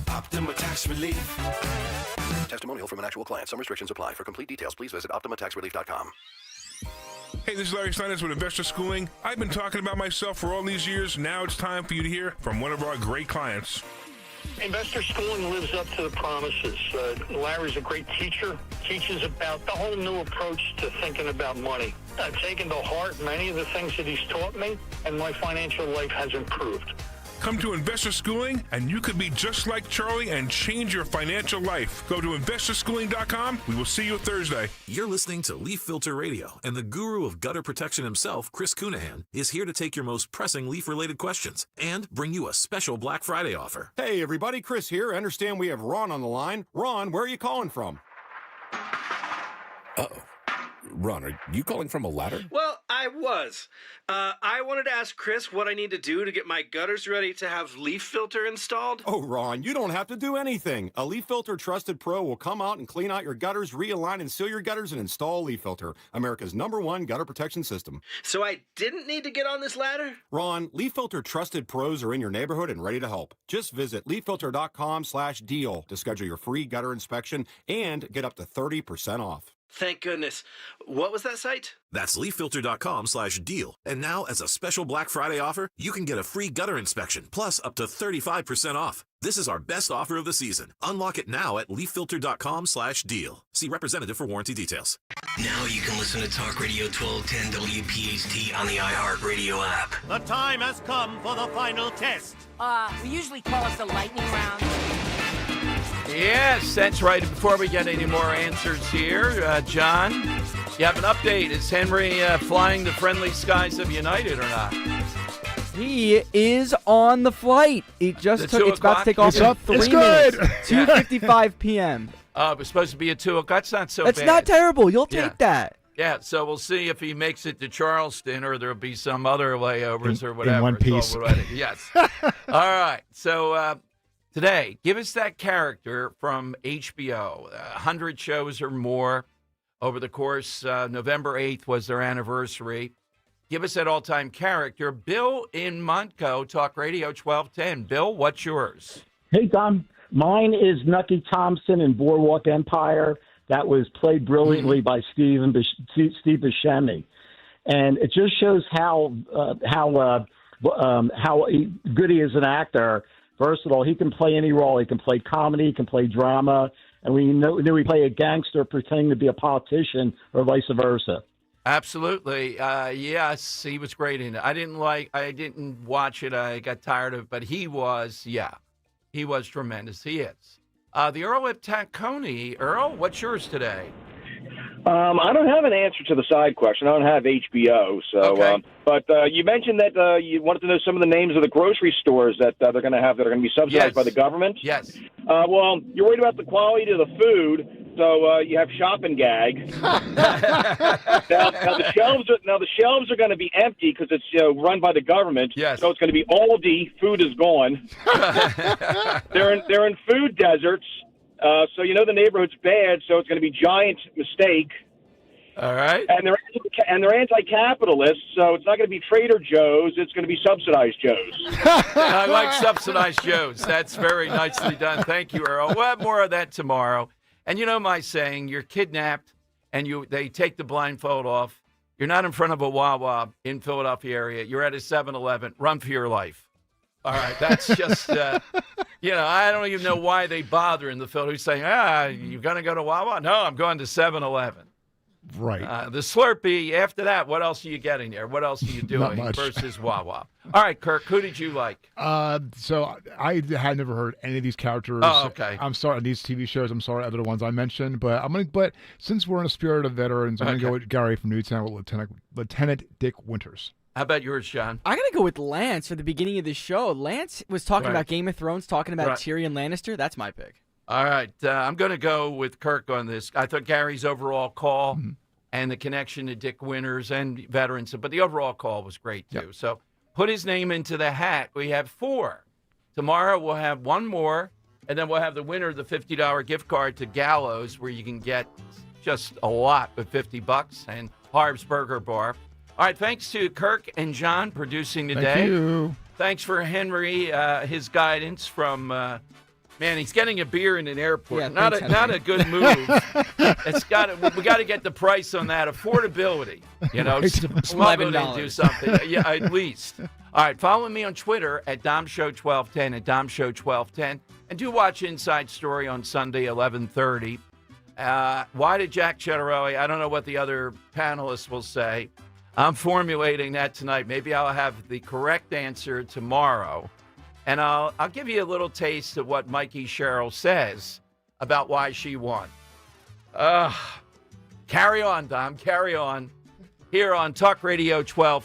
Optima Tax Relief. Testimonial from an actual client. Some restrictions apply. For complete details, please visit OptimaTaxRelief.com. Hey, this is Larry Steinitz with Investor Schooling. I've been talking about myself for all these years. Now it's time for you to hear from one of our great clients. Investor Schooling lives up to the promises. Larry's a great teacher, teaches about the whole new approach to thinking about money. I've taken to heart many of the things that he's taught me, and my financial life has improved. Come to Investor Schooling, and you could be just like Charlie and change your financial life. Go to investorschooling.com. We will see you Thursday. You're listening to Leaf Filter Radio, and the guru of gutter protection himself, Chris Cunahan, is here to take your most pressing leaf-related questions and bring you a special Black Friday offer. Hey, everybody, Chris here. I understand we have Ron on the line. Ron, where are you calling from? Uh-oh. Ron, are you calling from a ladder? Well, I was. I wanted to ask Chris what I need to do to get my gutters ready to have leaf filter installed. Oh, Ron, you don't have to do anything. A Leaf Filter Trusted Pro will come out and clean out your gutters, realign and seal your gutters, and install a Leaf Filter, America's #1 gutter protection system. So I didn't need to get on this ladder? Ron, Leaf Filter Trusted Pros are in your neighborhood and ready to help. Just visit leaffilter.com/deal to schedule your free gutter inspection and get up to 30% off. Thank goodness. What was that site? That's leaffilter.com/deal. And now, as a special Black Friday offer, you can get a free gutter inspection, plus up to 35% off. This is our best offer of the season. Unlock it now at leaffilter.com/deal. See representative for warranty details. Now you can listen to Talk Radio 1210 WPHT on the iHeartRadio app. The time has come for the final test. We usually call it the lightning round. Yes, that's right. Before we get any more answers here, John, you have an update. Is Henry flying the friendly skies of United or not? He is on the flight. It just took. It's about to take off in 3 minutes. 2:55 p.m. It was supposed to be at 2 o'clock. That's not so That's bad. not terrible. You'll take that. Yeah, so we'll see if he makes it to Charleston or there'll be some other layovers or whatever. In one It's all piece. right. Yes. All right. So today, give us that character from HBO. 100 shows or more over the course. November 8th was their anniversary. Give us that all-time character. Bill in Montco, Talk Radio 1210. Bill, what's yours? Hey, Tom. Mine is Nucky Thompson in Boardwalk Empire. That was played brilliantly by Steve Buscemi. And it just shows how good he is an actor. First of all, he can play any role. He can play comedy, he can play drama. And we knew he played a gangster pretending to be a politician or vice versa. Absolutely. Yes, he was great in it. I didn't watch it. I got tired of it, but he was tremendous. He is. The Earl at Tacony. Earl, what's yours today? I don't have an answer to the side question. I don't have HBO. So, okay. But you mentioned that you wanted to know some of the names of the grocery stores that they're going to have that are going to be subsidized by the government. Yes. Well, you're worried about the quality of the food, so you have Shop and Gag. now the shelves are going to be empty because it's run by the government. Yes. So it's going to be Aldi. Food is gone. They're in food deserts. So the neighborhood's bad, so it's going to be Giant Mistake. All right. And they're anti-capitalist, so it's not going to be Trader Joe's. It's going to be subsidized Joe's. I like subsidized Joe's. That's very nicely done. Thank you, Earl. We'll have more of that tomorrow. And you know my saying, you're kidnapped and they take the blindfold off. You're not in front of a Wawa in Philadelphia area. You're at a 7-Eleven. Run for your life. All right, that's just, I don't even know why they bother in the Philadelphia saying, you're going to go to Wawa? No, I'm going to 7-Eleven. Right. The Slurpee, after that, what else are you getting there? What else are you doing versus Wawa? All right, Kirk, who did you like? So I had never heard any of these characters. Oh, okay. I'm sorry, these TV shows. I'm sorry, other ones I mentioned, but But since we're in a spirit of veterans, I'm gonna go with Gary from Newtown with Lieutenant Dick Winters. How about yours, John? I'm going to go with Lance for the beginning of the show. Lance was talking about Game of Thrones, talking about Tyrion Lannister. That's my pick. All right. I'm going to go with Kirk on this. I thought Gary's overall call and the connection to Dick Winters and veterans, but the overall call was great, too. Yep. So put his name into the hat. We have 4. Tomorrow we'll have 1 more, and then we'll have the winner of the $50 gift card to Gallows, where you can get just a lot with $50, and Harv's Burger Bar. All right, thanks to Kirk and John producing today. Thank you. Thanks for Henry, his guidance from, he's getting a beer in an airport. Yeah, not a good move. We got to get the price on that. Affordability, $11 to do something. Yeah, at least. All right, follow me on Twitter at DomShow1210, at DomShow1210. And do watch Inside Story on Sunday, 11:30. Why did Jack Cettarelli? I don't know what the other panelists will say. I'm formulating that tonight. Maybe I'll have the correct answer tomorrow. And I'll give you a little taste of what Mikey Sherrill says about why she won. Carry on, Dom. Carry on. Here on Talk Radio 12.